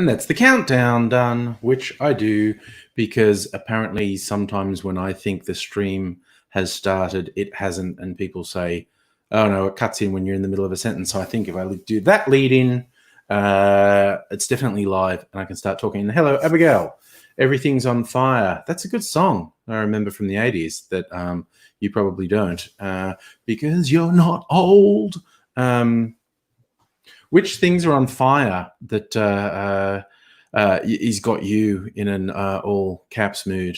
And that's the countdown done, which I do because apparently sometimes when I think the stream has started, it hasn't, and people say, oh no, it cuts in when you're in the middle of a sentence. So I think if I do that lead in, it's definitely live and I can start talking. Hello, Abigail. Everything's on fire. That's a good song I remember from the 80s that you probably don't because you're not old. Which things are on fire that he's got you in an all caps mood?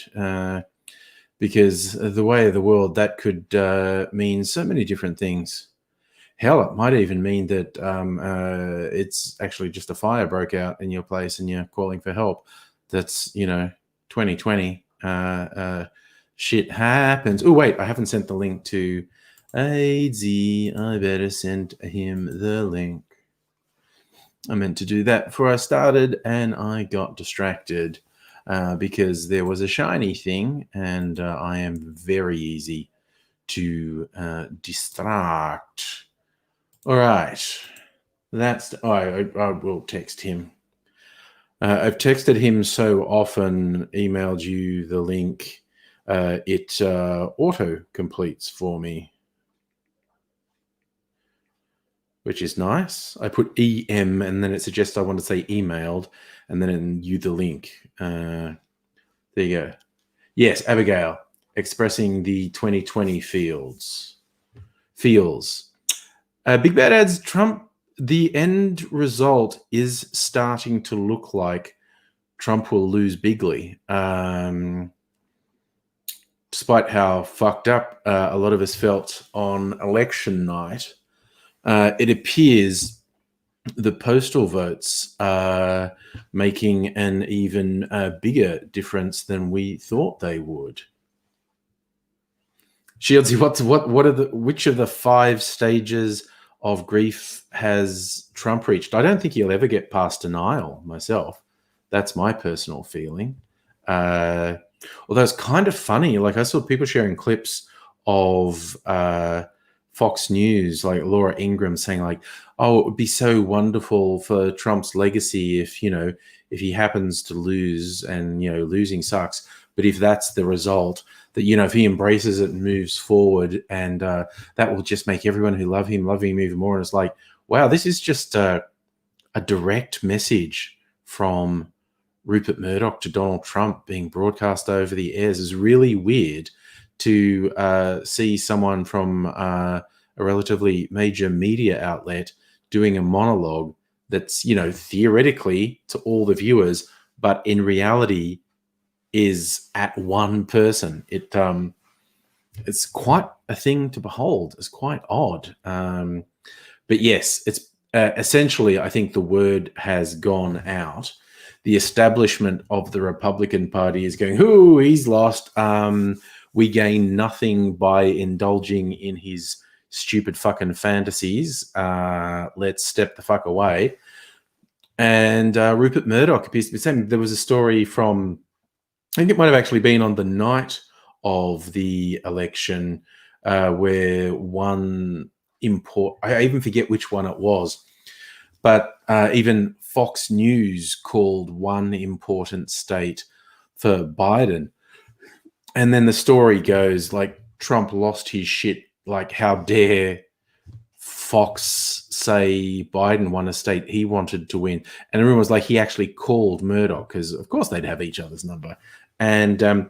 Because the way of the world, that could mean so many different things. Hell, it might even mean that it's actually just a fire broke out in your place and you're calling for help. That's, 2020. Shit happens. Oh, wait, I haven't sent the link to AZ. I better send him the link. I meant to do that before I started and I got distracted because there was a shiny thing and I am very easy to distract. All right. I will text him. I've texted him so often, emailed you the link. It auto completes for me, which is nice. I put EM and then it suggests I want to say emailed and then you the link. There you go. Yes, Abigail, expressing the 2020 feels. Big Bad adds Trump. The end result is starting to look like Trump will lose bigly. Despite how fucked up a lot of us felt on election night, it appears the postal votes are making an even bigger difference than we thought they would. Shieldsy, which of the 5 stages of grief has Trump reached? I don't think he'll ever get past denial myself. That's my personal feeling. Although it's kind of funny. Like I saw people sharing clips of Fox News, like Laura Ingraham saying like, oh, it would be so wonderful for Trump's legacy if he happens to lose and, losing sucks. But if that's the result, that, if he embraces it and moves forward and that will just make everyone who love him even more. And it's like, wow, this is just a direct message from Rupert Murdoch to Donald Trump being broadcast over the airs. Is really weird to see someone from a relatively major media outlet doing a monologue that's, theoretically to all the viewers, but in reality is at one person. It's quite a thing to behold. It's quite odd. But yes, it's essentially, I think the word has gone out. The establishment of the Republican Party is going, "Ooh, he's lost. We gain nothing by indulging in his stupid fucking fantasies. Let's step the fuck away." And Rupert Murdoch appears to be saying, there was a story from, I think it might have actually been on the night of the election, where I even forget which one it was, but even Fox News called one important state for Biden. And then the story goes like, Trump lost his shit. Like, how dare Fox say Biden won a state he wanted to win? And everyone was like, he actually called Murdoch, because of course they'd have each other's number. And,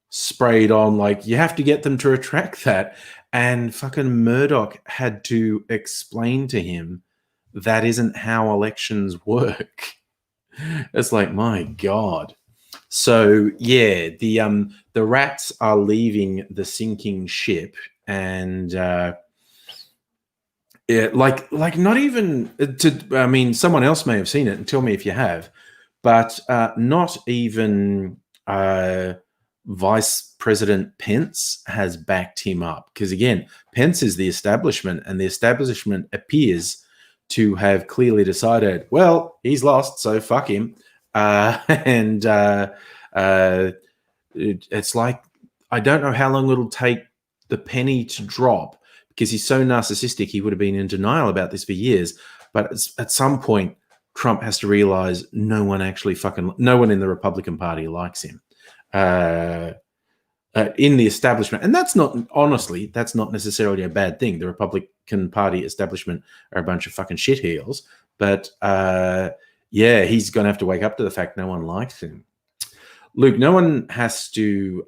sprayed on like, you have to get them to retract that. And fucking Murdoch had to explain to him that isn't how elections work. It's like, my God. So yeah, the rats are leaving the sinking ship, and not even to. I mean, someone else may have seen it, and tell me if you have, but not even Vice President Pence has backed him up, because again, Pence is the establishment, and the establishment appears to have clearly decided, well, he's lost, so fuck him. It's like, I don't know how long it'll take the penny to drop, because he's so narcissistic. He would have been in denial about this for years, but at some point Trump has to realize no one in the Republican Party likes him. In the establishment, and that's not necessarily a bad thing. The Republican Party establishment are a bunch of fucking shit-heels, but yeah, he's going to have to wake up to the fact no one likes him. Luke, no one has to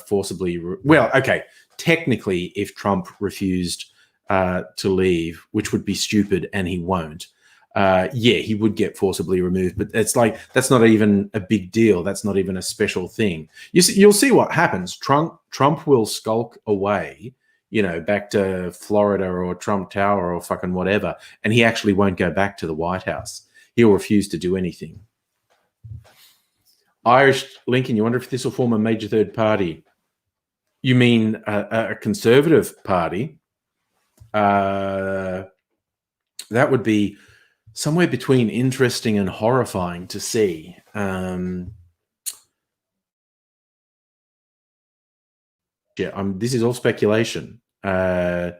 forcibly. Well, okay, technically, if Trump refused to leave, which would be stupid, and he won't. Yeah, he would get forcibly removed, but it's like that's not even a big deal. That's not even a special thing. You'll see what happens. Trump will skulk away, back to Florida or Trump Tower or fucking whatever, and he actually won't go back to the White House. He'll refuse to do anything. Irish Lincoln, you wonder if this will form a major third party. You mean a conservative party? That would be somewhere between interesting and horrifying to see. This is all speculation. Shieldsy,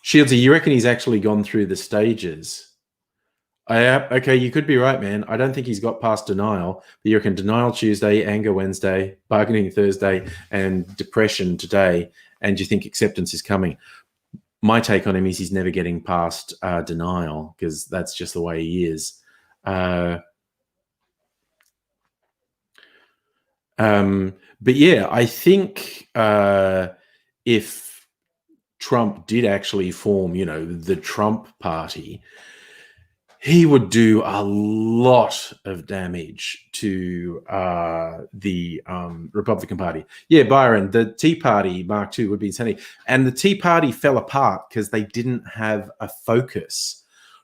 you reckon he's actually gone through the stages? Okay, you could be right, man. I don't think he's got past denial. But you reckon denial Tuesday, anger Wednesday, bargaining Thursday, and depression today, and you think acceptance is coming. My take on him is he's never getting past denial, because that's just the way he is. But yeah, I think if Trump did actually form, the Trump party, he would do a lot of damage to the Republican Party. Yeah, Byron, the Tea Party Mark II would be insanity. And the Tea Party fell apart because they didn't have a focus.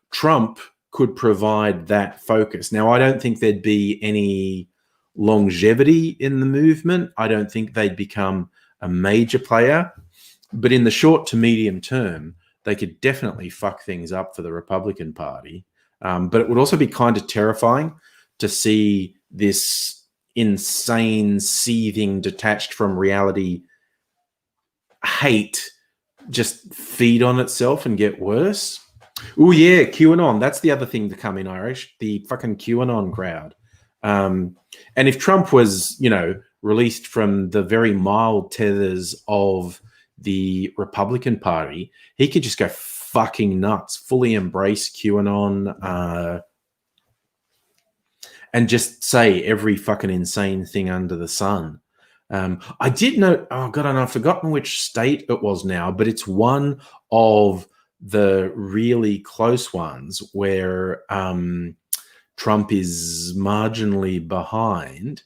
Trump could provide that focus. Now, I don't think there'd be any longevity in the movement. I don't think they'd become a major player. But in the short to medium term, they could definitely fuck things up for the Republican Party. But it would also be kind of terrifying to see this insane, seething, detached from reality hate just feed on itself and get worse. Oh, yeah, QAnon. That's the other thing to come in, Irish. The fucking QAnon crowd. And if Trump was, released from the very mild tethers of the Republican Party, he could just go fucking nuts, fully embrace QAnon, and just say every fucking insane thing under the sun. I did note, oh God, and I've forgotten which state it was now, but it's one of the really close ones where Trump is marginally behind,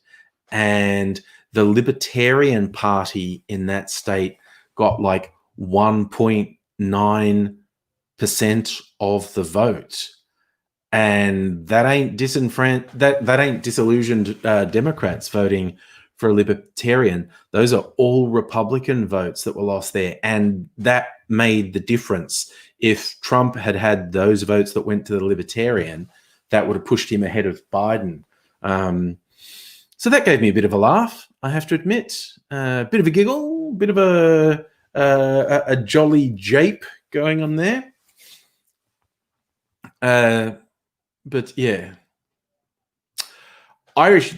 and the Libertarian Party in that state got like 1.9% of the vote, and that ain't that ain't disillusioned Democrats voting for a Libertarian. Those are all Republican votes that were lost there, and that made the difference. If Trump had had those votes that went to the Libertarian, that would have pushed him ahead of Biden. So that gave me a bit of a laugh, I have to admit, a bit of a giggle, bit of a jolly jape going on there. But yeah, Irish,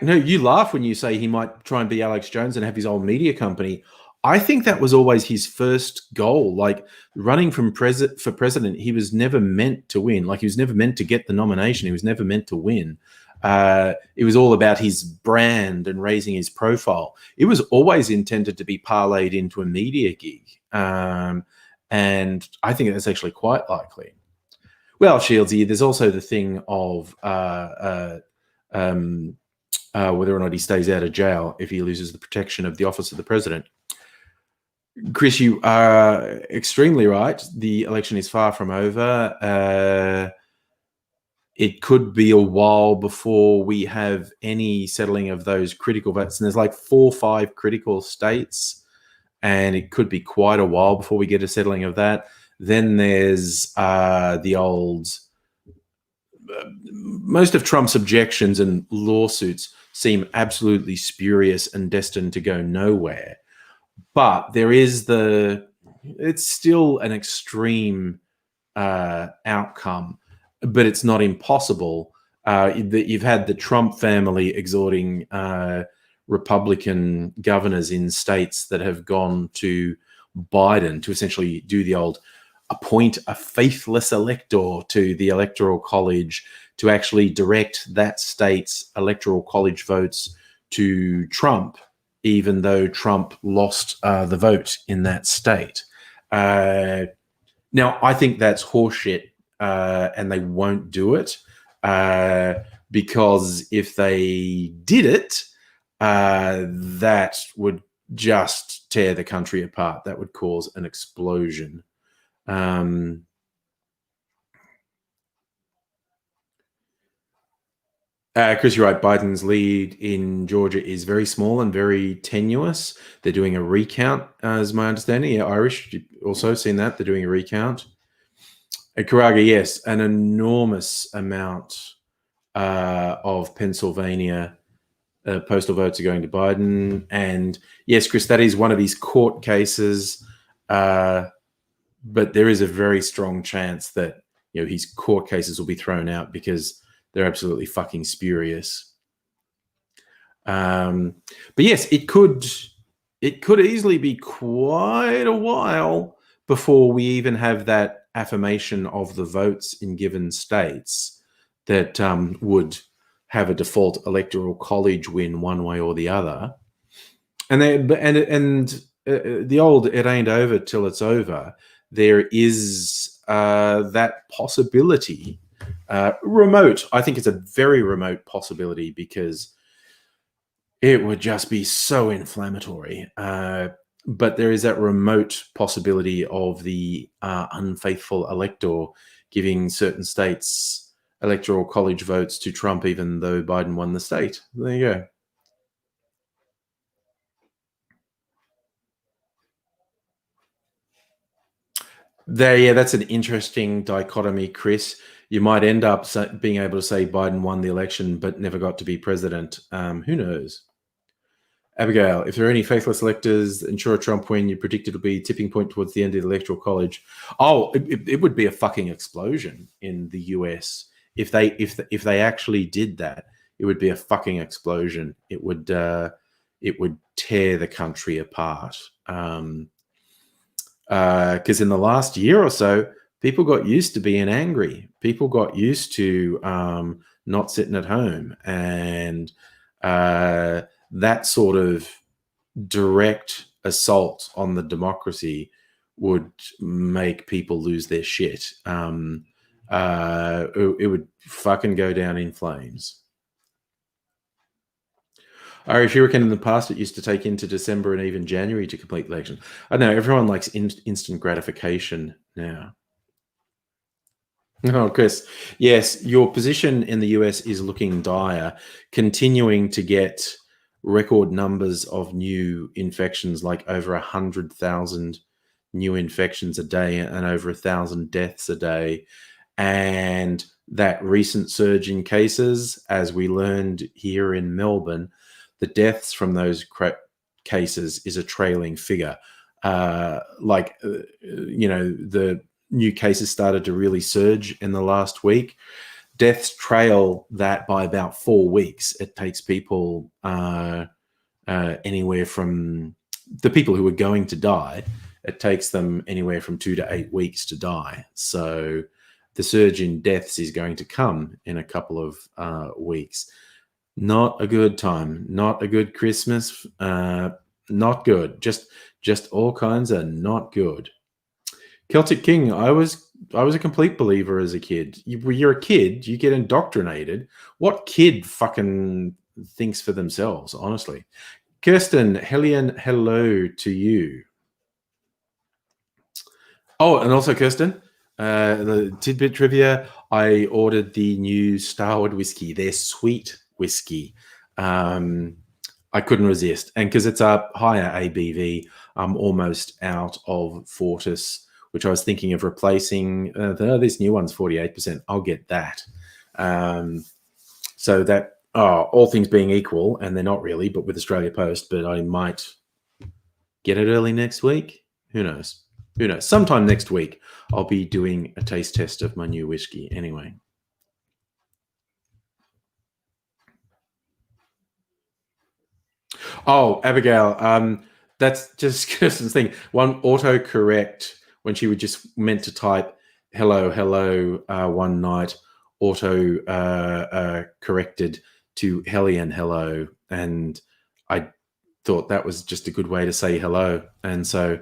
no, you laugh when you say he might try and be Alex Jones and have his own media company. I think that was always his first goal. Like running for president, he was never meant to win. Like he was never meant to get the nomination. He was never meant to win. It was all about his brand and raising his profile. It was always intended to be parlayed into a media gig. And I think that's actually quite likely. Well, Shieldsy, there's also the thing of whether or not he stays out of jail if he loses the protection of the office of the president. Chris, you are extremely right. The election is far from over. It could be a while before we have any settling of those critical votes. And there's like 4 or 5 critical states, and it could be quite a while before we get a settling of that. Then there's the old... most of Trump's objections and lawsuits seem absolutely spurious and destined to go nowhere. But there is it's still an extreme outcome but it's not impossible. You've had the Trump family exhorting Republican governors in states that have gone to Biden to essentially do the old appoint a faithless elector to the electoral college to actually direct that state's electoral college votes to Trump, even though Trump lost the vote in that state. Now, I think that's horseshit, and they won't do it because if they did it, that would just tear the country apart. That would cause an explosion. Chris, you're right. Biden's lead in Georgia is very small and very tenuous. They're doing a recount, as my understanding. Yeah, Irish, also seen that. They're doing a recount. Karaga, yes, an enormous amount of Pennsylvania postal votes are going to Biden. And yes, Chris, that is one of these court cases. But there is a very strong chance that his court cases will be thrown out because they're absolutely fucking spurious. But yes, it could easily be quite a while before we even have that affirmation of the votes in given states that would have a default electoral college win one way or the other. And the old "it ain't over till it's over." There is that possibility. Remote. I think it's a very remote possibility because it would just be so inflammatory. But there is that remote possibility of the unfaithful elector giving certain states electoral college votes to Trump, even though Biden won the state. There you go. Yeah, that's an interesting dichotomy, Chris. You might end up being able to say Biden won the election but never got to be president. Who knows? Abigail, if there are any faithless electors, ensure Trump win. You predict it'll be a tipping point towards the end of the electoral college. Oh, it would be a fucking explosion in the US if they actually did that. It would be a fucking explosion. It would tear the country apart. Because in the last year or so, people got used to being angry. People got used to not sitting at home, and that sort of direct assault on the democracy would make people lose their shit. It would fucking go down in flames. Irish, you reckon in the past it used to take into December and even January to complete the election? I don't know. Everyone likes instant gratification now. Oh, Chris. Yes, your position in the US is looking dire, continuing to get record numbers of new infections, like over 100,000 new infections a day and over 1,000 deaths a day. And that recent surge in cases, as we learned here in Melbourne, the deaths from those cases is a trailing figure. The new cases started to really surge in the last week. Deaths trail that by about 4 weeks. It takes people anywhere from the people who are going to die. It takes them anywhere from 2 to 8 weeks to die. So the surge in deaths is going to come in a couple of weeks. Not a good time. Not a good Christmas. Not good. Just all kinds of not good. Celtic King, I was a complete believer as a kid. You're a kid, you get indoctrinated. What kid fucking thinks for themselves, honestly? Kirsten, Hellion, hello to you. Oh, and also Kirsten, the tidbit trivia, I ordered the new Starward whiskey, their sweet whiskey. I couldn't resist. And because it's a higher ABV, I'm almost out of Fortis, which I was thinking of replacing. This new one's 48%. I'll get that. So that, all things being equal, and they're not really, but with Australia Post, but I might get it early next week. Who knows? Sometime next week, I'll be doing a taste test of my new whiskey anyway. Oh, Abigail. That's just Kirsten's thing. One autocorrect when she would just meant to type "hello, hello" one night, auto corrected to "hellion hello," and I thought that was just a good way to say hello, and so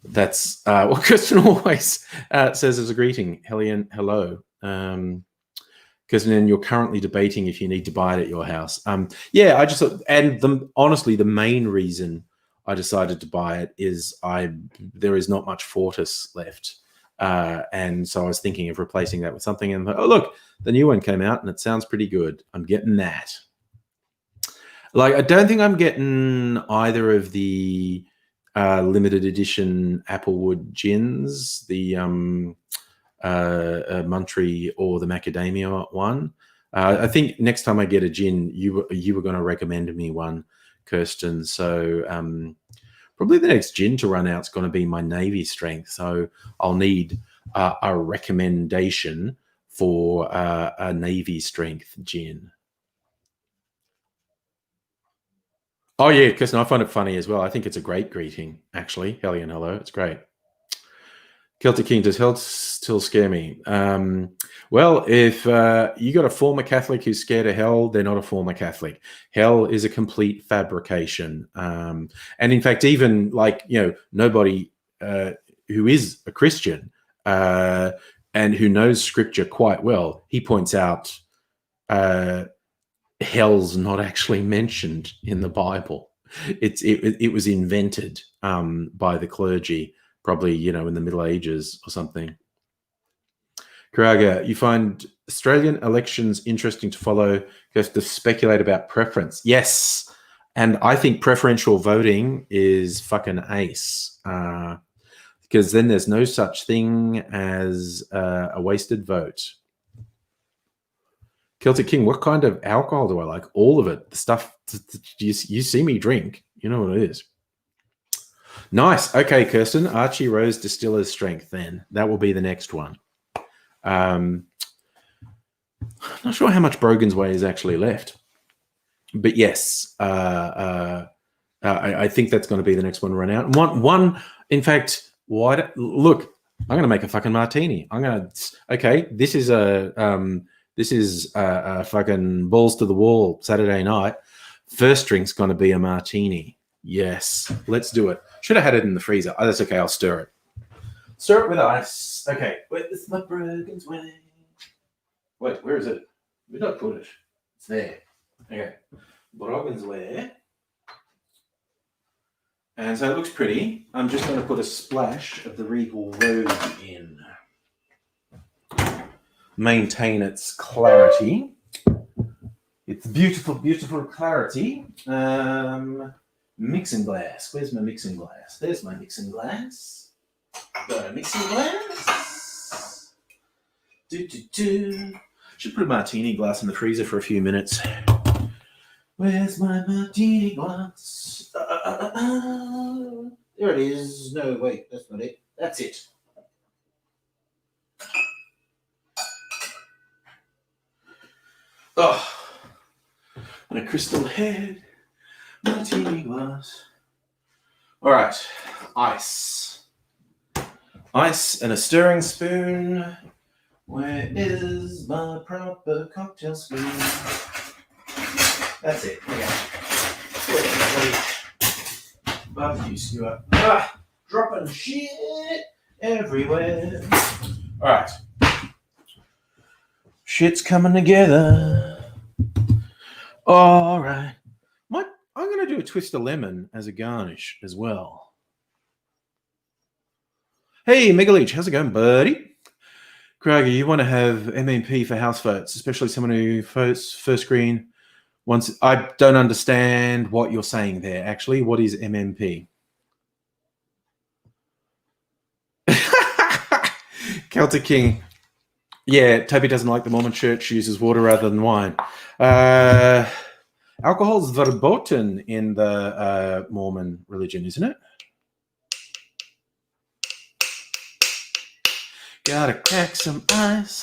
that's what Kirsten always says as a greeting: "Hellion hello." Because then you're currently debating if you need to buy it at your house. Yeah, I just and honestly, the main reason I decided to buy it is there is not much Fortis left, and so I was thinking of replacing that with something. And oh look, the new one came out and it sounds pretty good. I'm getting that. Like I don't think I'm getting either of the limited edition Applewood gins. The Muntry or the macadamia one. I think next time I get a gin, you were going to recommend me one, Kirsten. So probably the next gin to run out is going to be my Navy Strength. So I'll need a recommendation for a Navy Strength gin. Oh yeah, Kirsten, I find it funny as well. I think it's a great greeting, actually. Helly and hello, it's great. Celtic King, does hell still scare me? Well, if you got a former Catholic who's scared of hell, they're not a former Catholic. Hell is a complete fabrication. And in fact, even like, nobody who is a Christian and who knows scripture quite well, he points out hell's not actually mentioned in the Bible. It was invented by the clergy, probably, in the Middle Ages or something. Karaga, you find Australian elections interesting to follow because to speculate about preference. Yes. And I think preferential voting is fucking ace. Because then there's no such thing as a wasted vote. Celtic King, what kind of alcohol do I like? All of it. The stuff you see me drink. You know what it is. Nice. Okay, Kirsten. Archie Rose Distiller's Strength, then. That will be the next one. I'm not sure how much Brogan's Way is actually left. But yes, I think that's going to be the next one to run out. One, in fact, look, I'm going to make a fucking martini. This is a fucking balls to the wall Saturday night. First drink's going to be a martini. Yes, let's do it. Should have had it in the freezer. Oh, that's okay. I'll stir it. Stir it with ice. Okay, where's my Brogan's Way? Wait, where is it? Where did I put it? It's there. Okay, Brogan's Way. And so it looks pretty. I'm just going to put a splash of the Regal Rose in. Maintain its clarity. It's beautiful, beautiful clarity. Mixing glass. Where's my mixing glass? There's my mixing glass. Got a mixing glass. Should put a martini glass in the freezer for a few minutes. Where's my martini glass? There it is. No, wait, that's not it. That's it. Oh, and a crystal head, martini glass. All right, ice. Ice and a stirring spoon. Where is my proper cocktail spoon? That's it. Okay. Barbecue skewer. Dropping shit everywhere. All right. Shit's coming together. All right. I'm going to do a twist of lemon as a garnish as well. Hey, Megaleech, how's it going, buddy? Craigie, you want to have MMP for house votes, especially someone who votes first screen. Once I don't understand what you're saying there. Actually, what is MMP? Celtic King. Yeah, Toby doesn't like the Mormon church, uses water rather than wine. Alcohol's verboten in the Mormon religion, isn't it? Gotta crack some ice.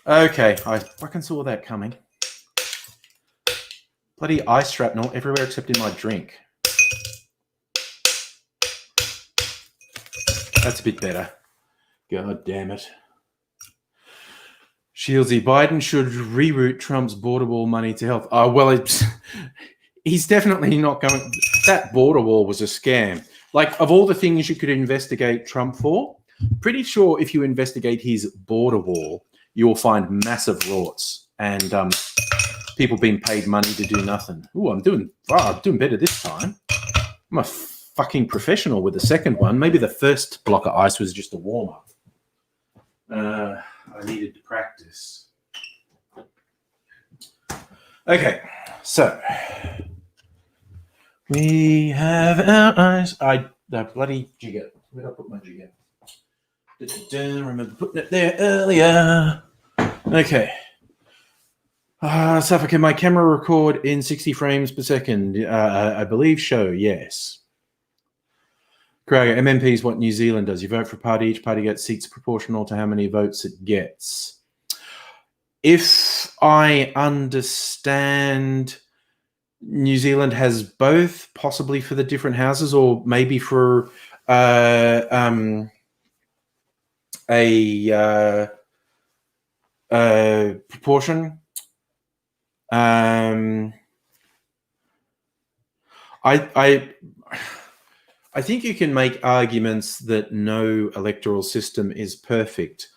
Okay, I fucking saw that coming. Bloody ice shrapnel everywhere except in my drink. That's a bit better. God damn it. Shieldsy, Biden should reroute Trump's border wall money to health. Oh, well, he's definitely not going. That border wall was a scam. Like, of all the things you could investigate Trump for, pretty sure if you investigate his border wall, you will find massive rorts and people being paid money to do nothing. Ooh, I'm doing better this time. I'm a fucking professional with the second one. Maybe the first block of ice was just a warm-up. I needed to practice. Okay, so we have our eyes. The bloody jigger. Where did I put my jigger? Remember putting it there earlier. Okay. Suffolk, can my camera record in 60 frames per second? I believe so, yes. Craig, MMP is what New Zealand does. You vote for a party, each party gets seats proportional to how many votes it gets. If I understand, New Zealand has both, possibly for the different houses, or maybe for a proportion. I think you can make arguments that no electoral system is perfect.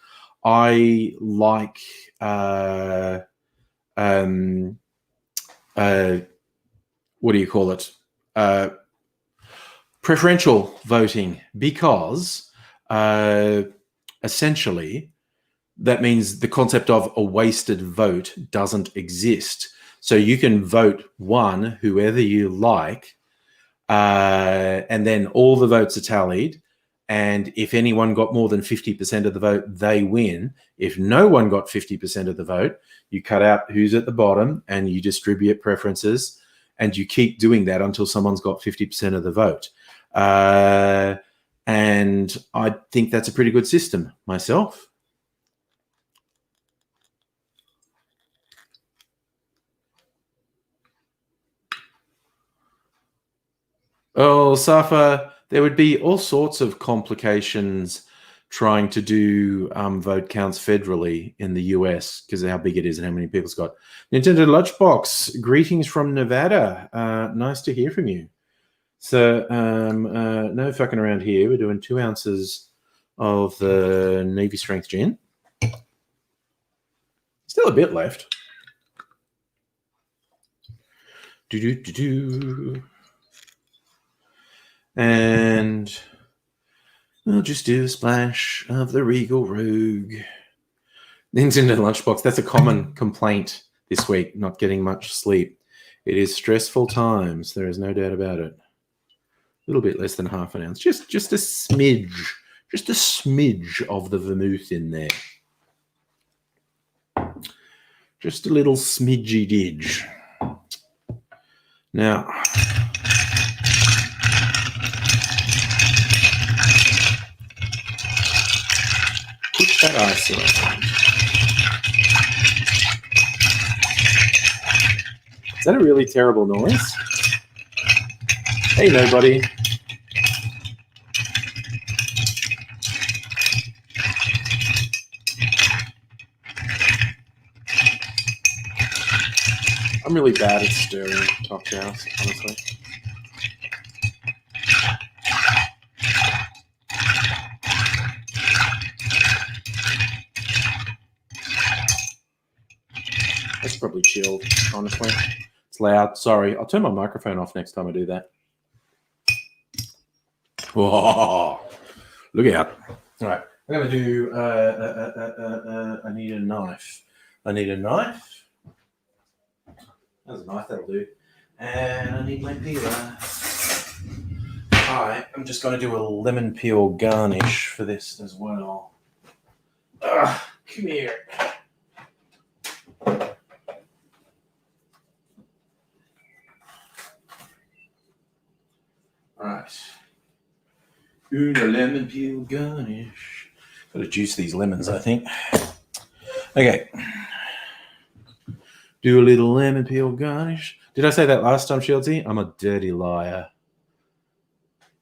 I like what do you call it? Preferential voting, because essentially that means the concept of a wasted vote doesn't exist. So you can vote whoever you like, and then all the votes are tallied. And if anyone got more than 50% of the vote, they win. If no one got 50% of the vote, you cut out who's at the bottom and you distribute preferences, and you keep doing that until someone's got 50% of the vote. And I think that's a pretty good system myself. Oh, Safa, there would be all sorts of complications trying to do vote counts federally in the US because of how big it is and how many people it's got. Nintendo Lunchbox, greetings from Nevada. Nice to hear from you. So no fucking around here. We're doing 2 ounces of the Navy Strength Gin. Still a bit left. And we'll just do a splash of the Regal Rogue. Nintendo Lunchbox, that's a common complaint this week, not getting much sleep. It is stressful times, there is no doubt about it. A little bit less than half an ounce, just a smidge of the vermouth in there. Just a little smidgy didge. Now, put that ice around. Is that a really terrible noise? Hey, nobody. I'm really bad at stirring cocktails, honestly. That's probably chilled, honestly. It's loud. Sorry. I'll turn my microphone off next time I do that. Whoa. Look out. All right. I'm going to do... I need a knife. There's a knife, that'll do. And I need my peeler. I'm just going to do a lemon peel garnish for this as well. Come here. Alright. Doing a lemon peel garnish. Got to juice these lemons, I think. Okay. Do a little lemon peel garnish. Did I say that last time, Shieldsy? I'm a dirty liar.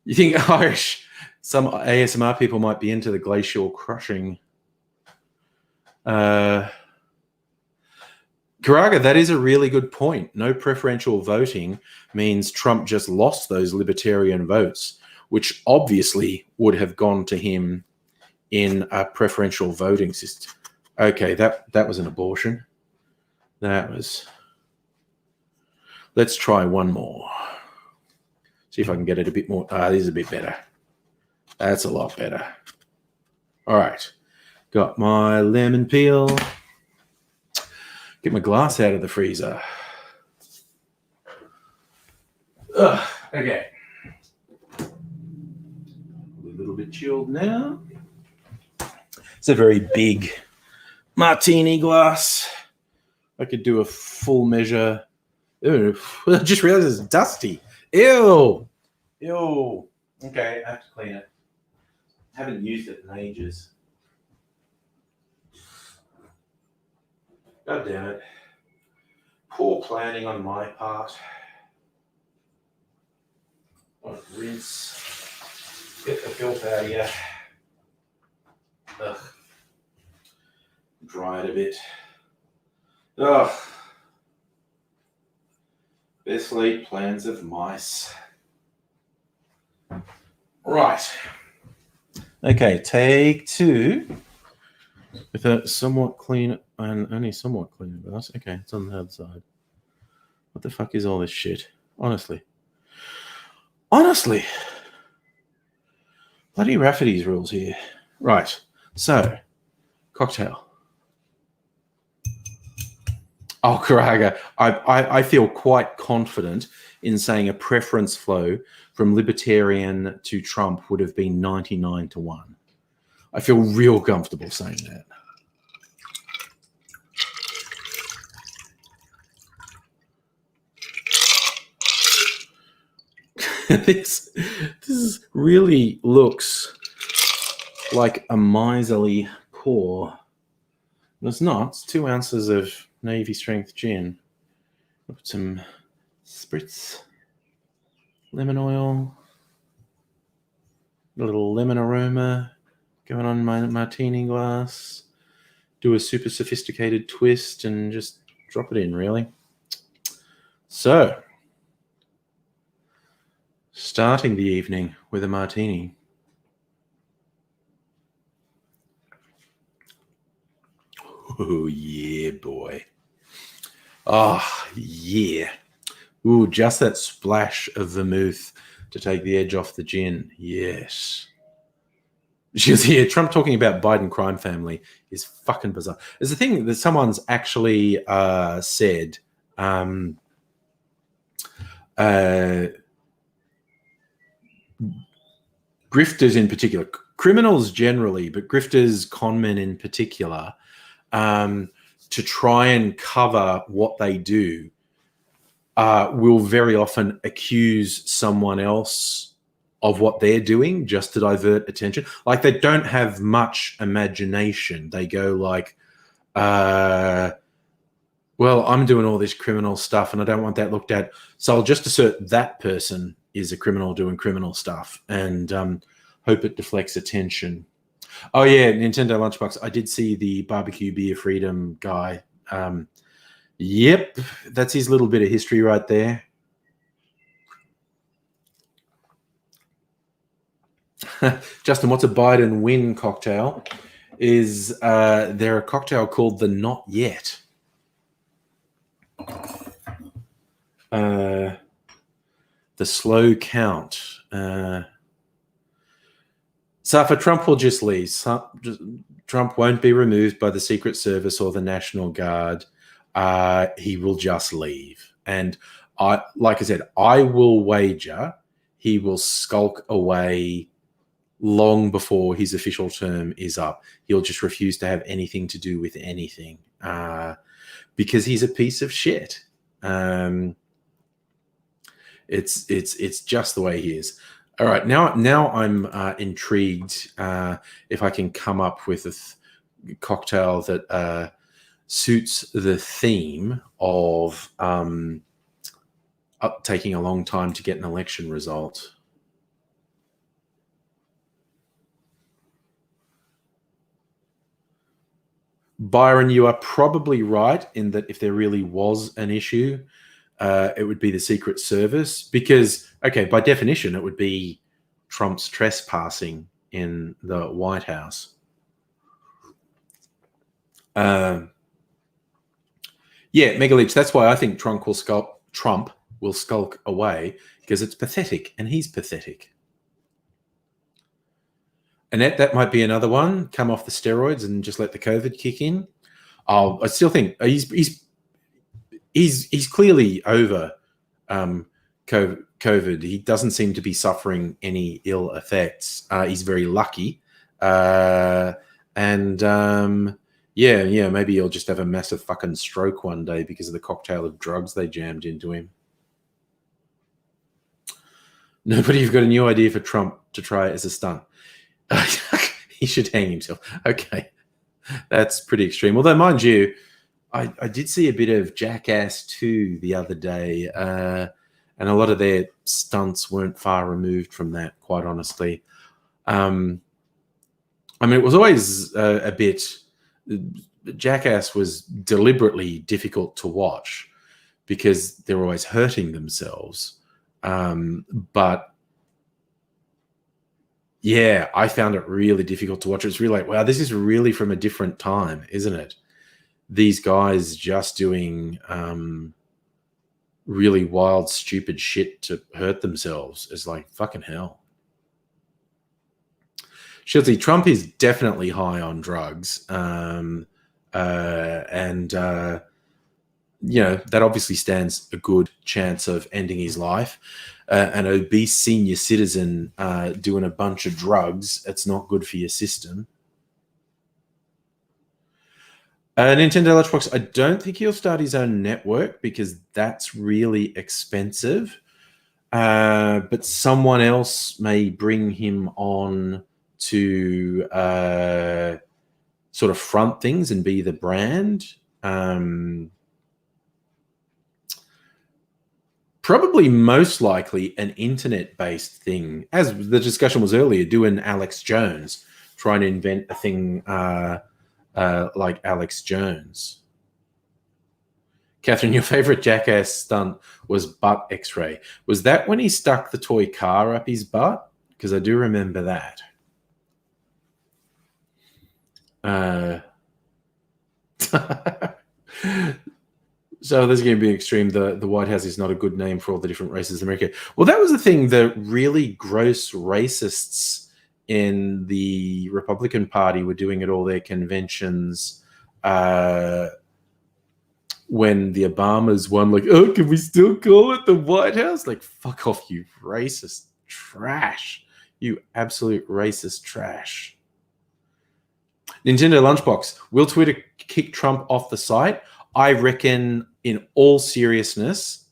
You think Irish, some ASMR people might be into the glacial crushing. Karaga, that is a really good point. No preferential voting means Trump just lost those libertarian votes, which obviously would have gone to him in a preferential voting system. Okay, that was an abortion. That was... Let's try one more. See if I can get it a bit more. This is a bit better. That's a lot better. All right. Got my lemon peel. Get my glass out of the freezer. Ugh, okay. A little bit chilled now. It's a very big martini glass. I could do a full measure. Ew, I just realized it's dusty. Ew. Ew. Okay, I have to clean it. Haven't used it in ages. God damn it. Poor planning on my part. I'll rinse. Get the filth out of here. Ugh. Dry it a bit. Ugh. Best laid plans of mice. Right. Okay, take two. With a somewhat clean and only somewhat clean glass. Okay, it's on the other side. What the fuck is all this shit? Honestly. Bloody Rafferty's rules here. Right. So, cocktail. Oh, Karaga, I feel quite confident in saying a preference flow from Libertarian to Trump would have been 99-1. I feel real comfortable saying that. This really looks like a miserly pour. It's not. It's 2 ounces of Navy strength gin. I'll put some spritz, lemon oil, a little lemon aroma going on in my martini glass. Do a super sophisticated twist and just drop it in, really. So, starting the evening with a martini. Oh, yeah, boy. Oh, yeah. Ooh, just that splash of vermouth to take the edge off the gin. Yes. She was here. Trump talking about Biden crime family is fucking bizarre. There's a thing that someone's actually said. Grifters in particular, criminals generally, but grifters, conmen in particular, to try and cover what they do, will very often accuse someone else of what they're doing just to divert attention. Like, they don't have much imagination. They go like, well, I'm doing all this criminal stuff and I don't want that looked at, so I'll just assert that person is a criminal doing criminal stuff and hope it deflects attention. Oh, yeah, Nintendo Lunchbox. I did see the Barbecue Beer Freedom guy. Yep, that's his little bit of history right there. Justin, what's a Biden win cocktail? Is there a cocktail called the Not Yet? The slow count. Safa, Trump will just leave. Trump won't be removed by the Secret Service or the National Guard. He will just leave. And like I said, I will wager he will skulk away long before his official term is up. He'll just refuse to have anything to do with anything because he's a piece of shit. It's just the way he is. All right, now I'm intrigued if I can come up with a cocktail that suits the theme of taking a long time to get an election result. Byron, you are probably right in that if there really was an issue, it would be the Secret Service because, okay, by definition, it would be Trump's trespassing in the White House. Yeah, Megaleech, that's why I think Trump will skulk away because it's pathetic and he's pathetic. Annette, that might be another one. Come off the steroids and just let the COVID kick in. Oh, I still think he's clearly over COVID. He doesn't seem to be suffering any ill effects. He's very lucky, yeah, maybe he'll just have a massive fucking stroke one day because of the cocktail of drugs they jammed into him. Nobody have got a new idea for Trump to try as a stunt. He should hang himself. Okay, that's pretty extreme. Although, mind you, I did see a bit of Jackass 2 the other day, and a lot of their stunts weren't far removed from that, quite honestly. I mean, it was always a bit... Jackass was deliberately difficult to watch because they're always hurting themselves. But yeah, I found it really difficult to watch. It's really like, wow, this is really from a different time, isn't it? These guys just doing really wild, stupid shit to hurt themselves is like fucking hell. Shilty, Trump is definitely high on drugs. You know, that obviously stands a good chance of ending his life. An obese senior citizen doing a bunch of drugs, it's not good for your system. Nintendo Lunchbox, I don't think he'll start his own network because that's really expensive. But someone else may bring him on to sort of front things and be the brand. Probably most likely an internet-based thing. As the discussion was earlier, do an Alex Jones, trying to invent a thing like Alex Jones. Catherine, your favorite Jackass stunt was butt x-ray. Was that when he stuck the toy car up his butt? Because I do remember that. So this is going to be extreme. The White House is not a good name for all the different races in America. Well, that was the thing. The really gross racists in the Republican Party were doing at all their conventions when the Obamas won. Like, oh, can we still call it the White House? Like, fuck off, you racist trash. You absolute racist trash. Nintendo Lunchbox, will Twitter kick Trump off the site? I reckon, in all seriousness,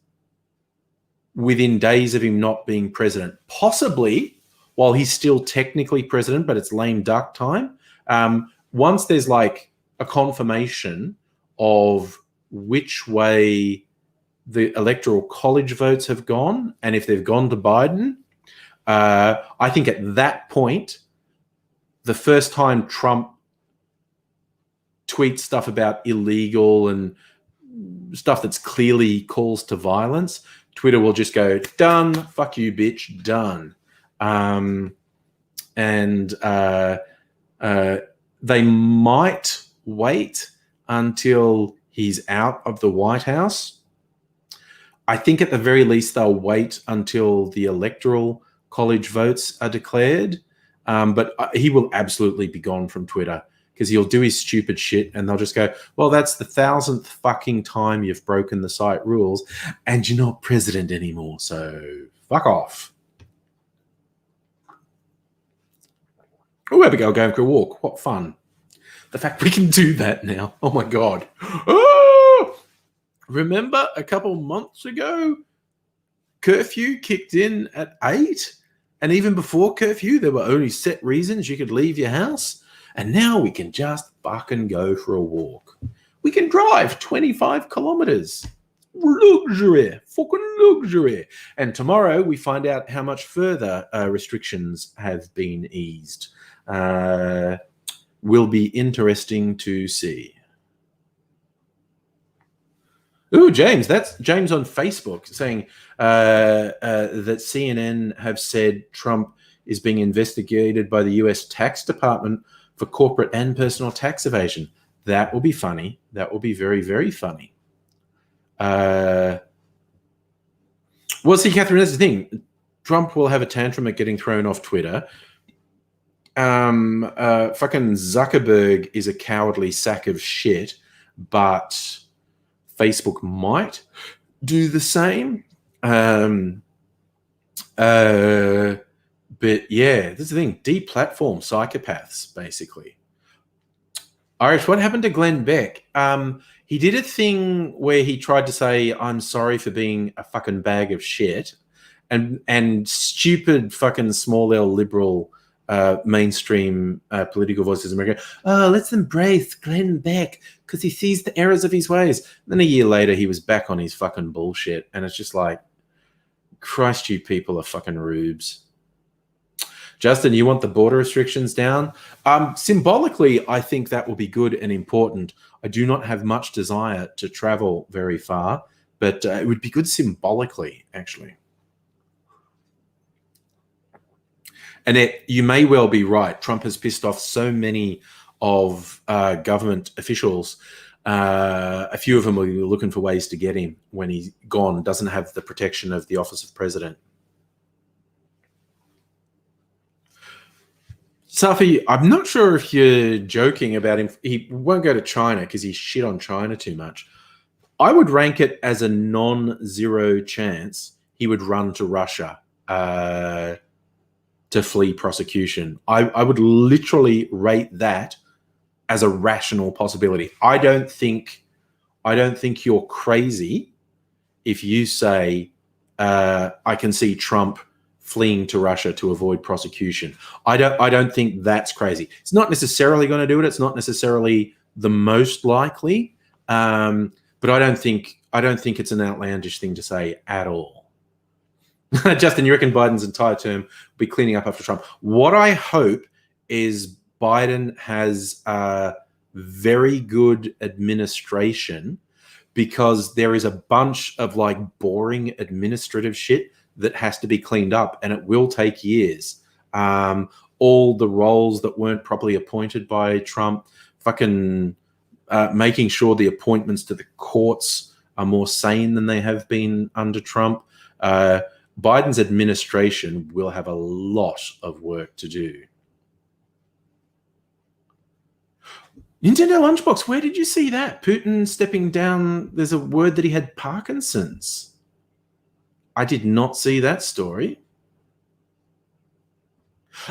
within days of him not being president, possibly while he's still technically president, but it's lame duck time. Once there's like a confirmation of which way the electoral college votes have gone, and if they've gone to Biden, I think at that point, the first time Trump tweets stuff about illegal and stuff that's clearly calls to violence, Twitter will just go, done, fuck you, bitch, done. They might wait until he's out of the White House. I think at the very least they'll wait until the electoral college votes are declared. But he will absolutely be gone from Twitter because he'll do his stupid shit and they'll just go, well, that's the 1,000th fucking time you've broken the site rules and you're not president anymore, so fuck off. Oh, Abigail going for a walk. What fun. The fact we can do that now. Oh, my God. Oh! Remember a couple months ago, curfew kicked in at 8? And even before curfew, there were only set reasons you could leave your house. And now we can just fucking go for a walk. We can drive 25 kilometers. Luxury, fucking luxury. And tomorrow we find out how much further restrictions have been eased. Will be interesting to see. Ooh, James, that's James on Facebook saying that CNN have said Trump is being investigated by the US Tax Department for corporate and personal tax evasion. That will be funny. That will be very, very funny. Well, see, Catherine, that's the thing. Trump will have a tantrum at getting thrown off Twitter. Fucking Zuckerberg is a cowardly sack of shit, but Facebook might do the same. But yeah, this is the thing. Deplatform psychopaths, basically. Irish, what happened to Glenn Beck? He did a thing where he tried to say, I'm sorry for being a fucking bag of shit. And stupid fucking small L liberal mainstream political voices in America, oh, let's embrace Glenn Beck because he sees the errors of his ways. And then a year later, he was back on his fucking bullshit. And it's just like, Christ, you people are fucking rubes. Justin, you want the border restrictions down? Symbolically, I think that will be good and important. I do not have much desire to travel very far, but it would be good symbolically, actually. And you may well be right. Trump has pissed off so many of government officials. A few of them will be looking for ways to get him when he's gone, doesn't have the protection of the office of president. Safi, I'm not sure if you're joking about him. He won't go to China because he shit on China too much. I would rank it as a non-zero chance he would run to Russia to flee prosecution. I would literally rate that as a rational possibility. I don't think you're crazy if you say I can see Trump fleeing to Russia to avoid prosecution. I don't think that's crazy. It's not necessarily going to do it. It's not necessarily the most likely, but I don't think it's an outlandish thing to say at all. Justin, you reckon Biden's entire term will be cleaning up after Trump? What I hope is Biden has a very good administration, because there is a bunch of like boring administrative shit that has to be cleaned up, and it will take years. All the roles that weren't properly appointed by Trump, fucking making sure the appointments to the courts are more sane than they have been under Trump. Biden's administration will have a lot of work to do. Nintendo Lunchbox, where did you see that? Putin stepping down, there's a word that he had Parkinson's. I did not see that story.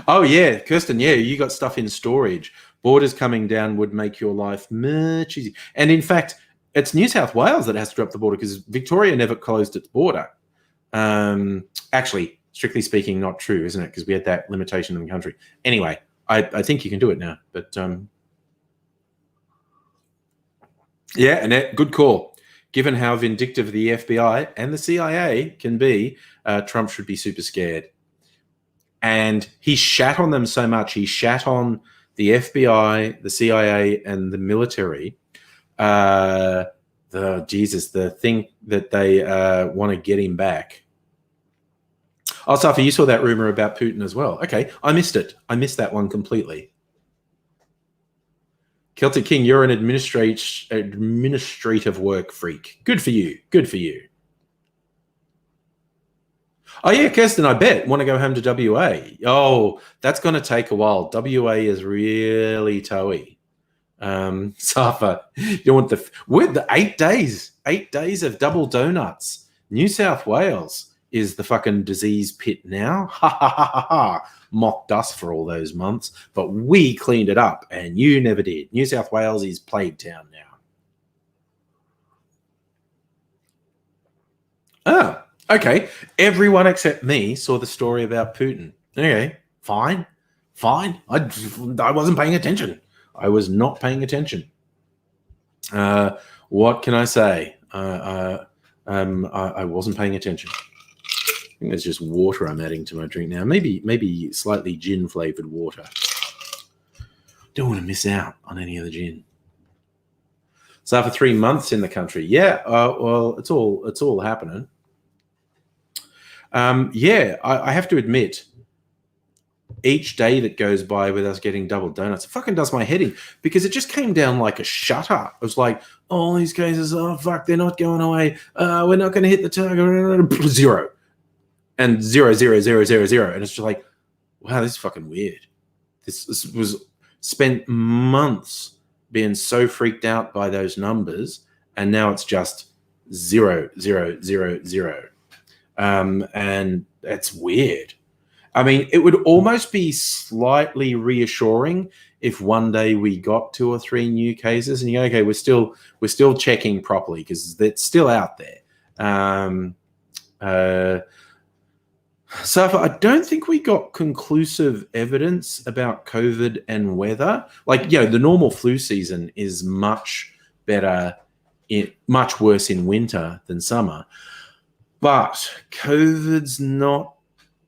Oh, yeah, Kirsten, yeah, you got stuff in storage. Borders coming down would make your life much easier. And in fact, it's New South Wales that has to drop the border because Victoria never closed its border. Actually, strictly speaking, not true, isn't it? Because we had that limitation in the country. Anyway, I think you can do it now. But yeah, Annette, good call. Given how vindictive the FBI and the CIA can be, Trump should be super scared. And he shat on them so much. He shat on the FBI, the CIA, and the military. The thing that they want to get him back. Oh, Safi, you saw that rumor about Putin as well. Okay, I missed it. I missed that one completely. Celtic King, you're an administrative work freak. Good for you. Good for you. Oh, yeah, Kirsten, I bet. Want to go home to WA? Oh, that's going to take a while. WA is really toey. Safa, you want the 8 days. 8 days of double donuts. New South Wales is the fucking disease pit now. Ha ha ha ha ha. Mocked us for all those months, but we cleaned it up and you never did. New South Wales is plague town now. Oh, okay. Everyone except me saw the story about Putin. Okay, fine. I wasn't paying attention. I was not paying attention. What can I say? I wasn't paying attention. I think there's just water I'm adding to my drink now. Maybe slightly gin flavored water. Don't want to miss out on any of the gin. So after 3 months in the country, yeah. Well, it's all happening. Yeah, I have to admit, each day that goes by with us getting double donuts, it fucking does my head in, because it just came down like a shutter. It was like, all these cases, oh fuck, they're not going away. We're not going to hit the target. 0 and 0, 0, 0, 0, 0. And it's just like, wow, this is fucking weird. This was spent months being so freaked out by those numbers, and now it's just 0, 0, 0, 0. And that's weird. I mean, it would almost be slightly reassuring if one day we got 2 or 3 new cases, and you go, okay, we're still checking properly because it's still out there. So I don't think we got conclusive evidence about COVID and weather. Like, the normal flu season is much better, much worse in winter than summer, but COVID's not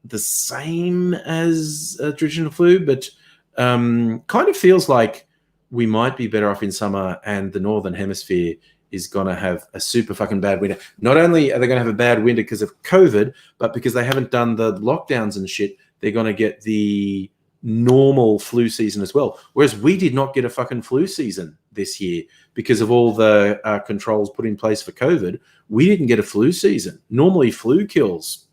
the same as a traditional flu, but kind of feels like we might be better off in summer, and the Northern Hemisphere is going to have a super fucking bad winter. Not only are they going to have a bad winter because of COVID, but because they haven't done the lockdowns and shit, they're going to get the normal flu season as well. Whereas we did not get a fucking flu season this year because of all the controls put in place for COVID. We didn't get a flu season. Normally flu kills,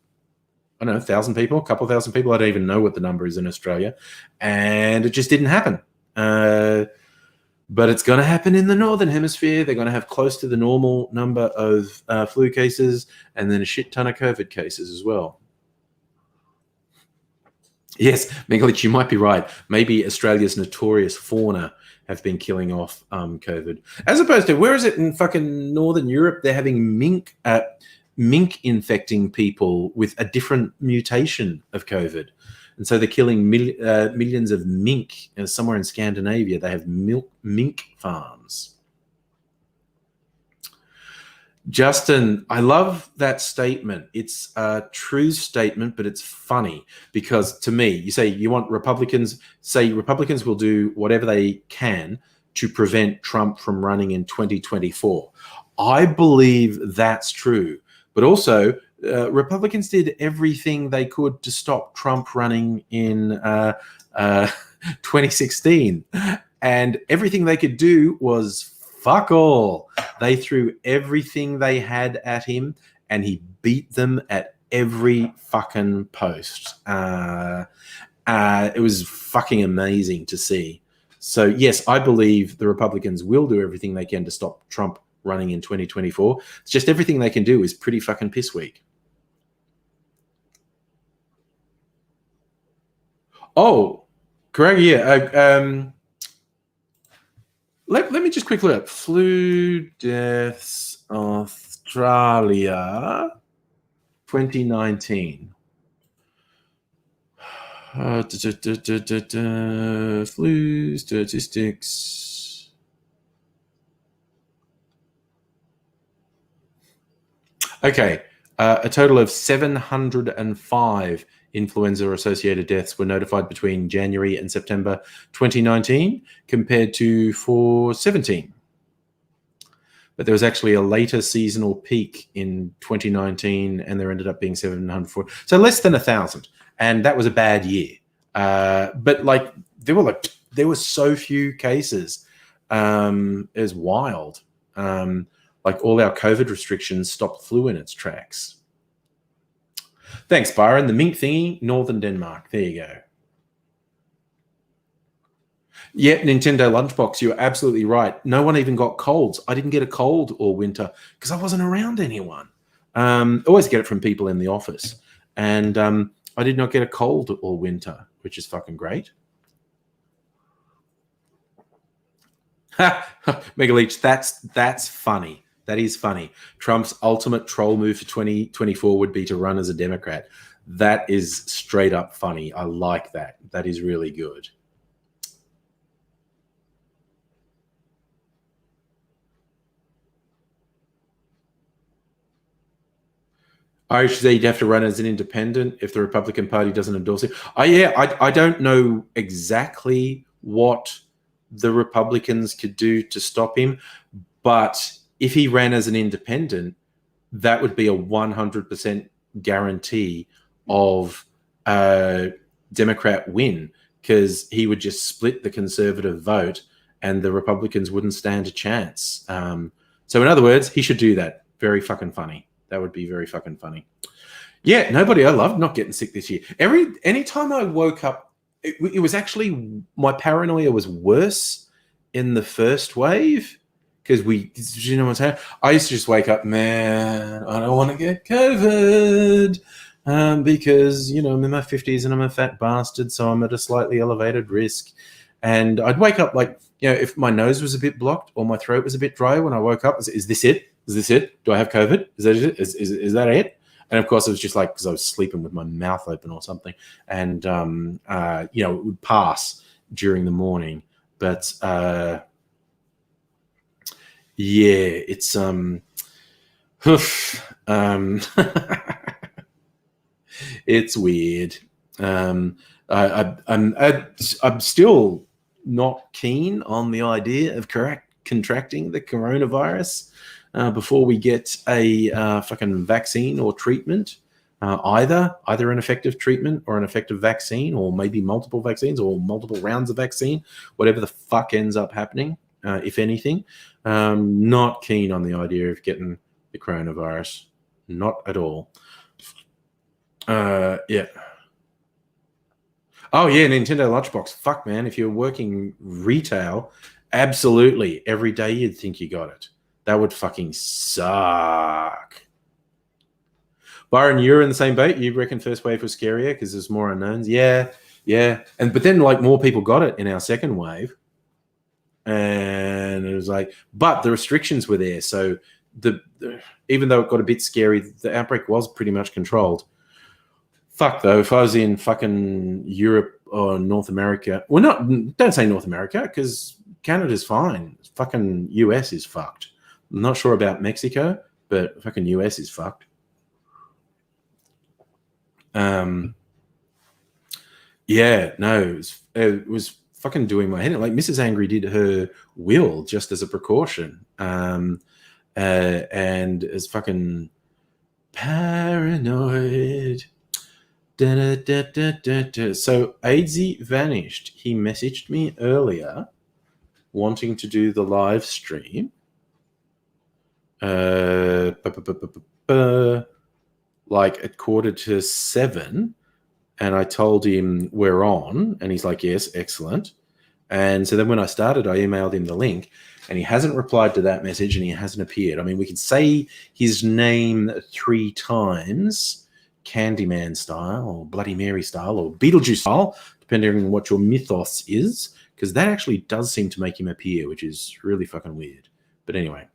I don't know, 1,000 people, a couple of thousand people. I don't even know what the number is in Australia. And it just didn't happen. But it's going to happen in the Northern Hemisphere. They're going to have close to the normal number of flu cases, and then a shit ton of COVID cases as well. Yes, Megalich, you might be right. Maybe Australia's notorious fauna have been killing off COVID. As opposed to, where is it in fucking Northern Europe? They're having mink infecting people with a different mutation of COVID. And so they're killing millions of mink. Somewhere in Scandinavia, they have mink farms. Justin, I love that statement. It's a true statement, but it's funny because, to me, you say you want Republicans will do whatever they can to prevent Trump from running in 2024. I believe that's true. But also, Republicans did everything they could to stop Trump running in 2016. And everything they could do was fuck all. They threw everything they had at him, and he beat them at every fucking post. It was fucking amazing to see. So, yes, I believe the Republicans will do everything they can to stop Trump running in 2024. It's just everything they can do is pretty fucking piss weak. Oh, correct. Yeah. Let me just quickly look. Flu deaths Australia 2019. Flu statistics. Okay. A total of 705 influenza-associated deaths were notified between January and September 2019, compared to 417. But there was actually a later seasonal peak in 2019, and there ended up being 704. So less than 1,000, and that was a bad year. But there were so few cases. It was wild. All our COVID restrictions stopped flu in its tracks. Thanks, Byron. The mink thingy, Northern Denmark. There you go. Yeah, Nintendo Lunchbox, you're absolutely right. No one even got colds. I didn't get a cold all winter because I wasn't around anyone. Always get it from people in the office. And I did not get a cold all winter, which is fucking great. Megaleech, that's funny. That is funny. Trump's ultimate troll move for 2024 would be to run as a Democrat. That is straight up funny. I like that. That is really good. I should say you'd have to run as an independent if the Republican Party doesn't endorse him. I don't know exactly what the Republicans could do to stop him, but if he ran as an independent, that would be a 100% guarantee of a Democrat win, because he would just split the conservative vote and the Republicans wouldn't stand a chance. So in other words, he should do that. Very fucking funny. That would be very fucking funny. Yeah, I loved not getting sick this year. Anytime I woke up, it was actually, my paranoia was worse in the first wave, because you know what's happening? I used to just wake up, man, I don't want to get COVID, because, you know, I'm in my 50s and I'm a fat bastard, so I'm at a slightly elevated risk. And I'd wake up like, you know, if my nose was a bit blocked or my throat was a bit dry when I woke up, is this it? Is this it? Do I have COVID? Is that it? Is that it? And of course, it was just like, because I was sleeping with my mouth open or something. And, you know, it would pass during the morning. But, yeah, it's, it's weird. I'm still not keen on the idea of contracting the coronavirus before we get a fucking vaccine or treatment. Either an effective treatment or an effective vaccine, or maybe multiple vaccines or multiple rounds of vaccine, whatever the fuck ends up happening, if anything. Not keen on the idea of getting the coronavirus. Not at all. Yeah. Oh, yeah, Nintendo Lunchbox. Fuck, man. If you're working retail, absolutely. Every day you'd think you got it. That would fucking suck. Byron, you're in the same boat. You reckon first wave was scarier because there's more unknowns? Yeah. But then, like, more people got it in our second wave. And it was like, but the restrictions were there. So even though it got a bit scary, the outbreak was pretty much controlled. Fuck, though, if I was in fucking Europe or North America, well, don't say North America, because Canada's fine. Fucking US is fucked. I'm not sure about Mexico, but fucking US is fucked. Yeah, no, it was fucking doing my head in. Like, Mrs. Angry did her will just as a precaution, and is fucking paranoid. So Aidsy vanished. He messaged me earlier wanting to do the live stream. Like at 6:45, and I told him we're on, and he's like, yes, excellent. And so then when I started, I emailed him the link, and he hasn't replied to that message, and he hasn't appeared. I mean, we could say his name 3 times, Candyman style, or Bloody Mary style, or Beetlejuice style, depending on what your mythos is, because that actually does seem to make him appear, which is really fucking weird. But anyway.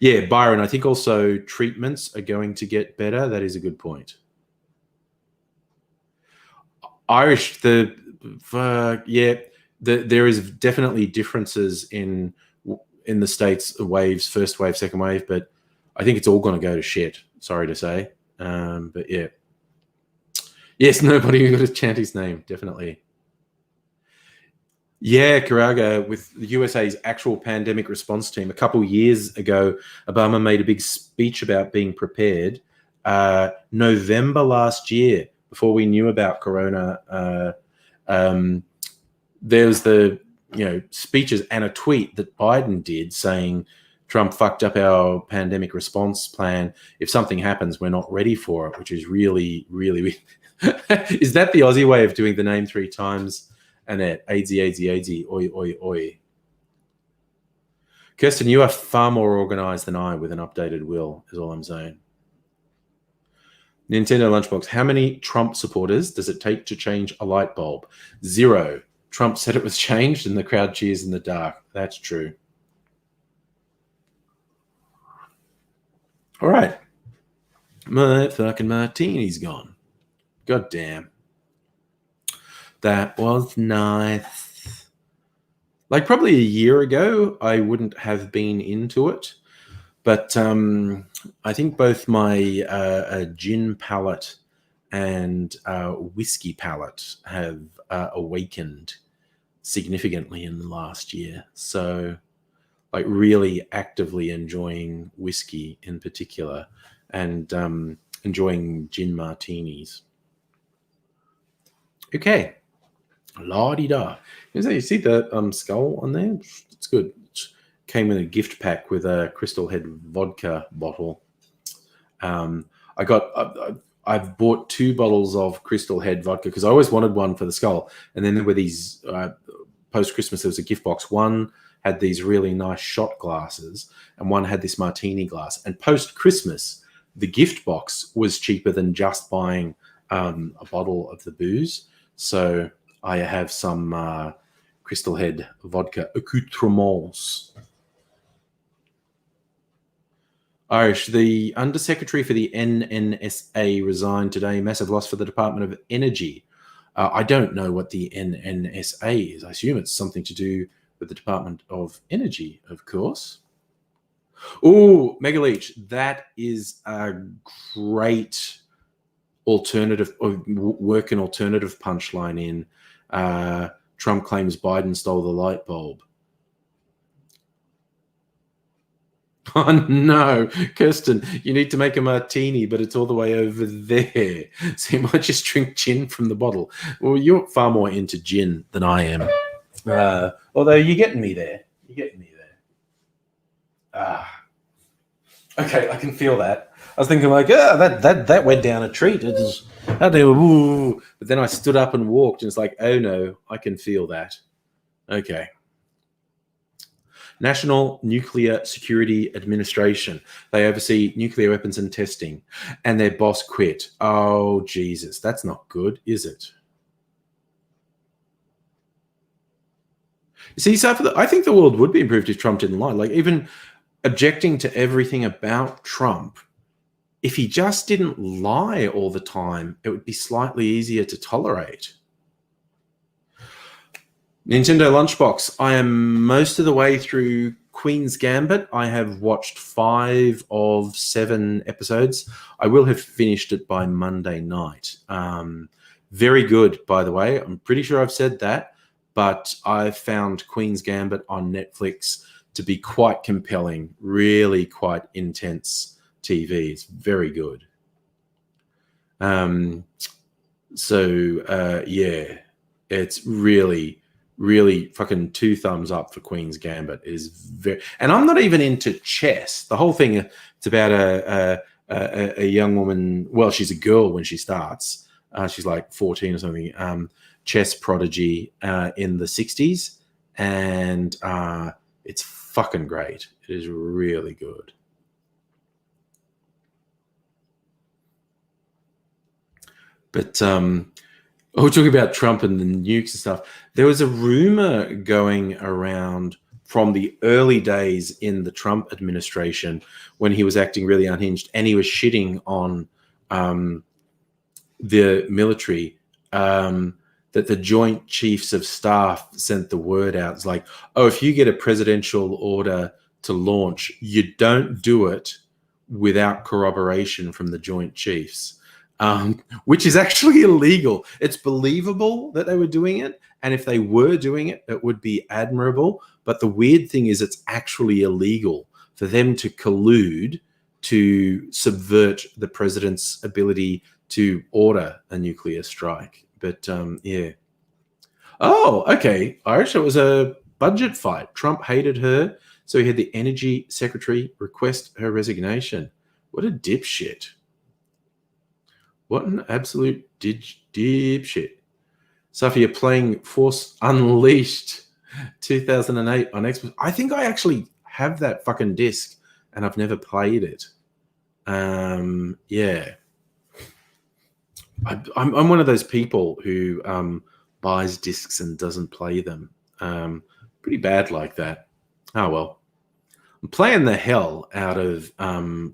Yeah, Byron, I think also treatments are going to get better. That is a good point. Irish, there is definitely differences in the States, waves, first wave, second wave, but I think it's all going to go to shit. Sorry to say. But yeah. Yes, nobody got to chant his name, definitely. Yeah, Karaga, with the USA's actual pandemic response team. A couple of years ago, Obama made a big speech about being prepared. November last year, before we knew about Corona, there was the speeches and a tweet that Biden did saying Trump fucked up our pandemic response plan. If something happens, we're not ready for it, which is really, really weird. Is that the Aussie way of doing the name 3 times? Annette, AIDSy, oi, oi, oi. Kirsten, you are far more organized than I with an updated will, is all I'm saying. Nintendo Lunchbox, how many Trump supporters does it take to change a light bulb? 0. Trump said it was changed and the crowd cheers in the dark. That's true. All right. My fucking martini's gone. God damn. That was nice. Like, probably a year ago, I wouldn't have been into it. But I think both my gin palate and whiskey palate have awakened significantly in the last year. So, like, really actively enjoying whiskey in particular, and enjoying gin martinis. Okay, la di da. You see the skull on there? It's good. Came in a gift pack with a Crystal Head vodka bottle. I got. I've bought 2 bottles of Crystal Head vodka because I always wanted one for the skull. And then there were these post Christmas. There was a gift box. One had these really nice shot glasses, and one had this martini glass. And post Christmas, the gift box was cheaper than just buying a bottle of the booze. So I have some Crystal Head vodka accoutrements. Irish, the Undersecretary for the NNSA resigned today. Massive loss for the Department of Energy. I don't know what the NNSA is. I assume it's something to do with the Department of Energy, of course. Oh, Megaleech, that is a great alternative, or work an alternative punchline in Trump claims Biden stole the light bulb. Oh no, Kirsten, you need to make a martini, but it's all the way over there. So you might just drink gin from the bottle. Well, you're far more into gin than I am. Although you're getting me there. You're getting me there. Okay, I can feel that. I was thinking like, that went down a treat. It just, but then I stood up and walked, and it's like, oh no, I can feel that. Okay. National Nuclear Security Administration. They oversee nuclear weapons and testing, and their boss quit. Oh, Jesus. That's not good, is it? You see, so I think the world would be improved if Trump didn't lie. Like, even objecting to everything about Trump, if he just didn't lie all the time, it would be slightly easier to tolerate. Nintendo Lunchbox. I am most of the way through Queen's Gambit. I have watched 5 of 7 episodes. I will have finished it by Monday night. Very good, by the way. I'm pretty sure I've said that, but I've found Queen's Gambit on Netflix to be quite compelling, really quite intense TV. It's very good. Yeah, it's really fucking 2 thumbs up for Queen's Gambit. It is very, and I'm not even into chess. The whole thing, it's about a young woman. Well, she's a girl when she starts. She's like 14 or something. Chess prodigy in the 60s, and it's fucking great. It is really good. But we're talking about Trump and the nukes and stuff. There was a rumor going around from the early days in the Trump administration when he was acting really unhinged, and he was shitting on the military, that the Joint Chiefs of Staff sent the word out. It's like, oh, if you get a presidential order to launch, you don't do it without corroboration from the Joint Chiefs. Which is actually illegal. It's believable that they were doing it, and if they were doing it, it would be admirable. But the weird thing is it's actually illegal for them to collude to subvert the president's ability to order a nuclear strike. But yeah. Oh, okay. Irish, it was a budget fight. Trump hated her, so he had the energy secretary request her resignation. What a dipshit. What an absolute dipshit. Sophie, you're playing Force Unleashed 2008 on Xbox. I think I actually have that fucking disc, and I've never played it. Yeah. I'm one of those people who buys discs and doesn't play them. Pretty bad like that. Oh, well. I'm playing the hell out of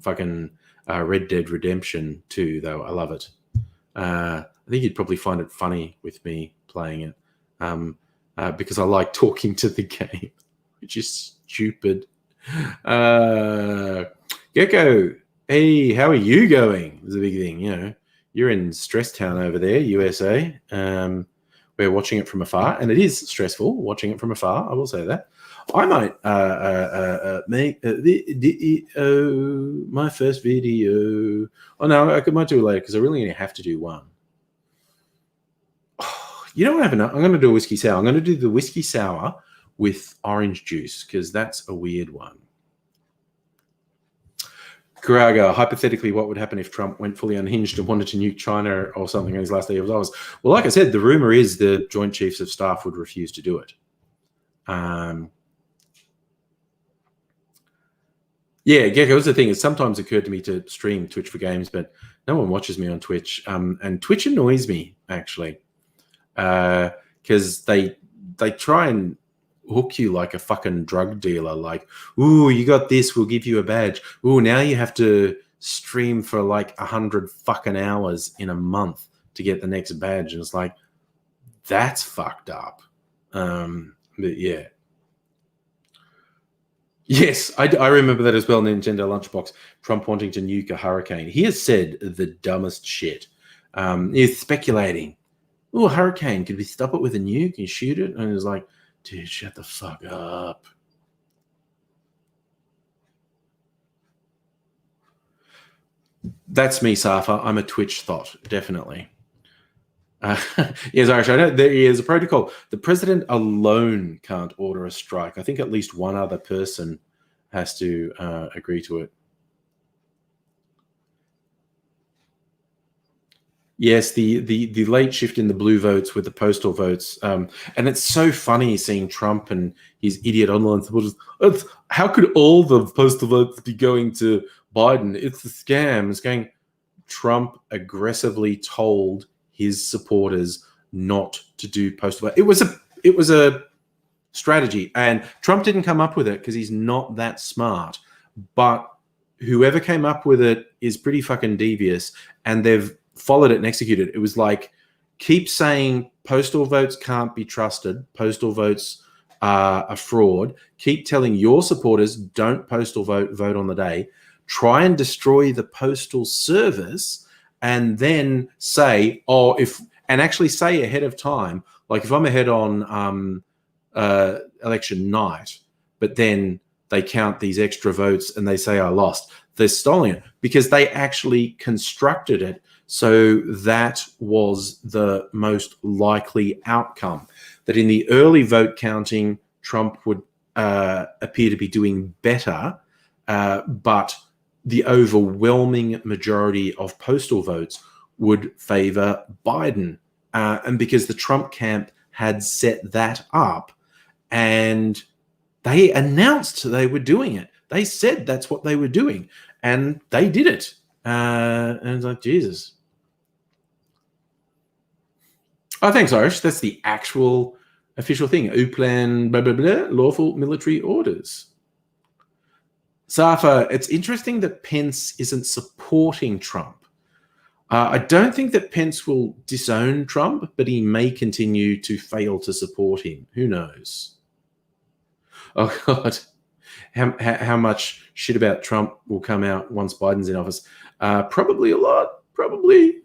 fucking Red Dead Redemption 2, though. I love it. I think you'd probably find it funny with me playing it because I like talking to the game, which is stupid. Gecko, hey, how are you going? Is a big thing. You're in Stress Town over there, USA. We're watching it from afar, and it is stressful watching it from afar. I will say that. I might make my first video. Oh no, I might do it later because I really only have to do one. You know what happened? I'm going to do a whiskey sour. I'm going to do the whiskey sour with orange juice because that's a weird one. Karaga, hypothetically, what would happen if Trump went fully unhinged and wanted to nuke China or something on his last day of office? Well, like I said, the rumor is the Joint Chiefs of Staff would refuse to do it. Yeah, Gecko, was the thing. It sometimes occurred to me to stream Twitch for games, but no one watches me on Twitch. And Twitch annoys me, actually, because they try and hook you like a fucking drug dealer. Like, ooh, you got this, we'll give you a badge. Ooh, now you have to stream for like 100 fucking hours in a month to get the next badge. And it's like, that's fucked up. But yeah. Yes, I remember that as well. Nintendo Lunchbox, Trump wanting to nuke a hurricane. He has said the dumbest shit. He's speculating. Oh, hurricane, could we stop it with a nuke and shoot it? And it's like, dude, shut the fuck up. That's me, Safa. I'm a Twitch thought, definitely. Yes, Irish, I know there is a protocol. The president alone can't order a strike. I think at least one other person has to agree to it. Yes, the late shift in the blue votes with the postal votes, and it's so funny seeing Trump and his idiot online supporters. How could all the postal votes be going to Biden? It's a scam. It's going. Trump aggressively told his supporters not to do postal vote. It was a strategy, and Trump didn't come up with it because he's not that smart. But whoever came up with it is pretty fucking devious, and they've followed it and executed it. It was like, keep saying postal votes can't be trusted, postal votes are a fraud, keep telling your supporters don't postal vote on the day, try and destroy the postal service, and then say, and actually say ahead of time, like if I'm ahead on election night, but then they count these extra votes and they say I lost, they're stealing it because they actually constructed it so that was the most likely outcome. That in the early vote counting, Trump would appear to be doing better, but the overwhelming majority of postal votes would favor Biden. And because the Trump camp had set that up and they announced they were doing it. They said that's what they were doing and they did it. And it's like, Jesus. Oh, thanks, Irish. That's the actual official thing. UPLAN, blah, blah, blah, lawful military orders. Safa, it's interesting that Pence isn't supporting Trump. I don't think that Pence will disown Trump, but he may continue to fail to support him. Who knows? Oh, God. How much shit about Trump will come out once Biden's in office? Probably a lot. Probably.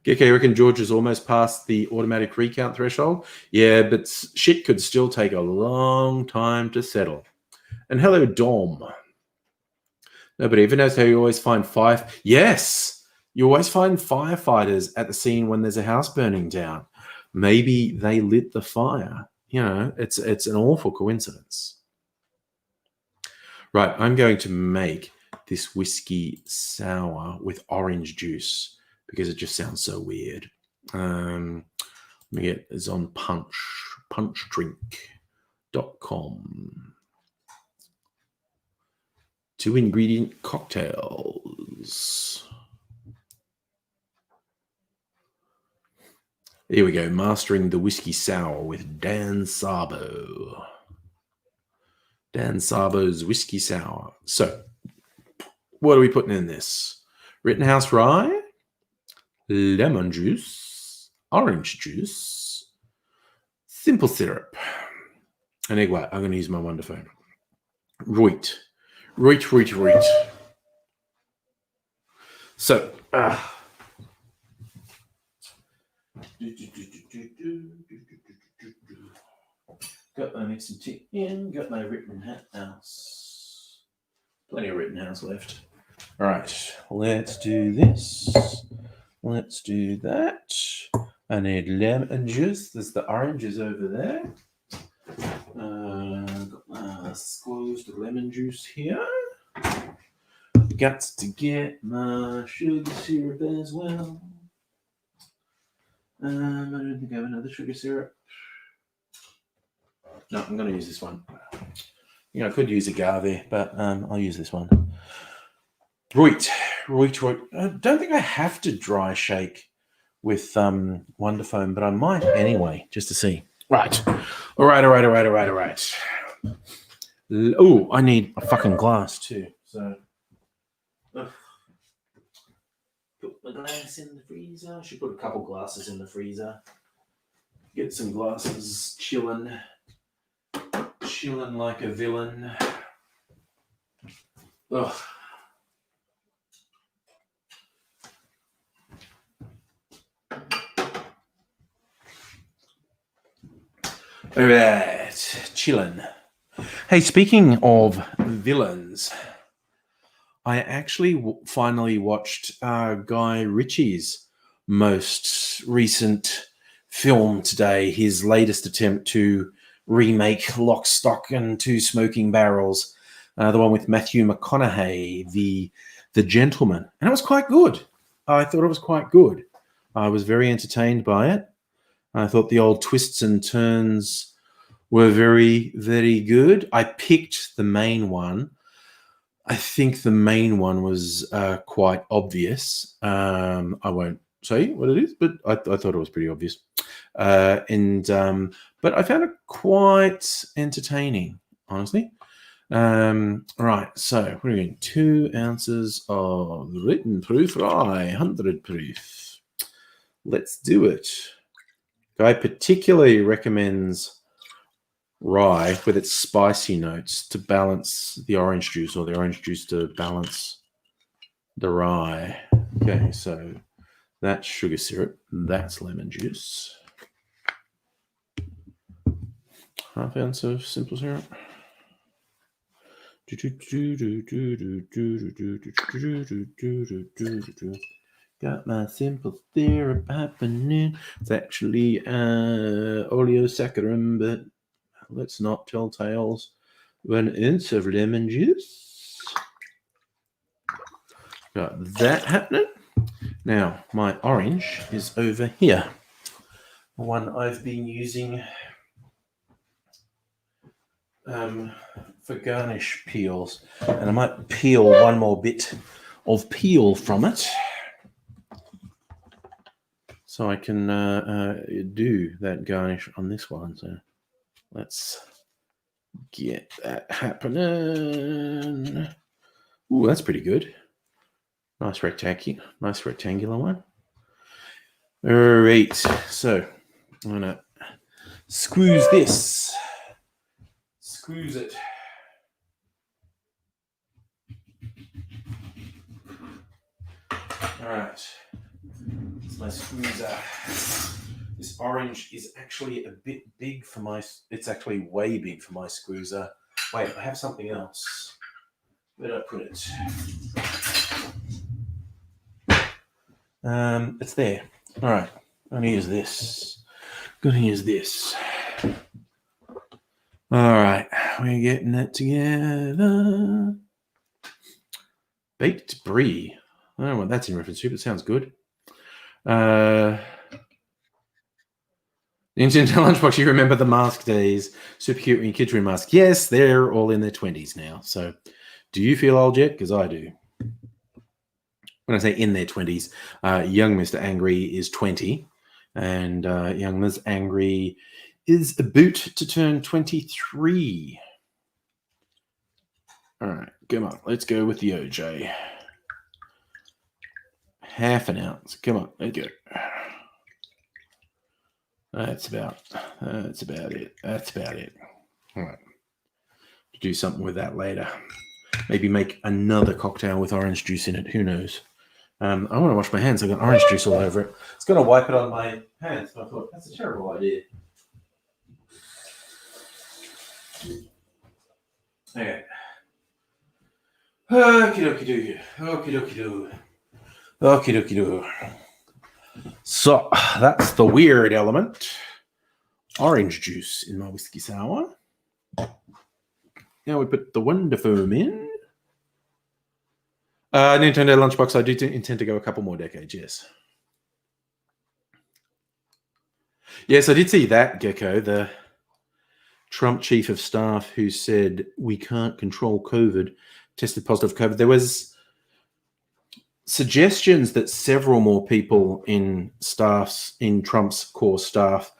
Gecko, you reckon Georgia's almost past the automatic recount threshold? Yeah, but shit could still take a long time to settle. And hello, Dom. Nobody even knows how you always find Yes, you always find firefighters at the scene when there's a house burning down. Maybe they lit the fire. You know, it's an awful coincidence. Right, I'm going to make this whiskey sour with orange juice because it just sounds so weird. Let me get it's on punchdrink.com. 2-ingredient cocktails. Here we go, mastering the whiskey sour with Dan Sabo. Dan Sabo's whiskey sour. So, what are we putting in this? Rittenhouse rye, lemon juice, orange juice, simple syrup, and egg white. I'm going to use my Wonderphone. Right. So, got my mixing tea in, got my Rittenhouse. Plenty of Rittenhouse left. All right, let's do this. Let's do that. I need lemon juice. There's the oranges over there. Got my squeezed lemon juice here. Got to get my sugar syrup as well. I don't think I have another sugar syrup. No, I'm going to use this one. I could use agave, but I'll use this one. Right. I don't think I have to dry shake with Wonder Foam, but I might anyway, just to see. Right. All right. Oh, I need a fucking glass too. So, put my glass in the freezer. I should put a couple glasses in the freezer. Get some glasses chilling like a villain. Ugh. All right, chilling. Hey, speaking of villains, I actually finally watched Guy Ritchie's most recent film today, his latest attempt to remake Lock, Stock and Two Smoking Barrels, the one with Matthew McConaughey, the Gentleman. And it was quite good. I thought it was quite good. I was very entertained by it. I thought the old twists and turns were very, very good. I picked the main one. I think the main one was quite obvious. I won't say what it is, but I thought it was pretty obvious. But I found it quite entertaining, honestly. Right, so what are we doing? 2 ounces of written proof rye, 100 proof. Let's do it. Guy particularly recommends rye with its spicy notes to balance the orange juice, or the orange juice to balance the rye. Okay, so that's sugar syrup, that's lemon juice. 1/2 ounce of simple syrup. Got my simple syrup happening. It's actually oleosaccharin, but let's not tell tales. 1 ounce of lemon juice. Got that happening. Now, my orange is over here. One I've been using for garnish peels. And I might peel one more bit of peel from it, so I can do that garnish on this one. So let's get that happening. Ooh, that's pretty good. Nice rectangular one. All right, so I'm gonna squeeze this. Squeeze it. All right. It's my squeezer. This orange is actually a bit big for my. It's actually way big for my squeezer. Wait, I have something else. Where did I put it? It's there. All right. I'm gonna use this. All right, we're getting it together. Baked brie. I don't know what that's in reference to, but it sounds good. The Internet Lunchbox, you remember the mask days. Super cute when your kids were in masks. Yes, they're all in their 20s now. So do you feel old yet? Because I do. When I say in their 20s, young Mr. Angry is 20. And young Ms. Angry is about to turn 23. All right, come on. Let's go with the OJ. 1/2 ounce. Come on, let's go. That's about it. All right. do something with that later. Maybe make another cocktail with orange juice in it. Who knows? I want to wash my hands. I've got orange juice all over it. It's going to wipe it on my hands. But I thought, that's a terrible idea. Okay. Okie dokie doo. Okie dokie doo. Okie dokie doo. So that's the weird element. Orange juice in my whiskey sour. Now we put the Wonder Foam in. Nintendo Lunchbox, I do intend to go a couple more decades, yes. Yes, I did see that, Gecko, the Trump chief of staff who said we can't control COVID, tested positive for COVID. There was suggestions that several more people in Trump's core staff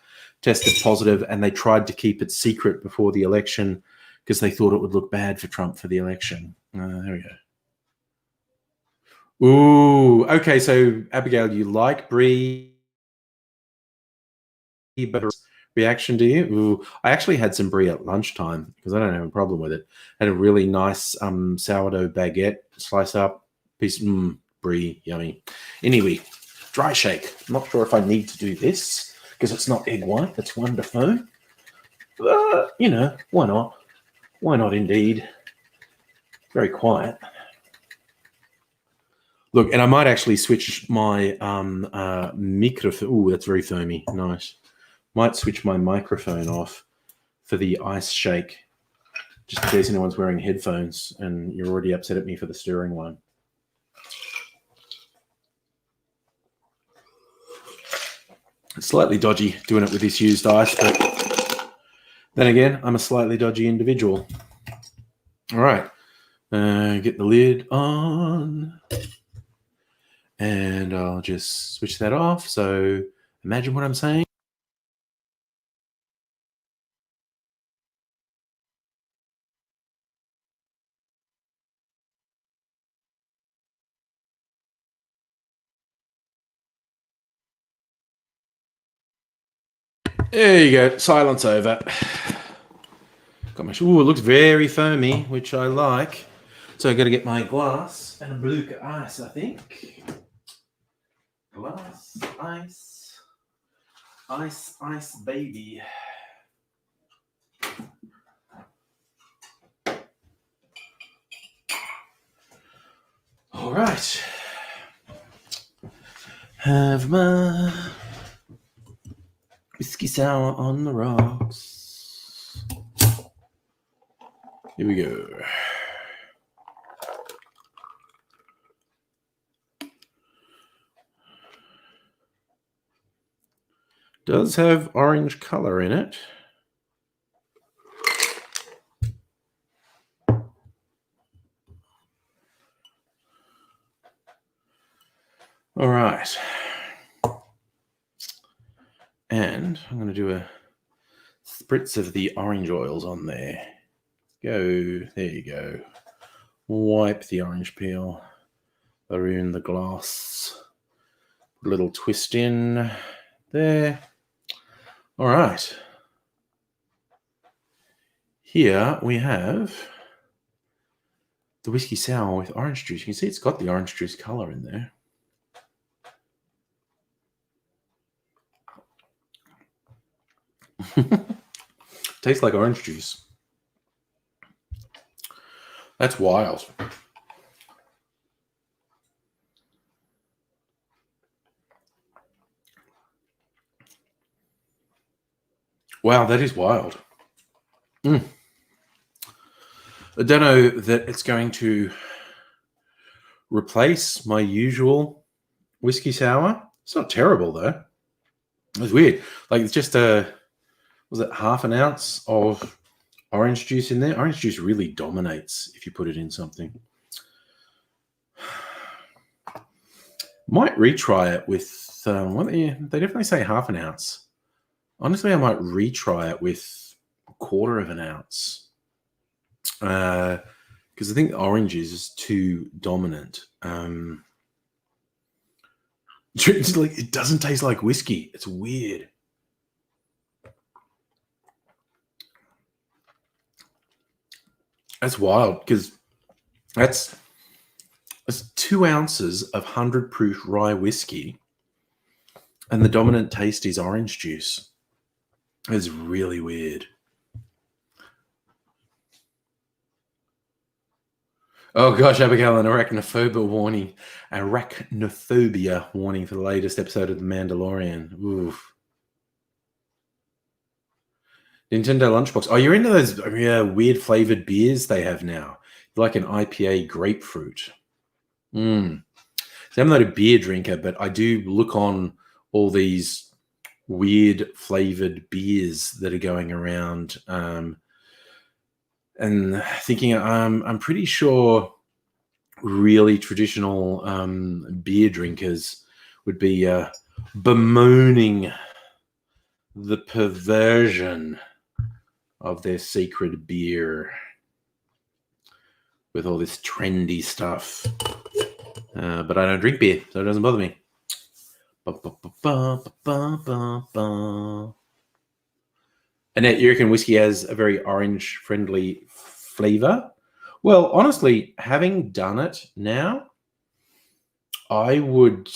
tested positive, and they tried to keep it secret before the election because they thought it would look bad for Trump for the election. There we go. Ooh, okay. So Abigail, you like brie butter reaction, do you? Ooh, I actually had some brie at lunchtime because I don't have a problem with it. Had a really nice sourdough baguette, slice up piece. Brie, yummy. Anyway, dry shake. I'm not sure if I need to do this because it's not egg white. It's Wonder Foam. You know, why not? Why not, indeed? Very quiet. Look, and I might actually switch my microphone. Ooh, that's very foamy. Nice. Might switch my microphone off for the ice shake, just in case anyone's wearing headphones and you're already upset at me for the stirring one. It's slightly dodgy doing it with this used ice, but then again, I'm a slightly dodgy individual. All right. Get the lid on. And I'll just switch that off. So imagine what I'm saying. There you go. Silence over. Got my. Ooh, it looks very foamy, which I like. So I got to get my glass and a blue ice, I think. Glass, ice, ice, ice, baby. All right. Have my whiskey sour on the rocks. Here we go. Does have orange color in it. All right. And I'm going to do a spritz of the orange oils on there. Go. There you go. Wipe the orange peel. Around the glass. Put a little twist in there. All right. Here we have the whiskey sour with orange juice. You can see it's got the orange juice color in there. Tastes like orange juice. That's wild. Wow, that is wild. I don't know that it's going to replace my usual whiskey sour. It's not terrible, though. It's weird. Like, it's just was it half an ounce of orange juice in there? Orange juice really dominates if you put it in something. Might retry it with, they definitely say half an ounce. Honestly, I might retry it with a quarter of an ounce. Because I think the orange is too dominant. It's like, it doesn't taste like whiskey. It's weird. That's wild because that's 2 ounces of 100 proof rye whiskey, and the dominant taste is orange juice. It's really weird. Oh gosh, Abigail, an arachnophobia warning for the latest episode of The Mandalorian. Oof. Nintendo Lunchbox. Oh, you're into those weird flavored beers they have now, like an IPA grapefruit. So I'm not a beer drinker, but I do look on all these weird flavored beers that are going around, and thinking I'm pretty sure really traditional beer drinkers would be bemoaning the perversion of their sacred beer with all this trendy stuff. But I don't drink beer, so it doesn't bother me. Annette, you reckon whiskey has a very orange-friendly flavor? Well, honestly, having done it now, I would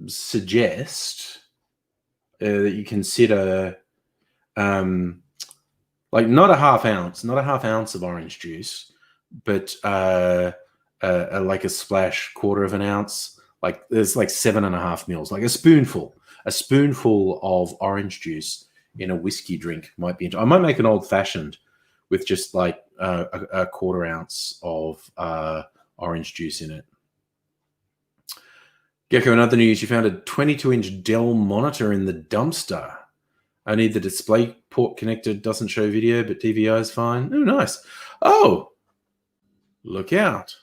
suggest that you consider like not a half ounce of orange juice, but like a splash, quarter of an ounce. Like there's like 7.5 mils, like a spoonful of orange juice in a whiskey drink might be. I might make an old fashioned with just like a quarter ounce of orange juice in it. Gecko, in other news, you found a 22-inch Dell monitor in the dumpster. Only the display port connector doesn't show video, but DVI is fine. Oh, nice. Oh, look out.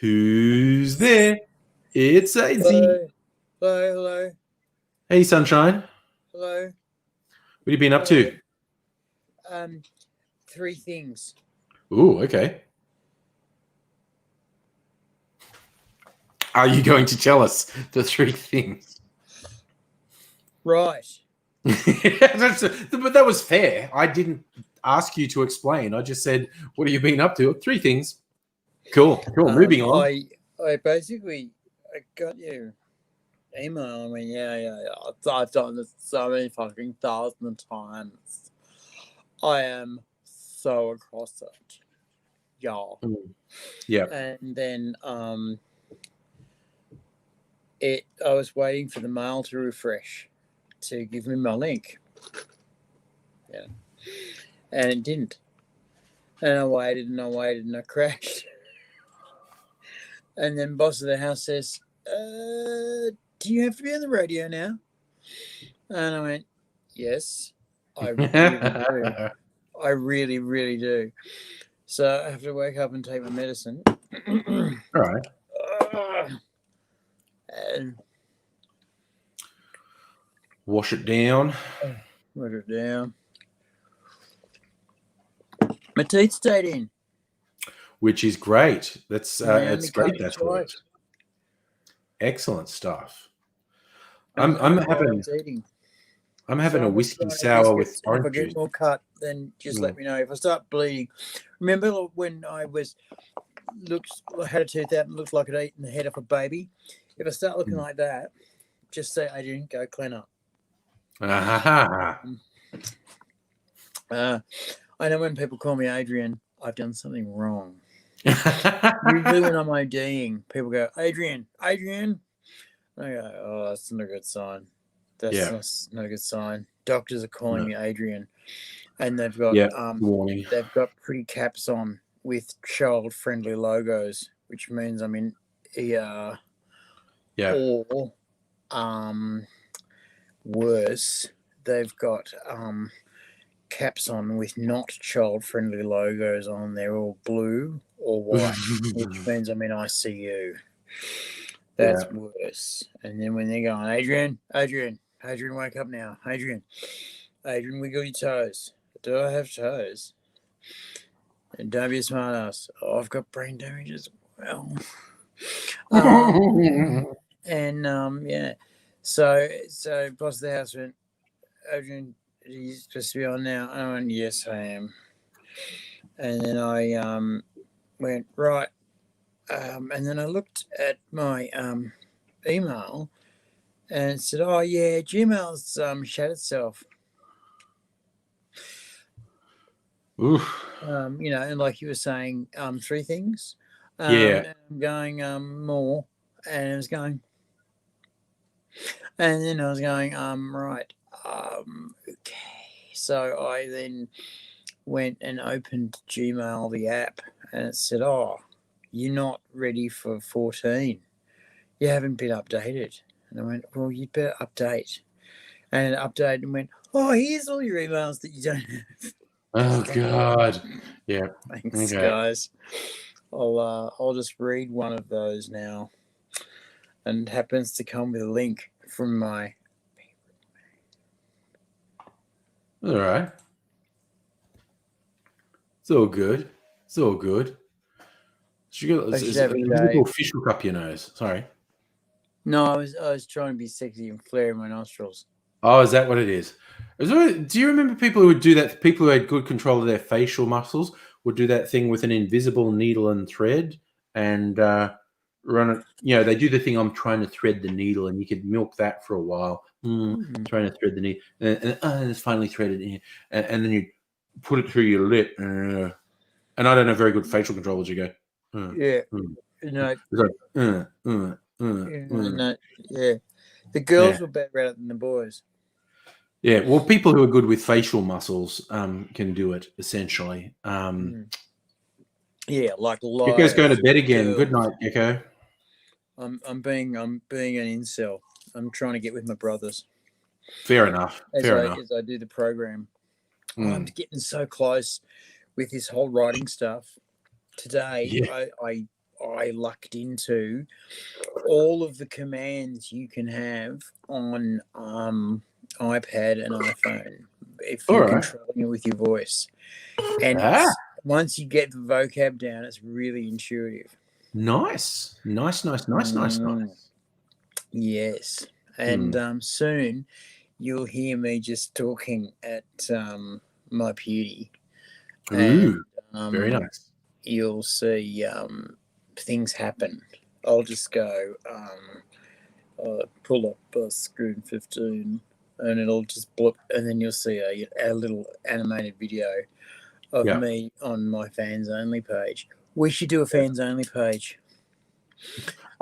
Who's there? It's AZ. Hello. Hey, Sunshine. Hello. What have you been up to? 3 things. Ooh, okay. Are you going to tell us the 3 things? Right. But that was fair. I didn't ask you to explain. I just said, what have you been up to? 3 things. Cool. Moving on. I basically got your email. I mean, yeah. I've done this so many fucking thousand times. I am so across it. Y'all. Yeah. And then I was waiting for the mail to refresh to give me my link. Yeah. And it didn't. And I waited and I crashed. And then boss of the house says, do you have to be on the radio now? And I went, yes, I really do. I really, really do. So I have to wake up and take my medicine. All right. And wash it down. My teeth stayed in. Which is great. That's it's great. That's worked. Excellent stuff. I'm having a whiskey sour with orange juice. If I get more cut, then just let me know. If I start bleeding, remember when I had a tooth out and looked like I'd eaten the head off a baby? If I start looking like that, just say, Adrian, go clean up. I know when people call me Adrian, I've done something wrong. Usually when I'm ODing, people go, Adrian. I go, oh, that's not a good sign. That's not a good sign. Doctors are calling me Adrian, and they've got warning. They've got pretty caps on with child-friendly logos, which means I'm in ER. Yeah. Or worse, they've got caps on with not child-friendly logos on. They're all blue or white, which means I'm in ICU. That's worse. And then when they're going, Adrian, wake up now. Adrian, wiggle your toes. Do I have toes? And don't be a smart ass. Oh, I've got brain damage as well. Yeah. So boss of the house went, Adrian, are you supposed to be on now? I went, yes, I am. And then I went, right. And then I looked at my email and it said, oh, yeah, Gmail's shut itself. Oof. And like you were saying, 3 things. Yeah. And I'm going more, and it was going, and then I was going, right, okay. So I then went and opened Gmail, the app, and it said, oh, you're not ready for 14. You haven't been updated. And I went, well, you'd better update. And it updated and went, oh, here's all your emails that you don't have. Oh God. Yeah. Thanks, Okay. guys. I'll just read one of those now, and it happens to come with a link from my. All right. It's all good. It's all good. Is have a a visible day. fish look up your nose? Sorry. No, I was trying to be sexy and flare my nostrils. Oh, is that what it is? Do you remember people who would do that? People who had good control of their facial muscles would do that thing with an invisible needle and thread and run it. You know, they do the thing. I'm trying to thread the needle, and you could milk that for a while. Trying to thread the needle, and it's finally threaded in, and then you put it through your lip. And I don't have very good facial control as you go. Yeah, no, It's like, no, yeah. The girls were better at it than the boys. Yeah, well, people who are good with facial muscles can do it essentially. Yeah, like Gecko's going to bed again. girls. Good night, Gecko. I'm being an incel. I'm trying to get with my brothers. Fair enough. As I do the program. I'm getting so close with this whole writing stuff. Today, Yeah. I lucked into all of the commands you can have on iPad and iPhone if you're controlling it with your voice. And once you get the vocab down, it's really intuitive. Nice. Yes. And soon you'll hear me just talking at my beauty. Ooh, very nice. You'll see things happen. I'll just go pull up screen 15 and it'll just blip, and then you'll see a little animated video of me on my fans only page. We should do a fans only page.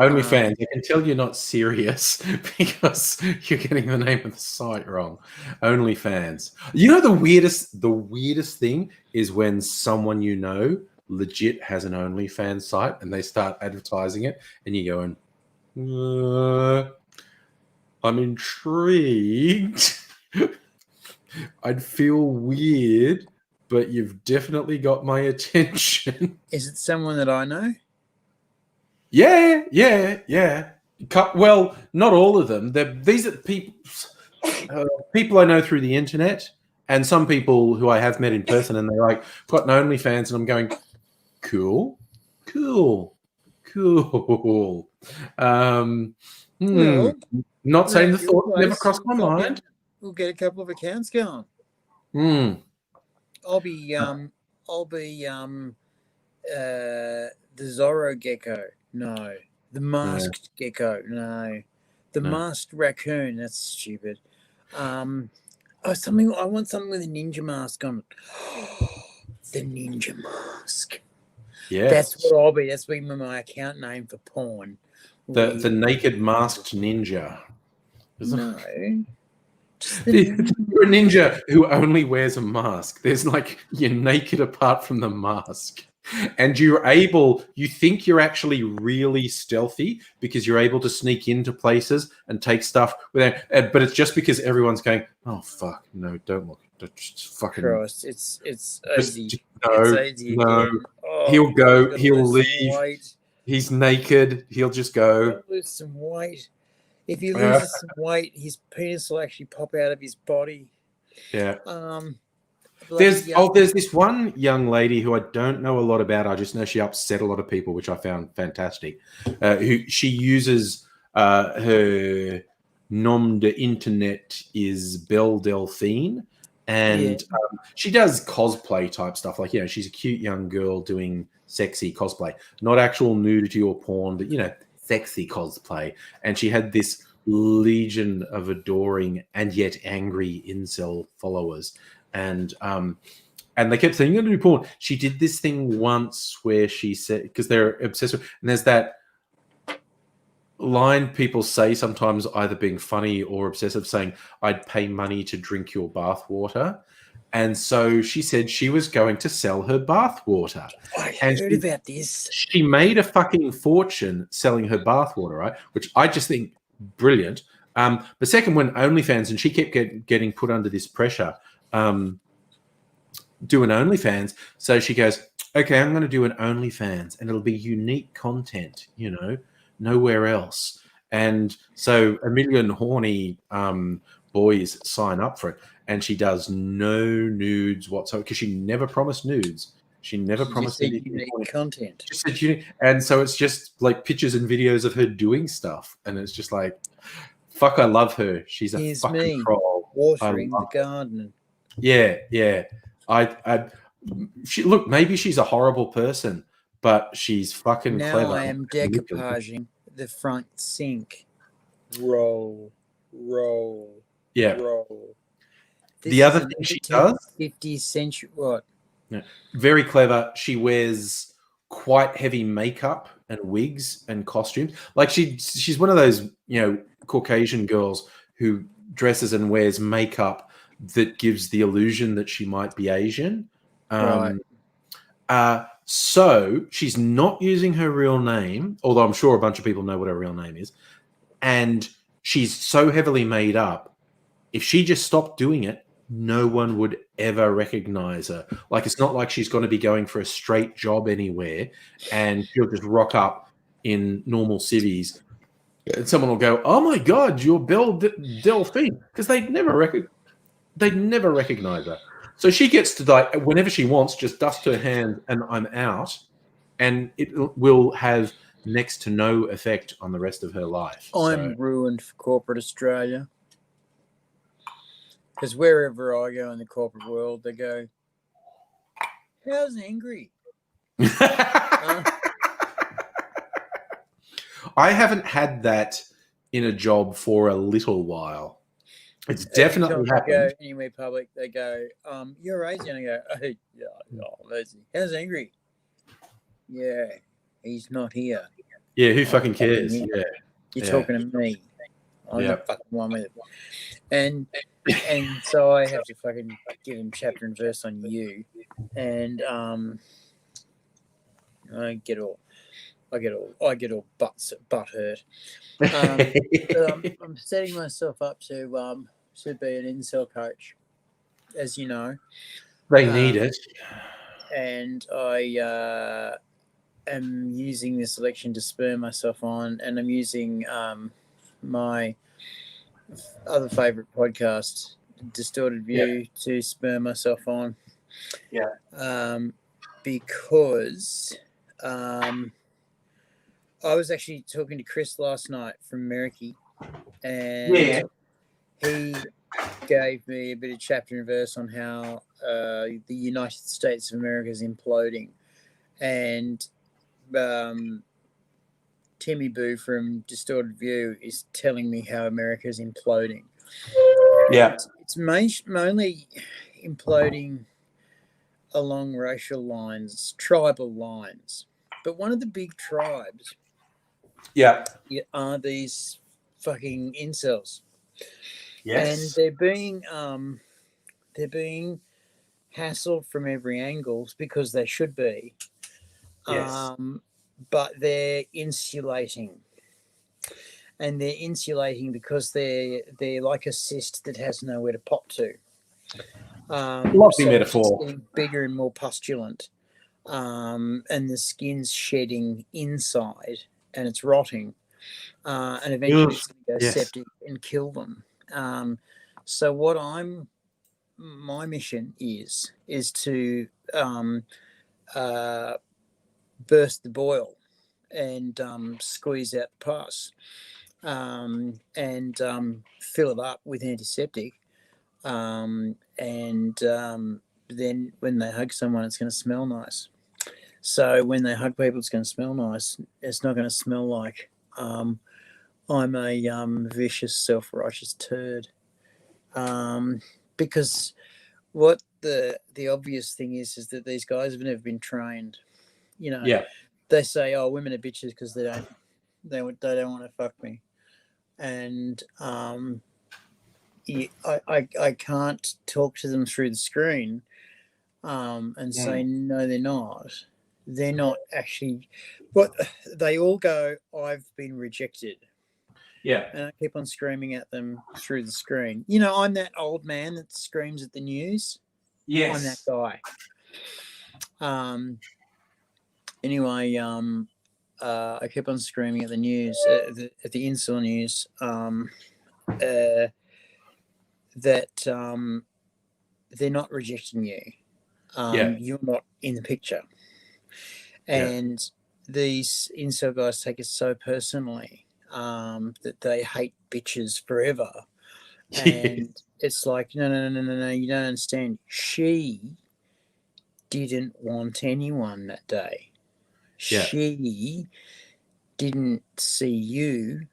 Only fans. I can tell you're not serious because you're getting the name of the site wrong. Only fans. You know the weirdest thing is when someone you know legit has an OnlyFans site and they start advertising it, and you're going, I'm intrigued. I'd feel weird, but you've definitely got my attention. Is it someone that I know? Yeah. Well, not all of them. These are people I know through the internet, and some people who I have met in person, and they're like, got an OnlyFans, and I'm going, cool. Well, not saying the thought never crossed my mind. We'll get a couple of accounts going. I'll be the Zorro Gecko. No. The masked gecko. No. The masked raccoon. That's stupid. I want something with a ninja mask on it. The ninja mask. Yeah. That's what I'll be. That's been my account name for porn. The naked masked ninja. No. You're a ninja who only wears a mask. There's like, you're naked apart from the mask. And you think you're actually really stealthy because you're able to sneak into places and take stuff without, but it's just because everyone's going, oh fuck, no, don't look. Just fucking Christ, it's easy. No. Oh, he'll leave. Weight. He's naked. He'll just go. Lose some weight. If he loses some weight, his penis will actually pop out of his body. Yeah. There's this one young lady who I don't know a lot about. I just know she upset a lot of people, which I found fantastic. She uses her nom de internet is Belle Delphine, And she does cosplay type stuff. Like, she's a cute young girl doing sexy cosplay, not actual nudity or porn, but, sexy cosplay. And she had this legion of adoring and yet angry incel followers. And they kept saying, "You're going to do porn." She did this thing once where she said, because they're obsessed with, and there's that line people say sometimes, either being funny or obsessive, saying, "I'd pay money to drink your bathwater." And so she said she was going to sell her bathwater. I heard about this. She made a fucking fortune selling her bathwater, right? Which I just think brilliant. But second, when OnlyFans, and she kept getting put under this pressure, do an OnlyFans. So she goes, "Okay, I'm going to do an OnlyFans, and it'll be unique content, nowhere else." And so a million horny boys sign up for it, and she does no nudes whatsoever, because she never promised nudes. She never promised any unique content. Just said unique, and so it's just like pictures and videos of her doing stuff, and it's just like, fuck, I love her. She's a fucking troll. Watering the garden. Yeah. Look, maybe she's a horrible person, but she's fucking clever. Now I am decoupaging the front sink. Roll. Yeah. Roll. The other thing she does, 50th century, what? Yeah, very clever. She wears quite heavy makeup and wigs and costumes. Like she's one of those, Caucasian girls who dresses and wears makeup that gives the illusion that she might be Asian. Right. So she's not using her real name, although I'm sure a bunch of people know what her real name is. And she's so heavily made up. If she just stopped doing it, no one would ever recognize her. Like, it's not like she's going to be going for a straight job anywhere, and she'll just rock up in normal cities, and someone will go, "Oh my God, you're Belle Delphine," because they'd never recognize her. So she gets to, like, whenever she wants, just dust her hand and I'm out, and it will have next to no effect on the rest of her life. I'm ruined for corporate Australia. Because wherever I go in the corporate world, they go, "How's angry?" I haven't had that in a job for a little while. It's definitely happened. Go anywhere public, they go, "You're Asian." I go, "Oh, yeah, how's angry?" "Yeah, he's not here." Yeah, who fucking cares? Yeah. You're talking to me. I'm the fucking one with it. And so I have to fucking give him chapter and verse on you. And I get all butt hurt. But I'm setting myself up to be an incel coach, as you know. They need it. And I am using this election to spur myself on, and I'm using my other favorite podcast, Distorted View, to spur myself on. Yeah. Because I was actually talking to Chris last night from Merricky, and he gave me a bit of chapter and verse on how the United States of America is imploding, and Timmy Boo from Distorted View is telling me how America is imploding. Yeah. It's mainly imploding along racial lines, tribal lines. But one of the big tribes are these fucking incels. Yes. And they're being hassled from every angle, because they should be. Yes. But they're insulating. And they're insulating because they're like a cyst that has nowhere to pop to. Lovely metaphor. It's getting bigger and more pustulant. And the skin's shedding inside, and it's rotting. And eventually it's going to go septic and kill them. So what my mission is to burst the boil and squeeze out the pus, and fill it up with antiseptic, Then when they hug someone, it's going to smell nice. So when they hug people, it's going to smell nice. It's not going to smell like I'm a vicious, self-righteous turd. Because what the obvious thing is that these guys have never been trained. You know, Yeah. they say, "Oh, women are bitches because they don't want to fuck me," and I can't talk to them through the screen and say no, they're not. They're not actually. But they all go, "I've been rejected." Yeah. And I keep on screaming at them through the screen. You know, I'm that old man that screams at the news. I'm that Yes. guy. Anyway, I keep on screaming at the news, at the incel news, that they're not rejecting you. Yeah. You're not in the picture. Yeah. And these incel guys take it so personally that they hate bitches forever. And it's like, no, you don't understand. She didn't want anyone that day. Yeah. She didn't see you,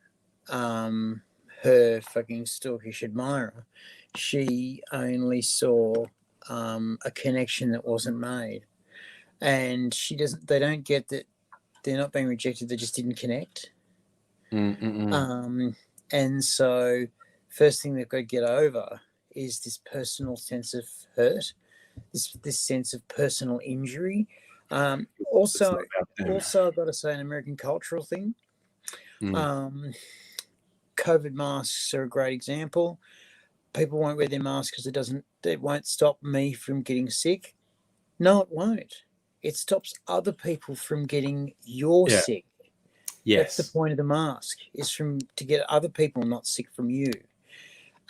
her fucking stalkish admirer. She only saw a connection that wasn't made. And they don't get that they're not being rejected, they just didn't connect. And so, first thing they've got to get over is this personal sense of hurt, this sense of personal injury. Also, I've got to say, an American cultural thing. COVID masks are a great example. People won't wear their mask because it won't stop me from getting sick. No, it won't. It stops other people from getting your Yeah. sick. That's the Yes. point of the mask, is to get other people not sick from you.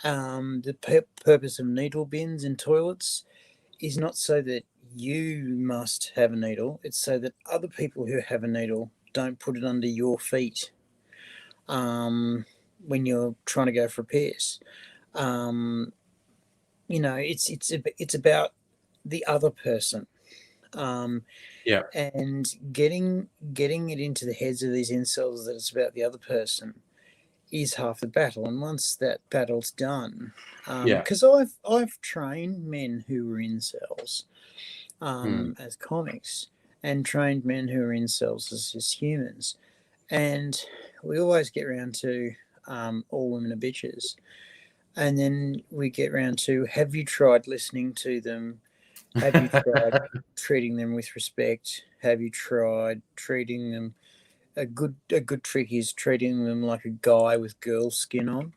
The purpose of needle bins in toilets is not so that you must have a needle. It's so that other people who have a needle don't put it under your feet when you're trying to go for a piss. You know, it's about the other person. Yeah. And getting it into the heads of these incels that it's about the other person is half the battle. And once that battle's done, Yeah. because I've trained men who were incels as comics, and trained men who are incels as humans, and we always get around to all women are bitches, and then we get around to, have you tried listening to them? Have you tried treating them with respect? Have you tried treating them? A good trick is treating them like a guy with girl skin on.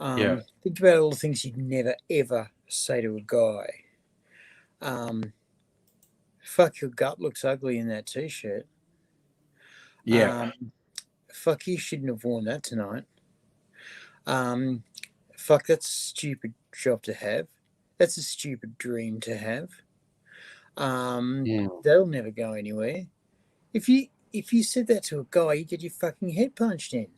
Yeah. Think about all the things you'd never ever say to a guy. Fuck, your gut looks ugly in that t-shirt. Yeah. Fuck, you shouldn't have worn that tonight. Fuck, that's a stupid job to have. That's a stupid dream to have. That'll never go anywhere. If you said that to a guy, you get your fucking head punched in.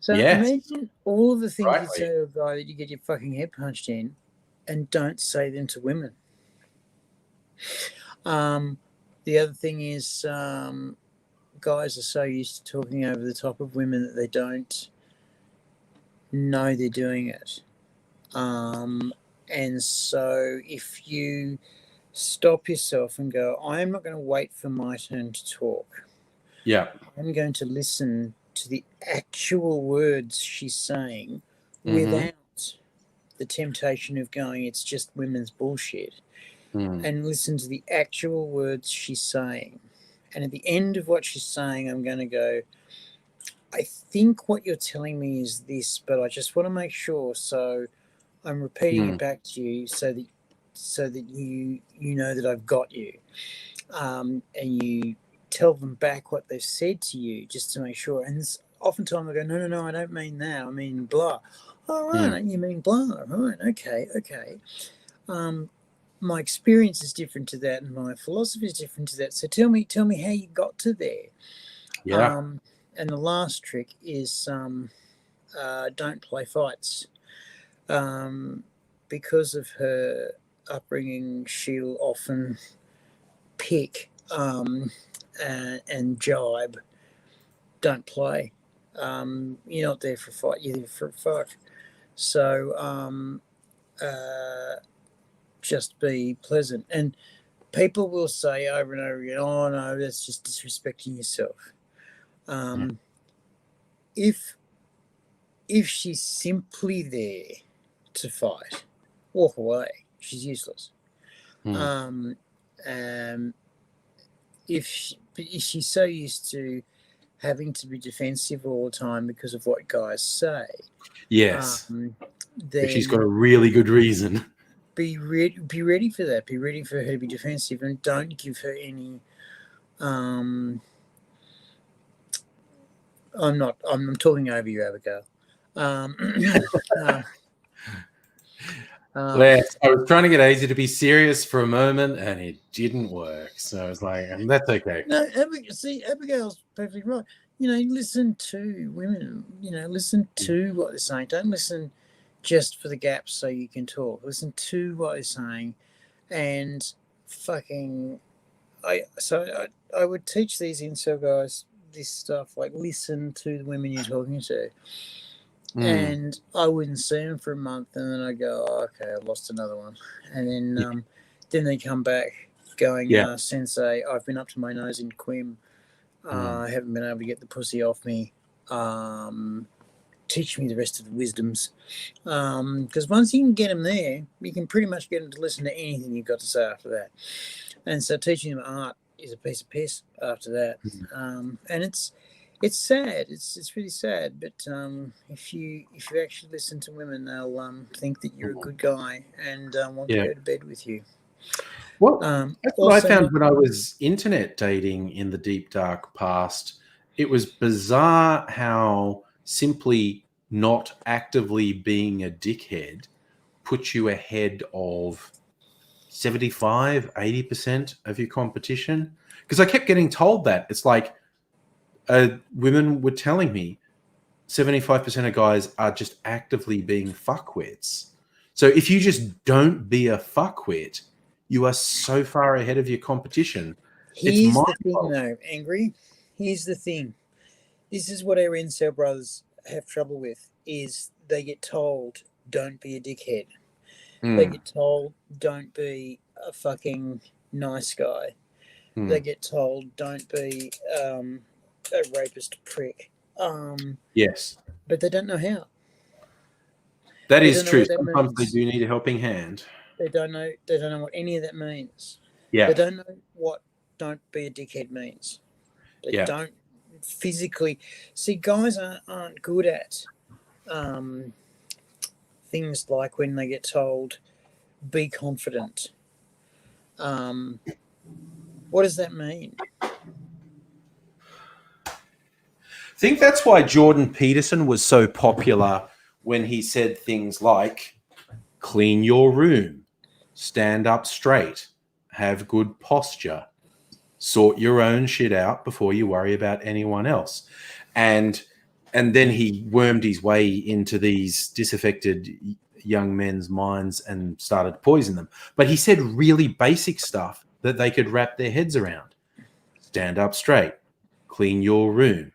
So Yes. imagine all of the things you'd say Rightly. to a guy that you get your fucking head punched in, and don't say them to women. The other thing is, guys are so used to talking over the top of women that they don't know they're doing it. And so if you stop yourself and go, I'm not going to wait for my turn to talk. Yeah. I'm going to listen to the actual words she's saying without the temptation of going, it's just women's bullshit, and listen to the actual words she's saying. And at the end of what she's saying, I'm going to go, I think what you're telling me is this, but I just want to make sure. So I'm repeating it back to you so that you know that I've got you. And you tell them back what they've said to you just to make sure. And oftentimes I go, no, I don't mean that. I mean blah. All right, you mean blah. Right, okay. My experience is different to that, and my philosophy is different to that. So tell me how you got to there. Yeah. And the last trick is don't play fights. because of her upbringing, she'll often pick and jibe. Don't play. You're not there for a fight. You're there for a fuck. So just be pleasant. And people will say over and over again, "Oh no, that's just disrespecting yourself." If she's simply there to fight, walk away. She's useless. If she's so used to having to be defensive all the time because of what guys say, yes, then if she's got a really good reason. Be ready for that. Be ready for her to be defensive, and don't give her any. I'm talking over you, Abigail. Yes, I was trying to get Azy to be serious for a moment, and it didn't work. So I was like, "That's okay." No, Abigail's perfectly right. Listen to women. Listen to what they're saying. Don't listen just for the gaps so you can talk. Listen to what they're saying, and fucking. I would teach these incel guys this stuff, like listen to the women you're talking to. And I wouldn't see them for a month, and then I go, oh, okay, I lost another one, and then then they come back going, Sensei, I've been up to my nose in Quim. I haven't been able to get the pussy off me. Teach me the rest of the wisdoms, because once you can get them there, you can pretty much get them to listen to anything you've got to say after that. And so teaching them art is a piece of piss after that, and it's sad. It's really sad. But if you actually listen to women, they'll think that you're a good guy and want to go to bed with you. Well, that's what I found when I was internet dating in the deep dark past. It was bizarre how simply not actively being a dickhead puts you ahead of 75, 80% of your competition. Because I kept getting told that. It's like women were telling me 75% of guys are just actively being fuckwits. So if you just don't be a fuckwit, you are so far ahead of your competition. Here's the thing, though, Angry. Here's the thing. This is what our incel brothers have trouble with, is they get told, don't be a dickhead. They get told, don't be a fucking nice guy. They get told, don't be a rapist prick. Yes. But they don't know how. That is true. Sometimes they do need a helping hand. They don't know what any of that means. Yeah. They don't know what don't be a dickhead means. They don't physically see. Guys aren't good at things like when they get told, be confident. What does that mean? I think that's why Jordan Peterson was so popular when he said things like, clean your room, stand up straight, have good posture, sort your own shit out before you worry about anyone else. And then he wormed his way into these disaffected young men's minds and started to poison them. But he said really basic stuff that they could wrap their heads around. Stand up straight, clean your room,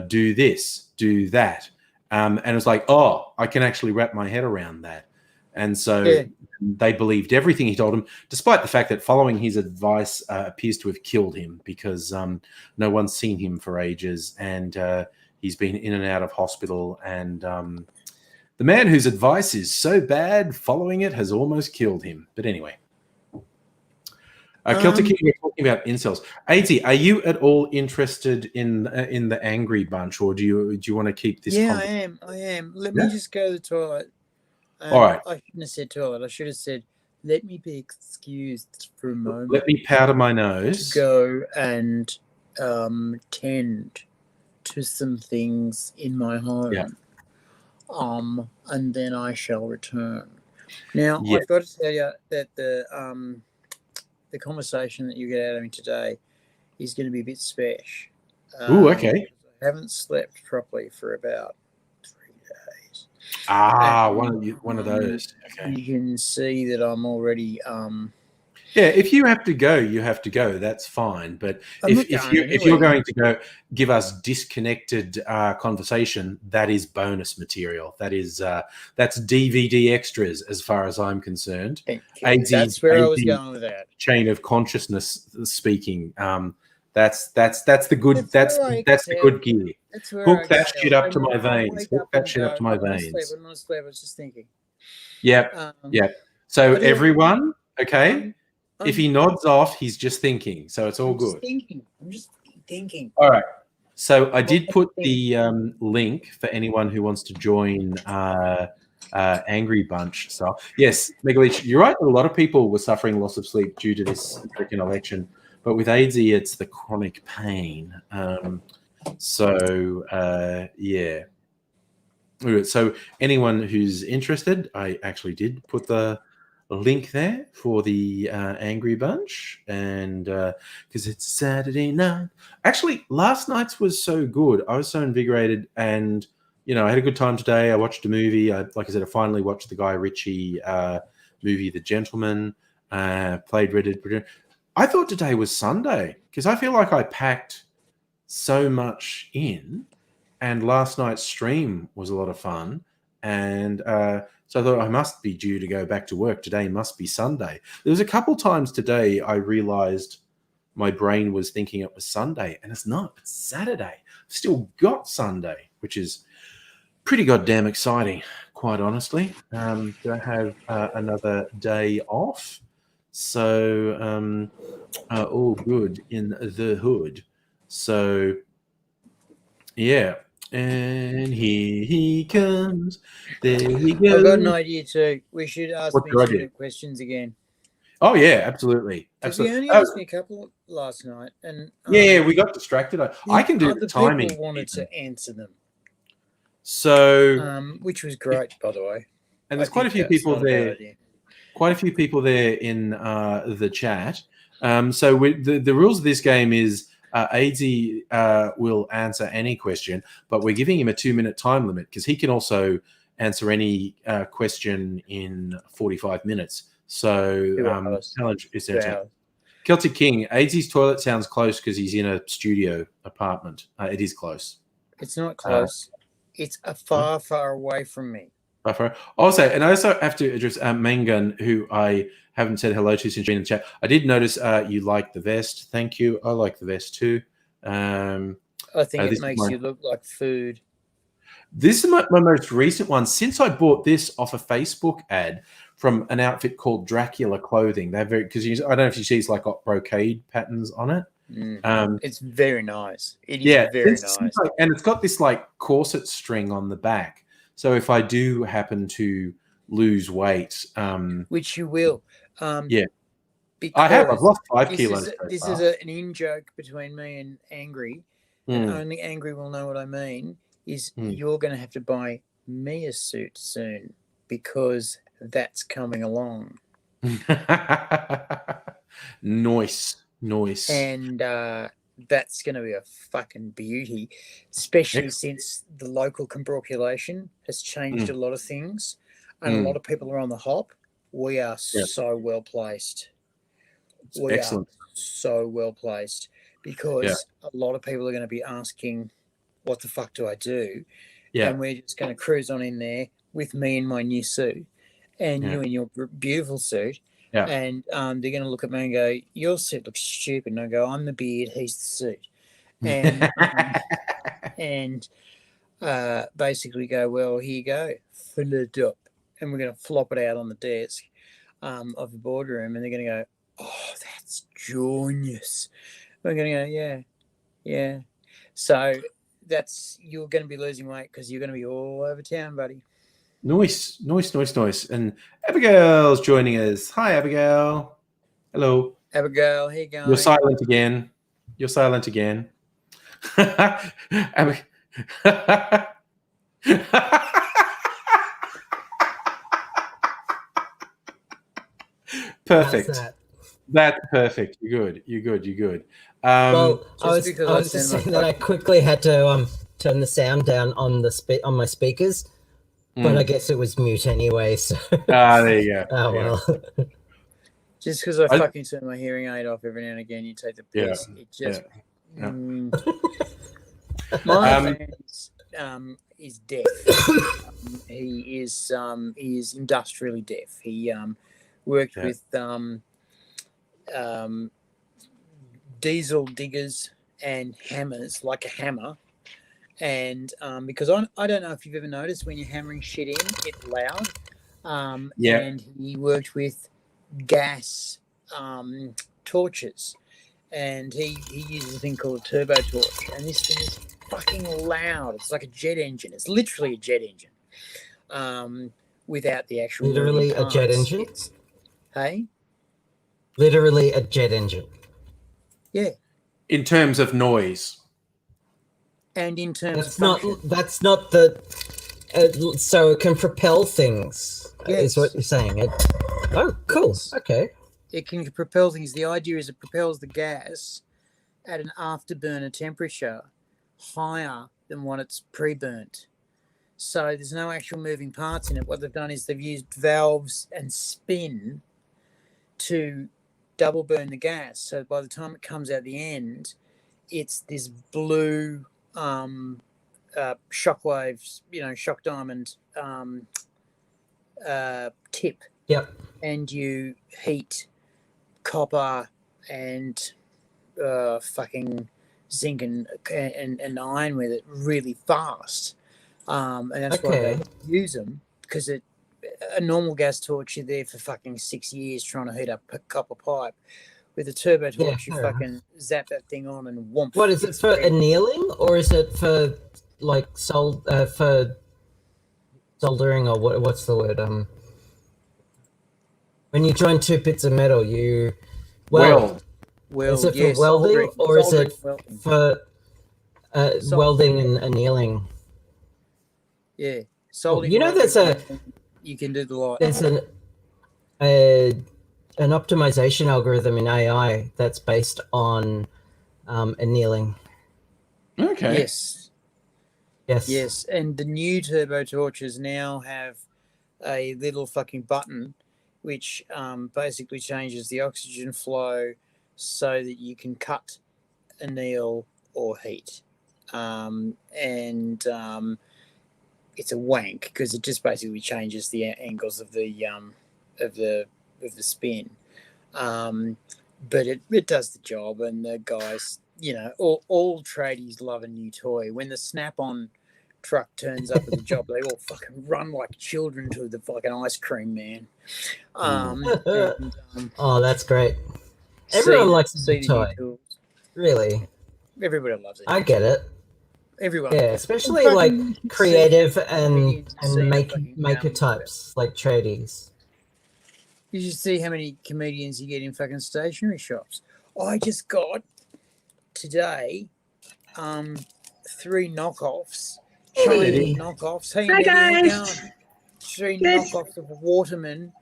do this, do that. And it was like, oh, I can actually wrap my head around that. And so they believed everything he told them, despite the fact that following his advice appears to have killed him, because no one's seen him for ages, and he's been in and out of hospital. And the man whose advice is so bad, following it has almost killed him. But anyway. Celtic King, we're talking about incels. AZ, are you at all interested in the angry bunch, or do you want to keep this? Yeah, I am. Let me just go to the toilet. All right. I shouldn't have said toilet. I should have said, let me be excused for a moment. Let me powder my nose. To go and tend to some things in my home. Yeah. And then I shall return. Now, I've got to tell you that the conversation that you get out of me today is going to be a bit special. Ooh, okay. I haven't slept properly for about 3 days. One of those. Okay. You can see that I'm already. Yeah, if you have to go, you have to go. That's fine. But I'm not going if you're anywhere. going to go give us disconnected conversation, that is bonus material. That's DVD extras, as far as I'm concerned. That's where I was going with that. Chain of consciousness speaking. That's the good. That's the good gear. That's where Hook that shit up to my veins. Hook that shit up to my veins. Honestly, I was just thinking. Yep. Yep. So everyone, okay. If he nods off, he's just thinking. So it's all good. I'm just thinking. All right. So I did put the link for anyone who wants to join Angry Bunch. So yes, Megalich, you're right. A lot of people were suffering loss of sleep due to this freaking election. But with AIDS, it's the chronic pain. Yeah. So anyone who's interested, I actually did put the link there for the Angry Bunch, and because it's Saturday night. Actually, last night's was so good. I was so invigorated, and I had a good time today. I watched a movie. Like I said, I finally watched the Guy Ritchie movie, The Gentleman. Played Red Dead Redemption. I thought today was Sunday because I feel like I packed so much in, and last night's stream was a lot of fun, and so I thought I must be due to go back to work. Today must be Sunday. There was a couple times today I realized my brain was thinking it was Sunday, and it's not. It's Saturday. Still got Sunday, which is pretty goddamn exciting, quite honestly. To have another day off. So all good in the hood. So yeah. And here he comes. There he goes. I've got an idea too. We should ask me questions again. Oh yeah, absolutely. We only asked me a couple last night, and yeah, we got distracted. I can do the timing. People wanted to answer them, so which was great, by the way. And there's quite a few people there. Quite a few people there in the chat. So the rules of this game is. AZ will answer any question, but we're giving him a 2-minute time limit because he can also answer any question in 45 minutes. So challenge is Celtic King. AZ's toilet sounds close because he's in a studio apartment. It is close. It's not close. It's far, far away from me. Also, and I also have to address Mangun, who I haven't said hello to since you're in the chat. I did notice you like the vest. Thank you. I like the vest too. I think it makes you look like food. This is my most recent one. Since I bought this off a Facebook ad from an outfit called Dracula Clothing. They're very, because I don't know if you see, it's like got brocade patterns on it. It's very nice. It is very nice. And it's got this like corset string on the back. So if I do happen to lose weight, which you will, I have. I've lost 5 kilos. This is an in joke between me and Angry, and only Angry will know what I mean. You're going to have to buy me a suit soon because that's coming along. Nice. And that's going to be a fucking beauty, especially since the local population has changed a lot of things and a lot of people are on the hop. We are so well placed. Excellent. Are so well placed because a lot of people are going to be asking, what the fuck do I do? Yeah. And we're just going to cruise on in there with me in my new suit and you in your beautiful suit. Yeah. And they're going to look at me and go, your suit looks stupid. And I go, I'm the beard, he's the suit. And basically go, well, here you go, fill it up. And we're going to flop it out on the desk of the boardroom. And they're going to go, oh, that's genius. We're going to go, yeah. So you're going to be losing weight because you're going to be all over town, buddy. Nice. And Abigail's joining us. Hi, Abigail. Hello. Abigail, here you go. You're silent again. Perfect. That's perfect. You're good. Well, I was just saying that I quickly had to turn the sound down on my speakers. But I guess it was mute anyway. So there you go. oh well. Just because I fucking turn my hearing aid off every now and again, you take the piss. It just. My man is deaf. He is industrially deaf. He worked with diesel diggers and hammers, like a hammer. And because I don't know if you've ever noticed when you're hammering shit in, it's loud. And he worked with gas torches, and he uses a thing called a turbo torch, and this thing is fucking loud. It's like a jet engine. It's literally a jet engine, without the actual literally a jet engine. Hey, literally a jet engine. Yeah. In terms of noise, and in terms that's of function. That's not the. So it can propel things. Yes. Is what you're saying? Oh, cool. Okay. It can propel things. The idea is it propels the gas at an afterburner temperature higher than what it's pre-burnt. So there's no actual moving parts in it. What they've done is they've used valves and spin to double burn the gas. So by the time it comes out the end, it's this blue shockwaves, shock diamond tip. Yep. And you heat copper and fucking zinc and iron with it really fast. And that's why they use them, because a normal gas torch, you're there for fucking 6 years trying to heat up a copper pipe. With a turbo torch, you fucking zap that thing on and whomp. What is it for, annealing, or is it for like for soldering, or what's the word? When you join two bits of metal, you weld. Is it for welding, or is it for welding and annealing? Yeah, soldering. There's you can do the light. There's an optimization algorithm in AI that's based on annealing. Okay. Yes, and the new turbo torches now have a little fucking button which basically changes the oxygen flow so that you can cut, anneal, or heat. It's a wank because it just basically changes the angles of the spin. But it does the job, and the guys, all tradies love a new toy. When the Snap-on truck turns up at the job, they all fucking run like children to the fucking ice cream man. Oh, that's great. Everyone likes a new toy. Really? Everybody loves it. I get it. Everyone. Yeah, especially like creative and maker types like tradies. You should see how many comedians you get in fucking stationery shops. I just got today 3 knockoffs. Chinese knockoffs. Hey, hi guys. 3 knockoffs of Waterman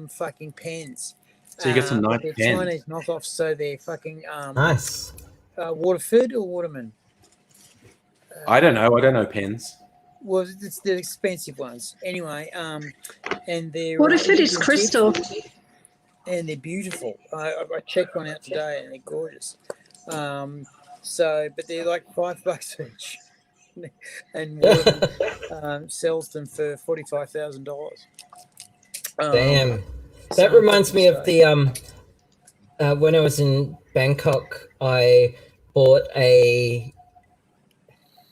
fucking pens. So you get some nice they're pens. Chinese knockoffs, so they're fucking nice. Waterford or Waterman? I don't know pens. Well, it's the expensive ones. Anyway, and they're Waterford is crystal. And they're beautiful. I checked one out today, and they're gorgeous. But they're like $5 each, and Waterman sells them for $45,000. Damn, that reminds me of the when I was in Bangkok, I bought a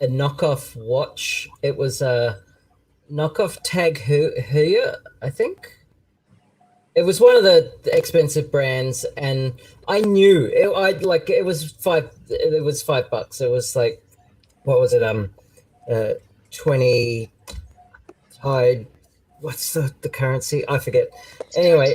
knockoff watch. It was a knockoff Tag Heuer, I think. It was one of the expensive brands, and I knew it. It was $5. It was like, what was it? 20 Tide. What's the currency? I forget. Anyway,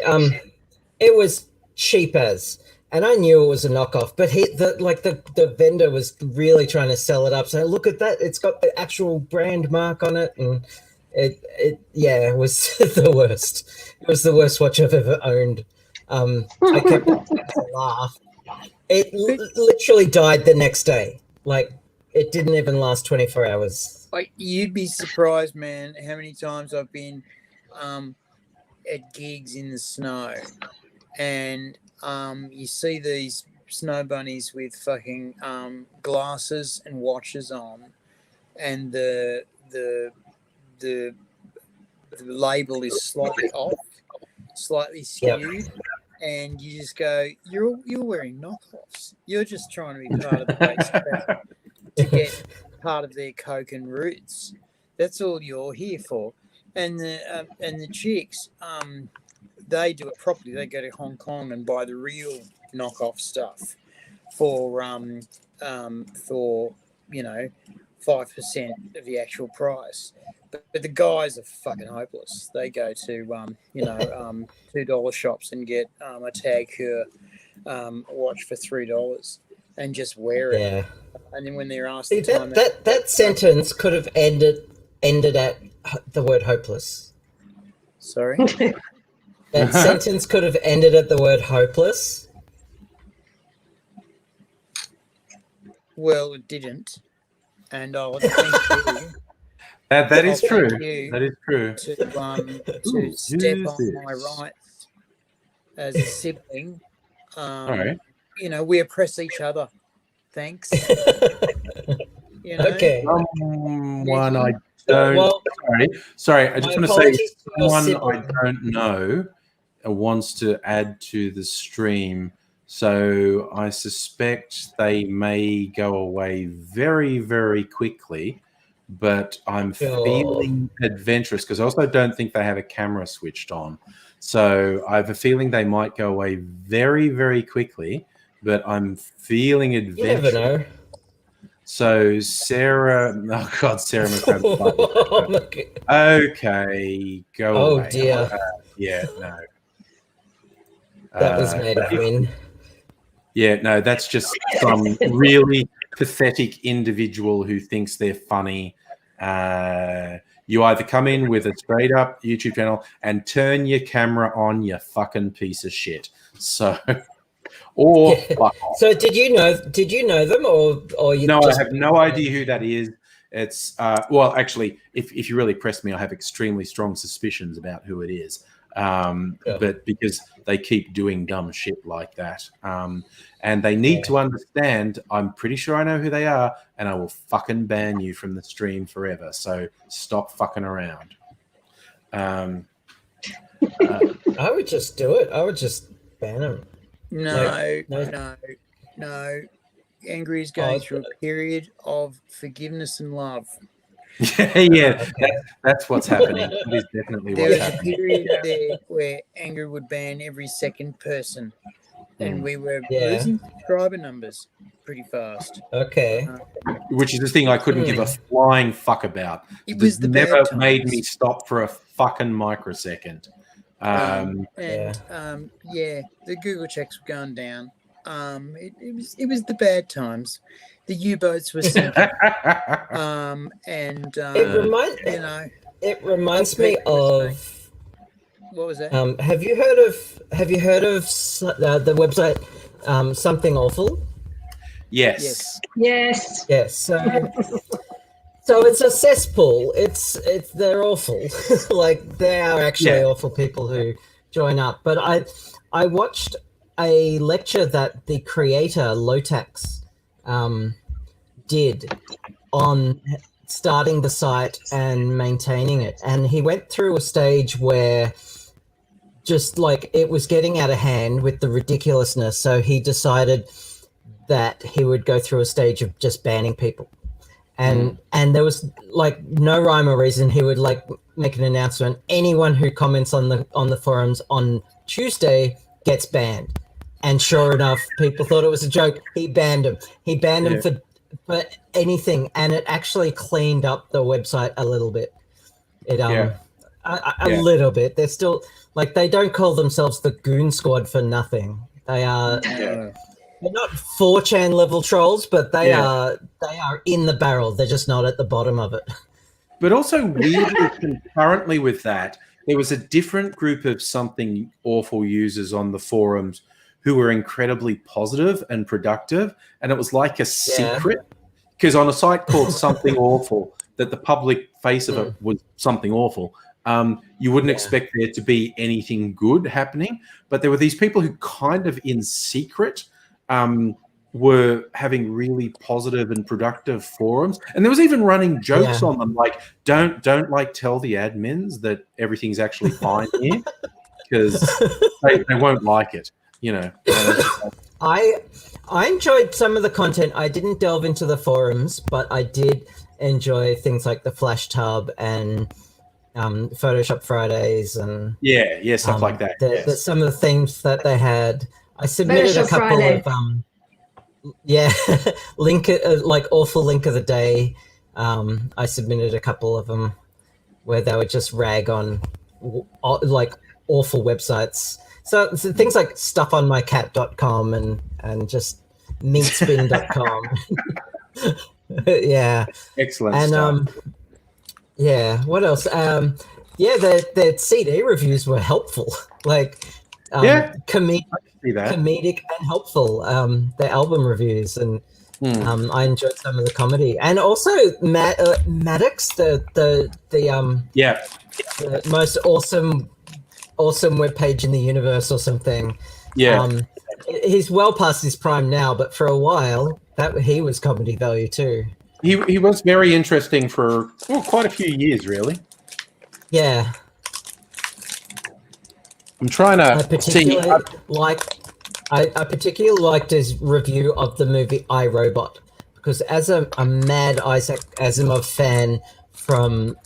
it was cheap as, and I knew it was a knockoff. But the vendor was really trying to sell it up. So look at that; it's got the actual brand mark on it, and it was the worst. It was the worst watch I've ever owned. I kept laugh. It literally died the next day. Like, it didn't even last 24 hours. You'd be surprised, man, how many times I've been at gigs in the snow, and you see these snow bunnies with fucking glasses and watches on, and the label is slightly off, slightly skewed, and you just go, you're wearing knockoffs. You're just trying to be part of the base crowd to get part of their coke and roots. That's all you're here for. And the chicks, they do it properly. They go to Hong Kong and buy the real knockoff stuff for 5% of the actual price. But the guys are fucking hopeless. They go to $2 shops and get a Tag Heuer watch for $3 and just wear it. Yeah. And then when they're asked, See, that sentence could have ended at the word hopeless. Sorry. That sentence could have ended at the word hopeless. Well, it didn't, and I'll thank you. That is I'll true. thank you That is true. To step on my rights as a sibling. All right. We oppress each other. Thanks. Okay. Someone I don't. Well, sorry. I just want to say apologies to your someone I sibling. don't know wants to add to the stream. So I suspect they may go away very, very quickly. But I'm feeling adventurous because I also don't think they have a camera switched on. So I have a feeling they might go away very, very quickly. But I'm feeling adventurous. You never know. So Sarah, Sarah McCrum. Okay, go away. Oh dear. Yeah, no. That was made of wind. Yeah, no, that's just some really pathetic individual who thinks they're funny. You either come in with a straight up YouTube channel and turn your camera on, you fucking piece of shit. So, or fuck off. So did you know them or you? No, I have no idea who that is. It's well, actually, if you really press me, I have extremely strong suspicions about who it is. But because they keep doing dumb shit like that. And they need to understand, I'm pretty sure I know who they are, and I will fucking ban you from the stream forever. So stop fucking around. I would just do it. I would just ban them. No. Angry is going through a period of forgiveness and love. That's what's happening. It is definitely there what's was happening. a period there where Angry would ban every second person, and we were losing subscriber numbers pretty fast. Okay. Which is the thing I couldn't give a flying fuck about. It was the never bad made times. me stop for a fucking microsecond. The Google checks were going down. It was the bad times. The U-boats were sinking. It reminds me of. What was that? Have you heard of the website Something Awful? Yes. Yes. Yes. So it's a cesspool. They're awful. Like they are actually awful people who join up. But I watched a lecture that the creator Lotax did on starting the site and maintaining it, and he went through a stage where just like it was getting out of hand with the ridiculousness, so he decided that he would go through a stage of just banning people, and there was like no rhyme or reason. He would like make an announcement, anyone who comments on the forums on Tuesday gets banned. And sure enough, people thought it was a joke. He banned him. He banned him for anything, and it actually cleaned up the website a little bit. A little bit. They're still like they don't call themselves the Goon Squad for nothing. They are they're not 4chan level trolls, but they are in the barrel. They're just not at the bottom of it. But also weirdly concurrently with that, there was a different group of Something Awful users on the forums who were incredibly positive and productive, and it was like a secret. Because on a site called Something Awful, that the public face of it was something awful, you wouldn't expect there to be anything good happening. But there were these people who kind of in secret were having really positive and productive forums, and there was even running jokes on them, like don't like tell the admins that everything's actually fine here, because they won't like it, you know. I enjoyed some of the content. I didn't delve into the forums, but I did enjoy things like the Flash Tub and Photoshop Fridays and stuff like that. Some of the themes that they had. I submitted Photoshop a couple Friday. of link like awful link of the day. I submitted a couple of them where they would just rag on like awful websites. So things like stuffonmycat.com and just meatspin.com. Yeah. Excellent and stuff. What else? The CD reviews were helpful. Like comedic and helpful. The album reviews, and I enjoyed some of the comedy, and also Maddox, the most awesome webpage in the universe or something. He's well past his prime now, but for a while he was comedy value too. He was very interesting for quite a few years, really. Yeah. I'm trying to I particularly liked his review of the movie I, Robot, because as a mad Isaac Asimov fan from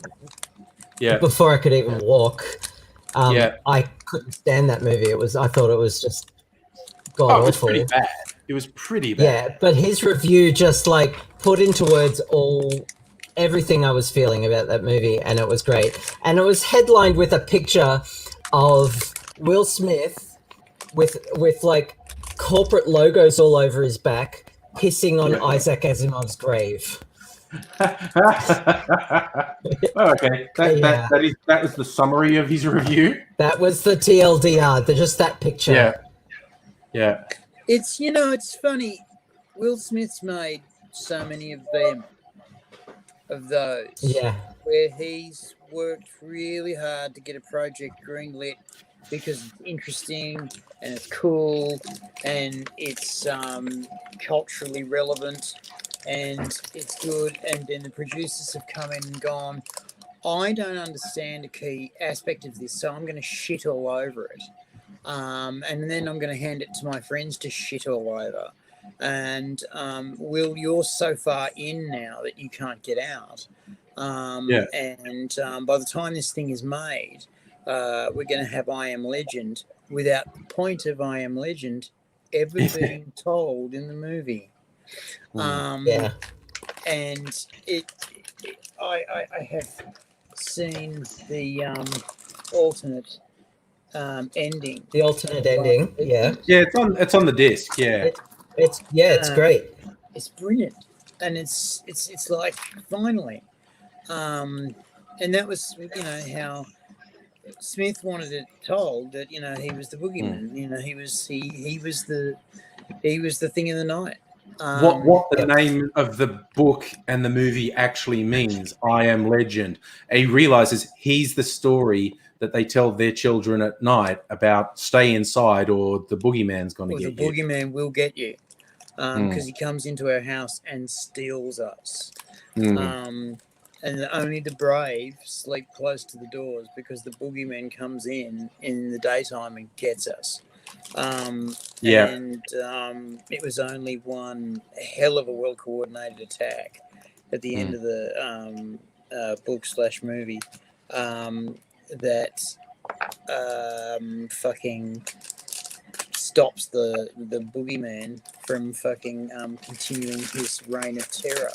before I could even walk, I couldn't stand that movie. I thought it was just god awful. It was pretty bad. It was pretty bad. Yeah, but his review just like put into words everything I was feeling about that movie, and it was great. And it was headlined with a picture of Will Smith with like corporate logos all over his back, pissing on Isaac Asimov's grave. Okay, that was the summary of his review. That was the TLDR. Just that picture. Yeah. It's it's funny. Will Smith's made so many of those. Yeah. Where he's worked really hard to get a project greenlit because it's interesting and it's cool and it's culturally relevant and it's good, and then the producers have come in and gone, I don't understand a key aspect of this, so I'm going to shit all over it. And then I'm going to hand it to my friends to shit all over. And Will, you're so far in now that you can't get out. And by the time this thing is made, we're going to have I Am Legend without the point of I Am Legend ever being told in the movie. And I have seen the alternate ending. The alternate ending, it's on the disc. It's great. It's brilliant, and it's like finally, and that was how Smith wanted it told that he was the boogeyman. He was the thing of the night. What the name of the book and the movie actually means, I Am Legend. He realizes he's the story that they tell their children at night about stay inside or the boogeyman's going to get you. The boogeyman will get you because he comes into our house and steals us. And only the brave sleep close to the doors because the boogeyman comes in the daytime and gets us. And it was only one hell of a well-coordinated attack at the end of the book/movie that fucking stops the boogeyman from fucking continuing his reign of terror.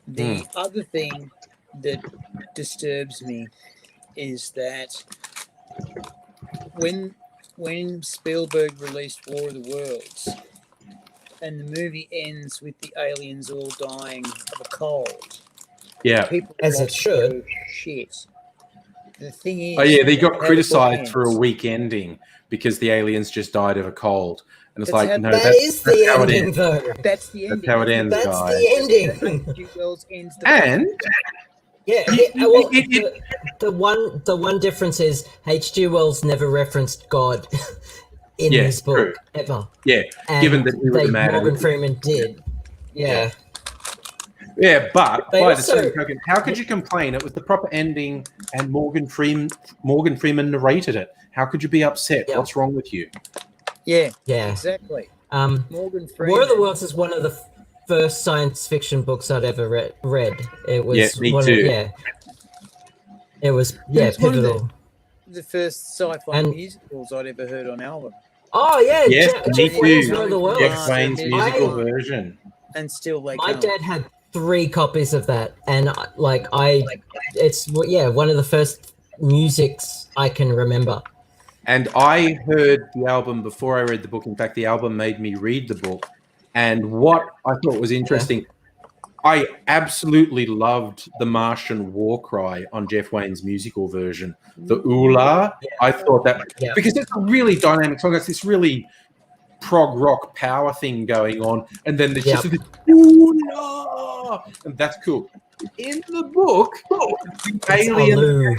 The other thing that disturbs me is that when Spielberg released War of the Worlds and the movie ends with the aliens all dying of a cold, people as it should. Shit. The thing is, they got criticized for a weak ending because the aliens just died of a cold, and it's like, no, that's the ending, though. That's the ending. That's how it ends, That's guys. the ending. Yeah, well, the one difference is H.G. Wells never referenced God in Yeah, his book true. ever. Yeah, And given that he was a mad Morgan atheist. Freeman did. Yeah. Yeah, but They by also- the same token, how could you complain? It was the proper ending, and Morgan Freeman narrated it. How could you be upset? Yeah. What's wrong with you? Yeah, Yeah. exactly. Morgan Freeman. War of the Worlds is one of the first science fiction books I'd ever read. It was Yeah, me one too. It was It's one of pivotal. the first sci-fi And- musicals I'd ever heard on album. Oh yeah, Yes, Jeff me Wayne's too. War of the Worlds. Jeff Wayne's musical I- version. And still they My can't. dad had 3 copies of that, and it's one of the first musics I can remember. And I heard the album before I read the book. In fact, the album made me read the book. And what I thought was interesting, I absolutely loved the Martian war cry on Jeff Wayne's musical version, the oola. I thought that because it's a really dynamic song. It's this really prog rock power thing going on, and then there's just this oola, and that's cool. In the book, the alien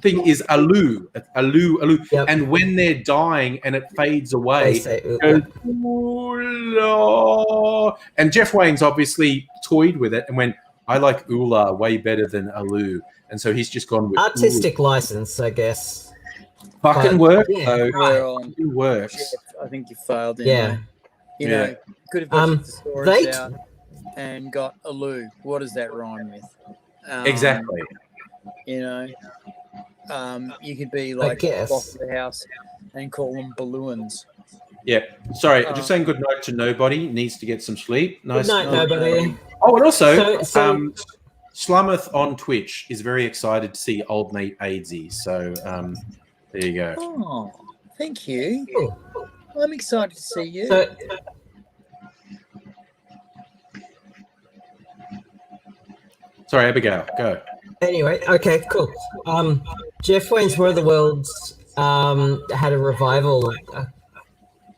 thing is alu, alu, Yep. and when they're dying and it fades away, They say, it goes, oola. And Jeff Wayne's obviously toyed with it and went, I like oola way better than alu, and so he's just gone with artistic license, I guess. fucking work though. Well, It works. Jeff, I think you failed. Yeah. You know, could have got your thesaurus they- out and got alu. What does that rhyme with? Exactly. You know, you could be like boss of the house and call them balloons. Yeah. Sorry, just saying good night to nobody. Needs to get some sleep. Nice. Good night, nobody. Oh, and also, So- Slummeth on Twitch is very excited to see old mate Aidsy. So there you go. Oh, thank you. Cool. I'm excited to see you. So, Sorry, Abigail, go. anyway, okay, cool. Jeff Wayne's War of the Worlds had a revival. 10,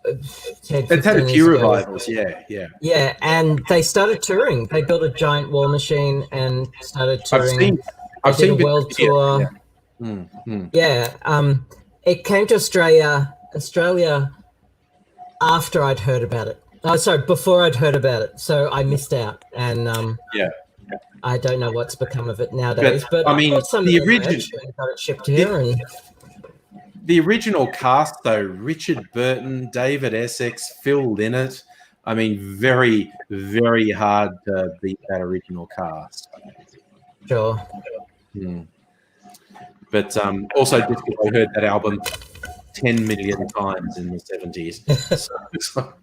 It's had a 15 few years ago. revivals, yeah. Yeah, and they started touring. They built a giant war machine and started touring. I've They did seen a world tour. Yeah. It came to Australia after I'd heard about it. Oh, sorry, before I'd heard about it. So I missed out, and I don't know what's become of it nowadays. But I mean, bought some the of the merch original- and got it shipped here, and The original cast, though, Richard Burton, David Essex, Phil Lynott. I mean, very, very hard to beat that original cast. sure. But also, just because I heard that album 10 million times in the 70s. So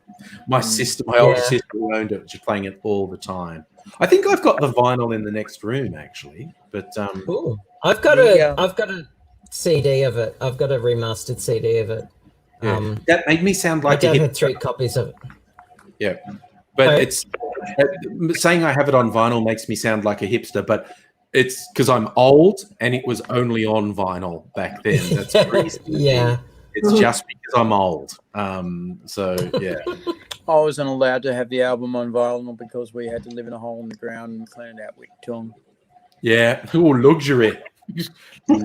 my sister, my older sister who owned it, was just playing it all the time. I think I've got the vinyl in the next room, actually. But Cool. I've got a CD of it. I've got a remastered CD of it. that made me sound My like a dad hip. had 3 copies of it. Yeah, but Right. it's saying I have it on vinyl makes me sound like a hipster, but it's because I'm old and it was only on vinyl back then. That's crazy. Yeah. It's just because I'm old. So yeah. I wasn't allowed to have the album on vinyl because we had to live in a hole in the ground and clean it out with tongue. Yeah. Oh, luxury. So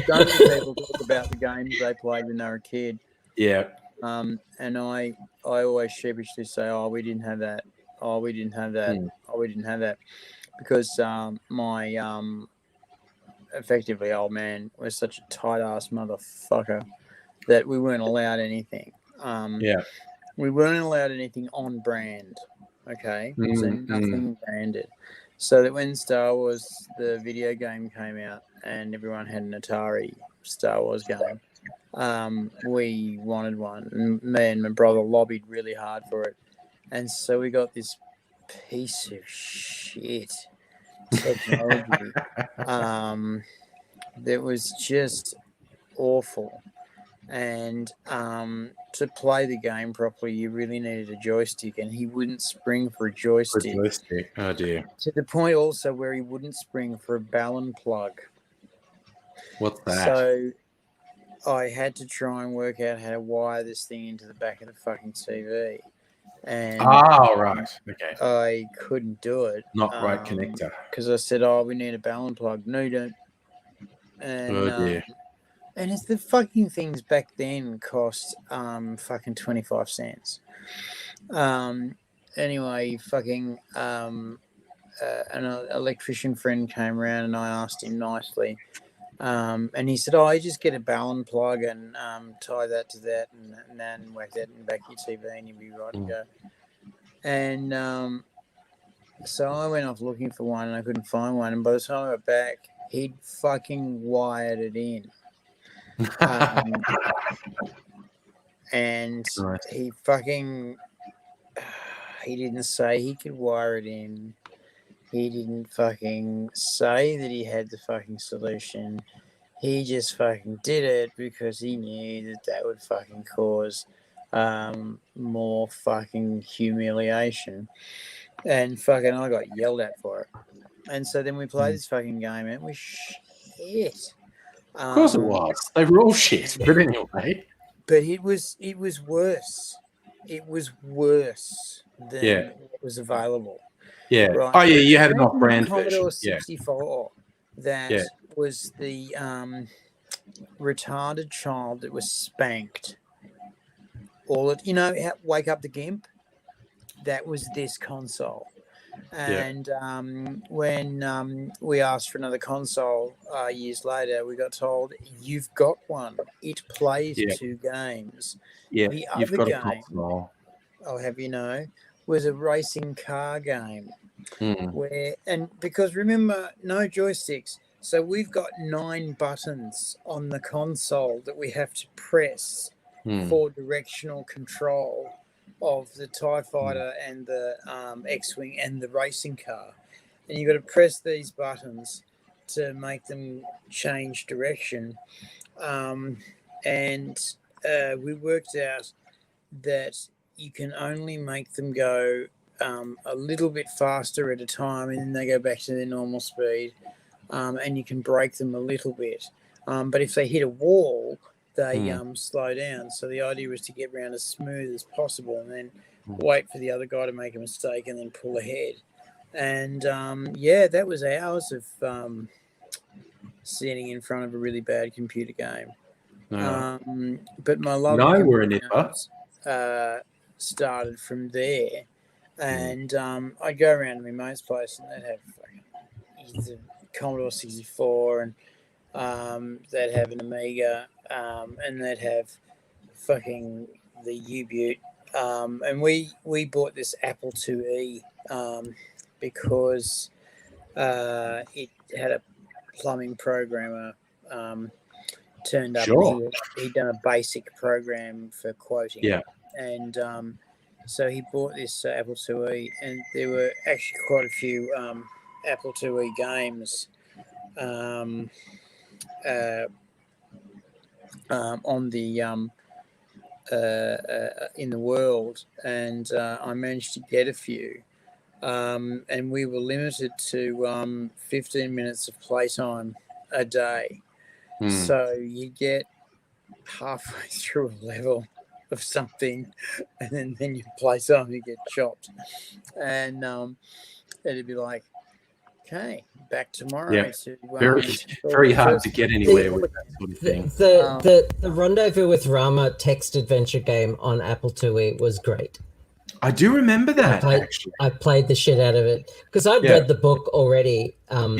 many people talk about the games they played when they were a kid. Yeah. And I always sheepishly say, "Oh, we didn't have that. Oh, we didn't have that. Oh, we didn't have that," because my effectively old man was such a tight ass motherfucker that we weren't allowed anything. We weren't allowed anything on brand. Okay, so nothing branded. So that when Star Wars, the video game, came out and everyone had an Atari Star Wars game, we wanted one. And me and my brother lobbied really hard for it. And so we got this piece of shit technology that was just awful. And to play the game properly, you really needed a joystick, and he wouldn't spring for a joystick. Oh dear. To the point also where he wouldn't spring for a ballon plug. What's that? So I had to try and work out how to wire this thing into the back of the fucking TV. And right. Okay. I couldn't do it. Not right connector. Because I said, "Oh, we need a balance plug." No, you don't. And Oh dear. and it's the fucking things back then cost fucking 25 cents. Anyway, fucking an electrician friend came around and I asked him nicely. And he said, "Oh, you just get a balun plug and tie that to that and then whack that in back your TV and you'll be right to go." And so I went off looking for one and I couldn't find one. And by the time I got back, he'd fucking wired it in. And Nice. he fucking, he didn't say he could wire it in. He didn't fucking say that he had the fucking solution. He just fucking did it because he knew that would fucking cause more fucking humiliation. And fucking I got yelled at for it. And so then we played this fucking game and it was shit. Of course it was. They were all shit. But anyway. But it was worse. It was worse than what was available. Yeah. Right. Oh yeah, you had an off-brand version. Commodore 64 that was the retarded child that was spanked. Wake Up the Gimp? That was this console. And when we asked for another console years later, we got told, "You've got one. It plays 2 games." Yeah, the you've other got game, a console. I'll have you know, was a racing car game. Because remember, no joysticks. So we've got 9 buttons on the console that we have to press for directional control of the TIE Fighter and the X-Wing and the racing car. And you've got to press these buttons to make them change direction. We worked out that you can only make them go a little bit faster at a time and then they go back to their normal speed. And you can brake them a little bit. But if they hit a wall, they slow down. So the idea was to get around as smooth as possible and then wait for the other guy to make a mistake and then pull ahead. And that was hours of sitting in front of a really bad computer game. But my love started from there. And I'd go around to my mate's place and they'd have the Commodore 64 and they'd have an Amiga and they'd have fucking the U-Butte. And we bought this Apple IIe because it had a plumbing programmer turned up. Sure. He'd done a basic program for quoting. Yeah. And so he bought this Apple IIe, and there were actually quite a few Apple IIe games on the in the world, and I managed to get a few. And we were limited to 15 minutes of playtime a day. So you get halfway through a level of something, and then you play something, you get chopped. And it'd be like, okay, back tomorrow. Yeah. To, very hard to get anywhere with that sort of thing. The Rendezvous with Rama text adventure game on Apple IIe was great. I do remember that, actually. I played the shit out of it because I'd read the book already. And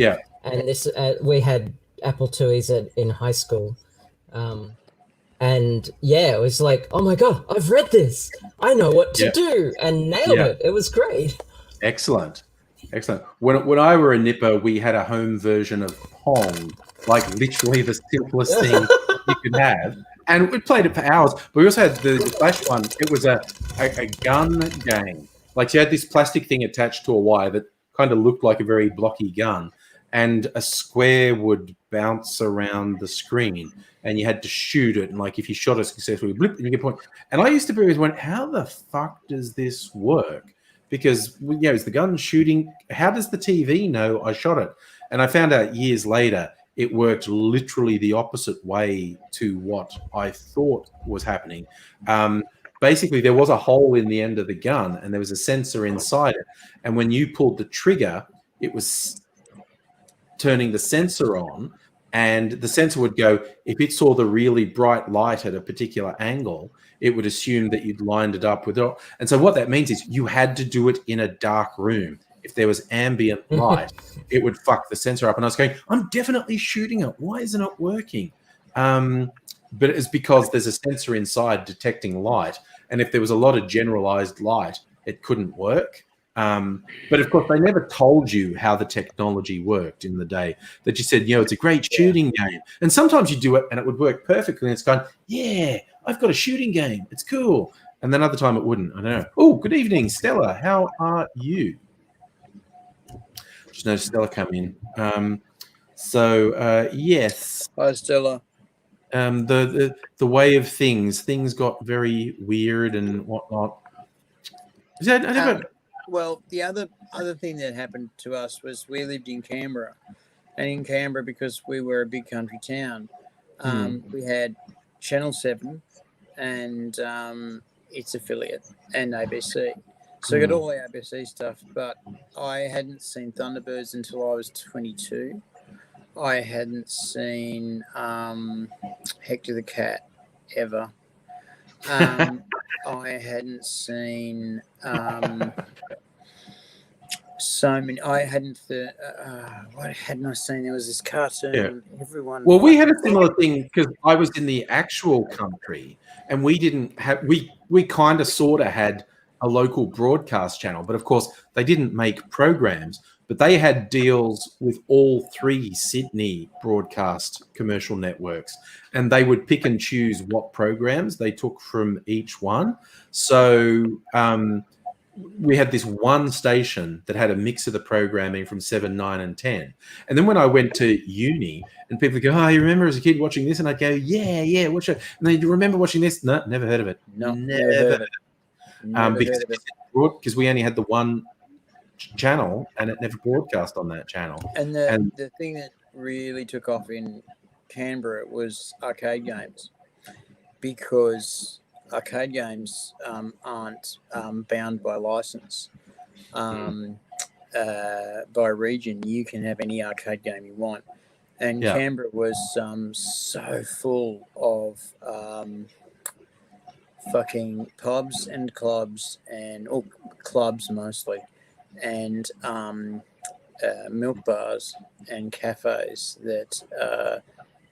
this we had Apple IIes in high school. And it was like, oh my God, I've read this. I know what to do, and nailed it. It was great. Excellent. When I were a nipper, we had a home version of Pong, like literally the simplest thing you could have. And we played it for hours. But we also had the Flash one. It was a gun game. Like you had this plastic thing attached to a wire that kind of looked like a very blocky gun. And a square would bounce around the screen. And you had to shoot it. And like if you shot it successfully, blip, and you get a point. And I used to be always went, how the fuck does this work? Because, is the gun shooting? How does the TV know I shot it? And I found out years later, it worked literally the opposite way to what I thought was happening. basically there was a hole in the end of the gun and there was a sensor inside it. And when you pulled the trigger, it was turning the sensor on, and the sensor would go, if it saw the really bright light at a particular angle, it would assume that you'd lined it up with it. And so what that means is you had to do it in a dark room. If there was ambient light, it would fuck the sensor up. And I was going, I'm definitely shooting it. Why isn't it working? But it's because there's a sensor inside detecting light. And if there was a lot of generalized light, it couldn't work. But of course, they never told you how the technology worked in the day. That you said, it's a great shooting game. And sometimes you do it and it would work perfectly. And it's going, yeah, I've got a shooting game. It's cool. And then other time it wouldn't. I don't know. Oh, good evening, Stella. How are you? Just noticed Stella come in. Yes. Hi, Stella. The way of things got very weird and whatnot. Well, the other thing that happened to us was we lived in Canberra, and in Canberra, because we were a big country town, we had Channel 7 and its affiliate and ABC. So I got all the ABC stuff, but I hadn't seen Thunderbirds until I was 22. I hadn't seen Hector the Cat ever. I hadn't seen so many. I hadn't. What hadn't I seen? There was this cartoon. Yeah. Everyone. Well, we had a similar thing because I was in the actual country, and we didn't have. We kind of sort of had a local broadcast channel, but of course they didn't make programs. But they had deals with all 3 Sydney broadcast commercial networks, and they would pick and choose what programs they took from each one. So we had this one station that had a mix of the programming from 7, 9, and 10. And then when I went to uni, and people would go, "Oh, you remember as a kid watching this?" And I'd go, "Yeah, watch it." And then, "Do you remember watching this?" No, never heard of it. No, never heard of it. Because we only had the one channel and it never broadcast on that channel. And the thing that really took off in Canberra was arcade games, because arcade games aren't bound by license. By region, you can have any arcade game you want. And Canberra was so full of fucking pubs and clubs, and clubs mostly, and milk bars and cafes that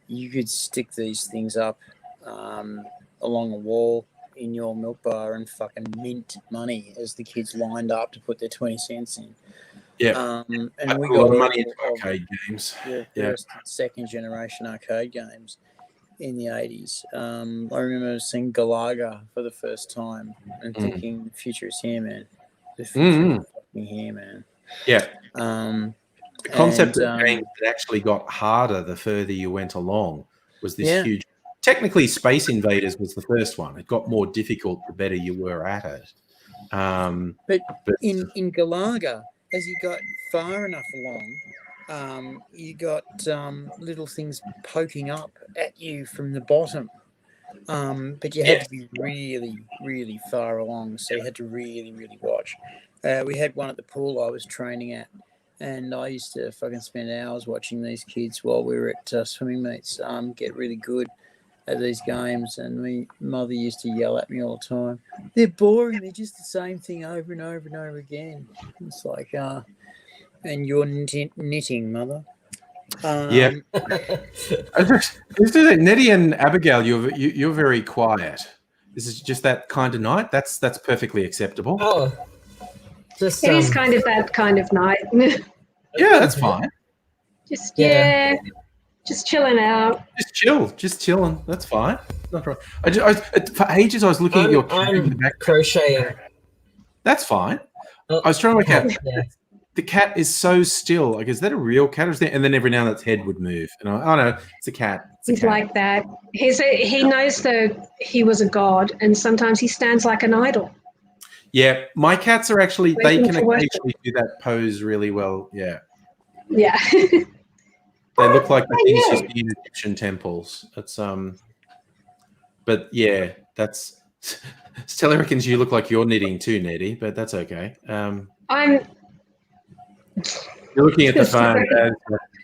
you could stick these things up along a wall in your milk bar and fucking mint money as the kids lined up to put their 20 cents in. Yeah. And we a got lot of money into arcade games. First and second generation arcade games in the 80s. I remember seeing Galaga for the first time and thinking, the future is here, man. The future is fucking here, man. Yeah. The concept and, of games that actually got harder the further you went along was this huge. Technically, Space Invaders was the first one. It got more difficult the better you were at it. But in Galaga, as you got far enough along, you got little things poking up at you from the bottom. But you had to be really, really far along, so you had to really, really watch. We had one at the pool I was training at, and I used to fucking spend hours watching these kids while we were at swimming meets get really good at these games. And my mother used to yell at me all the time, "They're boring, they're just the same thing over and over and over again." It's like, and you're knitting, mother. Nettie and Abigail, you're very quiet. This is just that kind of night. That's perfectly acceptable. Oh, just It is kind of that kind of night. Yeah, that's fine. Just chilling out. Just chilling. That's fine. Not wrong. For ages I was looking at your cat in the back. Crocheting. That's fine. I was trying to work out. Yeah. The cat is so still. Like, is that a real cat? Or is that, and then every now and then its head would move. And oh no, it's a cat. He's like that. He knows that he was a god, and sometimes he stands like an idol. Yeah, my cats are actually, they Waiting can to worship. occasionally do that pose really well. Yeah. Yeah. They look like the things you see in Egyptian temples. It's but yeah, that's Stella reckons you look like you're knitting too, Nettie, but that's okay. I'm You're looking at the phone,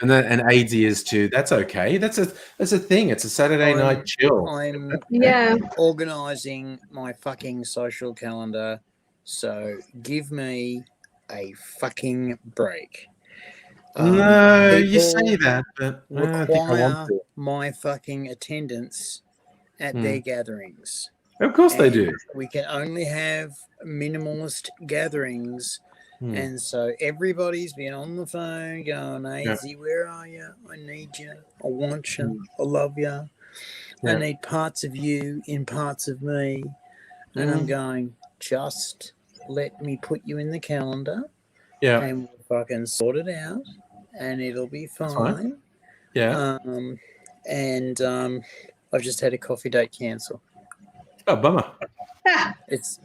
and Aidsy is too. That's okay. That's a thing. It's a Saturday night chill. I'm yeah. organising my fucking social calendar, so give me a fucking break. No, you people say that, but I don't think I want require to. my fucking attendance at their gatherings. Of course they And do. we can only have minimalist gatherings. Hmm. And so everybody's been on the phone going, Aizy, where are you? I need you. I want you. I love you. I need parts of you in parts of me. And I'm going, just let me put you in the calendar. Yeah. And we'll fucking sort it out. And it'll be fine. Fine. Yeah. I've just had a coffee date cancel. Oh, bummer. It's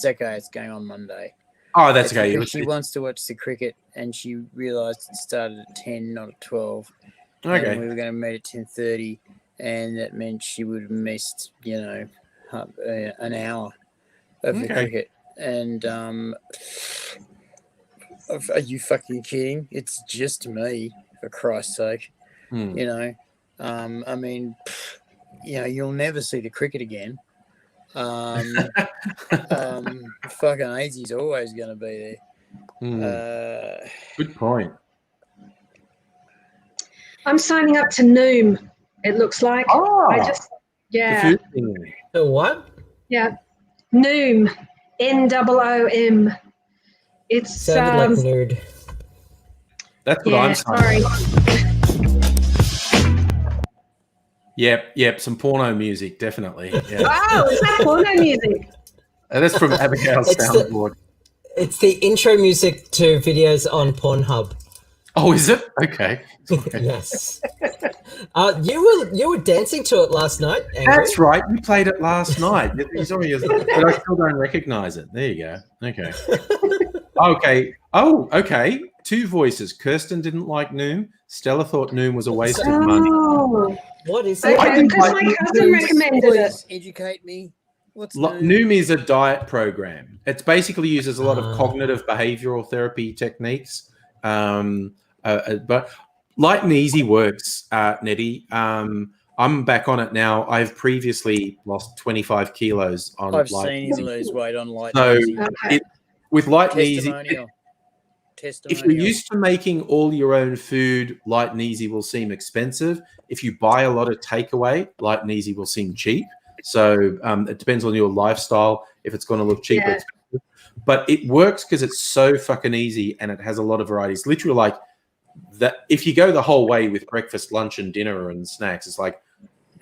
okay. It's going on Monday. Oh, that's okay. She wants to watch the cricket, and she realised it started at 10, not at 12. Okay. And we were going to meet at 10:30, and that meant she would have missed, an hour of the cricket. And are you fucking kidding? It's just me, for Christ's sake. I mean, you'll never see the cricket again. Fucking Aisy's always going to be there. Good point. I'm signing up to Noom. It looks like. The food thing. The what? Yeah, Noom, Noom. It's Sounded like nude. That's what I'm saying. Sorry. Yep. Some porno music, definitely. Yeah. Oh, is that porno music? That's from Abigail's soundboard. It's the intro music to videos on Pornhub. Oh, is it? Okay. Yes. You were dancing to it last night, Angry. That's right. You played it last night. But I still don't recognize it. There you go. Okay. Okay. Oh, okay. Two voices. Kirsten didn't like Noom. Stella thought Noom was a waste of money. What is it? Okay, because my cousin recommended it. Educate me. What's Noom is a diet program. It basically uses a lot of cognitive behavioral therapy techniques. But Light and Easy works, Nettie. I'm back on it now. I've previously lost 25 kilos on I've Light seen him lose weight on Light and Easy. With Light and Easy, Testimonial. if you're used to making all your own food, Light and Easy will seem expensive. If you buy a lot of takeaway, Light and Easy will seem cheap. So it depends on your lifestyle if it's going to look cheap or expensive. But it works because it's so fucking easy and it has a lot of varieties. Literally, like that. If you go the whole way with breakfast, lunch, and dinner and snacks, it's like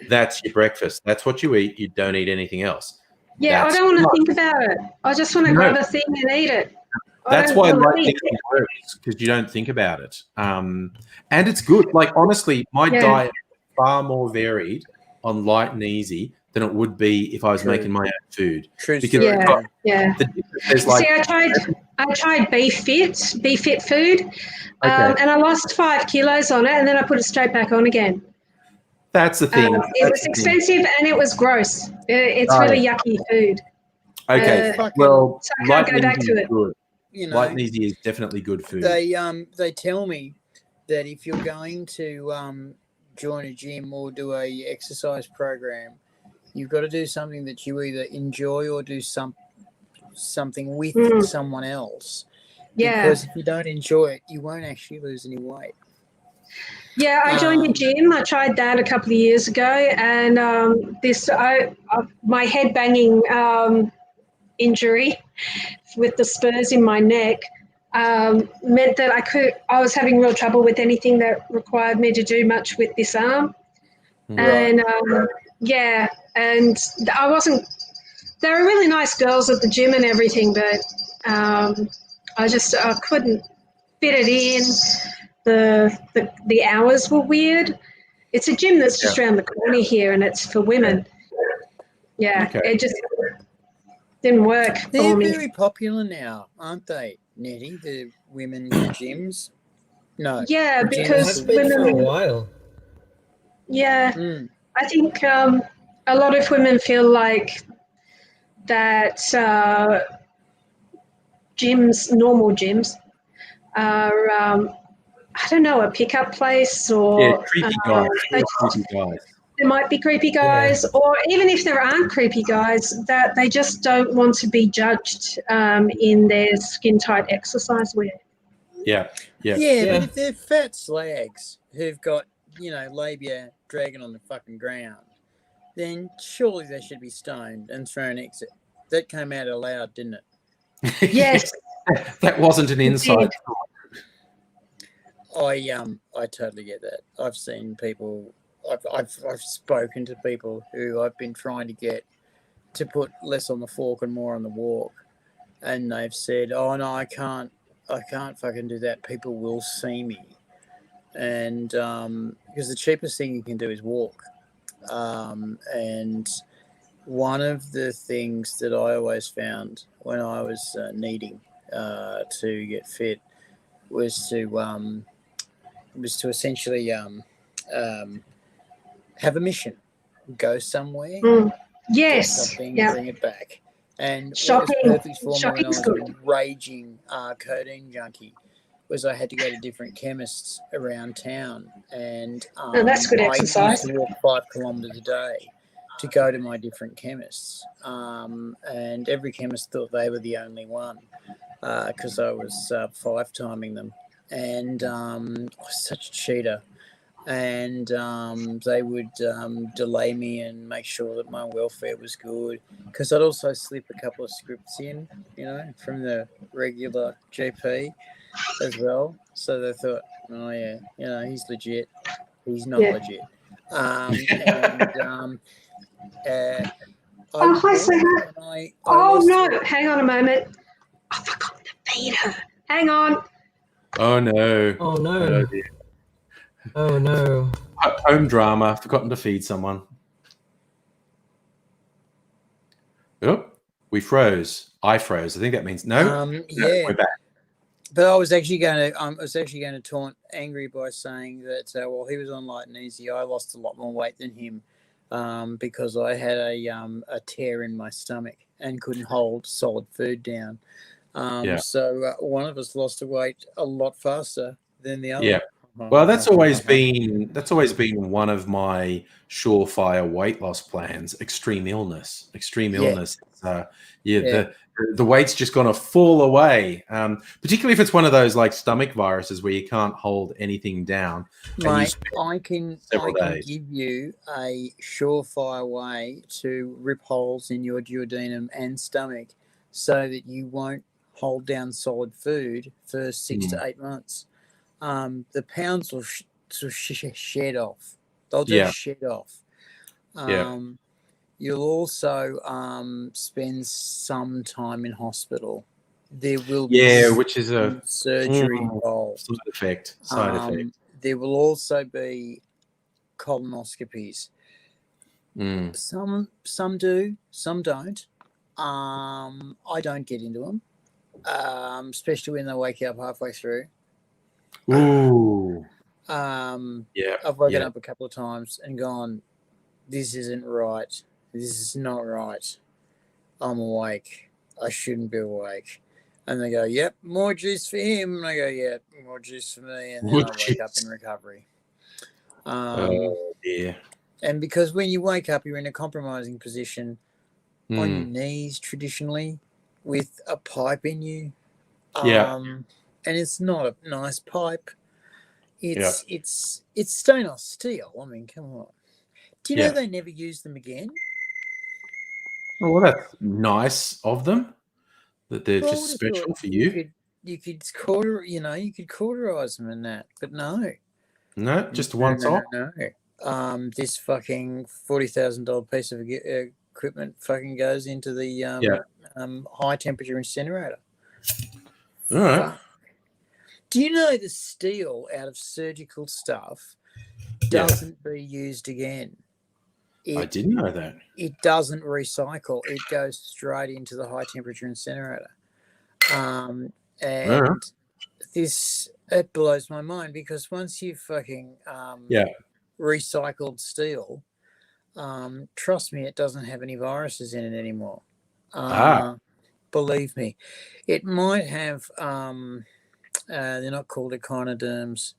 that's your breakfast. That's what you eat. You don't eat anything else. Yeah, I don't want to think about it. I just want to grab a thing and eat it. That's why Light and Easy works, because you don't think about it. And it's good. Like, honestly, my diet is far more varied on Light and Easy than it would be if I was making my own food. True. Because There's like, I tried Be Fit food, and I lost 5 kilos on it, and then I put it straight back on again. That's the thing. It was expensive and it was gross. It's really yucky food. Okay, so Light I can't go and back Easy to is it. good. Light and Easy is definitely good food. They tell me that if you're going to join a gym or do a exercise program, you've got to do something that you either enjoy or do something with someone else. Yeah. Because if you don't enjoy it, you won't actually lose any weight. Yeah, I joined a gym. I tried that a couple of years ago, and my head banging injury with the spurs in my neck meant that I was having real trouble with anything that required me to do much with this arm. Right. And and I wasn't. They were really nice girls at the gym and everything, but I couldn't fit it in. The hours were weird. It's a gym that's just around the corner here, and it's for women. Yeah, it just didn't work for me. They're very popular now, aren't they, Nettie? The women gyms. No. Yeah, because women for a while. Yeah, I think a lot of women feel like that normal gyms, are I don't know, a pickup place, or creepy guys. they, Creepy guys. there might be creepy guys, or even if there aren't creepy guys, that they just don't want to be judged in their skin tight exercise wear. Yeah. But if they're fat slags who've got, labia dragging on the fucking ground, then surely they should be stoned and thrown exit. That came out aloud, didn't it? Yes. That wasn't an insight. I totally get that. I've seen people. I've spoken to people who I've been trying to get to put less on the fork and more on the walk, and they've said, "Oh no, I can't fucking do that. People will see me," and because the cheapest thing you can do is walk, and one of the things that I always found when I was needing to get fit was to essentially have a mission, go somewhere, get Yes. something, Yeah. bring it back. And Shopping. what was perfect for me when I Shopping's was good. a raging codeine junkie was I had to go to different chemists around town, and that's good I exercise. used to walk 5 kilometres a day to go to my different chemists, and every chemist thought they were the only one because I was 5-timing them, and I was such a cheater. And they would delay me and make sure that my welfare was good, because I'd also slip a couple of scripts in, from the regular GP as well. So they thought, oh yeah, he's legit. He's not legit. Hi, sweetheart. I no, hang on a moment. I forgot to feed her. Hang on. Oh no. Oh no. Oh no. Home drama. Forgotten to feed someone. Oh, we froze. I froze. I think that means no. Yeah. We're back. But I was actually going to taunt Angry by saying that while he was on light and easy, I lost a lot more weight than him because I had a tear in my stomach and couldn't hold solid food down. So one of us lost weight a lot faster than the other. Yeah. Well, that's always been one of my surefire weight loss plans. Extreme illness. The weight's just going to fall away. Particularly if it's one of those like stomach viruses where you can't hold anything down. Mate, I can give you a surefire way to rip holes in your duodenum and stomach so that you won't hold down solid food for 6 to 8 months. The pounds will shed off. They'll just shed off. You'll also spend some time in hospital. There will be which is a surgery involved. Side effect. There will also be colonoscopies. Some do, some don't. I don't get into them, especially when they wake you up halfway through. Ooh. I've woken up a couple of times and gone, this isn't right. This is not right. I'm awake. I shouldn't be awake. And they go, yep, more juice for him. And I go, yep, more juice for me. And then I wake up in recovery. And because when you wake up, you're in a compromising position on your knees traditionally with a pipe in you. And it's not a nice pipe. It's stainless steel. I mean, come on. Do you know they never use them again? Well, that's nice of them that they're just special for you. You could cauterize them and that, but no. No, just once off. No. This fucking $40,000 piece of equipment fucking goes into the high temperature incinerator. All right. Fuck. Do you know the steel out of surgical stuff doesn't be used again? I didn't know that. It doesn't recycle. It goes straight into the high temperature incinerator. And it blows my mind because once you fucking recycled steel, trust me, it doesn't have any viruses in it anymore. Believe me. It might have, they're not called echinoderms.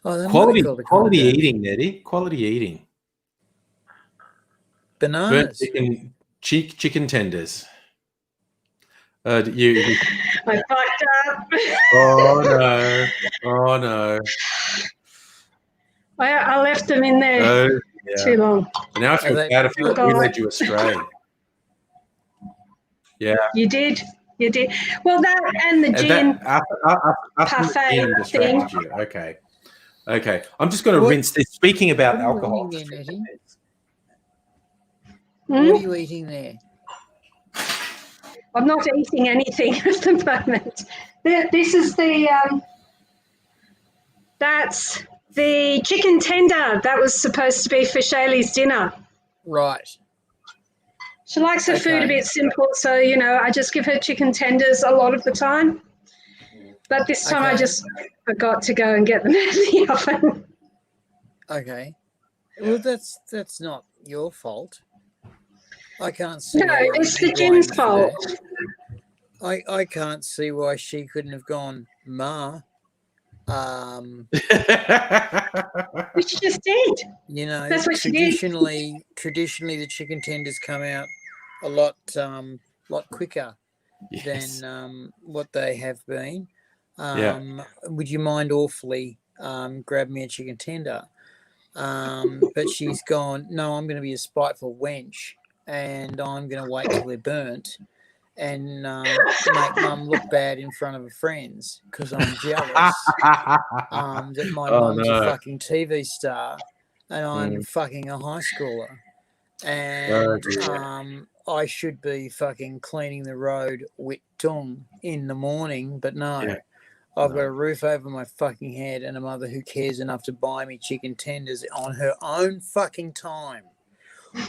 Oh, they might be called Quality echinoderms. eating, Eddie. Quality eating. Burnt Bananas. chicken tenders. I fucked up. Oh no! Oh no! I left them in there Oh too yeah! long. Now I feel they bad. I feel like we bananas? led you astray. Yeah. You did. You did. Well, that and the And gin that after the parfait gin distracted thing. you. Okay. Okay. I'm just going to What- rinse this. Speaking about What are you alcohol. eating there, Nettie? Hmm? What are you eating there? I'm not eating anything at the moment. This is that's the chicken tender that was supposed to be for Shaylee's dinner. Right. She likes her food a Okay. bit simple, so I just give her chicken tenders a lot of the time. But this time I Okay. just forgot to go and get them out of the oven. Okay. Well, that's not your fault. I can't see. No, why you it's would the be blamed gin's for fault. that. I can't see why she couldn't have gone, Ma. Which she just did. That's what she did. Traditionally the chicken tenders come out a lot quicker Yes. than what they have been. Yeah. Would you mind awfully grab me a chicken tender? But she's gone, no, I'm going to be a spiteful wench and I'm going to wait till they're burnt and make Mum look bad in front of her friends because I'm jealous that my Oh, mum's no. a fucking TV star and I'm fucking a high schooler. And I should be fucking cleaning the road with tongue in the morning, but no. Yeah. I've got a roof over my fucking head and a mother who cares enough to buy me chicken tenders on her own fucking time.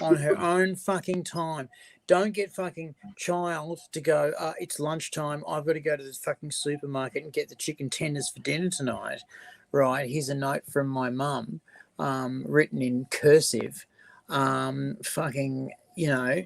On her own fucking time. Don't get fucking child to go, it's lunchtime. I've got to go to the fucking supermarket and get the chicken tenders for dinner tonight. Right, here's a note from my mum, written in cursive. Fucking, no,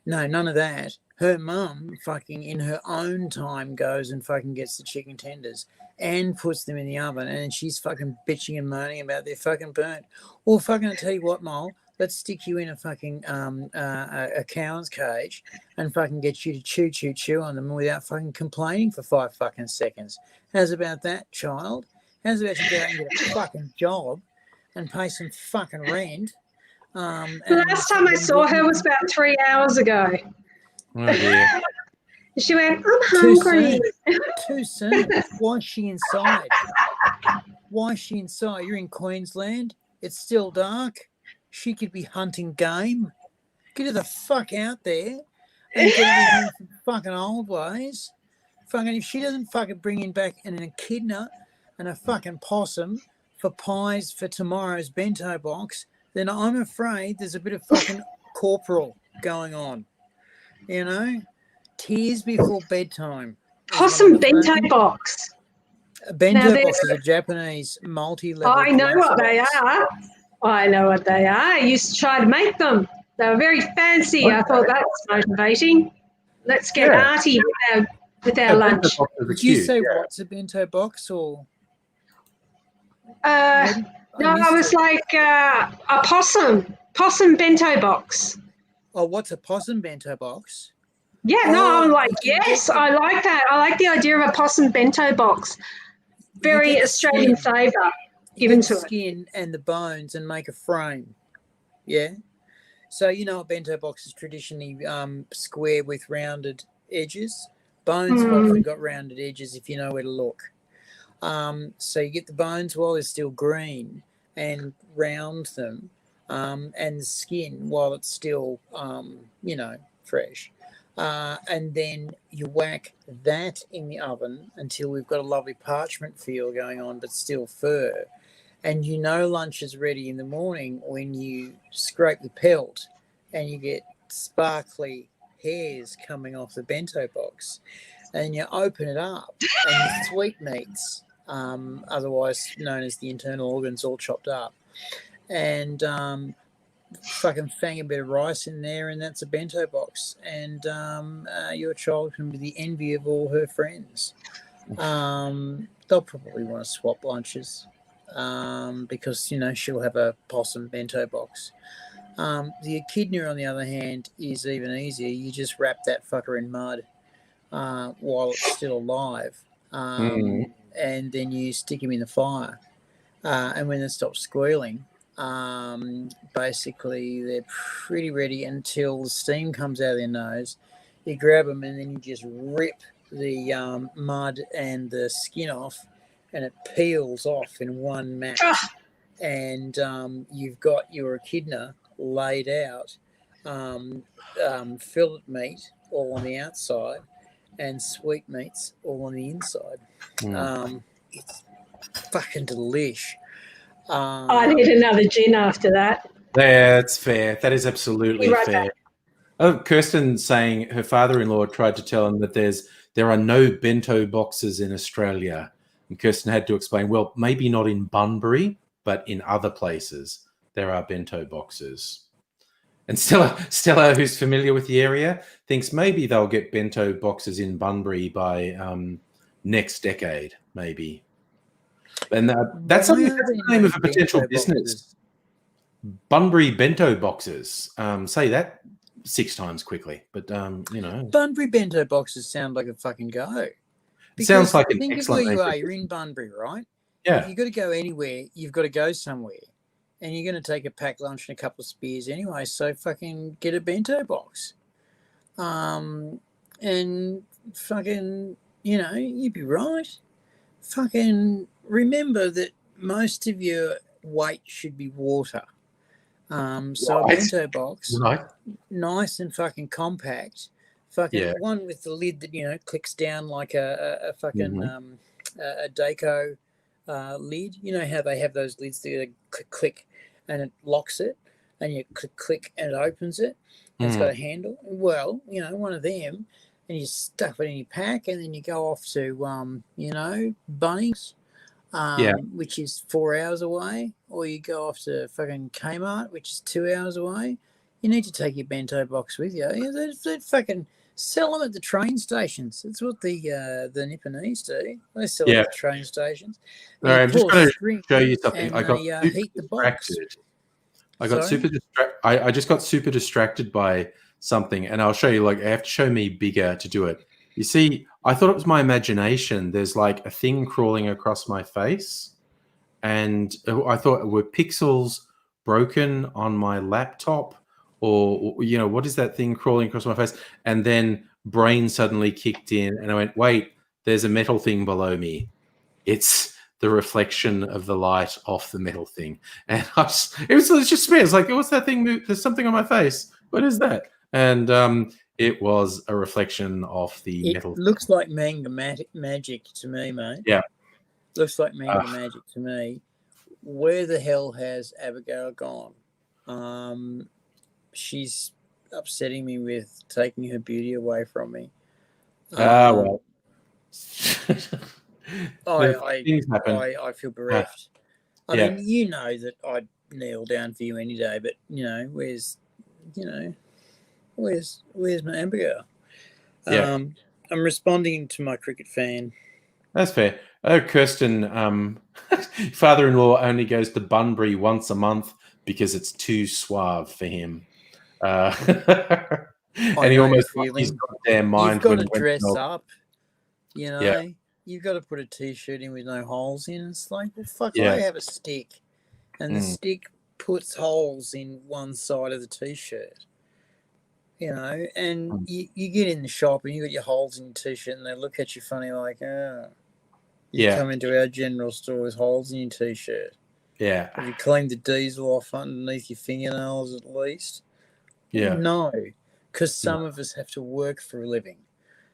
none of that. Her mum fucking in her own time goes and fucking gets the chicken tenders and puts them in the oven and she's fucking bitching and moaning about they're fucking burnt. Well, fucking I'll tell you what, Mole, let's stick you in a fucking a cow's cage and fucking get you to chew on them without fucking complaining for 5 fucking seconds. How's about that, child? How's about you go out and get a fucking job and pay some fucking rent? The last time I saw her was about 3 hours ago. Oh, dear. She went, I'm hungry. Too soon. Why is she inside? Why is she inside? You're in Queensland. It's still dark. She could be hunting game. Get her the fuck out there and get her in fucking old ways. Fucking if she doesn't fucking bring in back an echidna and a fucking possum for pies for tomorrow's bento box, then I'm afraid there's a bit of fucking corporal going on. Tears before bedtime. Possum bento box. A bento box is a Japanese multi-level. I know what they are. I know what they are. I used to try to make them. They were very fancy. I thought that was motivating. Let's get arty with our lunch. Did you say what's a bento box or? No, I was like a possum bento box. Oh, what's a possum bento box? Yeah, I'm like, yes, I like that. I like the idea of a possum bento box. Very Australian flavour given to it. Skin and the bones and make a frame. Yeah. So a bento box is traditionally square with rounded edges. Bones have often got rounded edges if you know where to look. So you get the bones while they're still green and round them, and the skin while it's still, fresh. And then you whack that in the oven until we've got a lovely parchment feel going on, but still fur. And lunch is ready in the morning when you scrape the pelt and you get sparkly hairs coming off the bento box. And you open it up and the sweetmeats, otherwise known as the internal organs, all chopped up. And fucking fang a bit of rice in there, and that's a bento box. And your child can be the envy of all her friends. They'll probably want to swap lunches because, you know, she'll have a possum bento box. The echidna, on the other hand, is even easier. You just wrap that fucker in mud while it's still alive, and then you stick him in the fire. And when they stop squealing, basically they're pretty ready until the steam comes out of their nose. You grab them and then you just rip the mud and the skin off, and it peels off in one mash. And you've got your echidna laid out, fillet meat all on the outside and sweetmeats all on the inside. It's fucking delish. I need another gin after that. That's fair. That is absolutely Be right fair. back. Oh, Kirsten saying her father-in-law tried to tell him that there are no bento boxes in Australia. And Kirsten had to explain, well, maybe not in Bunbury, but in other places there are bento boxes. And Stella, who's familiar with the area, thinks maybe they'll get bento boxes in Bunbury by next decade, maybe. And that's the name of a potential business. Bunbury bento boxes. Say that 6 times quickly, but you know. Bunbury bento boxes sound like a fucking go. It sounds like an think excellent of where you name. are. You're in Bunbury, right? Yeah. If you've got to go anywhere, you've got to go somewhere. And you're going to take a packed lunch and a couple of spears anyway, so fucking get a bento box. And fucking, you know, you'd be right. Fucking remember that most of your weight should be water. So a bento box, nice and fucking compact, fucking one with the lid that, you know, clicks down like a fucking a Daco lid. You know how they have those lids that click and it locks it, and you click and it opens it. And it's got a handle. Well, you know, one of them, and you stuff it in your pack, and then you go off to you know, Bunnings. Which is 4 hours away, or you go off to fucking Kmart, which is 2 hours away. You need to take your bento box with you. They fucking sell them at the train stations. That's what the Nipponese do. They sell them at the train stations. All right, I'm just going to show you something. I got heat the box. I just got super distracted by something, and I'll show you. Like, I have to show me bigger to do it. You see, I thought it was my imagination. There's like a thing crawling across my face, and I thought, were pixels broken on my laptop, or, you know, what is that thing crawling across my face? And then brain suddenly kicked in, and I went, wait, there's a metal thing below me. It's the reflection of the light off the metal thing. And it was just me. It's like, what's that thing? There's something on my face. What is that? And it was a reflection of the metal. It looks like manga magic to me, mate. Yeah. Looks like manga magic to me. Where the hell has Abigail gone? She's upsetting me with taking her beauty away from me. Well. I feel bereft. I mean, you know that I'd kneel down for you any day, but, you know, where's my Abigail? I'm responding to my cricket fan. That's fair. Oh, Kirsten, father-in-law only goes to Bunbury once a month because it's too suave for him. And he almost lost his goddamn mind. You've got to dress up, you know. Yeah. You've got to put a T-shirt in with no holes in. It's like, well, fuck, I have a stick, and the stick puts holes in one side of the T-shirt. You know, and you get in the shop and you got your holes in your T-shirt, and they look at you funny like, you come into our general store with holes in your T-shirt. Yeah. Have you cleaned the diesel off underneath your fingernails at least? Yeah. No, because some of us have to work for a living.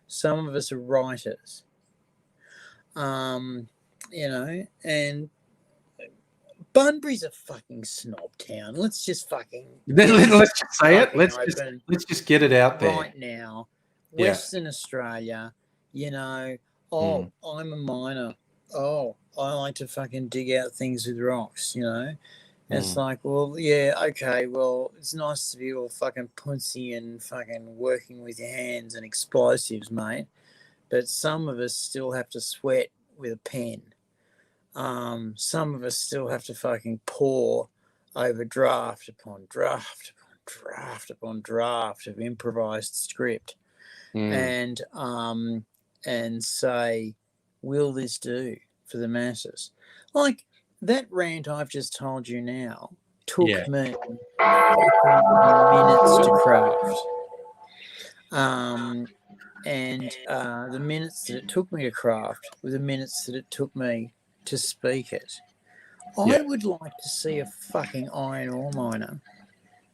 Some of us are writers. You know, and Bunbury's a fucking snob town. Let's just fucking let's just say it. Let's just get it out there right now. Western Australia, you know. Oh, I'm a miner. Oh, I like to fucking dig out things with rocks. You know, And it's like, well, yeah, okay, well, it's nice to be all fucking punsy and fucking working with your hands and explosives, mate. But some of us still have to sweat with a pen. Some of us still have to fucking pour over draft upon draft upon draft upon draft of improvised script, and say, will this do for the masses? Like that rant I've just told you now took me minutes to craft. And the minutes that it took me to craft were the minutes that it took me to speak it. I would like to see a fucking iron ore miner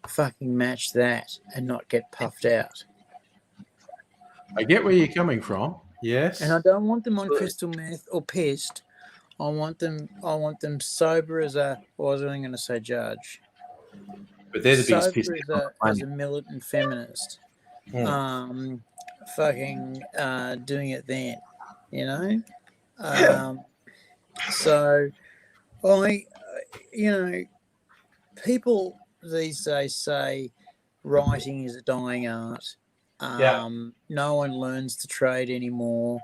fucking match that and not get puffed out. I get where you're coming from. Yes. And I don't want them on crystal meth or pissed. I want them sober as a, or was I going to say judge? But they're the biggest piss. Sober as a militant feminist. Fucking doing it then, you know? So people these days say writing is a dying art. No one learns the trade anymore.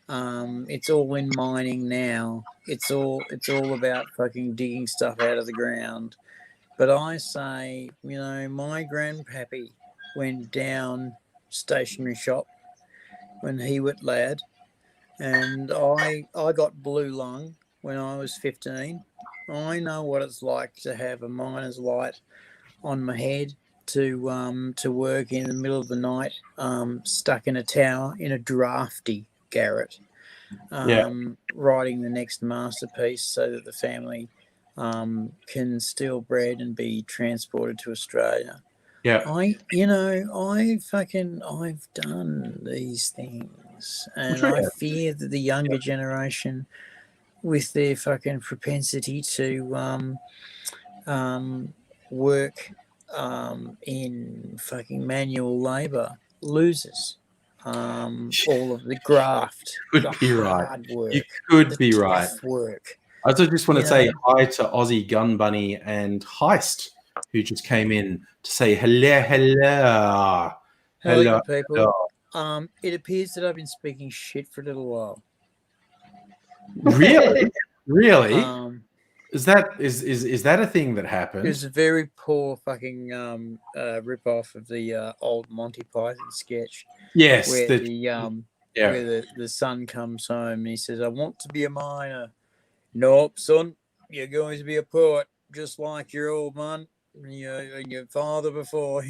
It's all in mining now. It's all about fucking digging stuff out of the ground. But I say, my grandpappy went down stationery shop when he was lad, and I got blue lung when I was 15. I know what it's like to have a miner's light on my head to work in the middle of the night, stuck in a tower in a drafty garret, writing the next masterpiece so that the family can steal bread and be transported to Australia. Yeah. I've done these things, and I fear that the younger generation, with their fucking propensity to work in fucking manual labour, loses all of the graft, the hard work. You could be right. Work. I just want to say hi to Aussie Gun Bunny and Heist, who just came in to say hello. Hello, people. Hello. It appears that I've been speaking shit for a little while. Really? Is that a thing that happened? It was a very poor fucking rip-off of the old Monty Python sketch. Yes. Where the son comes home and he says, I want to be a miner. Nope, son, you're going to be a poet, just like your old man and your father before.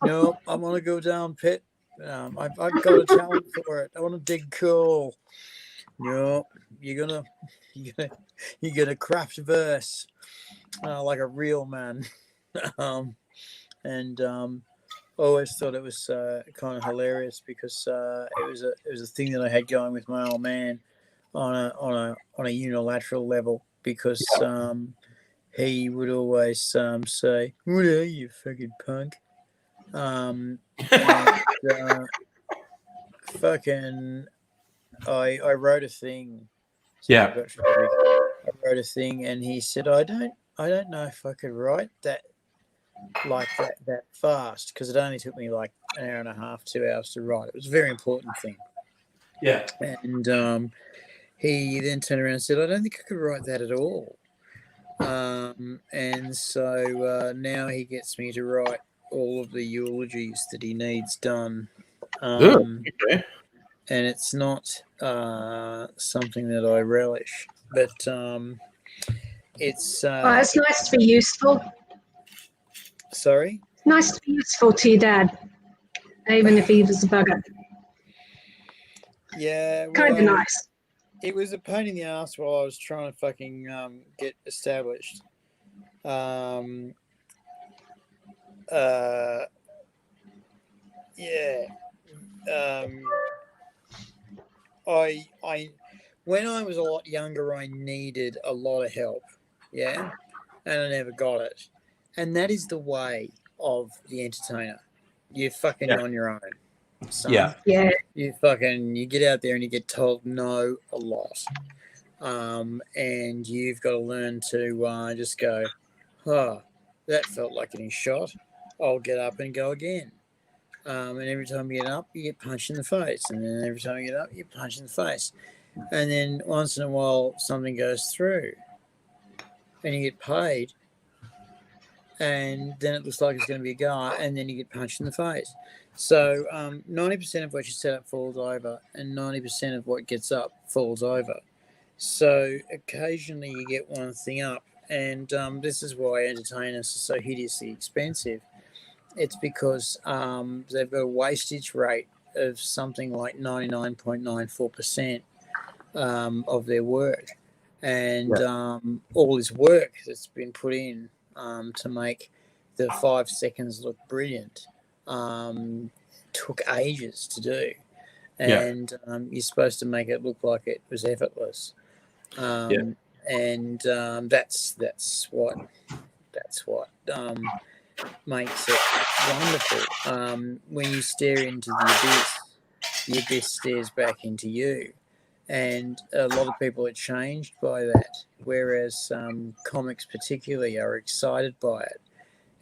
Nope, I want to go down pit. I've got a talent for it. I want to dig coal. No, you're gonna craft verse like a real man. Always thought it was kind of hilarious because it was a thing that I had going with my old man on a unilateral level, because he would always say, "What are you, fucking punk?" I wrote a thing. I wrote a thing, and he said, I don't know if I could write that like that fast, because it only took me like an hour and a half, 2 hours to write. It was a very important thing. Yeah. And he then turned around and said, I don't think I could write that at all. And so now he gets me to write all of the eulogies that he needs done. Okay. And it's not something that I relish, but it's it's nice to be useful. Sorry? Nice to be useful to your dad, even if he was a bugger. Yeah. Well, kind of nice. It was a pain in the ass while I was trying to fucking get established. I when I was a lot younger, I needed a lot of help, and I never got it. And that is the way of the entertainer. You're fucking on your own. Son. Yeah. You get out there and you get told no a lot. and you've got to learn to just go, oh, that felt like getting shot. I'll get up and go again. And every time you get up, you get punched in the face. And then every time you get up, you get punched in the face. And then once in a while, something goes through and you get paid. And then it looks like it's going to be a guy, and then you get punched in the face. So 90% of what you set up falls over, and 90% of what gets up falls over. So occasionally you get one thing up, and this is why entertainers are so hideously expensive. It's because they've got a wastage rate of something like 99.94% of their work. And all this work that's been put in to make the 5 seconds look brilliant took ages to do. And you're supposed to make it look like it was effortless. And that's what makes it wonderful. When you stare into the abyss stares back into you. And a lot of people are changed by that, whereas comics particularly are excited by it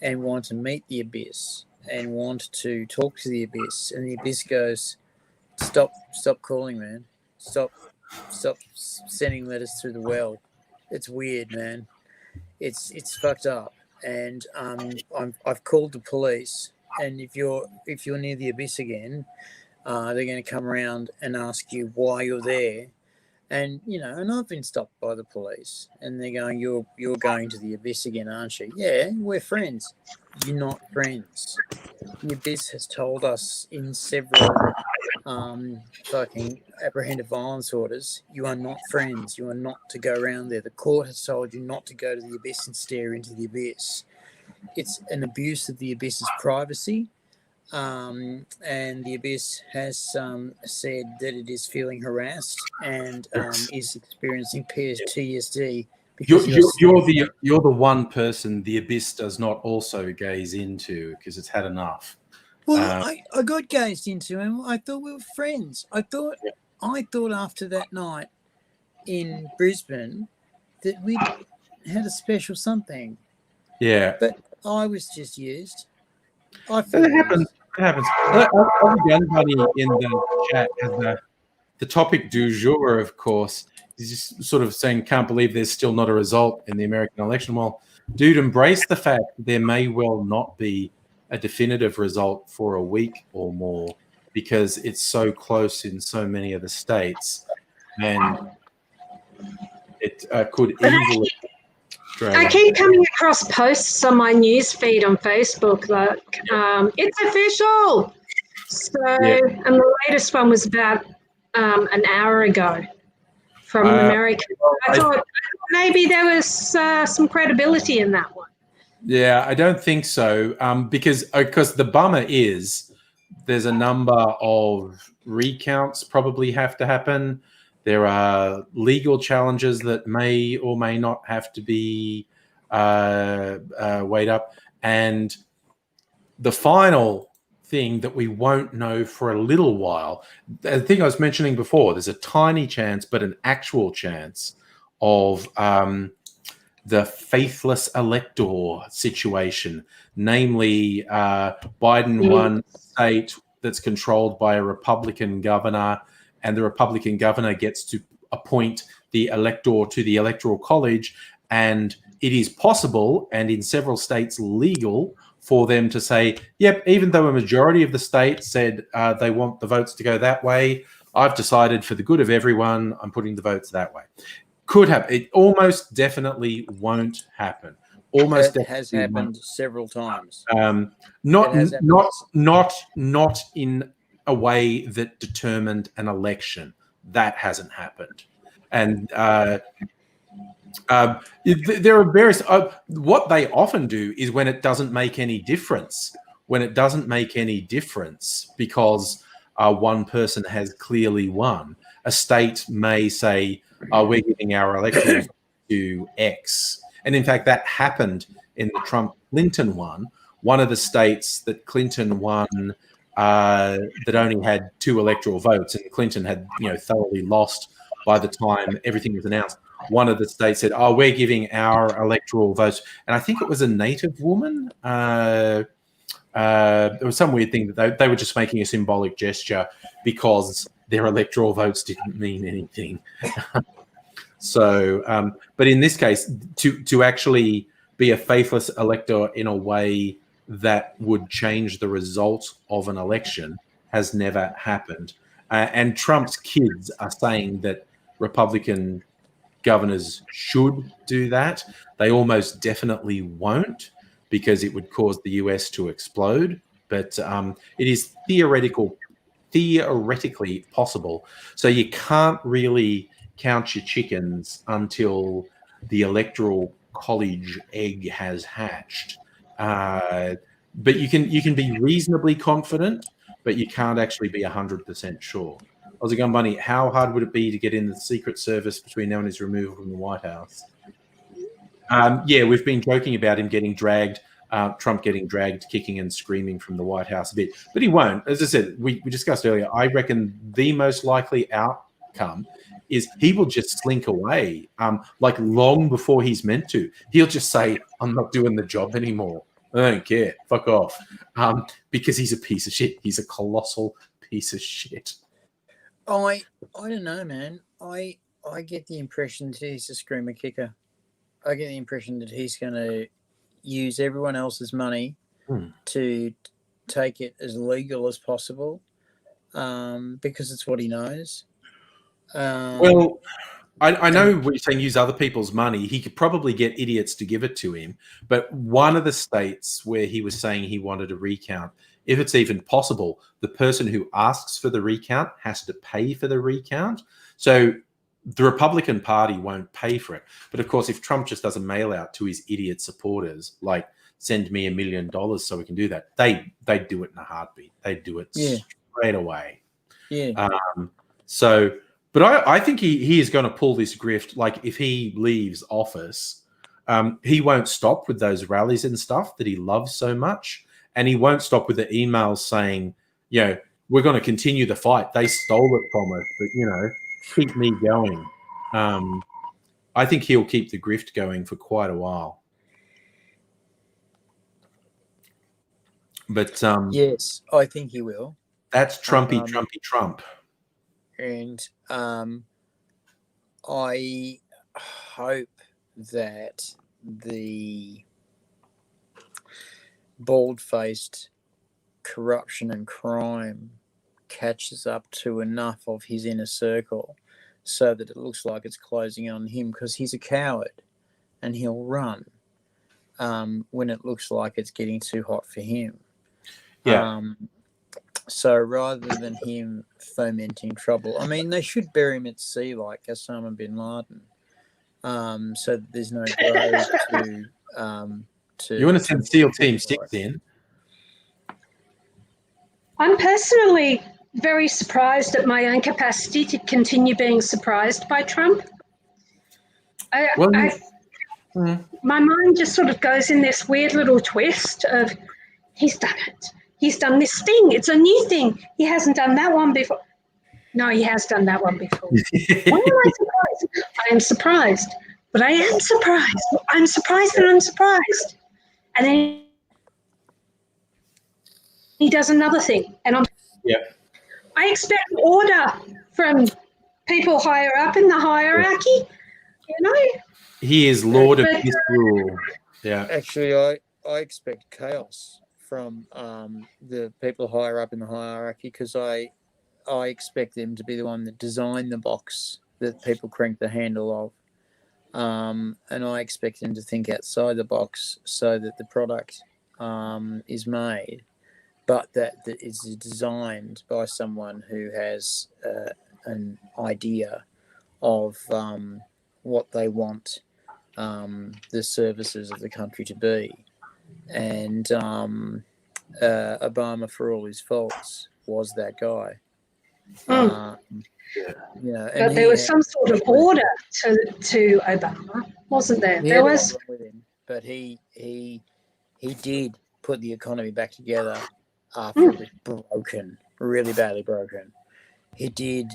and want to meet the abyss and want to talk to the abyss. And the abyss goes, stop calling, man. Stop sending letters through the well. It's weird, man. It's fucked up. And I've called the police. And if you're near the abyss again, they're going to come around and ask you why you're there. And, and I've been stopped by the police and they're going, you're going to the abyss again, aren't you? Yeah, we're friends. You're not friends. The abyss has told us in several fucking apprehended violence orders, you are not friends. You are not to go around there. The court has told you not to go to the abyss and stare into the abyss. It's an abuse of the abyss's privacy. And the abyss has said that it is feeling harassed and is experiencing PTSD. You're the one person the abyss does not also gaze into because it's had enough. Well, I got gazed into and I thought we were friends. I thought after that night in Brisbane that we'd had a special something. Yeah. But I was just used. It happens. Everybody in the chat has the topic du jour, of course, is just sort of saying, can't believe there's still not a result in the American election. Well, dude, embrace the fact there may well not be a definitive result for a week or more because it's so close in so many of the states. And it could easily... I keep coming across posts on my news feed on Facebook like, it's official. So, and the latest one was about an hour ago from America. I thought maybe there was some credibility in that one. Yeah, I don't think so because the bummer is there's a number of recounts probably have to happen. There are legal challenges that may or may not have to be weighed up. And the final thing that we won't know for a little while, the thing I was mentioning before, there's a tiny chance, but an actual chance of the faithless elector situation. Namely, Biden won a state that's controlled by a Republican governor, and the Republican governor gets to appoint the elector to the Electoral College. And it is possible, and in several states legal, for them to say, yep, even though a majority of the states said they want the votes to go that way, I've decided for the good of everyone, I'm putting the votes that way. Could happen. It almost definitely won't happen. Almost it has happened several times. Not in a way that determined an election. That hasn't happened. And there are various... what they often do is when it doesn't make any difference. When it doesn't make any difference because one person has clearly won, a state may say, we're giving our electorate to X. And in fact, that happened in the Trump-Clinton one. One of the states that Clinton won that only had 2 electoral votes, and Clinton had thoroughly lost by the time everything was announced. One of the states said, "Oh, we're giving our electoral votes," and I think it was a native woman. There was some weird thing that they were just making a symbolic gesture because their electoral votes didn't mean anything. So, but in this case, to actually be a faithless elector in a way that would change the result of an election has never happened. And Trump's kids are saying that Republican governors should do that. They almost definitely won't, because it would cause the US to explode. But it is theoretically possible. So you can't really count your chickens until the electoral college egg has hatched. But you can be reasonably confident, but you can't actually be 100% sure. Aussie Gun Bunny, how hard would it be to get in the Secret Service between now and his removal from the White House? Yeah, we've been joking about him getting dragged, Trump getting dragged, kicking and screaming from the White House a bit, but he won't. As I said, we discussed earlier, I reckon the most likely outcome is he will just slink away, like long before he's meant to. He'll just say, "I'm not doing the job anymore. I don't care. Fuck off," because he's a piece of shit. He's a colossal piece of shit. I don't know, man. I get the impression that he's a screamer kicker. I get the impression that he's going to use everyone else's money to take it as legal as possible, because it's what he knows. Well, I know what you're saying, use other people's money. He could probably get idiots to give it to him. But one of the states where he was saying he wanted a recount, if it's even possible, the person who asks for the recount has to pay for the recount. So the Republican Party won't pay for it. But of course, if Trump just does a mail out to his idiot supporters, like, send me $1 million so we can do that, they do it in a heartbeat. They do it straight away. Yeah. But I think he is going to pull this grift. Like, if he leaves office, he won't stop with those rallies and stuff that he loves so much. And he won't stop with the emails saying, we're going to continue the fight. They stole it from us, but, keep me going. I think he'll keep the grift going for quite a while. But yes, I think he will. That's Trumpy Trump. And I hope that the bald-faced corruption and crime catches up to enough of his inner circle so that it looks like it's closing on him, because he's a coward and he'll run when it looks like it's getting too hot for him. Yeah. So rather than him fomenting trouble, I mean, they should bury him at sea like Osama bin Laden, so that there's no grave to. You want to send SEAL Team 6 in? I'm personally very surprised at my own capacity to continue being surprised by Trump. My mind just sort of goes in this weird little twist of, he's done it. He's done this thing. It's a new thing. He hasn't done that one before. No, he has done that one before. Why am I surprised? I am surprised, but I am surprised. I'm surprised and I'm surprised. And then he does another thing. And I expect order from people higher up in the hierarchy, He is Lord of misrule. Yeah. Actually, I expect chaos from the people higher up in the hierarchy, because I expect them to be the one that designed the box that people crank the handle of, and I expect them to think outside the box so that the product is made, but that it's designed by someone who has an idea of what they want the services of the country to be. And Obama, for all his faults, was that guy. But there was some sort of order to Obama, wasn't there? There was. With him, but he did put the economy back together after it was broken, really badly broken. He did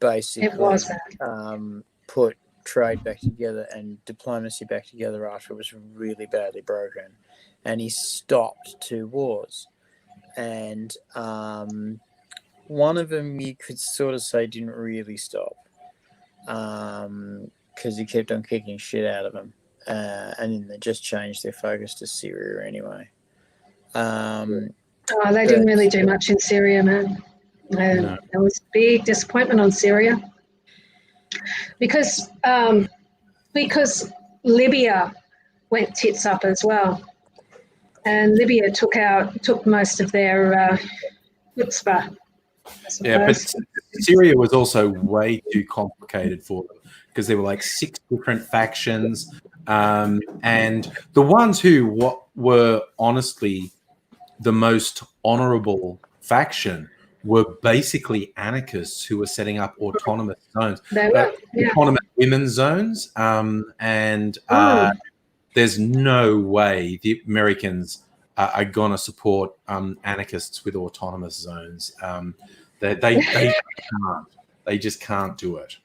basically It was bad. put trade back together and diplomacy back together after it was really badly broken, and he stopped 2 wars, and one of them you could sort of say didn't really stop, because he kept on kicking shit out of them, and then they just changed their focus to Syria anyway. They didn't really do much in Syria, man. No. There was big disappointment on Syria because Libya went tits up as well, and Libya took most of their chutzpah. Yeah, but Syria was also way too complicated for them because there were like 6 different factions, and the ones who were honestly the most honorable faction were basically anarchists who were setting up autonomous zones, autonomous women's zones, and there's no way the Americans are going to support anarchists with autonomous zones. They can't. They just can't do it.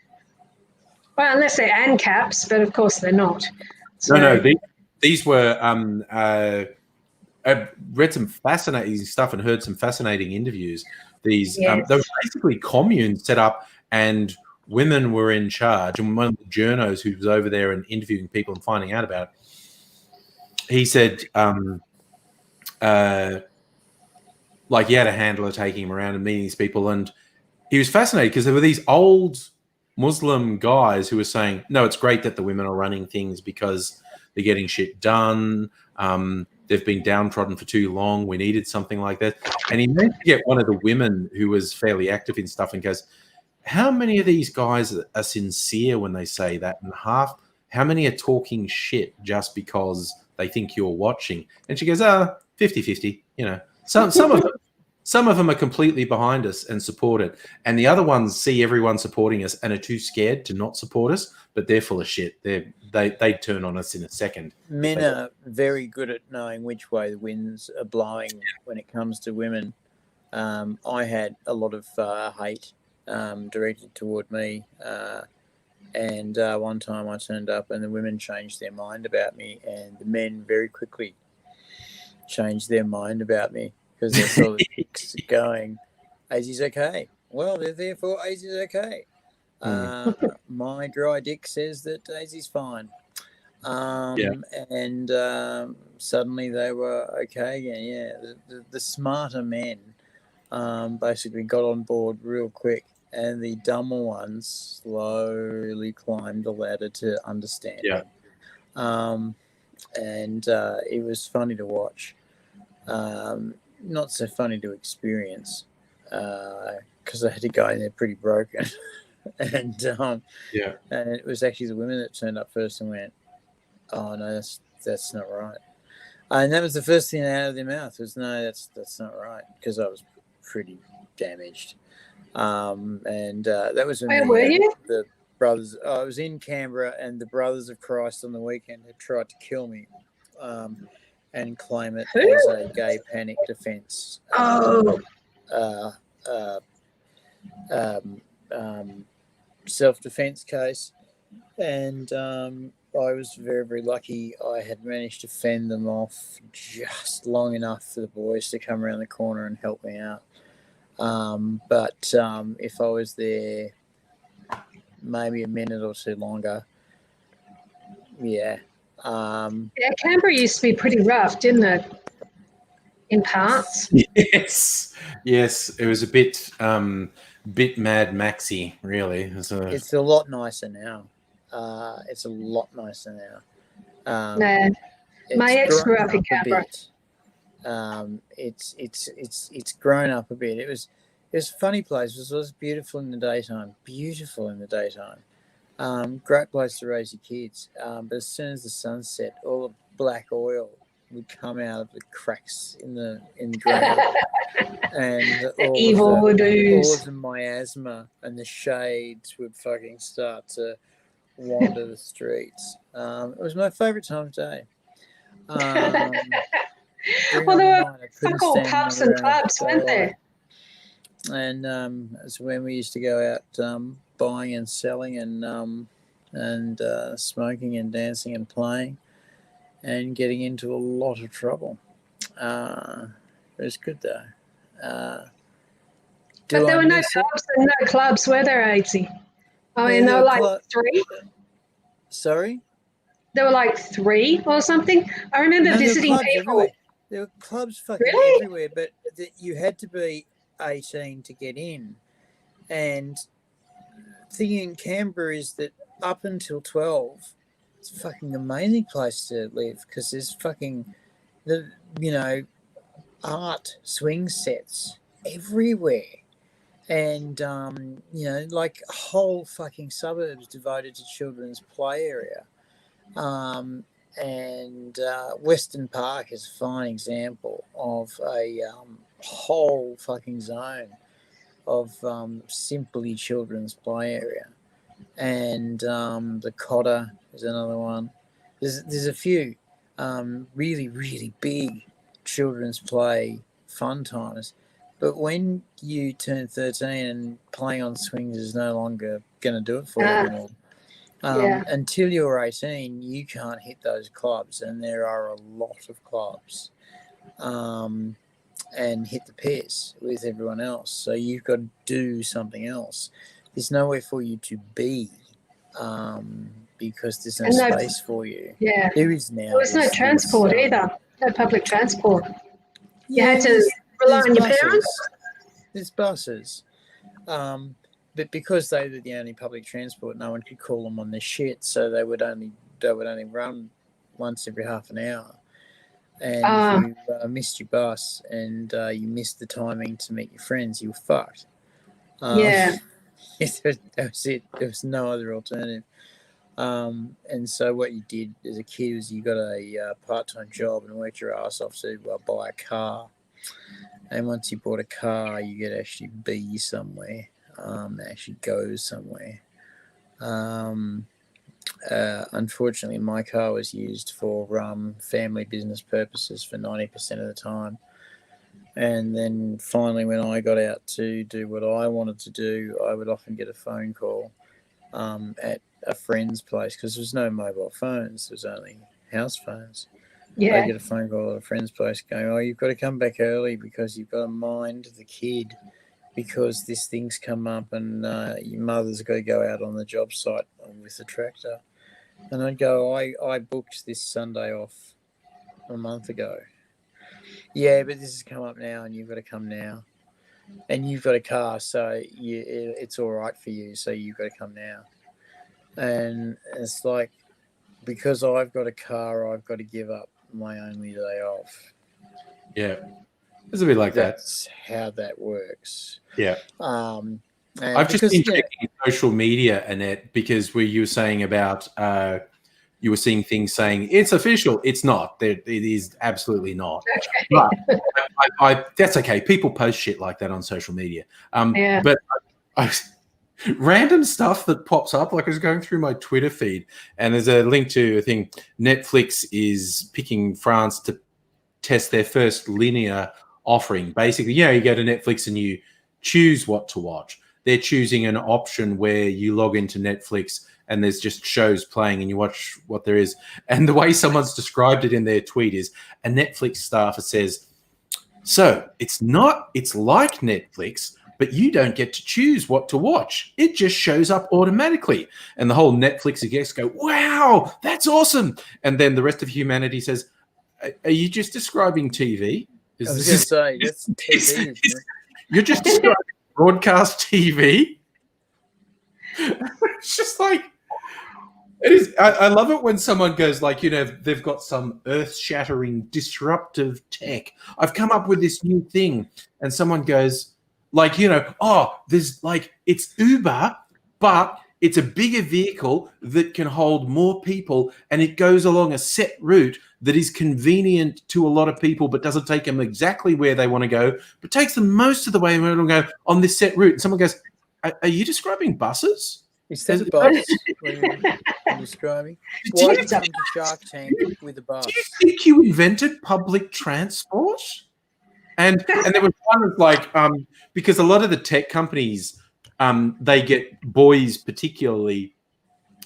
Well, unless they're ANCAPs, but of course they're not. So, No. These were. I read some fascinating stuff and heard some fascinating interviews. These they were basically communes set up, and women were in charge. And one of the journos who was over there and interviewing people and finding out about it, he said, like he had a handler taking him around and meeting these people, and he was fascinated because there were these old Muslim guys who were saying, no, it's great that the women are running things because they're getting shit done. They've been downtrodden for too long. We needed something like that. And he managed to get one of the women who was fairly active in stuff and goes, how many of these guys are sincere when they say that? And how many are talking shit just because they think you're watching? And she goes, 50-50, Some of them are completely behind us and support it. And the other ones see everyone supporting us and are too scared to not support us, but they're full of shit. They turn on us in a second. Men are very good at knowing which way the winds are blowing when it comes to women. I had a lot of hate directed toward me. And one time I turned up and the women changed their mind about me, and the men very quickly changed their mind about me. Because they saw the dicks going, Azzy's okay. Well, therefore, Azzy's okay. My dry dick says that Azzy's fine. And suddenly they were okay again. Yeah, the smarter men basically got on board real quick, and the dumber ones slowly climbed the ladder to understand. Yeah. And it was funny to watch. Not so funny to experience because I had to go in there pretty broken. and it was actually the women that turned up first and went, oh, no, that's not right. And that was the first thing out of their mouth was, no, that's not right, because I was pretty damaged. And that was when where were you? The brothers, I was in Canberra, and the Brothers of Christ on the weekend had tried to kill me. And claim it as a gay panic defence self-defence case. And I was very, very lucky. I had managed to fend them off just long enough for the boys to come around the corner and help me out. But if I was there maybe a minute or two longer, Canberra used to be pretty rough, didn't it? In parts. Yes. It was a bit Mad Maxy, really. It's a lot nicer now. My ex grew up in Canberra. It's grown up a bit. It was a funny place. It was beautiful in the daytime. Great place to raise your kids. But as soon as the sun set, all the black oil would come out of the cracks in the ground, and all of the miasma and the shades would fucking start to wander the streets. It was my favourite time of day. Well, there were so-called pubs and clubs, weren't there? And it's when we used to go out buying and selling and smoking and dancing and playing and getting into a lot of trouble. It was good though. But there were no pubs and no clubs, were there, Aidsy? I mean, there were like 3. Sorry? There were like 3 or something. I remember visiting people. Everywhere. There were clubs fucking everywhere, but you had to be 18 to get in. And the thing in Canberra is that up until 12, it's a fucking amazing place to live because there's fucking, art swing sets everywhere. And, like whole fucking suburbs devoted to children's play area. And Western Park is a fine example of a whole fucking zone of simply children's play area. And the Cotter is another one. There's a few really, really big children's play fun times. But when you turn 13 and playing on swings is no longer going to do it for you anymore. Until you're 18, you can't hit those clubs, and there are a lot of clubs, and hit the piss with everyone else. So you've got to do something else. There's nowhere for you to be because there's no space for you. Yeah. There is now. There was no transport either, no public transport. You had to rely on your parents. There's buses. But because they were the only public transport, no one could call them on their shit, so they would only run once every half an hour. And if you missed your bus and you missed the timing to meet your friends, you were fucked. That was it. There was no other alternative. And so what you did as a kid was you got a part-time job and worked your ass off to buy a car. And once you bought a car, you could actually be somewhere. Actually go somewhere. Unfortunately, my car was used for family business purposes for 90% of the time. And then finally, when I got out to do what I wanted to do, I would often get a phone call at a friend's place because there was no mobile phones. There was only house phones. Yeah. I get a phone call at a friend's place going, "Oh, you've got to come back early because you've got to mind the kid because this thing's come up and your mother's got to go out on the job site with the tractor." And I'd go, I booked this Sunday off a month ago. Yeah, but this has come up now and you've got to come now. And you've got a car, so it's all right for you, so you've got to come now. And it's like, because I've got a car, I've got to give up my only day off. Yeah. It's a bit like That's how that works. Yeah. I've just been checking social media, Annette, because you were saying about you were seeing things saying it's official. It's not. It is absolutely not. Okay. But that's okay. People post shit like that on social media. But random stuff that pops up, like I was going through my Twitter feed, and there's a link to a thing. Netflix is picking France to test their first linear offering. Basically, you go to Netflix and you choose what to watch. They're choosing an option where you log into Netflix and there's just shows playing and you watch what there is. And the way someone's described it in their tweet is a Netflix staffer says, "So it's like Netflix, but you don't get to choose what to watch. It just shows up automatically." And the whole Netflix execs go, "Wow, that's awesome." And then the rest of humanity says, "Are you just describing TV?" I was going to say, that's TV. You're just describing broadcast TV? It's just like, it is. I love it when someone goes like, they've got some earth-shattering, disruptive tech. I've come up with this new thing. And someone goes like, there's like, it's Uber, but it's a bigger vehicle that can hold more people, and it goes along a set route that is convenient to a lot of people, but doesn't take them exactly where they want to go, but takes them most of the way and go on this set route. And someone goes, "Are you describing buses?" Is that bus you're describing? Why did you come to Shark Tank with a bus? Do you think you invented public transport? And there was one of like, because a lot of the tech companies they get boys, particularly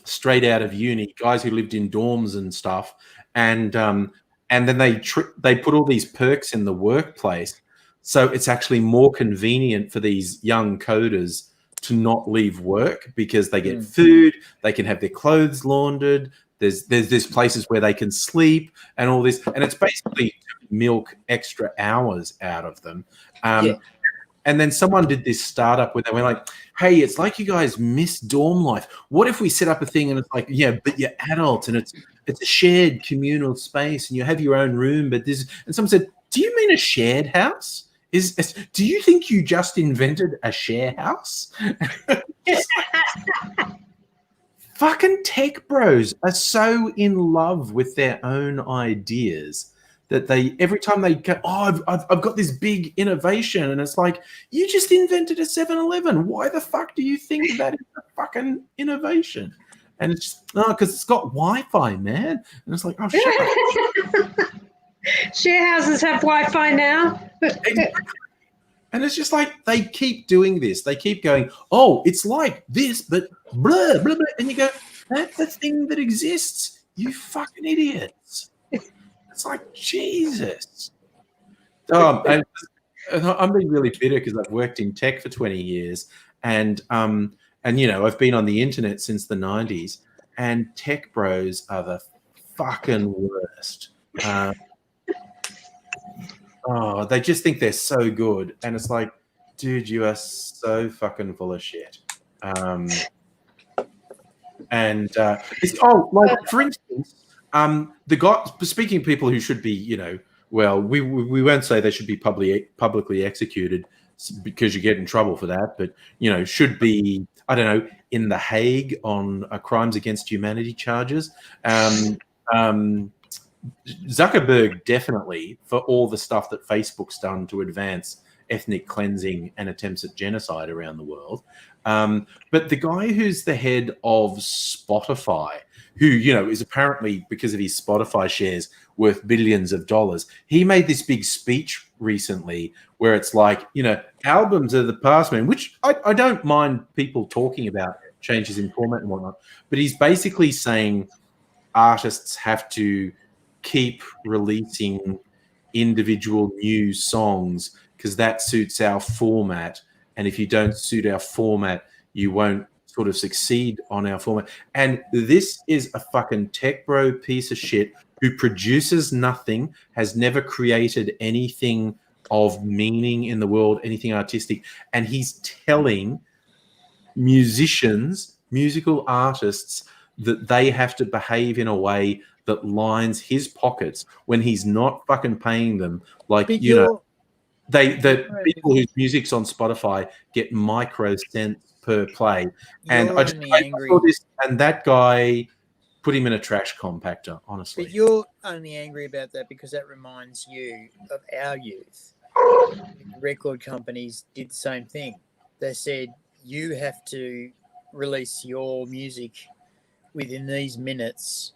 straight out of uni, guys who lived in dorms and stuff, and then they put all these perks in the workplace, so it's actually more convenient for these young coders to not leave work because they get food, they can have their clothes laundered. There's places where they can sleep and all this, and it's basically milk extra hours out of them. And then someone did this startup where they were like, hey, it's like you guys miss dorm life. What if we set up a thing and it's like, yeah, but you're adults and it's a shared communal space and you have your own room, but this, and someone said, do you mean a shared house? Do you think you just invented a share house? Fucking tech bros are so in love with their own ideas that they, every time they go, oh, I've got this big innovation, and it's like, you just invented a 7-Eleven. Why the fuck do you think that is a fucking innovation? And it's just, no, because it's got Wi-Fi, man. And it's like, oh, shut up. Share houses have Wi-Fi now. And it's just like they keep doing this. They keep going, oh, it's like this, but blah, blah, blah. And you go, that's the thing that exists, you fucking idiots. It's like, Jesus. And I'm being really bitter because I've worked in tech for 20 years. And you know, I've been on the internet since the 90s. And tech bros are the fucking worst. Oh, they just think they're so good. And it's like, dude, you are so fucking full of shit. Like, for instance, the guy, speaking of people who should be, you know, well, we won't say they should be publicly executed because you get in trouble for that, but, you know, should be, I don't know, in The Hague on crimes against humanity charges. Zuckerberg definitely, for all the stuff that Facebook's done to advance ethnic cleansing and attempts at genocide around the world. But the guy who's the head of Spotify, who, you know, is apparently, because of his Spotify shares, worth billions of dollars, he made this big speech recently where it's like, you know, albums are the past, man, which I don't mind people talking about changes in format and whatnot, but he's basically saying artists have to keep releasing individual new songs because that suits our format, and if you don't suit our format, you won't sort of succeed on our format. And this is a fucking tech bro piece of shit who produces nothing, has never created anything of meaning in the world, anything artistic, and he's telling musicians, musical artists, that they have to behave in a way that lines his pockets when he's not fucking paying them. Like, you know, the people whose music's on Spotify get micro cents per play. And I saw this, and that guy put him in a trash compactor, honestly. But you're only angry about that because that reminds you of our youth. Record companies did the same thing. They said, you have to release your music within these minutes,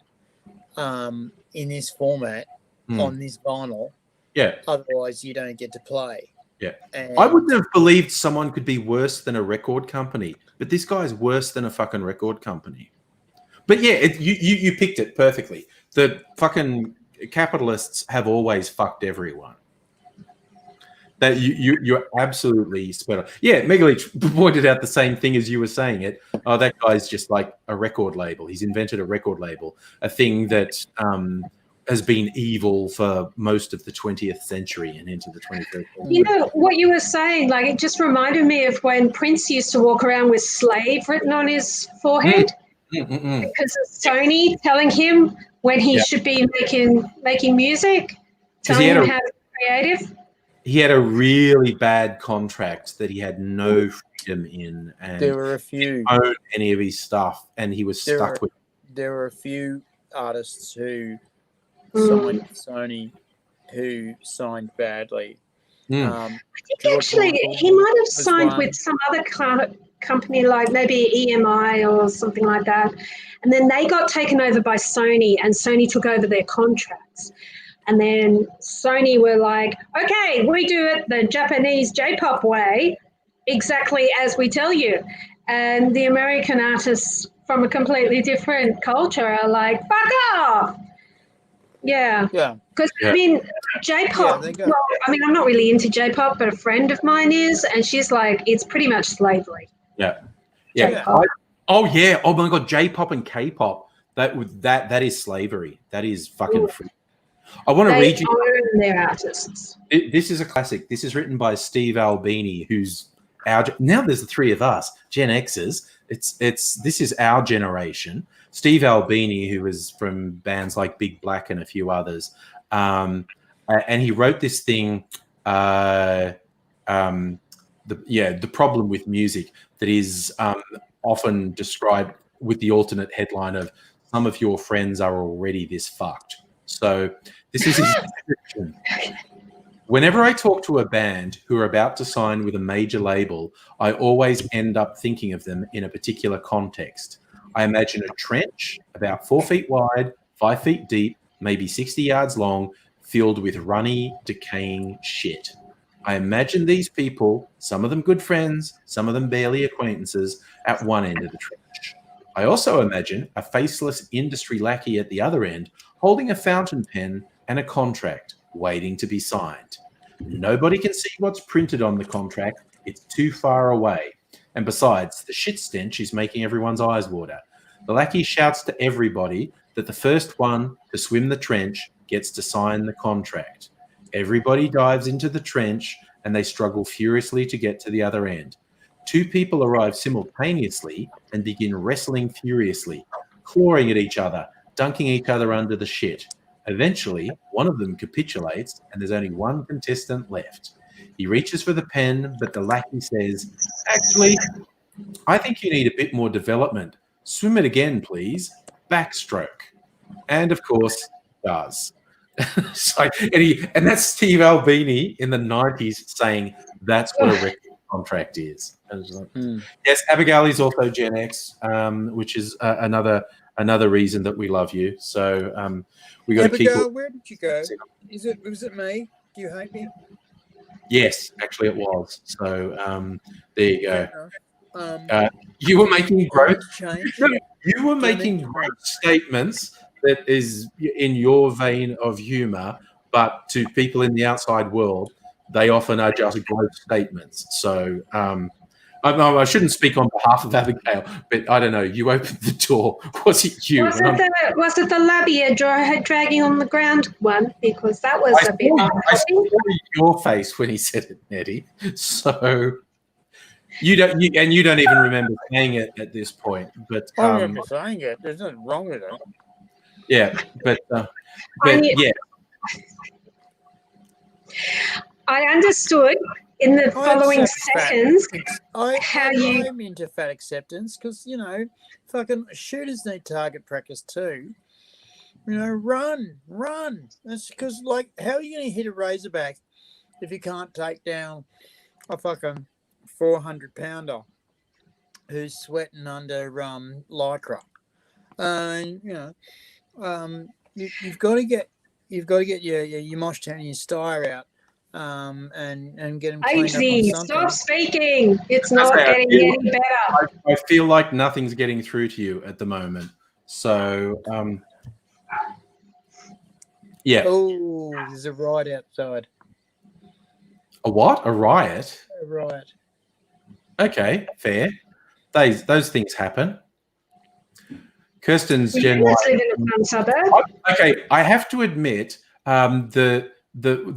in this format, on this vinyl. Yeah. Otherwise, you don't get to play. Yeah. And I wouldn't have believed someone could be worse than a record company, but this guy's worse than a fucking record company. But yeah, you picked it perfectly. The fucking capitalists have always fucked everyone. That you're absolutely spot on. Yeah, Megalich pointed out the same thing as you were saying it. Oh, that guy's just like a record label. He's invented a record label, a thing that has been evil for most of the 20th century and into the 21st century. You know, what you were saying, like, it just reminded me of when Prince used to walk around with slave written on his forehead because of Sony telling him when he should be making music, telling him how to be creative. He had a really bad contract that he had no freedom in, and there were a few didn't own any of his stuff, and he was stuck with it. There were a few artists who signed Sony who signed badly. I think actually he might have signed with some other company, like maybe EMI or something like that, and then they got taken over by Sony, and Sony took over their contracts. And then Sony were like, okay, we do it the Japanese J-pop way. exactly as we tell you. And the American artists from a completely different culture are like, fuck off. Yeah. Yeah. Because, Yeah. I mean, J-pop, they go. well, I mean, I'm not really into J-pop, but a friend of mine is, and she's like, it's pretty much slavery. Yeah. J-pop. Oh yeah. Oh my god. J-pop and K-pop. That is slavery. That is fucking free. I want to They read you. own their artists. This is a classic. This is written by Steve Albini, who's now. There's the three of us, Gen Xers. This is our generation. Steve Albini, who was from bands like Big Black and a few others, and he wrote this thing. The problem with music that is often described with the alternate headline of "Some of your friends are already this fucked." So this is his description. Whenever I talk to a band who are about to sign with a major label, I always end up thinking of them in a particular context. I imagine a trench about 4 feet wide, 5 feet deep, maybe 60 yards long, filled with runny, decaying shit. I imagine these people, some of them good friends, some of them barely acquaintances, at one end of the trench. I also imagine a faceless industry lackey at the other end, holding a fountain pen and a contract, waiting to be signed. Nobody can see what's printed on the contract. It's too far away. And besides, the shit stench is making everyone's eyes water. The lackey shouts to everybody that the first one to swim the trench gets to sign the contract. Everybody dives into the trench and they struggle furiously to get to the other end. Two people arrive simultaneously and begin wrestling furiously, clawing at each other, dunking each other under the shit. Eventually, one of them capitulates and there's only one contestant left. He reaches for the pen, but the lackey says, "Actually, I think you need a bit more development. Swim it again, please. Backstroke." And of course, does. And that's Steve Albini in the 90s saying that's what a record contract is. Yes, Abigail is also Gen X, which is another reason that we love you. So we got to keep. Abigail, where did you go? Was it me? Do you hate me? Yes, actually it was. So there you go. You were making growth. You were making growth statements that is in your vein of humor, but to people in the outside world, they often are just growth statements. So I shouldn't speak on behalf of Abigail, but I don't know. You opened the door. Was it you? Was it the labia dragging on the ground one? Because that was a bit. I saw your face when he said it, Nettie. So you don't even remember saying it at this point. But I remember saying it. There's nothing wrong with it. Yeah, but yeah. I understood in the following seconds I'm into fat acceptance because, fucking shooters need target practice too. Run. That's because, how are you going to hit a razorback if you can't take down a fucking 400-pounder who's sweating under lycra? You've got to get your mosh town and your stire out, and get them cleaned up on something. Stop speaking. It's not getting any better. I feel like nothing's getting through to you at the moment. So, yeah. Oh, there's a riot outside. A what? A riot? A riot. Okay, fair. Those things happen. Kirsten's Gen Y. Live in a fun suburb. Okay, I have to admit, the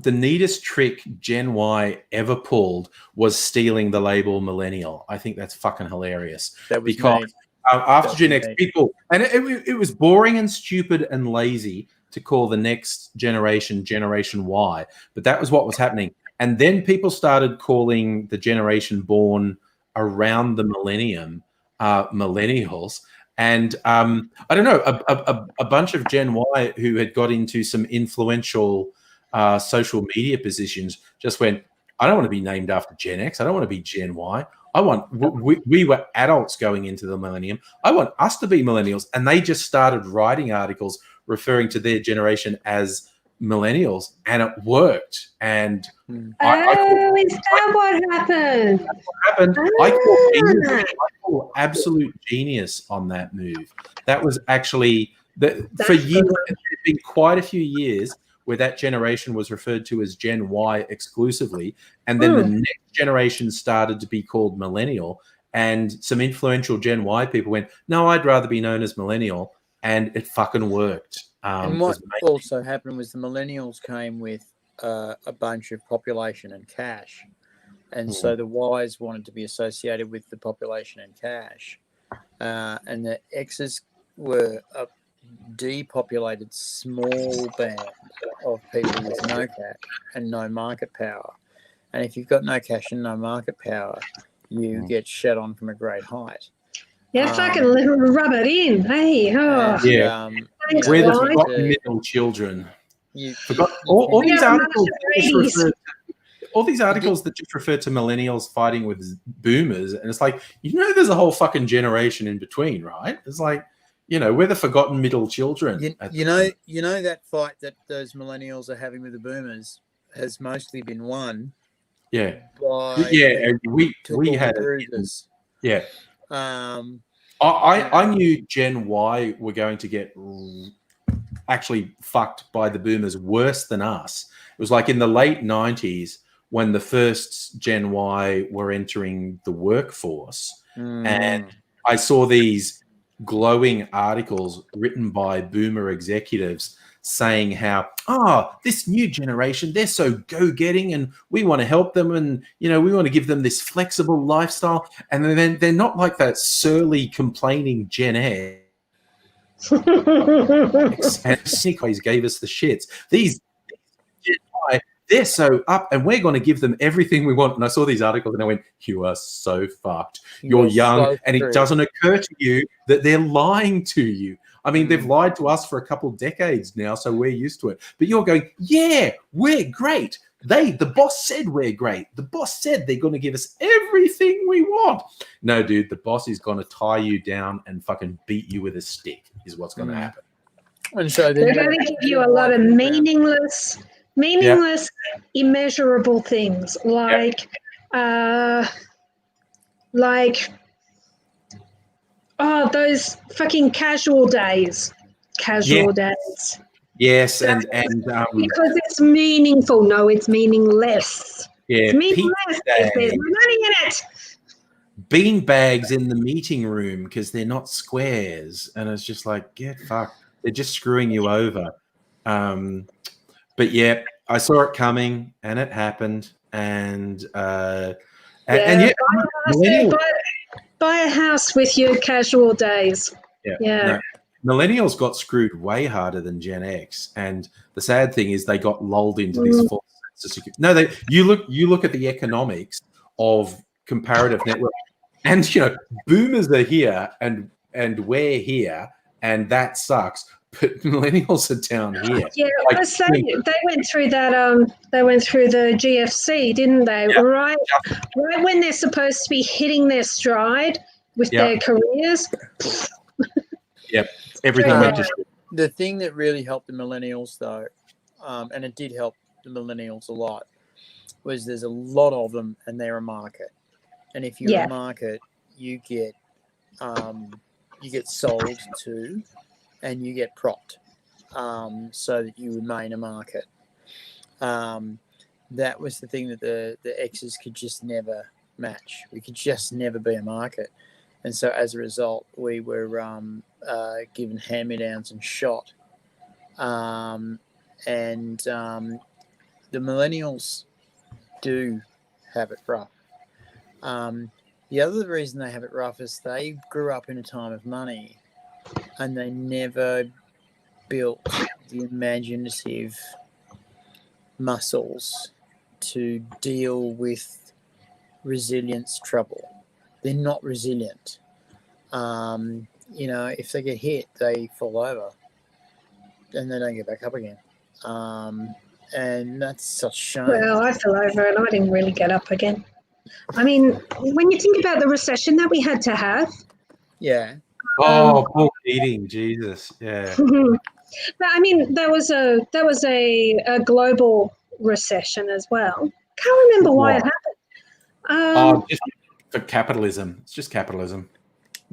neatest trick Gen Y ever pulled was stealing the label millennial. I think that's fucking hilarious. That was because after Gen X, people, and it was boring and stupid and lazy to call the next generation Generation Y, but that was what was happening. And then people started calling the generation born around the millennium millennials. And I don't know, a bunch of Gen Y who had got into some influential social media positions just went, I don't want to be named after Gen X. I don't want to be Gen Y. We were adults going into the millennium. I want us to be millennials. And they just started writing articles referring to their generation as millennials, and it worked. And Is that what happened? I call absolute genius on that move. That was actually for years. There's been quite a few years where that generation was referred to as Gen Y exclusively, and then the next generation started to be called millennial. And some influential Gen Y people went, "No, I'd rather be known as millennial," and it fucking worked. And what also happened was the millennials came with a bunch of population and cash. And so the Ys wanted to be associated with the population and cash. And the Xs were a depopulated small band of people with no cash and no market power. And if you've got no cash and no market power, you get shat on from a great height. Yeah, fucking rub it in. Hey, we're the forgotten middle children. All these articles that just refer to millennials fighting with boomers, and it's like, there's a whole fucking generation in between, right? It's like, we're the forgotten middle children. You know that fight that those millennials are having with the boomers has mostly been won. Yeah. And we had bruises. Yeah. I knew Gen Y were going to get actually fucked by the boomers worse than us. It was like in the late 90s when the first Gen Y were entering the workforce. And I saw these glowing articles written by boomer executives saying how, this new generation, they're so go-getting and we want to help them and, we want to give them this flexible lifestyle. And then they're not like that surly, complaining Gen X. And Sneakways gave us the shits. These Gen Y, they're so up and we're going to give them everything we want. And I saw these articles and I went, you are so fucked. You're young, so and it doesn't occur to you that they're lying to you. I mean, they've lied to us for a couple of decades now, so we're used to it. But you're going, yeah, we're great. The boss said we're great. The boss said they're going to give us everything we want. No, dude, the boss is going to tie you down and fucking beat you with a stick is what's going to happen. And so they're going to give you a lot of meaningless, immeasurable things those fucking casual days. Days. Yes, and because it's meaningful. No, it's meaningless. Yeah, it's meaningless. There's money in it. Bean bags in the meeting room because they're not squares, and it's just like, get fucked. They're just screwing you over. But yeah, I saw it coming, and it happened, and buy a house with your casual days. Yeah. No, millennials got screwed way harder than Gen X, and the sad thing is they got lulled into this false sense of security. No, you look at the economics of comparative network, and boomers are here, and we're here, and that sucks. But millennials are down here. Yeah, like, they went through that. They went through the GFC, didn't they? Yeah. Right when they're supposed to be hitting their stride with their careers. Yep, everything went to shit. The thing that really helped the millennials, though, and it did help the millennials a lot, was there's a lot of them, and they're a market. And if you're a market, you get sold to. And you get propped so that you remain a market. That was the thing that the X's could just never match. We could just never be a market. And so as a result, we were given hand-me-downs and shot. The millennials do have it rough. The other reason they have it rough is they grew up in a time of money, and they never built the imaginative muscles to deal with resilience trouble. They're not resilient. If they get hit, they fall over and they don't get back up again. And that's such a shame. Well, I fell over and I didn't really get up again. I mean, when you think about the recession that we had to have. Yeah. Oh, poor eating, Jesus, yeah. But I mean, that was a global recession as well. Can't remember why it happened. Just for capitalism. It's just capitalism.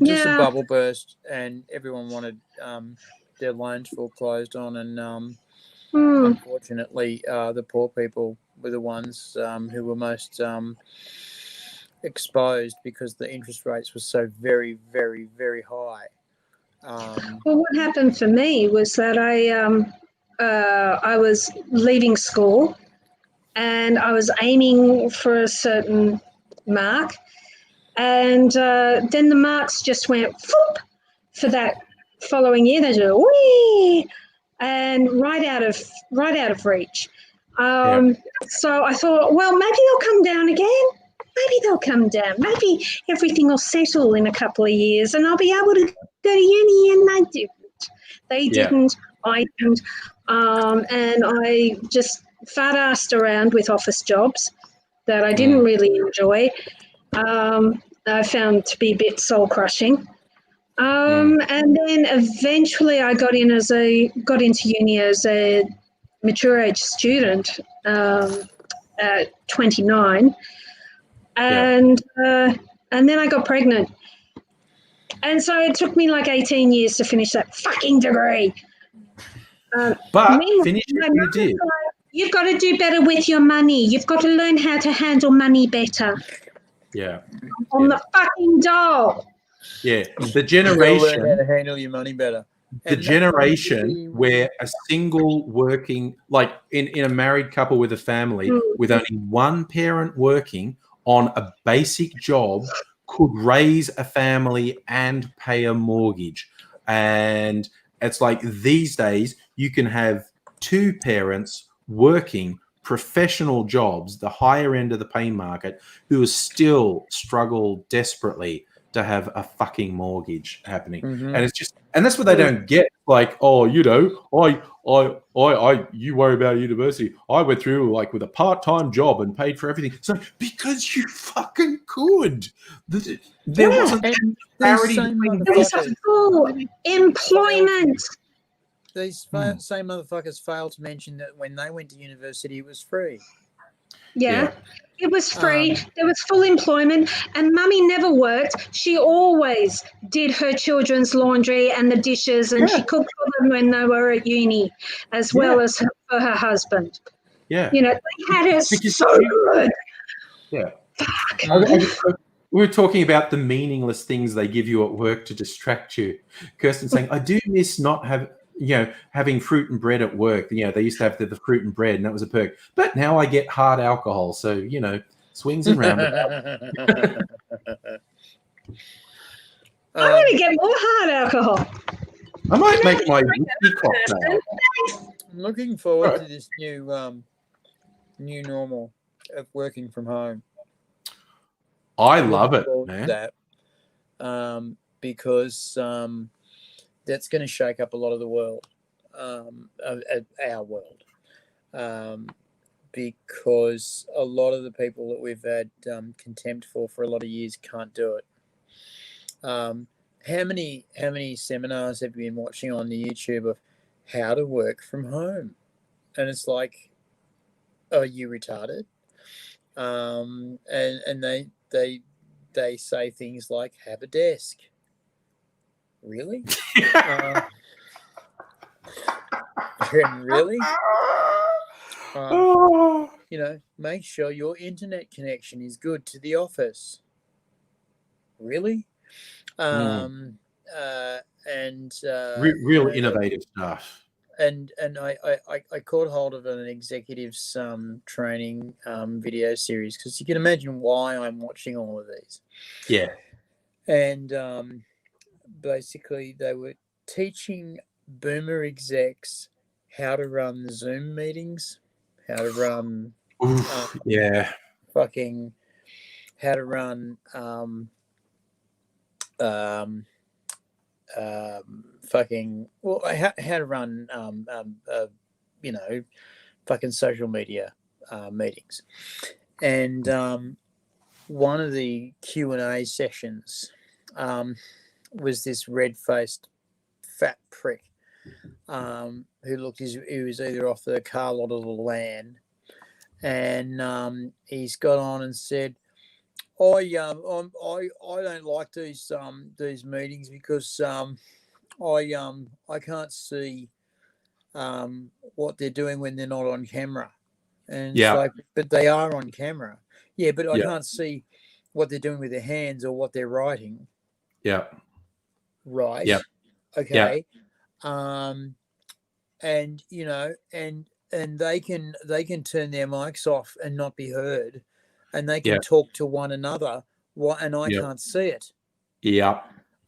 Just a Yeah. bubble burst, and everyone wanted their loans foreclosed on, and unfortunately, the poor people were the ones who were most exposed because the interest rates were so very, very, very high. Well, what happened for me was that I was leaving school, and I was aiming for a certain mark, and then the marks just went whoop for that following year. They just whee, and right out of reach. So I thought, well, maybe they'll come down again. Maybe they'll come down. Maybe everything will settle in a couple of years, and I'll be able to go to uni. And they didn't. They didn't. I didn't. And I just fat-assed around with office jobs that I didn't really enjoy. I found to be a bit soul-crushing. And then eventually I got into uni as a mature age student at 29, and then I got pregnant, and so it took me like 18 years to finish that fucking degree. But finish it, you did. You've got to do better with your money. You've got to learn how to handle money better. Yeah. On the fucking dole. Yeah. The generation. Learn how to handle your money better. The generation where a single working, like in a married couple with a family, with only one parent working on a basic job, could raise a family and pay a mortgage. And it's like these days you can have two parents working professional jobs, the higher end of the pay market, who still struggle desperately to have a fucking mortgage happening. And it's just, and that's what they don't get. Like, oh, you know, you worry about university. I went through like with a part-time job and paid for everything. So because you fucking could. There wasn't clarity between There was full employment. These same motherfuckers failed to mention that when they went to university, it was free. Yeah. It was free. There was full employment, and Mummy never worked. She always did her children's laundry and the dishes, and she cooked for them when they were at uni, as well as for her husband. Yeah. You know, they had it so good. Yeah. We were talking about the meaningless things they give you at work to distract you. Kirsten saying, I do miss not having fruit and bread at work. You know, they used to have the fruit and bread, and that was a perk. But now I get hard alcohol, so you know, swings and roundabouts. I'm going to get more hard alcohol. I might make my whiskey cocktail. I'm looking forward to this new normal of working from home. I love it, man. That, because that's going to shake up a lot of the world, our world, because a lot of the people that we've had contempt for a lot of years can't do it. How many seminars have you been watching on the YouTube of how to work from home? And it's like, are you retarded? And they say things like, have a desk. Really? Really? You know, make sure your internet connection is good to the office. Really? And real innovative stuff. And I caught hold of an executive's training video series, because you can imagine why I'm watching all of these. Yeah. And basically they were teaching boomer execs how to run Zoom meetings, how to run fucking how to run fucking well how to run you know, fucking social media meetings. And one of the Q&A sessions was this red-faced fat prick who looked as he was either off the car lot or the land, and he's got on and said, I don't like these meetings because I can't see what they're doing when they're not on camera. And it's like, but they are on camera. Yeah, but I can't see what they're doing with their hands or what they're writing. Yeah. Right. Yeah. Okay. And you know, and they can turn their mics off and not be heard, and they can talk to one another. And I can't see it. Yeah.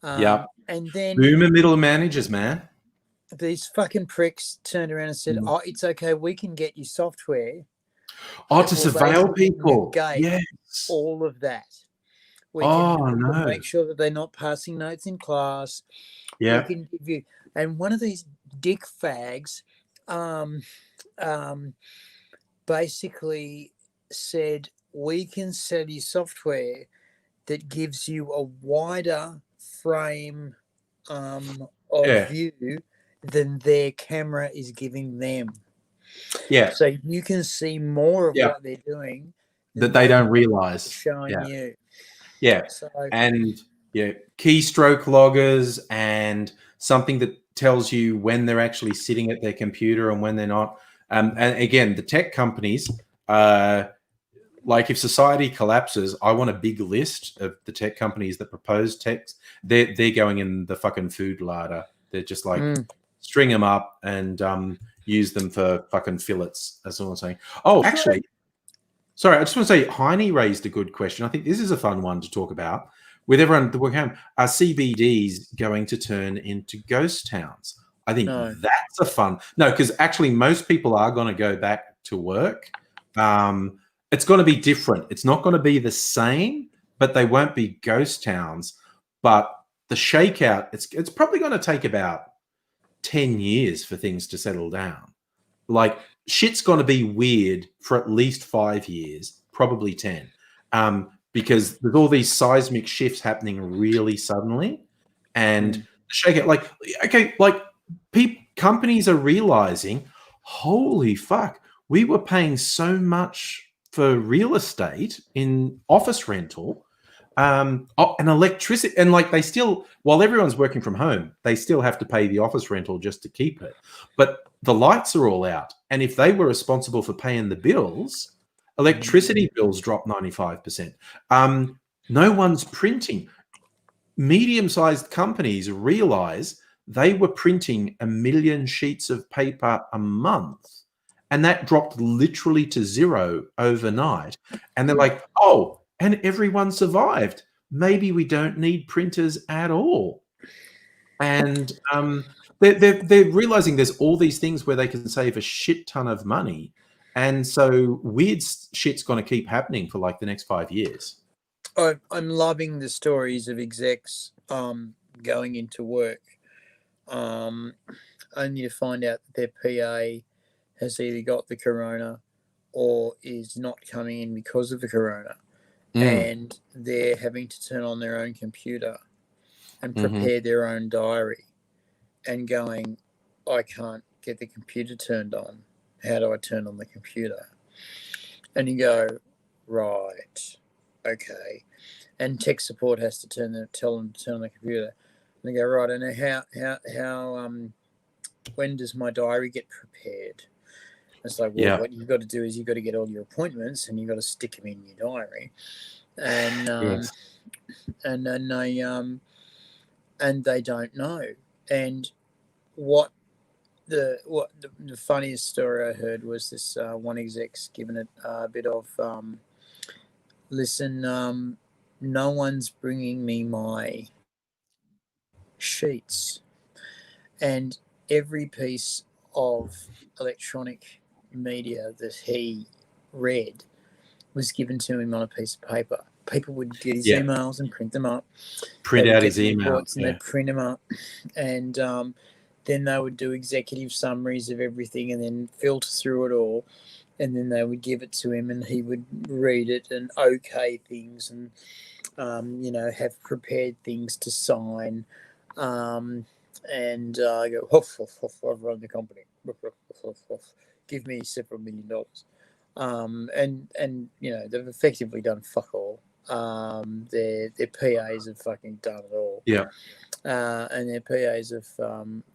And then boomer middle managers, man. These fucking pricks turned around and said, "Oh, it's okay. We can get you software." Oh, to surveil people. Yes. All of that. We can make sure that they're not passing notes in class. Yeah. We can give you, and one of these dick fags, basically said, "We can sell you software that gives you a wider frame of view than their camera is giving them." Yeah. So you can see more of what they're doing that they don't realize. Showing you. Yeah. So, and keystroke loggers and something that tells you when they're actually sitting at their computer and when they're not. And again, the tech companies, like if society collapses, I want a big list of the tech companies that propose techs. They're going in the fucking food larder. They're just like string them up and use them for fucking fillets. That's all I'm saying. Oh, actually, sorry, I just want to say Heine raised a good question. I think this is a fun one to talk about. With everyone that we're home, are CBDs going to turn into ghost towns? I think that's a fun. No, because actually most people are going to go back to work. It's going to be different. It's not going to be the same, but they won't be ghost towns. But the shakeout, it's probably going to take about 10 years for things to settle down. Like shit's going to be weird for at least 5 years, probably 10. Because there's all these seismic shifts happening really suddenly, and shake it like companies are realizing, holy fuck, we were paying so much for real estate in office rental, and electricity, and like they still, while everyone's working from home, they still have to pay the office rental just to keep it. But the lights are all out, and if they were responsible for paying the bills. Electricity bills drop 95%. No one's printing. Medium-sized companies realize they were printing 1 million sheets of paper a month, and that dropped literally to zero overnight. And they're like, oh, and everyone survived. Maybe we don't need printers at all. And they're realizing there's all these things where they can save a shit ton of money. And so weird shit's going to keep happening for like the next 5 years. I'm loving the stories of execs going into work only to find out that their PA has either got the corona or is not coming in because of the corona. And they're having to turn on their own computer and prepare their own diary and going, I can't get the computer turned on. How do I turn on the computer? And you go, right, okay. And tech support has to tell them to turn on the computer. And they go, right, and how when does my diary get prepared? It's like, well, what you've got to do is you've got to get all your appointments and you've got to stick them in your diary. And and then they don't know. And what the funniest story I heard was this one exec's given it a bit of listen, no one's bringing me my sheets, and every piece of electronic media that he read was given to him on a piece of paper. People would get his emails and print them up. Print out his emails. And they'd print them up. And then they would do executive summaries of everything and then filter through it all. And then they would give it to him and he would read it and okay things and, have prepared things to sign. and I go, huff, huff, huff, I've run the company. Huff, huff, huff, huff. Give me several $1 million. And you know, they've effectively done fuck all. Their PAs have fucking done it all. Yeah. And their PAs have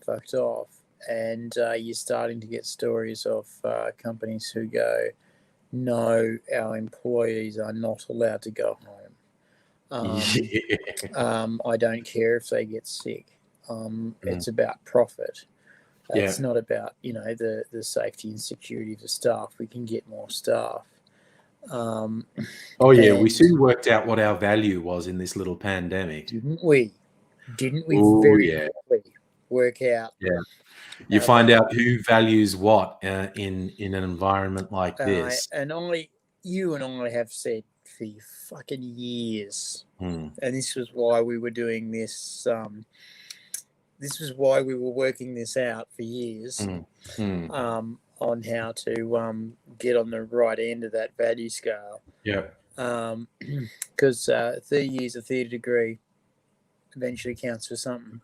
fucked off. And you're starting to get stories of companies who go, no, our employees are not allowed to go home. I don't care if they get sick. It's about profit. It's not about, you know, the safety and security of the staff. We can get more staff. We soon worked out what our value was in this little pandemic. Didn't we? Ooh, Very quickly work out? Yeah. You find out who values what in an environment like this. And you and I have said for fucking years, and this was why we were doing this. This was why we were working this out for years on how to get on the right end of that value scale. Yeah. Because 30 years of theatre degree eventually counts for something.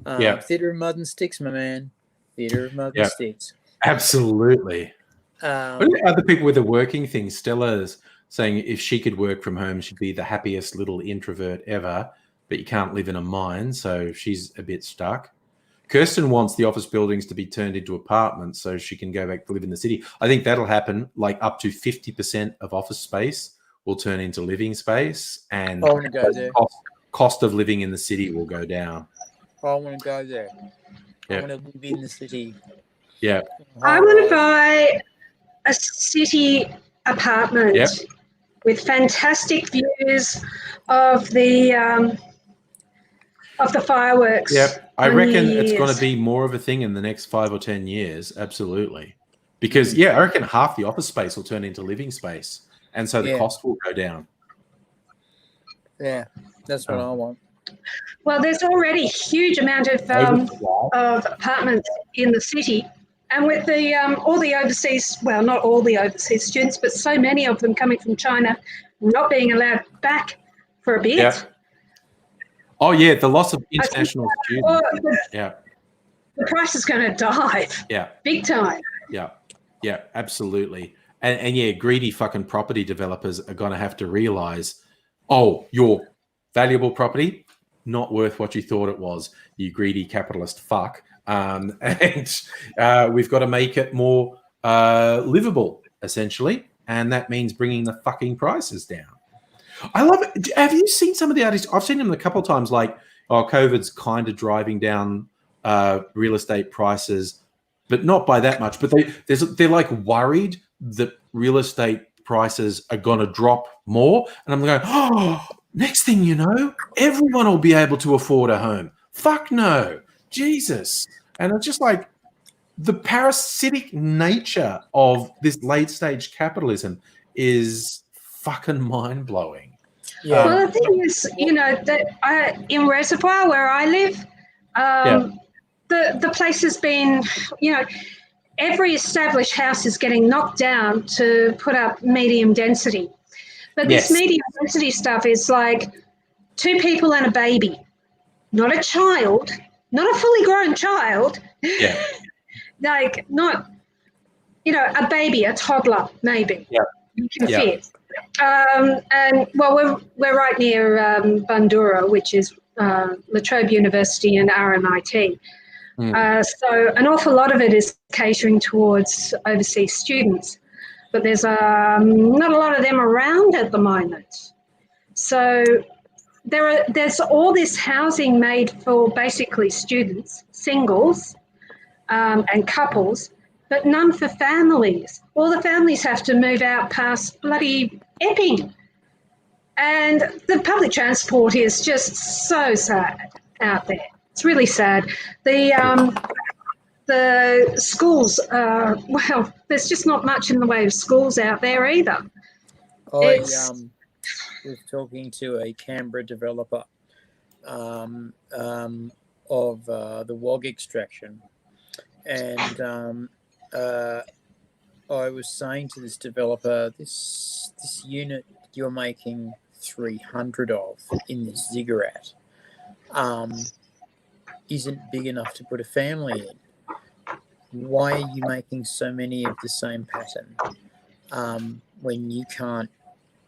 Theatre of mud and sticks, my man. Theatre of mud and sticks. Absolutely. Other people with the working thing, Stella's saying if she could work from home, she'd be the happiest little introvert ever, but you can't live in a mine, so she's a bit stuck. Kirsten wants the office buildings to be turned into apartments so she can go back to live in the city. I think that'll happen, like up to 50% of office space will turn into living space, and I want to go there. Cost of living in the city will go down. I want to go there. I want to live in the city. Yeah. I want to buy a city apartment with fantastic views of the fireworks. Yep. I reckon it's going to be more of a thing in the next 5 or 10 years. Absolutely. Because, I reckon half the office space will turn into living space. And so the cost will go down. Yeah, that's what I want. Well, there's already a huge amount of apartments in the city. And with the all the overseas, well, not all the overseas students, but so many of them coming from China, not being allowed back for a bit. Yeah. Oh, yeah, the loss of international students. The price is going to dive. Yeah. Big time. Yeah. Yeah, absolutely. And greedy fucking property developers are going to have to realize, your valuable property, not worth what you thought it was, you greedy capitalist fuck. And we've got to make it more livable, essentially. And that means bringing the fucking prices down. I love it. Have you seen some of the artists? I've seen them a couple of times, like, COVID's kind of driving down real estate prices, but not by that much. But they're like worried that real estate prices are going to drop more. And I'm going, next thing you know, everyone will be able to afford a home. Fuck no. Jesus. And it's just like the parasitic nature of this late stage capitalism is fucking mind blowing. Yeah. Well, the thing is, that in Reservoir where I live, the place has been, every established house is getting knocked down to put up medium density. But this medium density stuff is like 2 people and a baby, not a child, not a fully grown child. Yeah. Like not, a baby, a toddler, maybe. Yeah. You can fit. And well, we're right near Bandura, which is La Trobe University and RMIT. So an awful lot of it is catering towards overseas students, but there's not a lot of them around at the moment. So there's all this housing made for basically students, singles, and couples, but none for families. All the families have to move out past bloody Epping. And the public transport is just so sad out there. It's really sad. The schools, there's just not much in the way of schools out there either. I was talking to a Canberra developer of the WOG extraction, and I was saying to this developer, this unit you're making 300 of in this ziggurat, isn't big enough to put a family in. Why are you making so many of the same pattern when you can't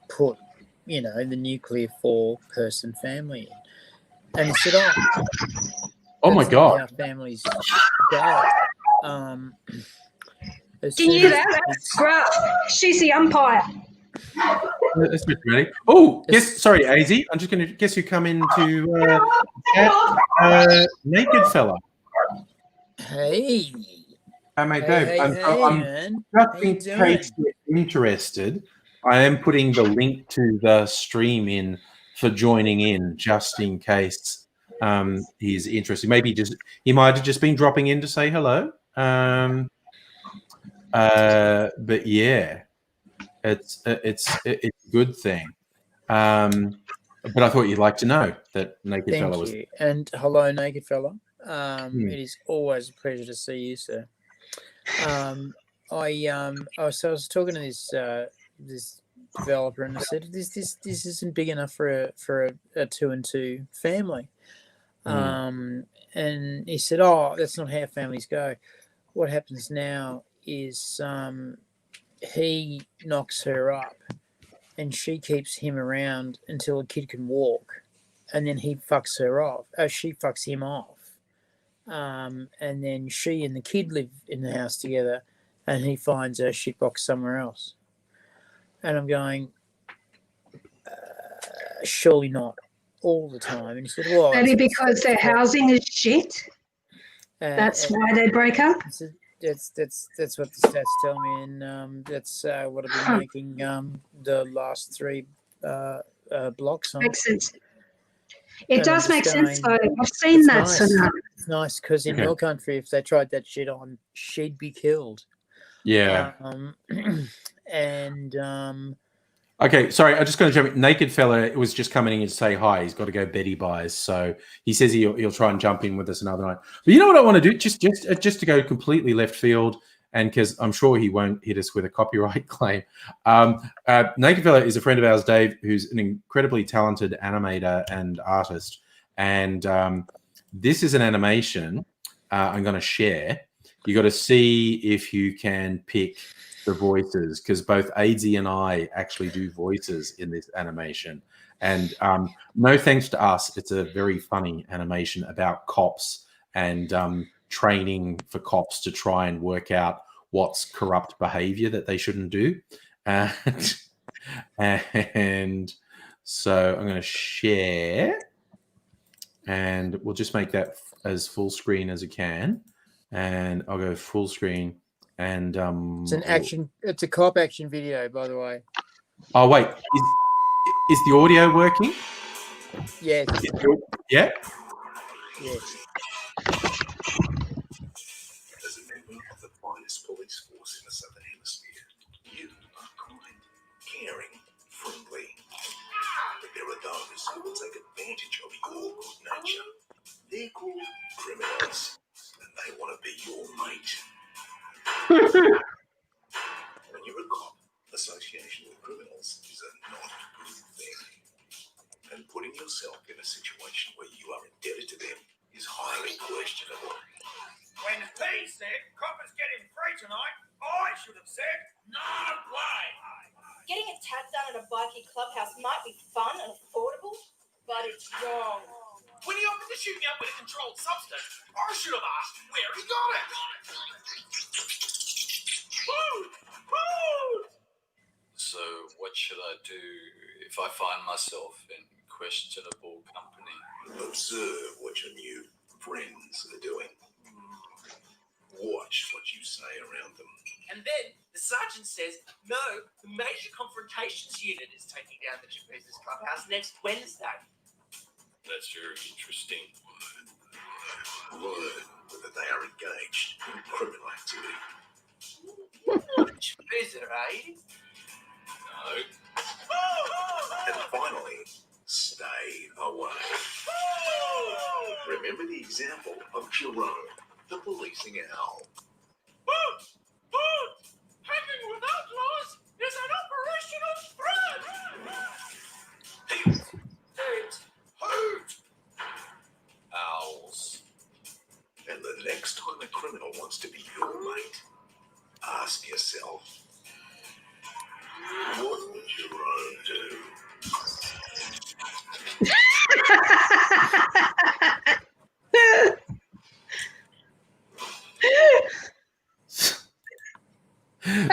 put, the nuclear 4-person family in? And he said, Oh my that's not God. how families go. Can you hear that? That's gruff. She's the umpire. That's a bit dramatic. Oh, sorry, AZ. I'm just going to guess who come into chat. Naked fella. Hey. Hey, mate, Hey, Dave. man. Just How in you doing? case you're interested, I am putting the link to the stream in for joining in, just in case he's interested. Maybe he might have just been dropping in to say hello. But yeah, it's a good thing. But I thought you'd like to know that Naked Fella was. Thank you. And hello, Naked Fella. It is always a pleasure to see you, sir. I was talking to this developer, and I said this isn't big enough for a 2-and-2 family. And he said, "Oh, that's not how families go. What happens now is he knocks her up, and she keeps him around until a kid can walk, and then he fucks her off. She fucks him off, and then she and the kid live in the house together, and he finds her shitbox somewhere else." And I'm going, surely not all the time. And he said, "Well, Maybe because their housing is shit. That's why they break up. That's what the stats tell me, and that's what I've been making the last 3 blocks on." Makes sense. It does make sense, though. I've seen that scenario. It's nice because in your country, if they tried that shit on, she'd be killed. Yeah. And okay, sorry, I'm just going to jump in. Naked Fella was just coming in to say hi. He's got to go Betty buys, so he says he'll try and jump in with us another night. But you know what I want to do? Just to go completely left field, and because I'm sure he won't hit us with a copyright claim. Naked Fella is a friend of ours, Dave, who's an incredibly talented animator and artist. And this is an animation I'm going to share. You got to see if you can pick the voices, because both AZ and I actually do voices in this animation. And no thanks to us, it's a very funny animation about cops and training for cops to try and work out what's corrupt behavior that they shouldn't do. And so I'm going to share, and we'll just make that as full screen as we can. And I'll go full screen. And it's a cop action video, by the way. Oh wait, is the audio working? Yes. Yeah. Yes. As a member of the finest police force in the Southern Hemisphere, you are kind, caring, friendly. But there are those who will take advantage of your good nature. They're called criminals, and they want to be your mate. When you're a cop, association with criminals is a not good thing. And putting yourself in a situation where you are indebted to them is highly questionable. When he said coppers getting free tonight, I should have said no way. Getting a tat done at a bikie clubhouse might be fun and affordable, but it's wrong. When he offered to shoot me up with a controlled substance, I should have asked where he got it. Food! Food! So what should I do if I find myself in questionable company? Observe what your new friends are doing. Watch what you say around them. And then the sergeant says, no, the Major Confrontations Unit is taking down the Japaza's clubhouse next Wednesday. That's very interesting. Learn whether they are engaged in criminal activity. Japaza, eh? No. And finally, stay away. Remember the example of Jerome, the policing owl. Food! Food! Hanging with outlaws is an operational threat! Hoot! Hoot! Hoot! Owls. What would Jerome do?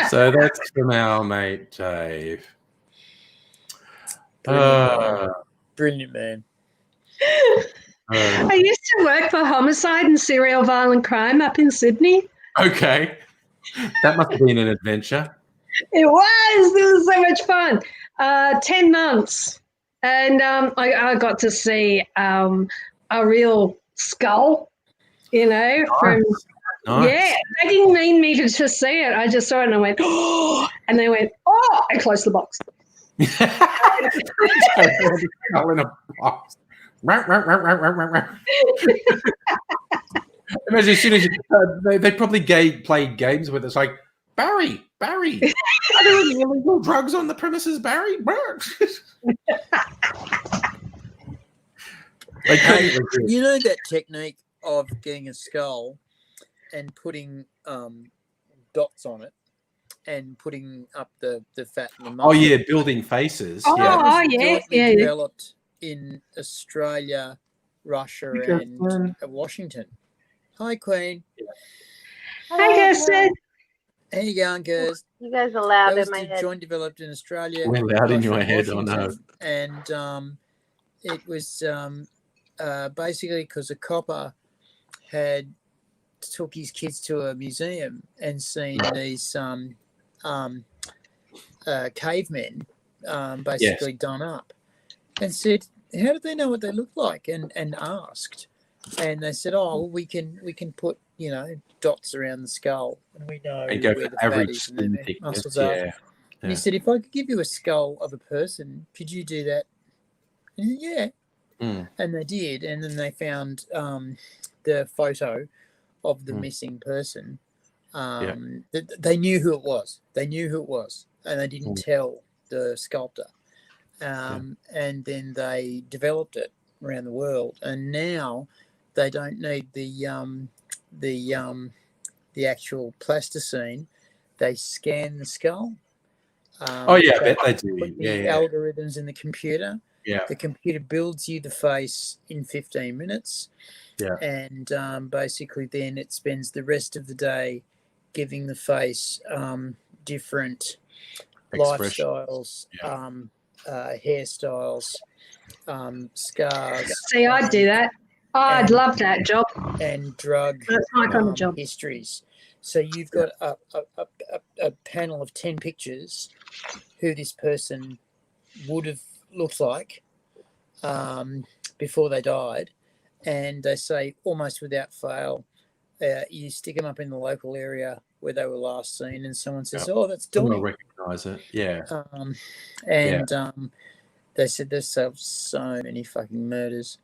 So that's from our mate Dave. Brilliant man. I used to work for homicide and serial violent crime up in Sydney. Okay. That must have been an adventure. It was so much fun. 10 months. And I got to see a real skull, from Nice. Yeah, they didn't mean me to see it. I just saw it and I went, oh, and they went, oh, I closed the box. Skull in a box. Imagine as soon as they probably played games with us like, Barry, are there any illegal drugs on the premises, Barry? Hey, you know that technique of getting a skull and putting dots on it and putting up the fat and the muscle? Oh, yeah, building faces. Oh, yeah. That was yeah, jointly yeah. developed in Australia, Russia, and Washington. Hi, Queen. Hi, Kirsten. How you going, Kirst? You guys are loud That was in my head. joint developed in Australia. We're loud in Russia, your and head, I know. Washington. And it was basically because a copper had took his kids to a museum and seen these cavemen basically done up, and said, how did they know what they looked like? And asked, and they said, oh, well, we can put dots around the skull, and we know And go where for the fat average is and where skin the thickness. muscles are. Yeah. And he said, if I could give you a skull of a person, could you do that? And he said, yeah. Mm. And they did, and then they found the photo of the missing person. They knew who it was. And they didn't tell the sculptor. And then they developed it around the world. And now they don't need the actual plasticine. They scan the skull. I bet they do. Put the algorithms in the computer. Yeah. The computer builds you the face in 15 minutes. Yeah. And basically then it spends the rest of the day giving the face different lifestyles, hairstyles, scars. See, I'd do that. I'd love that job. And drug That's my kind of job. histories. So you've got a panel of 10 pictures who this person would have looked like before they died. And they say almost without fail, you stick them up in the local area where they were last seen, and someone says, "Oh, that's Donnie." I'll recognise it. Yeah. They said there's so many fucking murders.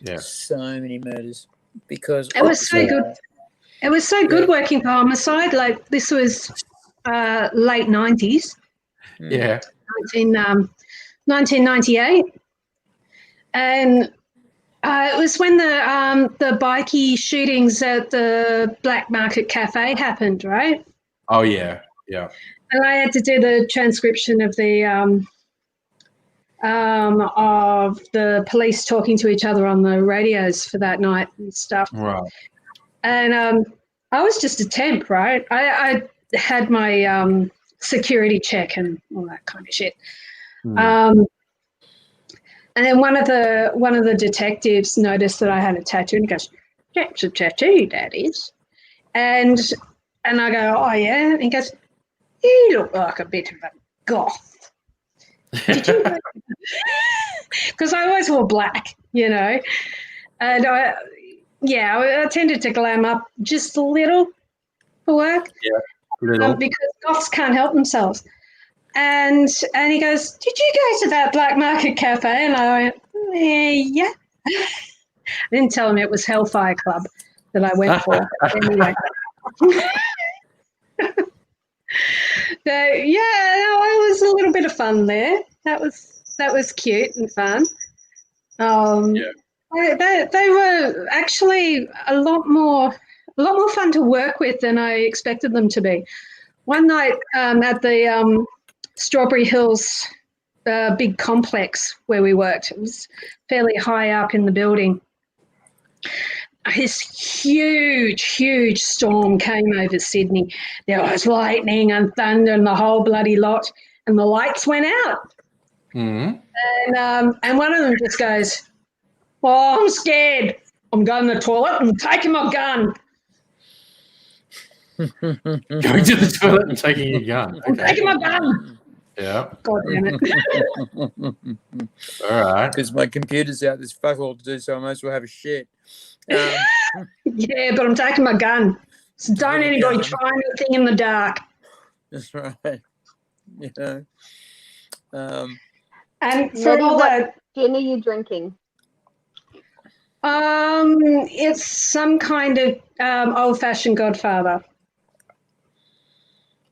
Yeah. So many murders because it was so good. It was so good working for homicide. Like this was late 90s. Yeah. 1998, and. It was when the bikie shootings at the Black Market Cafe happened, right? Oh yeah, yeah. And I had to do the transcription of the police talking to each other on the radios for that night and stuff. Right. And I was just a temp, right? I had my security check and all that kind of shit. And then one of the detectives noticed that I had a tattoo, and he goes, "That's a tattoo, that is." And I go, "Oh yeah." And he goes, "You look like a bit of a goth." Did you? Because I always wore black, and I tended to glam up just a little for work. Yeah, little. Because goths can't help themselves. And he goes, "Did you go to that Black Market Cafe?" And I went, "Yeah." I didn't tell him it was Hellfire Club that I went for. Anyway. So it was a little bit of fun there. That was cute and fun. They were actually a lot more fun to work with than I expected them to be. One night at the Strawberry Hills big complex where we worked. It was fairly high up in the building. This huge storm came over Sydney. There was lightning and thunder and the whole bloody lot, and the lights went out. Mm. And one of them just goes, "Oh, I'm scared. I'm going to the toilet and taking my gun. Going to the toilet and taking your gun. I'm Okay. taking my gun." Yeah. God damn it. All right. Because my computer's out. There's fuck all to do, so I might as well have a shit. Yeah, but I'm taking my gun. So don't Taking a anybody gun. try anything in the dark. That's right. You know. And for Nettie, all what that, gin are you drinking? it's some kind of old-fashioned Godfather.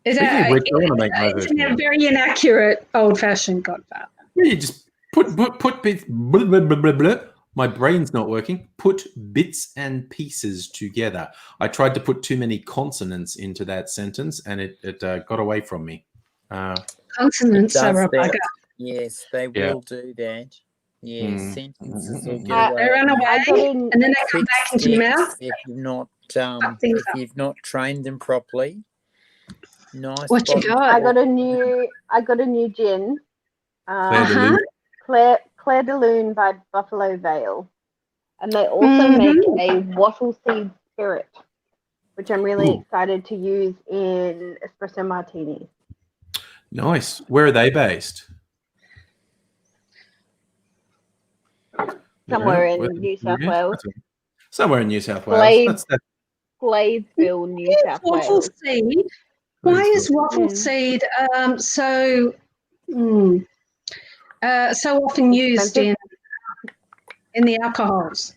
Is Speaking of that, which, I want to make my it's version. a very inaccurate old-fashioned Godfather. Yeah, you just put bits. Blah, blah, blah, blah, blah. My brain's not working. Put bits and pieces together. I tried to put too many consonants into that sentence, and it got away from me. Consonants are a bugger. Yes, they Yeah. will do that. Yes, Mm. sentences will Mm. get away. They run away, I got in. and then they come back into your mouth. If you've not Fuck things if up. you've not trained them properly. Nice. What you bottom got? I got a new gin. Claire de Uh-huh. Lune. Claire de Lune by Buffalo Vale, and they also make a wattle seed spirit, which I'm really Ooh. excited to use in espresso martinis. Nice. Where are they based? Somewhere Yeah, in where- New South Wales, Somewhere in New South Wales. Glades. That's Gladesville, New South Waffle Wales. seed. Why is waffle Mm. seed so often used Expensive. in the alcohols?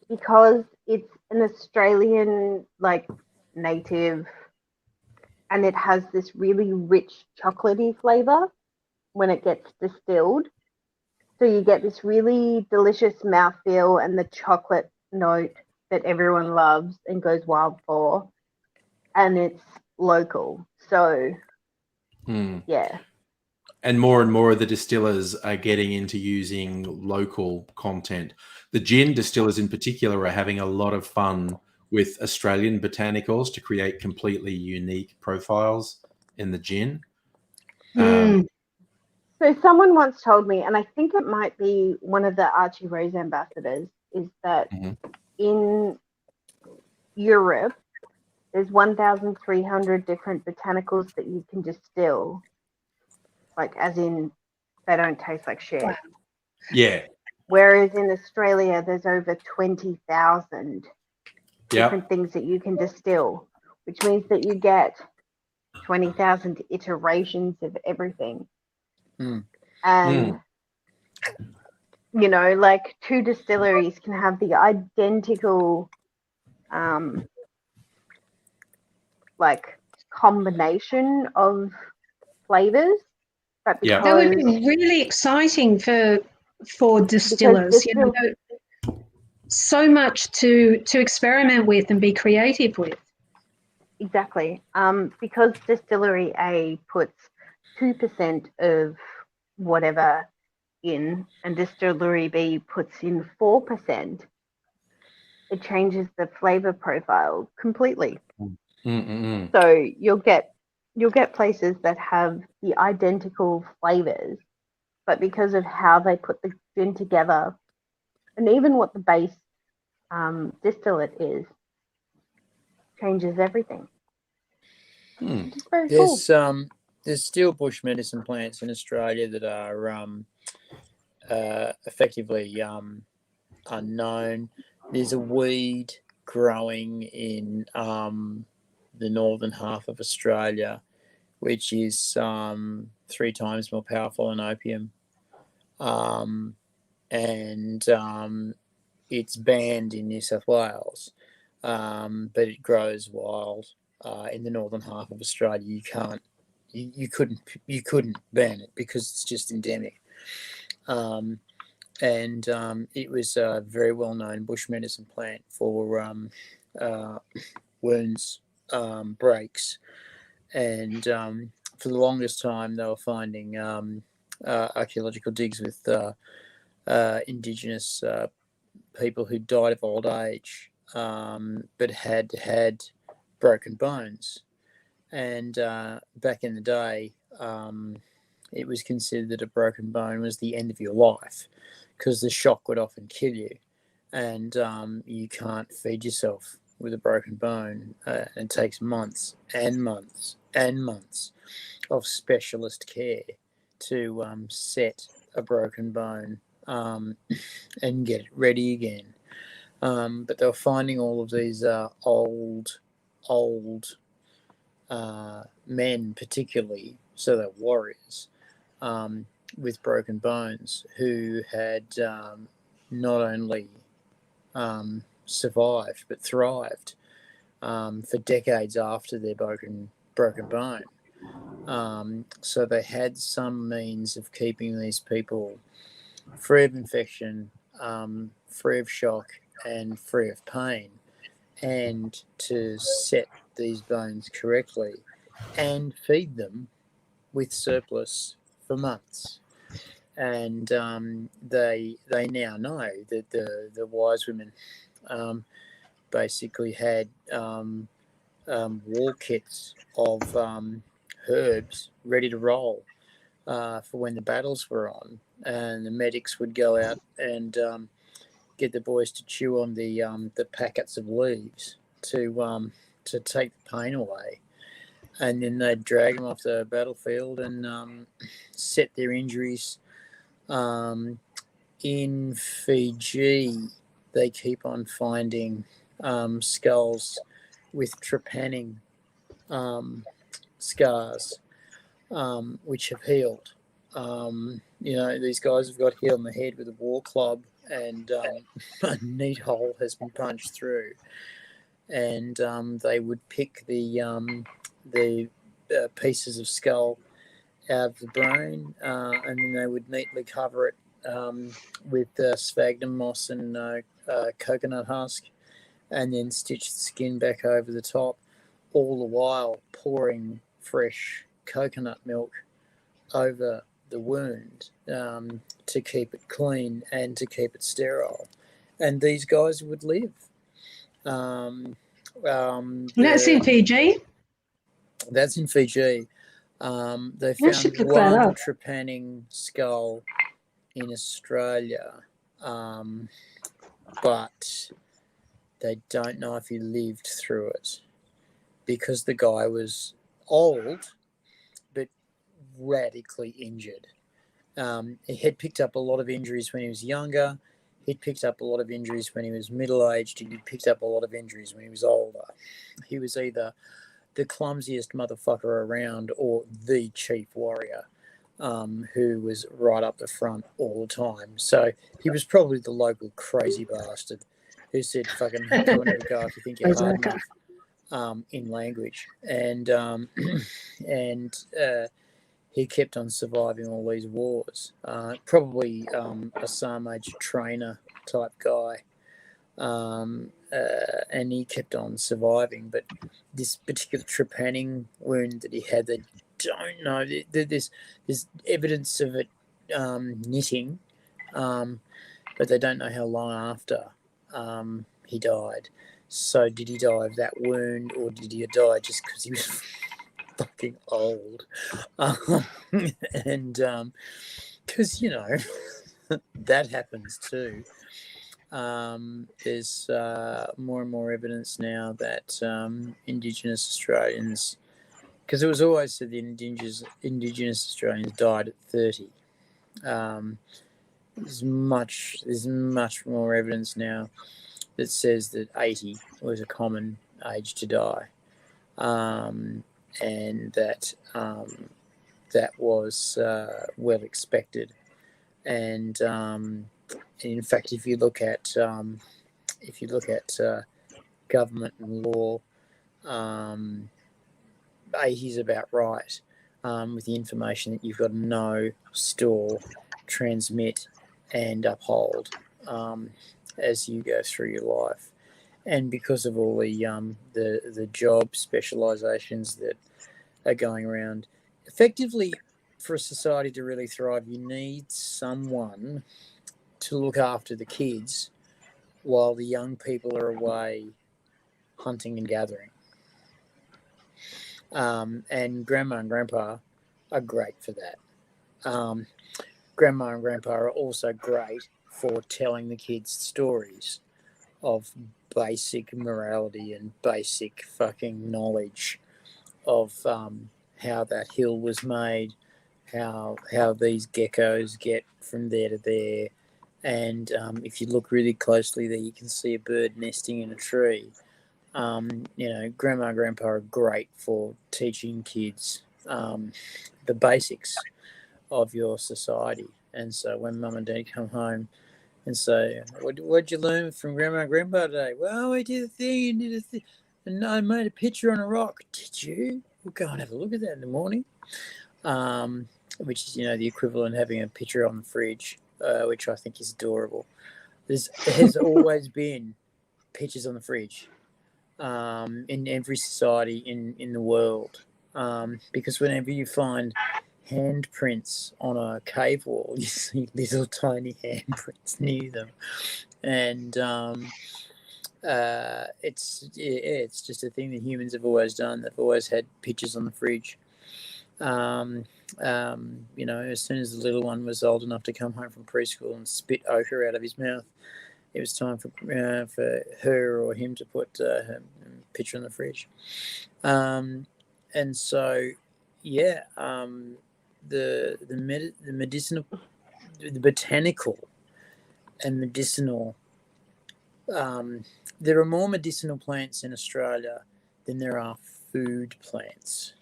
Because it's an Australian native, and it has this really rich chocolatey flavor when it gets distilled. So you get this really delicious mouthfeel and the chocolate note that everyone loves and goes wild for, and it's local. So yeah. And more of the distillers are getting into using local content. The gin distillers in particular are having a lot of fun with Australian botanicals to create completely unique profiles in the gin. So someone once told me, and I think it might be one of the Archie Rose ambassadors, is that in Europe, there's 1,300 different botanicals that you can distill, as in they don't taste like shit. Wow. Yeah. Whereas in Australia, there's over 20,000 different things that you can distill, which means that you get 20,000 iterations of everything. And, two distilleries can have the identical, combination of flavors, but because That would be really exciting for distillers. So much to experiment with and be creative with. Exactly. Because distillery A puts 2% of whatever in, and distillery B puts in 4%, it changes the flavor profile completely. So you'll get places that have the identical flavors, but because of how they put the gin together, and even what the base distillate is, changes everything. Which is very cool. There's still bush medicine plants in Australia that are effectively unknown. There's a weed growing in the northern half of Australia, which is 3 times more powerful than opium, and it's banned in New South Wales, but it grows wild in the northern half of Australia. You couldn't ban it because it's just endemic. And it was a very well-known bush medicine plant for wounds, breaks, And for the longest time, they were finding archaeological digs with indigenous people who died of old age, but had broken bones. And back in the day, it was considered that a broken bone was the end of your life because the shock would often kill you, and you can't feed yourself with a broken bone. It takes months and months and months of specialist care to set a broken bone and get it ready again. But they were finding all of these old men, particularly, so they're warriors, with broken bones who had not only survived but thrived for decades after their broken bone. So they had some means of keeping these people free of infection, free of shock, and free of pain, and to set these bones correctly and feed them with surplus for months. And they now know that the wise women basically had war kits of herbs ready to roll for when the battles were on, and the medics would go out and get the boys to chew on the packets of leaves to take the pain away, and then they'd drag them off the battlefield and set their injuries. In Fiji, they keep on finding skulls with trepanning scars, which have healed. These guys have got hit on the head with a war club, and a neat hole has been punched through. And they would pick the pieces of skull out of the brain, and then they would neatly cover it with sphagnum moss and coconut husk, and then stitch the skin back over the top, all the while pouring fresh coconut milk over the wound to keep it clean and to keep it sterile. And these guys would live. That's in Fiji. That's in Fiji. They I found should look that one up. trepanning skull in Australia, but they don't know if he lived through it because the guy was old but radically injured. He had picked up a lot of injuries when he was younger. He'd picked up a lot of injuries when he was middle-aged, and he'd picked up a lot of injuries when he was older. He was either the clumsiest motherfucker around or the chief warrior who was right up the front all the time. So he was probably the local crazy bastard who said, fucking come and have a go if you think you're hard enough, in language. And he kept on surviving all these wars. Probably a Psalm-age trainer type guy. And he kept on surviving. But this particular trepanning wound that he had, they don't know. There's evidence of it knitting, but they don't know how long after he died. So did he die of that wound, or did he die just because he was fucking old? And because, that happens too. There's more and more evidence now that Indigenous Australians, because it was always said the Indigenous Australians died at 30. There's much more evidence now that says that 80 was a common age to die, and that that was well expected. And in fact, if you look at government and law, 80 is about right, with the information that you've got to know, store, transmit, and uphold as you go through your life. And because of all the job specializations that are going around. Effectively, for a society to really thrive, you need someone to look after the kids while the young people are away hunting and gathering. And grandma and grandpa are great for that. Grandma and grandpa are also great for telling the kids stories of basic morality and basic fucking knowledge of how that hill was made, how these geckos get from there to there. And if you look really closely there, you can see a bird nesting in a tree. Grandma and grandpa are great for teaching kids the basics of your society. And so when mum and dad come home and say, what'd you learn from grandma and grandpa today? Well, we did a thing and I made a picture on a rock. Did you? We'll go and have a look at that in the morning. Which is, the equivalent of having a picture on the fridge, which I think is adorable. There has always been pictures on the fridge in every society in the world, because whenever you find handprints on a cave wall, you see little tiny handprints near them, and it's just a thing that humans have always done. They've always had pictures on the fridge. As soon as the little one was old enough to come home from preschool and spit ochre out of his mouth, it was time for her or him to put her picture on the fridge. And so, the medicinal, the botanical and medicinal. There are more medicinal plants in Australia than there are food plants.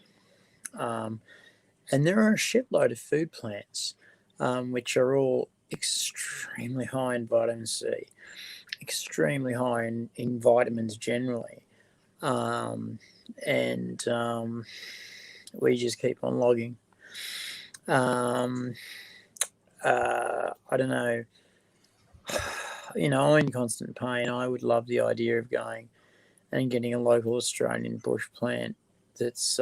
And there are a shitload of food plants, which are all extremely high in vitamin C, extremely high in vitamins generally. We just keep on logging. I don't know. I'm in constant pain. I would love the idea of going and getting a local Australian bush plant that's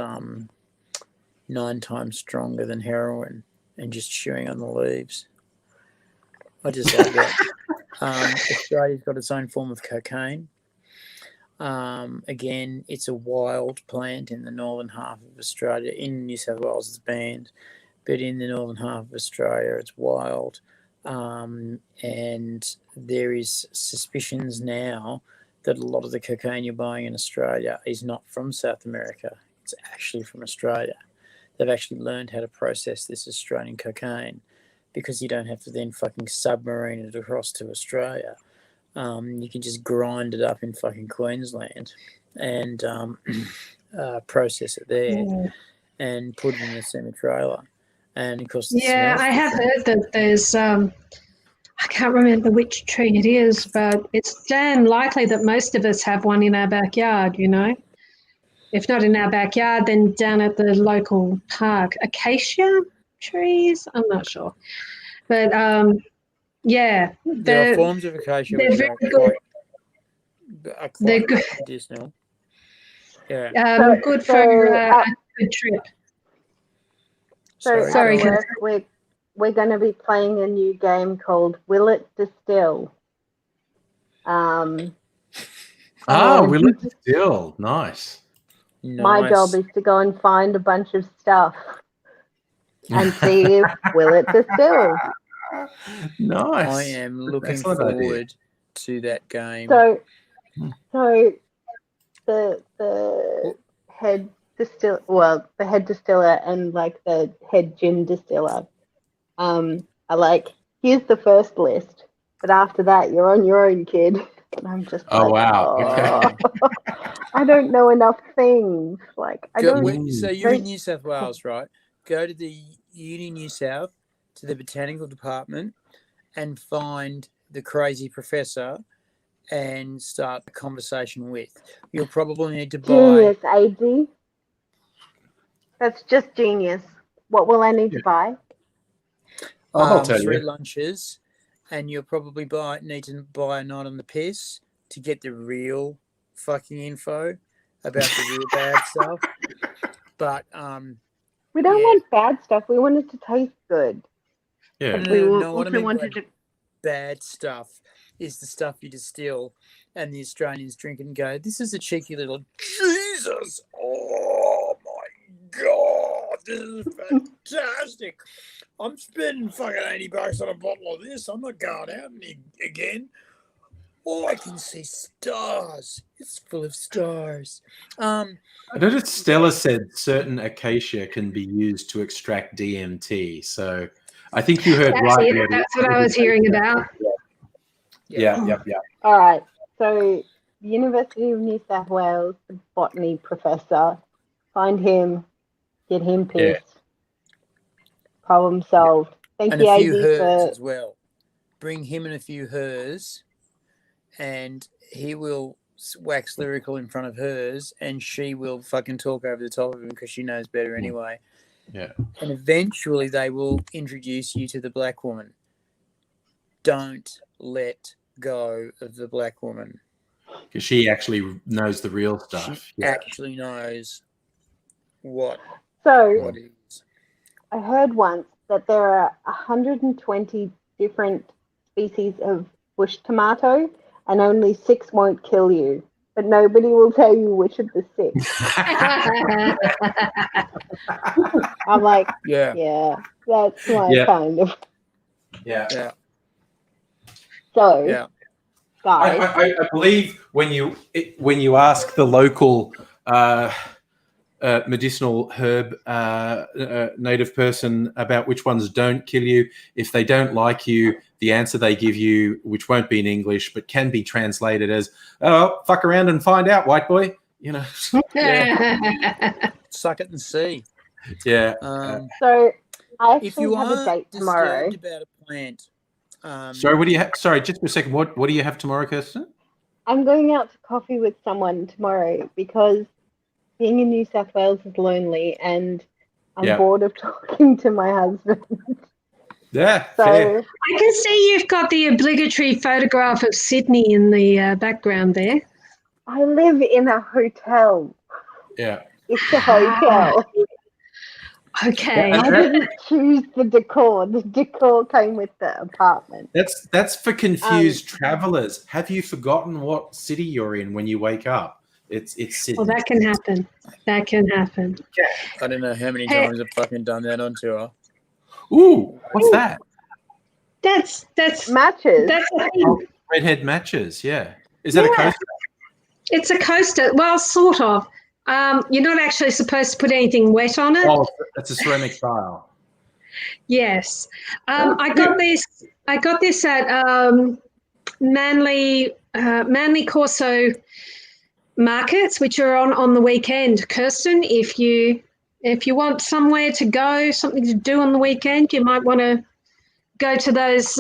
9 times stronger than heroin and just chewing on the leaves. I just love that. Australia's got its own form of cocaine. Again, it's a wild plant in the northern half of Australia. In New South Wales, it's banned, but in the northern half of Australia, it's wild. And there is suspicions now that a lot of the cocaine you're buying in Australia is not from South America. It's actually from Australia. They've actually learned how to process this Australian cocaine because you don't have to then fucking submarine it across to Australia. You can just grind it up in fucking Queensland and process it there and put it in a semi-trailer. And of course, I have heard that there's I can't remember which tree it is, but it's damn likely that most of us have one in our backyard, If not in our backyard, then down at the local park. Acacia trees? I'm not sure. But, there are forms of acacia which are quite good. medicinal. Yeah. Good for a good trip. Sorry, we're going to be playing a new game called Will It Distill. Will It Distill? Nice. My job is to go and find a bunch of stuff and see if Will It Distill. Nice. I am looking forward to that game. So the head distiller and like the head gin distiller are like, here's the first list, but after that you're on your own, kid. And I'm just Okay. I don't know enough things. Like So you're in New South Wales, right? Go to the Uni New South, to the botanical department, and find the crazy professor and start a conversation with. You'll probably need to buy... Genius, AD. That's just genius. What will I need to buy? I'll tell 3 you. lunches, and you'll probably need to buy a night on the piss to get the real fucking info about the real bad stuff. But We don't Yeah. want bad stuff. We want it to taste good. Yeah. But we no, what I also mean by wanted to. bad stuff is the stuff you distill, and the Australians drink and go, "This is a cheeky little Jesus! Oh my God, this is fantastic! I'm spending fucking $80 on a bottle of this. I'm not going out again. Oh, I can see stars. It's full of stars." I noticed Stella said certain acacia can be used to extract DMT. So I think you heard That's right. it. Eddie. That's what I was hearing about. Yeah. All right. So, the University of New South Wales, the botany professor, find him, get him Yeah. pissed. Problem solved. Thank and you, a few AD, hers for. as well. Bring him and a few hers, and he will wax lyrical in front of hers, and she will fucking talk over the top of him because she knows better anyway. Yeah. And eventually they will introduce you to the black woman. Don't let go of the black woman. Because she actually knows the real She stuff. actually knows what So, it is. I heard once that there are 120 different species of bush tomato, and only 6 won't kill you. But nobody will tell you which of the 6. I'm like, Yeah. that's my Yeah. kind of. Yeah. So, Yeah. guys, I believe when you ask the local medicinal herb native person about which ones don't kill you, if they don't like you, the answer they give you, which won't be in English but can be translated as, "Oh, fuck around and find out, white boy." You know. Suck it and see. Yeah. so I If you actually have a are date tomorrow. disturbed about a plant, Sorry, what do you have? Sorry, just a second. What do you have tomorrow, Kirsten? I'm going out to coffee with someone tomorrow because being in New South Wales is lonely, and I'm bored of talking to my husband. Yeah, So fair. I can see you've got the obligatory photograph of Sydney in the background there. I live in a hotel. Yeah. It's a hotel. Okay. I didn't choose the decor. The decor came with the apartment. That's for confused travelers. Have you forgotten what city you're in when you wake up? It's Sydney. Well, that can happen. That can happen. I don't know how many times I've fucking done that on tour. Ooh, what's that? That's matches. That's a thing. Redhead matches. Yeah. Is that a coaster? It's a coaster. Well, sort of. You're not actually supposed to put anything wet on it. Oh, it's a ceramic tile. Yes. I got this at Manly Corso markets, which are on the weekend. Kirsten, if you want somewhere to go, something to do on the weekend, you might want to go to those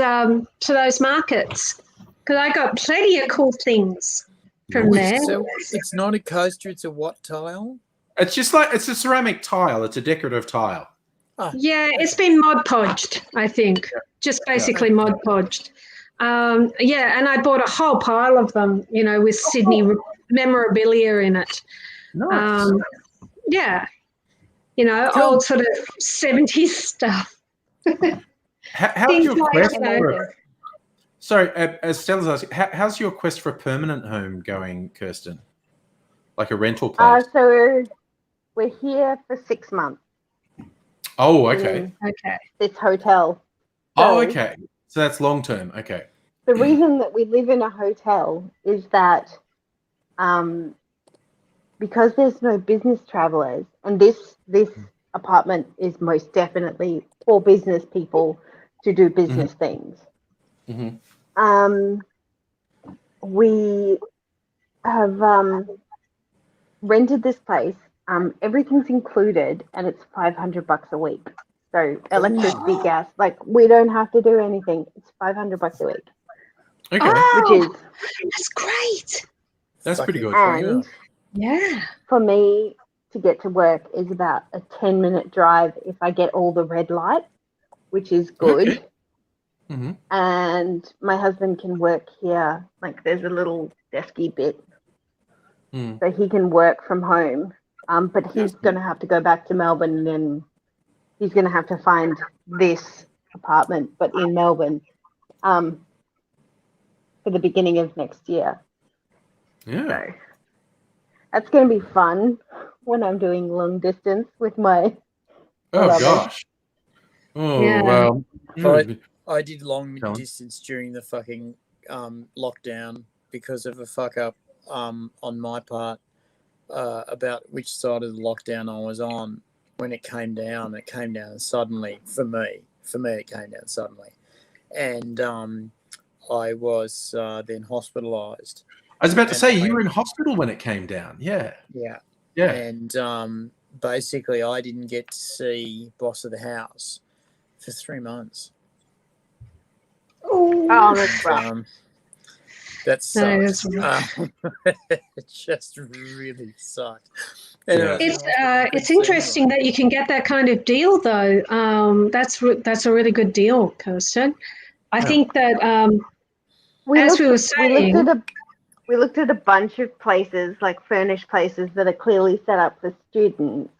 markets, because I got plenty of cool things from there. So it's not a coaster; it's a what tile? It's just like it's a ceramic tile. It's a decorative tile. Yeah, it's been Mod Podged, I think. Just basically Mod Podged. And I bought a whole pile of them, with Sydney memorabilia in it. Nice. Old sort of 70s stuff. How's your quest for? Sorry, as Stella's asking, how's your quest for a permanent home going, Kirsten? Like a rental place? So we're here for 6 months. Oh, okay. Okay. This hotel. Oh, okay. So that's long term. Okay. The reason that we live in a hotel is that because there's no business travelers, and this apartment is most definitely for business people to do business things. Mm-hmm. We have rented this place. Everything's included, and it's $500 a week. So electricity, gas, we don't have to do anything. It's $500 a week. Okay. Which is that's great. That's pretty good. And for me to get to work is about a 10-minute drive if I get all the red lights, which is good. Okay. Mm-hmm. And my husband can work here. There's a little desky bit. So he can work from home But he's going to have to go back to Melbourne, and he's going to have to find this apartment, but in Melbourne, for the beginning of next year. Yeah. So that's going to be fun when I'm doing long distance with my Oh beloved. gosh. Oh Yeah. well. I did long Go on. distance during the fucking lockdown because of a fuck up on my part about which side of the lockdown I was on. When it came down suddenly for me. For me, it came down suddenly, and I was then hospitalised. I was about to And say you were in hospital when it came down. Yeah. Yeah. Yeah. And basically, I didn't get to see boss of the house for 3 months. Oh, that's rough. That No, sucks. that's It just really sucked. Anyway, Yeah. It's interesting that you can get that kind of deal, though. That's a really good deal, Kirsten. I think that We as looked, we were we saying, looked at a bunch of places, like furnished places that are clearly set up for students.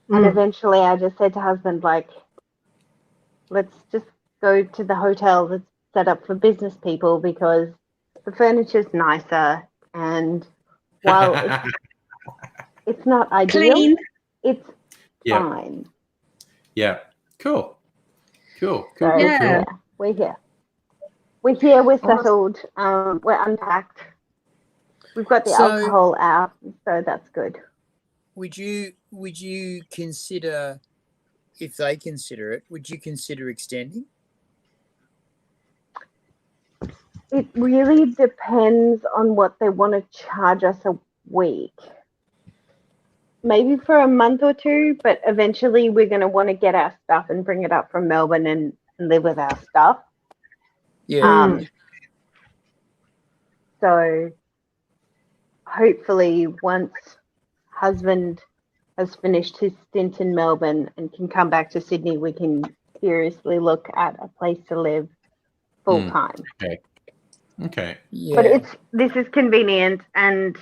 And eventually I just said to husband, like, let's just go to the hotel that's set up for business people, because the furniture's nicer, and while it's not ideal, clean. it's Yeah. fine. Yeah. Cool. So Yeah. we're here. We're here, we're settled, we're unpacked. We've got the alcohol out, so that's good. Would you consider, if they consider it, would you consider extending? It really depends on what they want to charge us a week. Maybe for a month or two, but eventually we're going to want to get our stuff and bring it up from Melbourne and live with our stuff. Yeah. So hopefully once husband has finished his stint in Melbourne and can come back to Sydney, we can seriously look at a place to live full time. Okay. Yeah. But this is convenient, and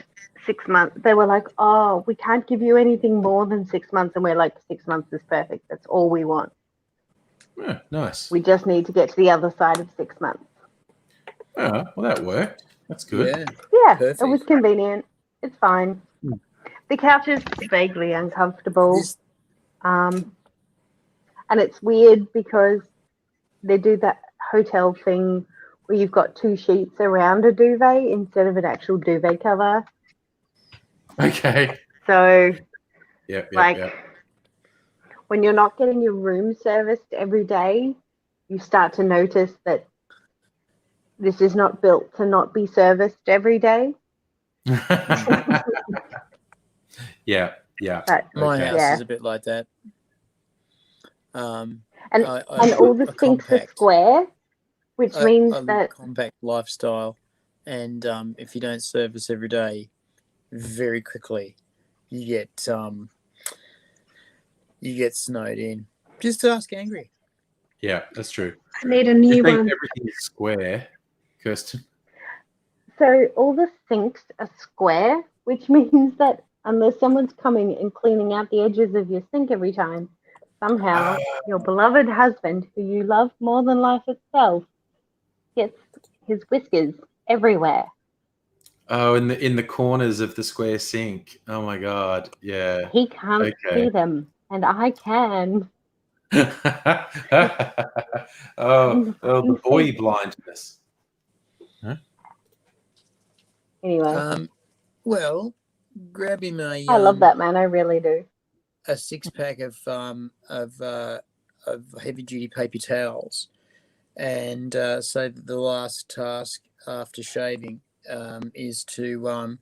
6 months, they were like, oh, we can't give you anything more than 6 months. And we're like, 6 months is perfect. That's all we want. Yeah, nice. We just need to get to the other side of 6 months. Oh, well, that worked. That's good. Yeah, Perfect. it was convenient. It's fine. The couch is vaguely uncomfortable. And it's weird because they do that hotel thing where you've got 2 sheets around a duvet instead of an actual duvet cover. Okay. So, Yeah. when you're not getting your room serviced every day, you start to notice that this is not built to not be serviced every day. Yeah. But My house yeah. is a bit like that. And I all the a sinks are compact- square, which means I live a that compact lifestyle, and if you don't service every day, very quickly you get snowed in. Just ask Angry. Yeah, that's true. I need a You new think one. everything is square, Kirsten? so all the sinks are square, which means that unless someone's coming and cleaning out the edges of your sink every time, somehow your beloved husband, who you love more than life itself, gets his whiskers everywhere. Oh, in the corners of the square sink. Oh my God. Yeah. He can't see them, and I can. The boy blindness. Huh? Anyway, Well, grab him a. I love that man. I really do. A 6-pack of heavy duty paper towels, and so that the last task after shaving is to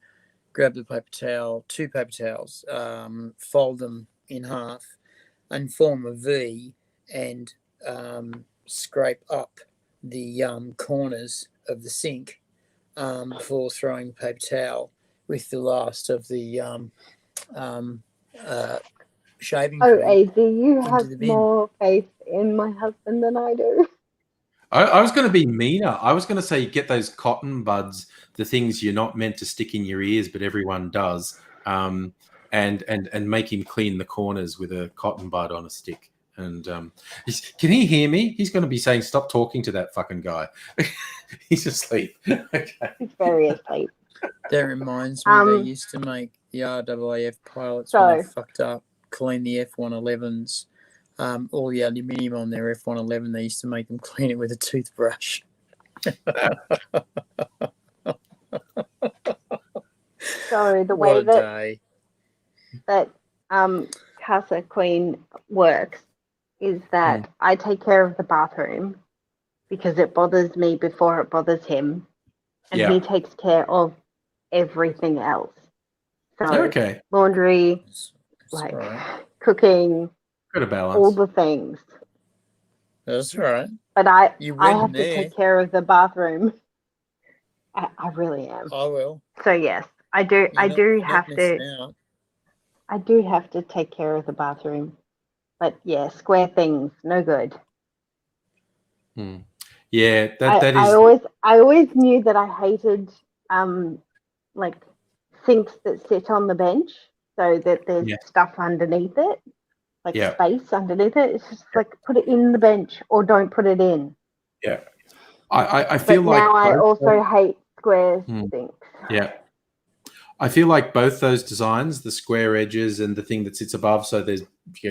grab the paper towel, 2 paper towels, fold them in half, and form a V, and scrape up the corners of the sink before throwing the paper towel with the last of the shaving Oh, cream AD, you into have the bin. more faith in my husband than I do. I was going to be meaner. I was going to say get those cotton buds, the things you're not meant to stick in your ears, but everyone does, and and make him clean the corners with a cotton bud on a stick. And can he hear me? He's going to be saying, "Stop talking to that fucking guy." He's asleep. Okay. He's very asleep. That reminds me, they used to make the RAAF pilots when they fucked up, clean the F-111s. All the aluminium on their F-111, they used to make them clean it with a toothbrush. So the way that Casa Queen works is that I take care of the bathroom because it bothers me before it bothers him, and he takes care of everything else. So laundry, cooking, good a balance, all the things. That's right. But I have to take care of the bathroom. I really am. I will. So yes, I do have to take care of the bathroom. But yeah, square things, no good. Yeah, that is. I always knew that I hated like sinks that sit on the bench, so that there's stuff underneath it, like space underneath it. It's just like put it in the bench or don't put it in. Yeah, I feel like now I also hate square sinks. Yeah. I feel like both those designs, the square edges and the thing that sits above so there's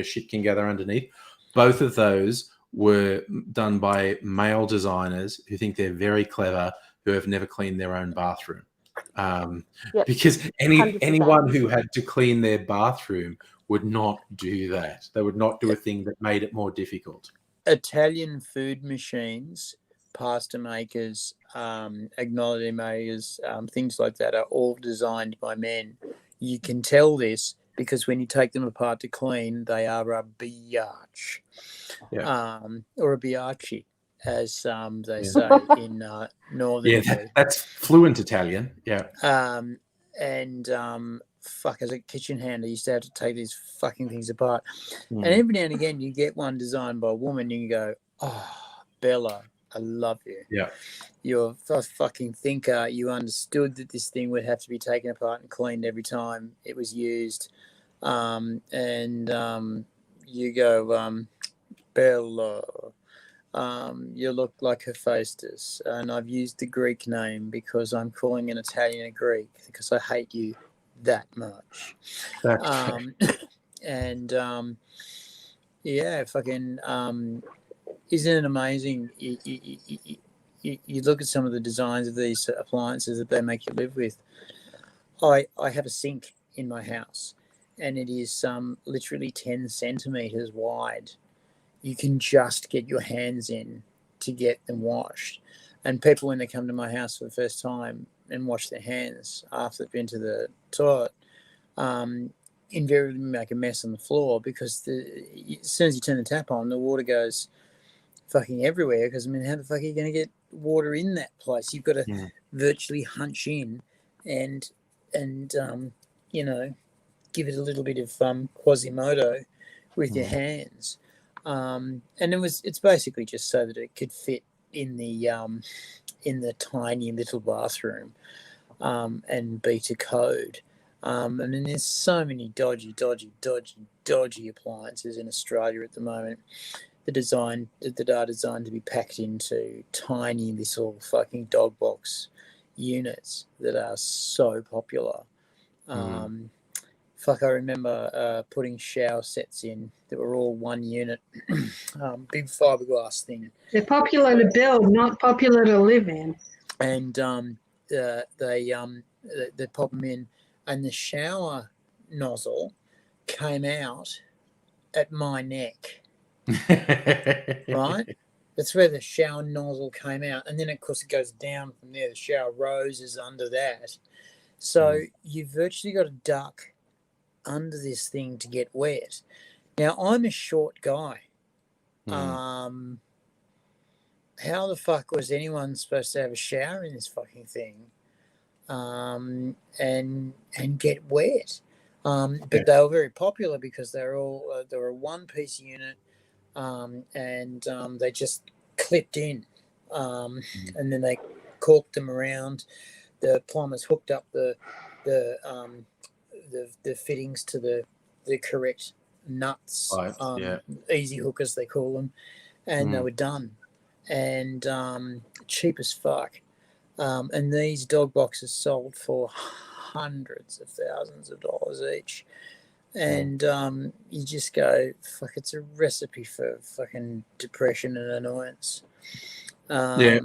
shit can gather underneath, both of those were done by male designers who think they're very clever, who have never cleaned their own bathroom. Because anyone who had to clean their bathroom would not do that. They would not do a thing that made it more difficult. Italian food machines, pasta makers, agnology makers, things like that are all designed by men. You can tell this because when you take them apart to clean, they are a biatch, or a biacci, as they say in northern Italy. That's fluent Italian. Yeah. Fuck, as a kitchen hand, I used to have to take these fucking things apart. And every now and again, you get one designed by a woman, and you go, "Oh, Bella, I love you. Yeah. You're a fucking thinker. You understood that this thing would have to be taken apart and cleaned every time it was used." You go, "Bella, you look like Hephaestus." And I've used the Greek name because I'm calling an Italian a Greek because I hate you that much. Isn't it amazing? You look at some of the designs of these appliances that they make you live with. I have a sink in my house, and it is literally 10 centimeters wide. You can just get your hands in to get them washed. And people, when they come to my house for the first time and wash their hands after they've been to the toilet, invariably make a mess on the floor because as soon as you turn the tap on, the water goes fucking everywhere. Because, I mean, how the fuck are you going to get water in that place? You've got to virtually hunch in and give it a little bit of Quasimodo with your hands. And it's basically just so that it could fit in the tiny little bathroom and be to code. And then there's so many dodgy appliances in Australia at the moment that are designed to be packed into tiny little fucking dog box units that are so popular. I remember putting shower sets in that were all one unit, big fiberglass thing. They're popular to build, not popular to live in. And they pop them in, and the shower nozzle came out at my neck. Right? That's where the shower nozzle came out, and then of course it goes down from there. The shower rose is under that, so you've virtually got to duck under this thing to get wet. Now, I'm a short guy. How the fuck was anyone supposed to have a shower in this fucking thing and get wet? But they were very popular because they were a one-piece unit, and they just clipped in, and then they corked them around. The plumbers hooked up the the fittings to the correct nuts, Right, yeah. easy hookers they call them, and they were done, and cheap as fuck. And these dog boxes sold for hundreds of thousands of dollars each. And you just go, fuck, it's a recipe for fucking depression and annoyance. Yeah.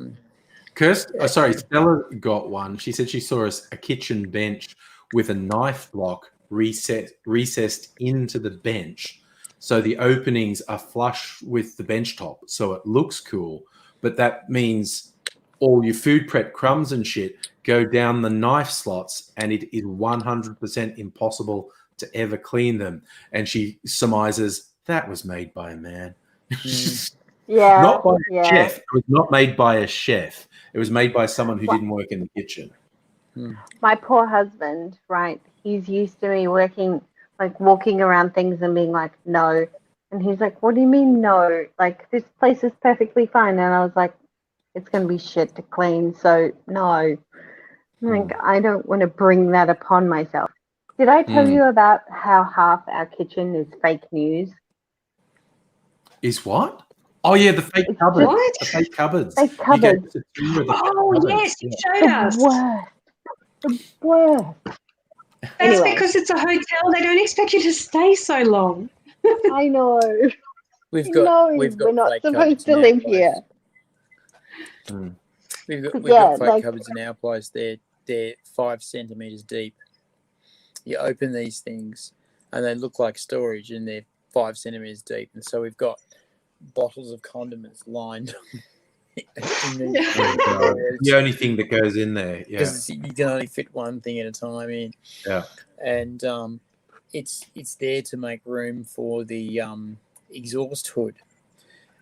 Sorry, Stella got one. She said she saw a kitchen bench with a knife block recessed into the bench. So the openings are flush with the bench top. So it looks cool. But that means all your food prep crumbs and shit go down the knife slots, and it is 100% impossible to ever clean them. And she surmises that was made by a man. Yeah. Not by a chef. It was not made by a chef. It was made by someone who didn't work in the kitchen. My poor husband, right? He's used to me walking around things and being like, no. And he's like, what do you mean no? Like, this place is perfectly fine. And I was like, it's going to be shit to clean, so no. Like, I don't want to bring that upon myself. Did I tell you about how half our kitchen is fake news? Is what? Oh, yeah, the fake cupboards. What? The fake cupboards. Fake cupboards. Oh, yes, you showed us. The worst. That's Anyway. because it's a hotel. They don't expect you to stay so long. I know. We've got we're not fake supposed cupboards to in live our place. here. We've got Yeah, fake cupboards in our place. They're 5 centimeters deep. You open these things, and they look like storage, and they're 5 centimeters deep. And so we've got bottles of condiments lined. The only thing that goes in there, because you can only fit one thing at a time in. Yeah, and it's there to make room for the exhaust hood,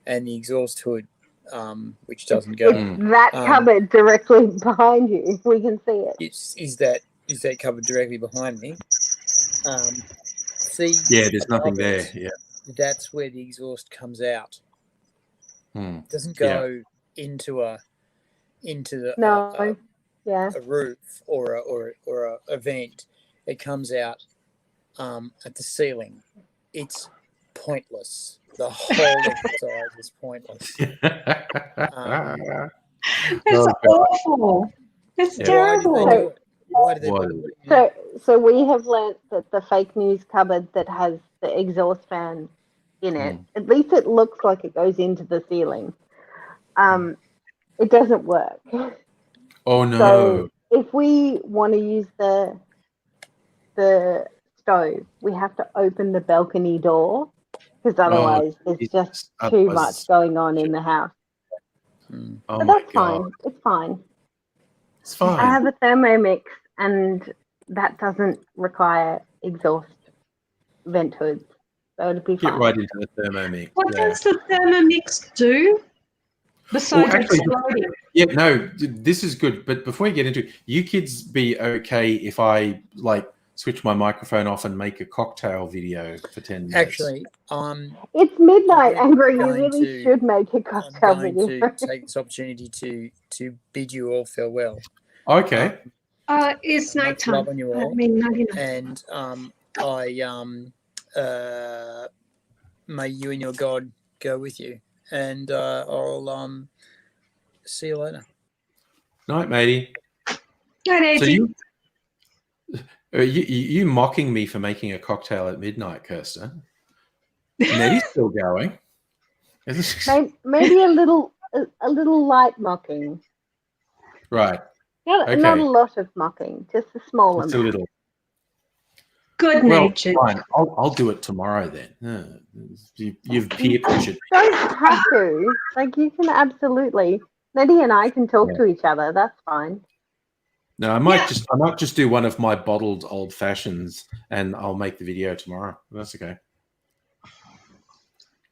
and the exhaust hood, which doesn't go. It's that cupboard directly behind you. We can see it. Is that cupboard directly behind me? See. Yeah, there's nothing above there. it, Yeah, that's where the exhaust comes out. It doesn't go into a roof or a vent. It comes out at the ceiling. It's pointless. The whole exercise is pointless. That's awful. That's terrible. Why do they do it? So we have learnt that the fake news cupboard that has the exhaust fan in it, at least it looks like it goes into the ceiling. It doesn't work. Oh no! So if we want to use the stove, we have to open the balcony door, because otherwise there's just too much going on in the house. Oh, but that's fine. It's fine. It's fine. I have a Thermomix, and that doesn't require exhaust vent hoods, so it'll be fine. Get right into the Thermomix. What does the Thermomix do besides exploding? Yeah, no, this is good. But before you get into it, you kids be okay if I switch my microphone off and make a cocktail video for 10 minutes? Actually, it's midnight, Angry. You really should make a cocktail video. I'm going to take this opportunity to bid you all farewell. Okay. It's night time. Love on you all. I mean, night. And may you and your God go with you. And I'll see you later. Night, matey. Night, so you mocking me for making a cocktail at midnight, Kirsten? Nettie's still going. Maybe a little light mocking. Right. Not a lot of mocking, just a small amount. Just a little. Good natured. Fine. I'll do it tomorrow then. You've peer pressured. Don't have to. You can absolutely. Nettie and I can talk to each other. That's fine. No, I might just do one of my bottled old fashions, and I'll make the video tomorrow. That's okay.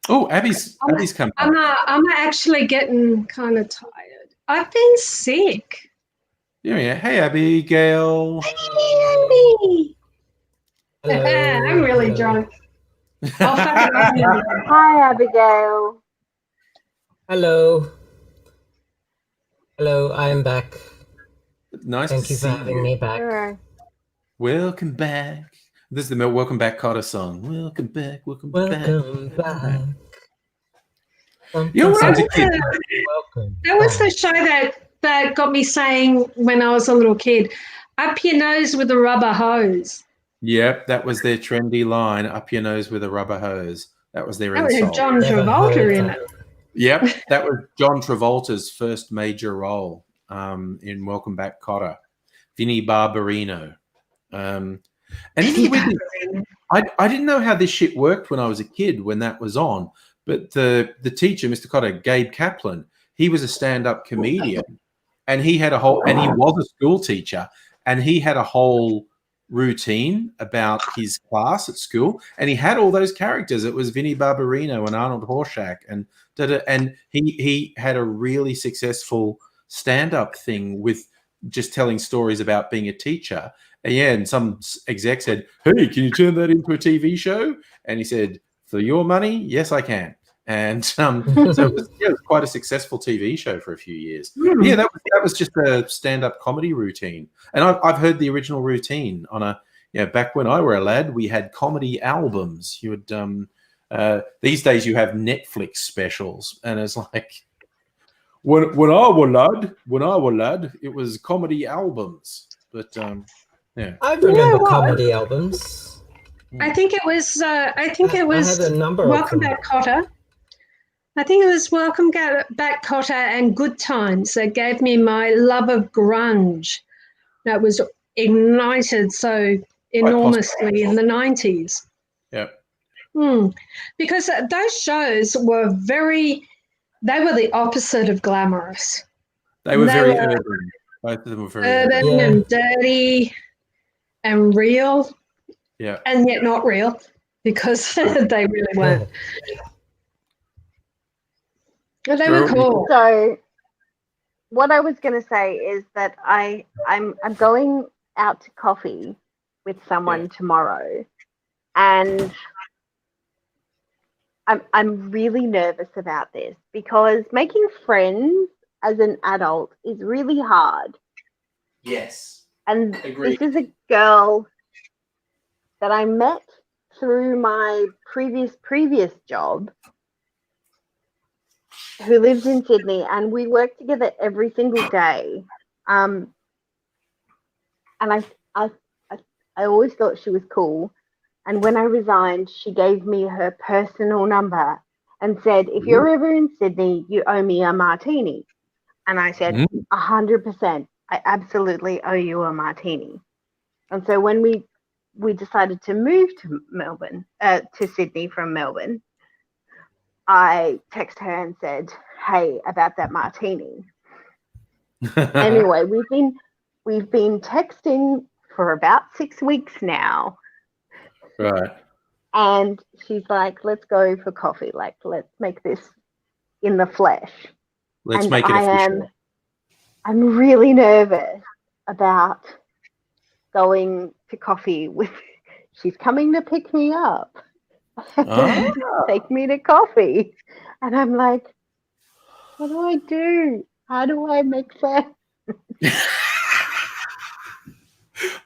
Oh, Abby's come. I'm actually getting kind of tired. I've been sick. Yeah. Hey, Abigail. Hey, Abby. I'm really drunk. Hi, Abigail. Hello. Hello, I am back. Nice Thank to you for see having me back. Sure. Welcome back. This is the Welcome Back Cotter song. Welcome back. Welcome back. You know, when I was a kid, That was the show that got me saying when I was a little kid, up your nose with a rubber hose. yep, that was their trendy line, up your nose with a rubber hose. That was their That had insult. John Never Travolta heard in that. it. Yep, that was John Travolta's first major role in Welcome Back, Kotter. Vinnie Barbarino. And this is weird. I didn't know how this shit worked when I was a kid when that was on, but the teacher, Mr. Cotter, Gabe Kaplan, he was a stand-up comedian, and he had a whole, and he was a school teacher, and he had a whole routine about his class at school, and he had all those characters. It was Vinnie Barbarino and Arnold Horshack, and he had a really successful stand-up thing with just telling stories about being a teacher. And yeah, and some exec said, "Hey, can you turn that into a TV show?" And he said, "For your money, yes, I can." And so it was quite a successful TV show for a few years. But yeah, that was just a stand-up comedy routine. And I've heard the original routine on back when I were a lad, we had comedy albums. You would these days you have Netflix specials, and it's like when I were lad, it was comedy albums. But yeah, I remember comedy albums. I think it was. I had a number Welcome of them. Back, Cotter. I think it was Welcome Back, Cotter and Good Times that gave me my love of grunge. That was ignited so enormously in the 90s. yeah. Because those shows were they were the opposite of glamorous. They were very urban. Both of them were very urban and dirty and real. Yeah. And yet not real, because they really weren't. But they were cool. So what I was going to say is that I'm going out to coffee with someone tomorrow, and I'm really nervous about this because making friends as an adult is really hard. Yes. And Agreed. this is a girl that I met through my previous job, who lives in Sydney, and we work together every single day. And I always thought she was cool. And when I resigned, she gave me her personal number and said, "If you're ever in Sydney, you owe me a martini." And I said, 100%, I absolutely owe you a martini. And so when we decided to move to Melbourne, to Sydney from Melbourne, I texted her and said, "Hey, about that martini." Anyway, we've been texting for about 6 weeks now. Right. And she's like, "Let's go for coffee. Like, let's make this in the flesh." Let's and make it official. I'm really nervous about going to coffee with. She's coming to pick me up. Take me to coffee. And I'm like, what do I do? How do I make friends?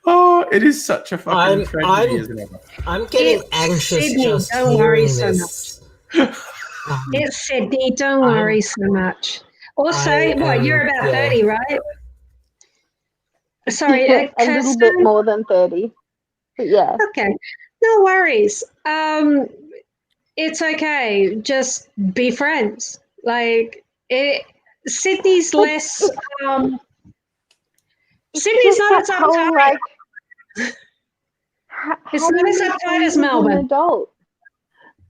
Oh, it is such a fucking tragedy, isn't it? I'm getting anxious Sydney, just don't hearing worry so this. It's Sydney, don't worry so much. Also, you're about 30, right? Sorry, a little bit more than 30. But yeah. Okay, no worries. It's okay. Just be friends. Like Sydney's less. Sydney's not as uptight. Like, it's not as uptight as Melbourne. An adult.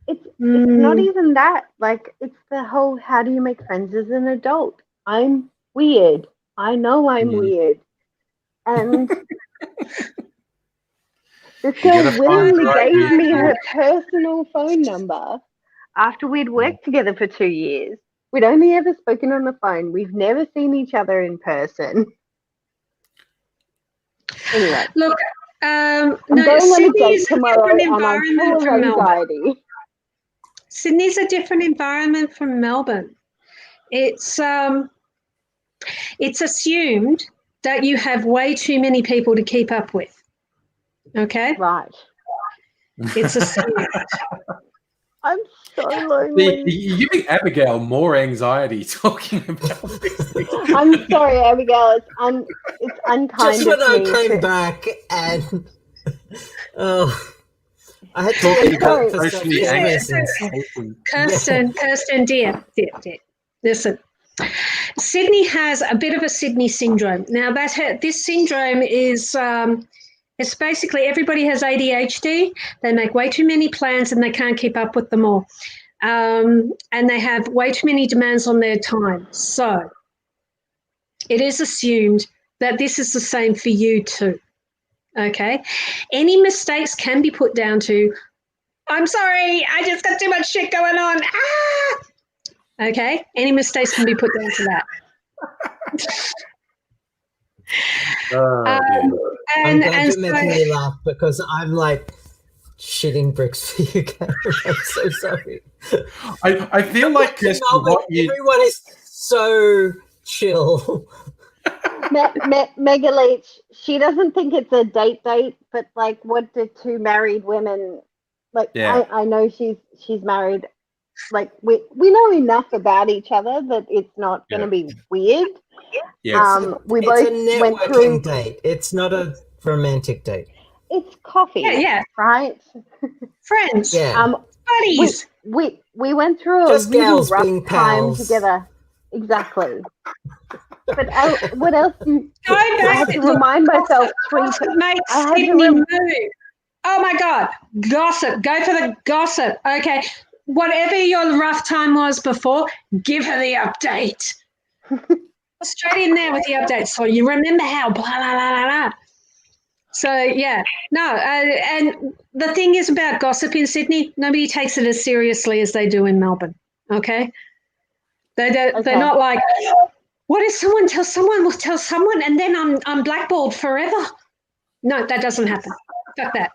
It's not even that. Like, it's the whole, how do you make friends as an adult? I'm weird. I know I'm weird. And this girl willingly gave me her personal phone number after we'd worked together for 2 years. We'd only ever spoken on the phone. We've never seen each other in person. Anyway. Look, I'm going on a date tomorrow and I'm full of anxiety. Sydney's a different environment from Melbourne. It's assumed that you have way too many people to keep up with. Okay? Right. It's a secret. I'm so See, lonely. you're giving Abigail more anxiety talking about this. I'm sorry, Abigail. It's unkind Just when of I me came to. back and I had to Talking leave about it for socially selfish anxious reasons. Kirsten, dear. Listen. Sydney has a bit of a Sydney syndrome. Now, this syndrome is it's basically everybody has ADHD. They make way too many plans and they can't keep up with them all. And they have way too many demands on their time. So it is assumed that this is the same for you too. Okay? Any mistakes can be put down to, I'm sorry, I just got too much shit going on. Ah! Okay? Any mistakes can be put down to that. I'm glad you're making me laugh because I'm like shitting bricks for you, Karen. I'm so sorry. I feel like Kirsten, everyone is so chill. Mega Leech, she doesn't think it's a date, but like, what do two married women like? Yeah. I know she's married. Like we know enough about each other that it's not going to be weird. Yeah. We It's both a networking went through. date. It's not a romantic date. It's coffee. Yeah. Right. Friends. Yeah. Buddies. We went through Just a really gals rough being time pals. together. Exactly. But what else? I had to Look, remind myself gossip makes I had to Sydney move. Oh my God. Gossip. Go for the gossip. Okay. Whatever your rough time was before, give her the update. Straight in there with the update. So you remember how blah, blah, blah, blah, blah. So, yeah. No. And the thing is about gossip in Sydney, nobody takes it as seriously as they do in Melbourne. Okay? They're not like, what if someone tells someone will tell someone and then I'm blackballed forever? No, that doesn't happen. Fuck that.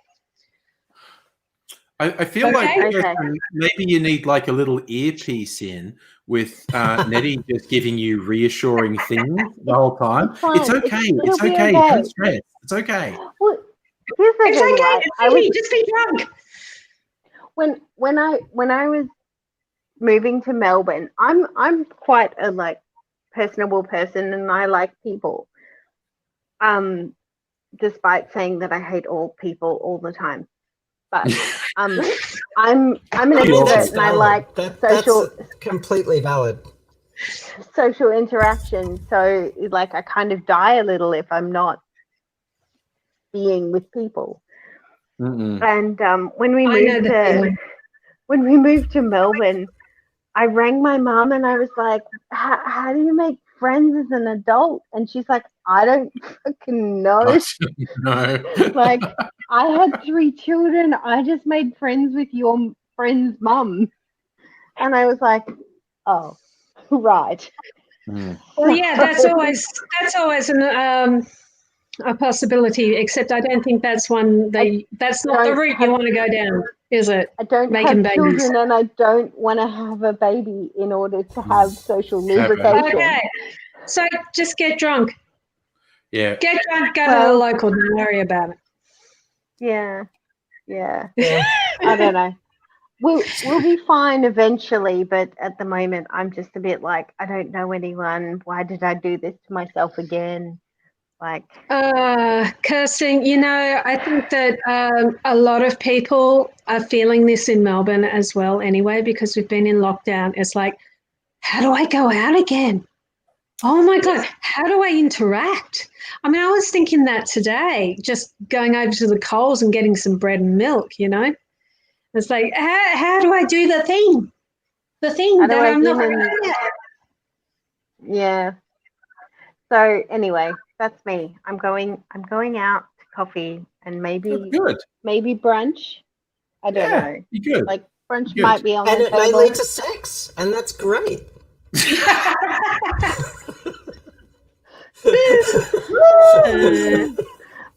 I feel like maybe you need like a little earpiece in with Nettie just giving you reassuring things the whole time. It's okay. It's okay. Don't stress. It's okay. Well, here's the thing, right? Just be drunk. When I was moving to Melbourne, I'm quite a like personable person and I like people. Despite saying that I hate all people all the time. But I'm an extrovert and I like social. That's completely valid. Social interaction. So like I kind of die a little if I'm not being with people. And when we moved to Melbourne, I rang my mom and I was like, how do you make friends as an adult? And she's like, I don't fucking know. No. Like, I had 3 children. I just made friends with your friend's mum. And I was like, oh, right. Well, yeah, that's always a possibility, except I don't think that's that's not the route you want to go down, is it? I don't have children and I don't want to have a baby in order to have social lubrication. Okay, so just get drunk. Yeah. Get drunk, go to the local, don't worry about it. Yeah. I don't know. We'll be fine eventually, but at the moment I'm just a bit like, I don't know anyone. Why did I do this to myself again? Like, Kirsten, I think that a lot of people are feeling this in Melbourne as well anyway, because we've been in lockdown. It's like, how do I go out again? Oh my God, how do I interact? I mean, I was thinking that today, just going over to the Coles and getting some bread and milk, It's like, how do I do the thing that I'm not good at? Yeah. So anyway, that's me. I'm going out to coffee and maybe brunch. I don't know. You're good. Like brunch might be on the table. And it may lead to sex, and that's great.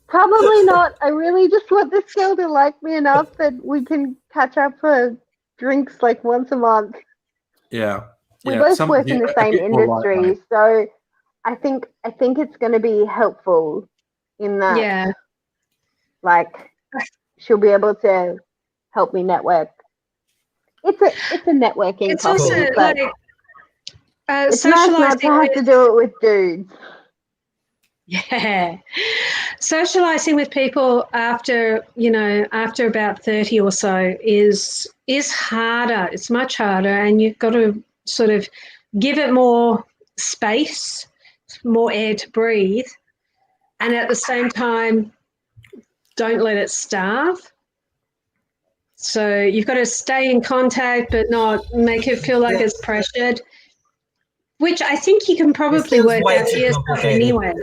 Probably not. I really just want this girl to like me enough that we can catch up for drinks like once a month. Yeah. We both work in the same industry, so I think it's going to be helpful in that. Yeah. Like she'll be able to help me network. It's a networking It's coffee, also but like it's nice not to socializing have to do it with dudes. Yeah. Socializing with people after, after about 30 or so is harder. It's much harder, and you've got to sort of give it more space, more air to breathe, and at the same time don't let it starve. So you've got to stay in contact but not make it feel like it's pressured, which I think you can probably seems work way out for too yourself complicated. anyway.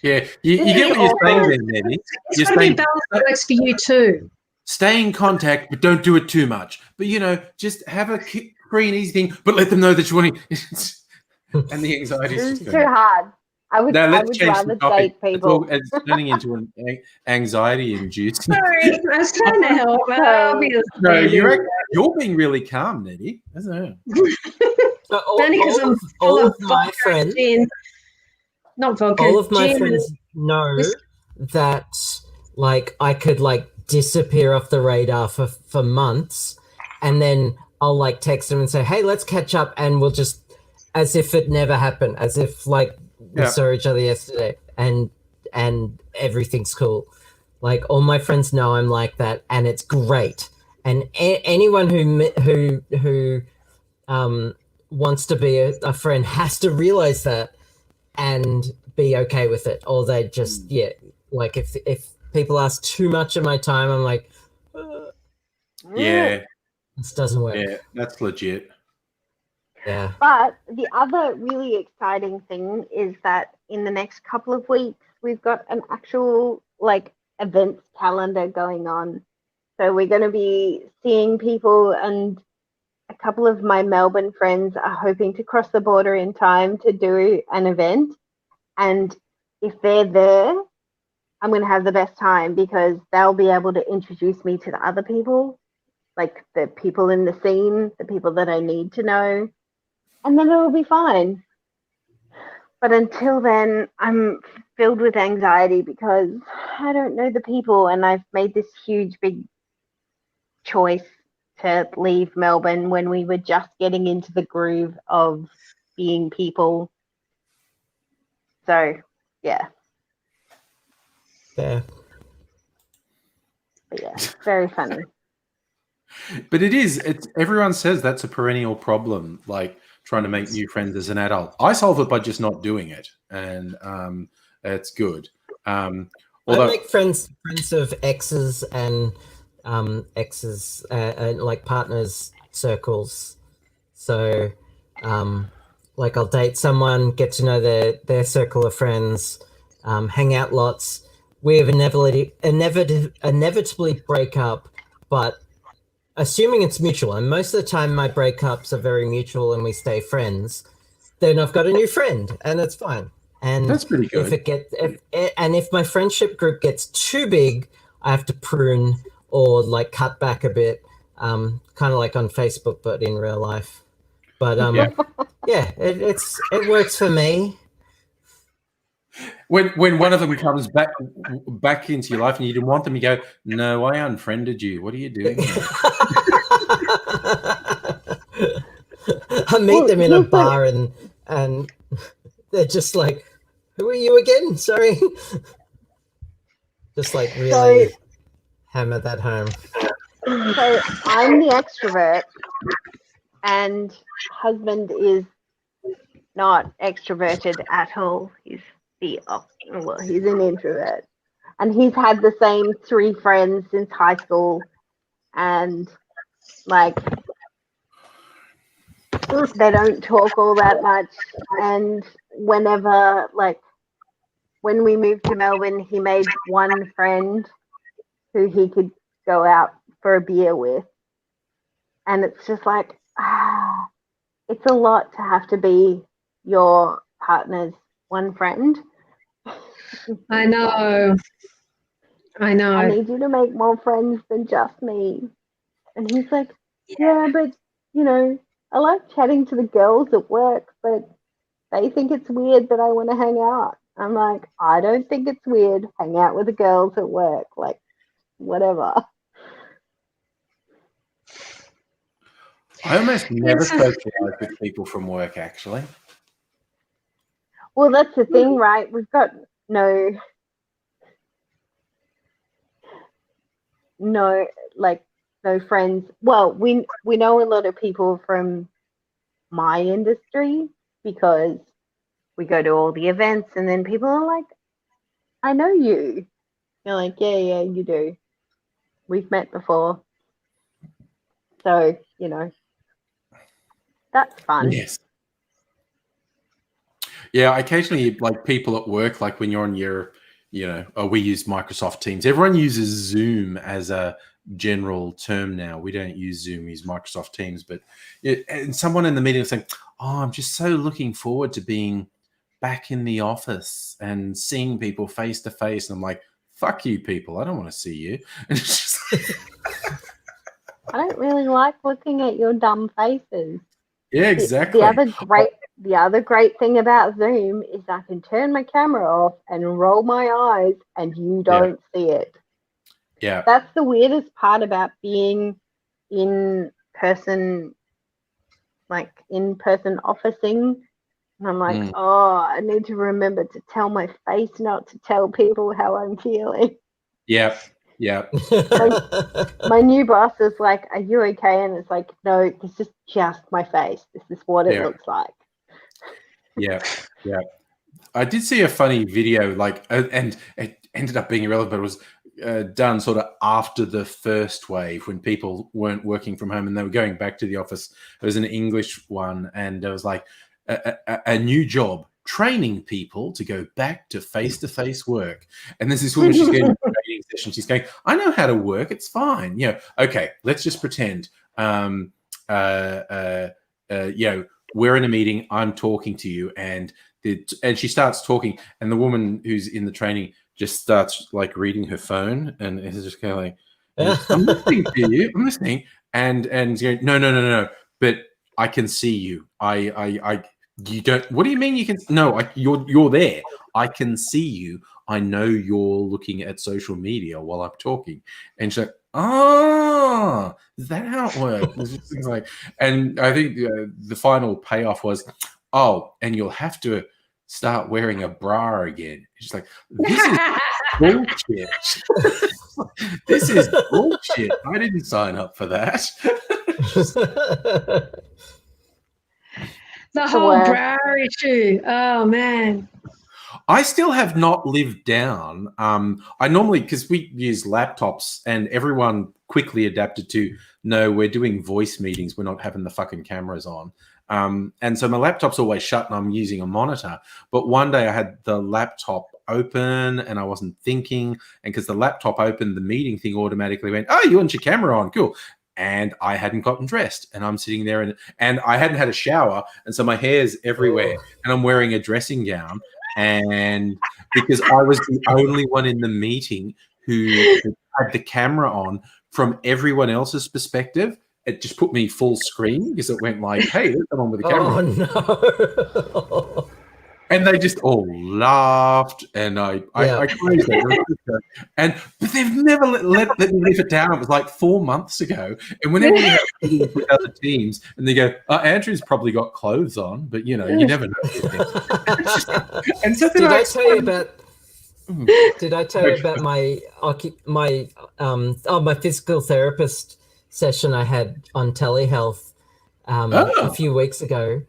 Yeah, you get what you're saying there, Nettie. It's You're got to be a saying balance that works for you too. stay in contact, but don't do it too much. But just have a free and easy thing, but let them know that you want to. And the anxiety is This just is too hard. I would change rather the topic. date people. It's turning into an anxiety-inducing. Sorry, I was trying to help. But So- No, you're being really calm, Nettie. Isn't it? So only because I'm full all of of my vodka and friends, gin. Not vodka. all of my gin friends know whiskey. that like I could like disappear off the radar for months, and then I'll like text them and say, "Hey, let's catch up," and we'll just as if it never happened, as if like we Yeah. saw each other yesterday, and everything's cool. Like all my friends know I'm like that, and it's great. And anyone who wants to be a friend has to realize that and be okay with it, or they just like if people ask too much of my time, I'm like, Yeah, this doesn't work. yeah, that's legit. Yeah. But the other really exciting thing is that in the next couple of weeks, we've got an actual like events calendar going on. So we're going to be seeing people, and a couple of my Melbourne friends are hoping to cross the border in time to do an event. And if they're there, I'm going to have the best time because they'll be able to introduce me to the other people, like the people in the scene, the people that I need to know, and then it'll be fine. But until then, I'm filled with anxiety because I don't know the people, and I've made this huge, big choice to leave Melbourne when we were just getting into the groove of being people. So, yeah. Yeah. But yeah, very funny. But it's everyone says that's a perennial problem, like trying to make new friends as an adult. I solve it by just not doing it, and it's good. I Although make friends of exes and exes and like partners circles. So like I'll date someone, get to know their circle of friends, hang out lots. We have inevitably break up, but assuming it's mutual, and most of the time my breakups are very mutual and we stay friends, then I've got a new friend and it's fine. And that's pretty good. if my friendship group gets too big, I have to prune or like cut back a bit, kind of like on Facebook, but in real life. But yeah, it works for me. When one of them comes back into your life and you didn't want them, you go, "No, I unfriended you. What are you doing here?" I meet them in a bar and they're just like, "Who are you again? Sorry." Just like really hammer that home. So I'm the extrovert, and husband is not extroverted at all. He's he's an introvert, and he's had the same 3 friends since high school, and like they don't talk all that much. And whenever when we moved to Melbourne, he made one friend who he could go out for a beer with, and it's just like it's a lot to have to be your partner's one friend. I know. I need you to make more friends than just me. And he's like, yeah, but I like chatting to the girls at work, but they think it's weird that I want to hang out. I'm like, I don't think it's weird. Hang out with the girls at work, like whatever. I almost never socialize with people from work, actually. Well, that's the thing, right? We've got no friends. Well, we know a lot of people from my industry because we go to all the events, and then people are like, I know you. You're like, yeah, you do. We've met before. So, that's fun. Yes. Yeah, occasionally, like people at work, like when you're on your, we use Microsoft Teams. Everyone uses Zoom as a general term now. We don't use Zoom, we use Microsoft Teams. But and someone in the meeting was saying, "Oh, I'm just so looking forward to being back in the office and seeing people face to face." And I'm like, "Fuck you, people! I don't want to see you." And it's just I don't really like looking at your dumb faces. Yeah, exactly. The other great thing about Zoom is I can turn my camera off and roll my eyes, and you don't see it. Yeah. That's the weirdest part about being in person officing. And I'm like, I need to remember to tell my face not to tell people how I'm feeling. Yeah. My new boss is like, "Are you okay?" And it's like, "No, this is just my face. This is what it looks like." Yeah. I did see a funny video, and it ended up being irrelevant, but it was done sort of after the first wave when people weren't working from home and they were going back to the office. It was an English one, and it was like a new job, training people to go back to face-to-face work. And there's this woman, she's getting a training session. She's going, "I know how to work. It's fine. Okay, let's just pretend. We're in a meeting. I'm talking to you." And she starts talking, and the woman who's in the training just starts like reading her phone, and it's just kind of like, "I'm listening to you. I'm listening." And no. But I can see you. You don't. What do you mean you can? No, you're there. I can see you. I know you're looking at social media while I'm talking. And she's like, "Oh, is that how it works?" And I think the final payoff was, "Oh, and you'll have to start wearing a bra again." She's like, "This is bullshit. This is bullshit. I didn't sign up for that." The whole bra issue. Oh, man. I still have not lived down. I normally, because we use laptops, and everyone quickly adapted to, no, we're doing voice meetings. We're not having the fucking cameras on. And so my laptop's always shut and I'm using a monitor. But one day I had the laptop open and I wasn't thinking. And because the laptop opened, the meeting thing automatically went, "Oh, you want your camera on? Cool." And I hadn't gotten dressed, and I'm sitting there and I hadn't had a shower. And so my hair's everywhere and I'm wearing a dressing gown. And because I was the only one in the meeting who had the camera on, from everyone else's perspective, it just put me full screen because it went like, "Hey, there's someone with a camera." Oh, no. And they just all laughed, and I closed it. But they've never let me leave it down. It was like 4 months ago. And whenever we have meetings with other teams, and they go, "Andrew's probably got clothes on," but you never know. And so Did I tell you about my physical therapist session I had on telehealth a few weeks ago?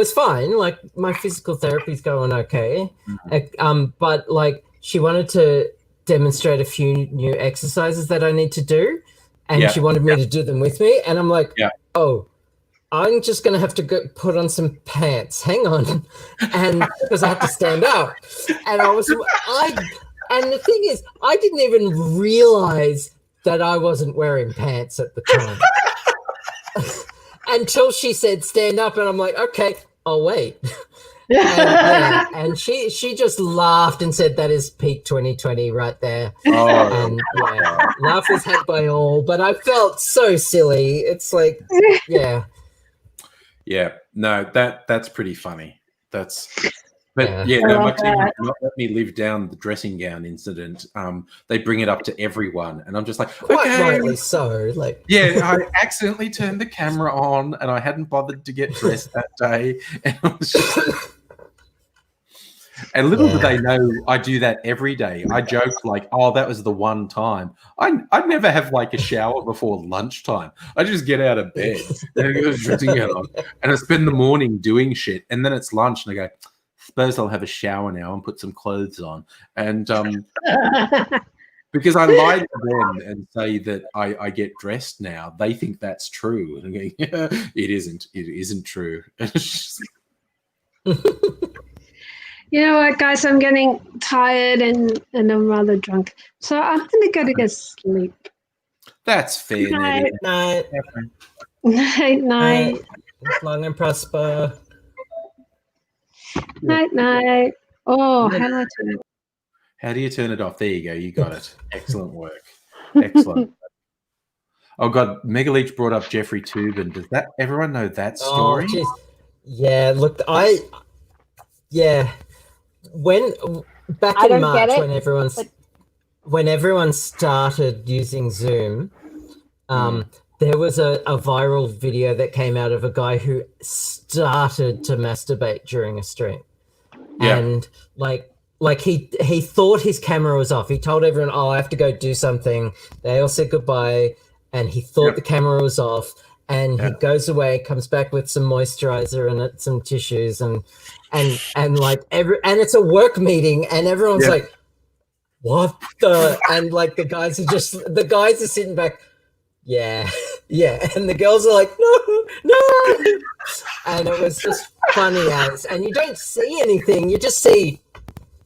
It's fine. Like, my physical therapy's going okay. But like, she wanted to demonstrate a few new exercises that I need to do, and she wanted me to do them with me. And I'm like, "Oh, I'm just going to have to go put on some pants. Hang on." And because I had to stand up, and and the thing is, I didn't even realize that I wasn't wearing pants at the time. Until she said stand up, and I'm like, "Okay, I'll wait." And she just laughed and said, "That is peak 2020 right there." And laugh was had by all, but I felt so silly. It's like, no, that's pretty funny. That's But Yeah. no, I my love team would that. not let me live down the dressing gown incident. They bring it up to everyone, and I'm just like, Quite okay. rightly so. Like, Yeah, I accidentally turned the camera on, and I hadn't bothered to get dressed that day, and I was just. And little do they know, I do that every day. I joke like, "Oh, that was the one time." I never have like a shower before lunchtime. I just get out of bed and I go dressing gown on, and I spend the morning doing shit, and then it's lunch, and I go, "Suppose I'll have a shower now and put some clothes on." And because I lie to them and say that I get dressed now, they think that's true, and I'm going, "Yeah, it isn't. It isn't true." You know what, guys? I'm getting tired and I'm rather drunk. So I'm going to go to sleep. That's fair, Night. Nettie. Night, night. Live long and prosper. Night, night. Oh, how do I turn it? How do you turn it off? There you go. You got it. Excellent work. Excellent. Oh God, Megaleech brought up Jeffrey Toobin. Does that everyone know that story? Oh, jeez. Yeah, look, when back I in don't March get it, when everyone started using Zoom, there was a viral video that came out of a guy who started to masturbate during a stream. Yeah. And like he thought his camera was off. He told everyone, "Oh, I have to go do something." They all said goodbye, and he thought the camera was off. And he goes away, comes back with some moisturizer and some tissues, and like it's a work meeting, and everyone's like, "What the?" And like the guys are sitting back, yeah, and the girls are like, no, and it was just funny as, and you don't see anything, you just see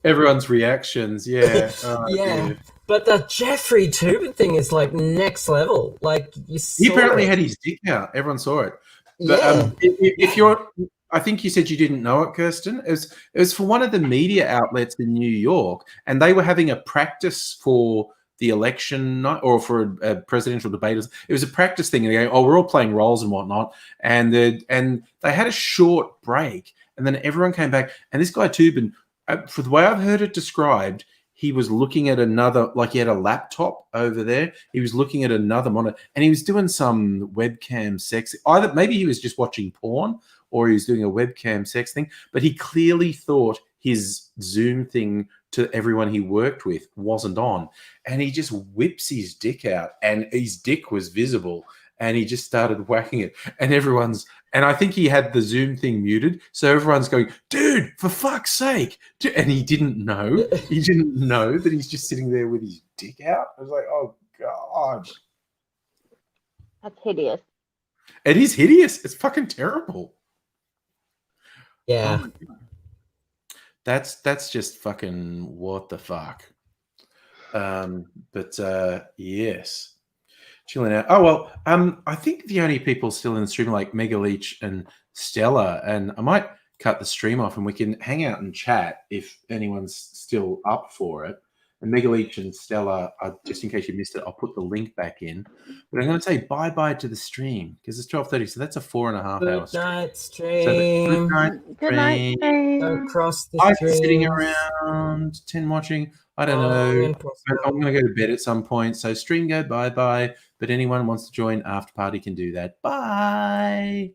everyone's reactions. Yeah, yeah. But the Jeffrey Toobin thing is like next level. Like he apparently had his dick out. Everyone saw it. But if you're, I think you said you didn't know it, Kirsten. It was for one of the media outlets in New York, and they were having a practice for the election night or for a presidential debate. It was a practice thing. And they go, "Oh, we're all playing roles and whatnot," and they had a short break, and then everyone came back, and this guy Toobin, for the way I've heard it described, he was looking at another, like he had a laptop over there. He was looking at another monitor, and he was doing some webcam sex. Either maybe he was just watching porn, or he was doing a webcam sex thing. But he clearly thought his Zoom thing to everyone he worked with wasn't on, and he just whips his dick out, and his dick was visible, and he just started whacking it, and I think he had the Zoom thing muted, so everyone's going, "Dude, for fuck's sake!" And he didn't know. He didn't know that he's just sitting there with his dick out. I was like, "Oh God, That's hideous." it is hideous. It's fucking terrible. Yeah, that's just fucking what the fuck. But yes. Chilling out. Oh well, I think the only people still in the stream are like Megaleech and Stella, and I might cut the stream off and we can hang out and chat if anyone's still up for it. And Megaleech and Stella, just in case you missed it, I'll put the link back in. But I'm going to say bye to the stream because it's 12:30, so that's a 4.5 hour good night stream. stream. So Good night, stream. Don't cross the I'm stream. sitting around 10 watching. I don't know. But I'm going to go to bed at some point. So stream go bye. But anyone wants to join after party can do that. Bye.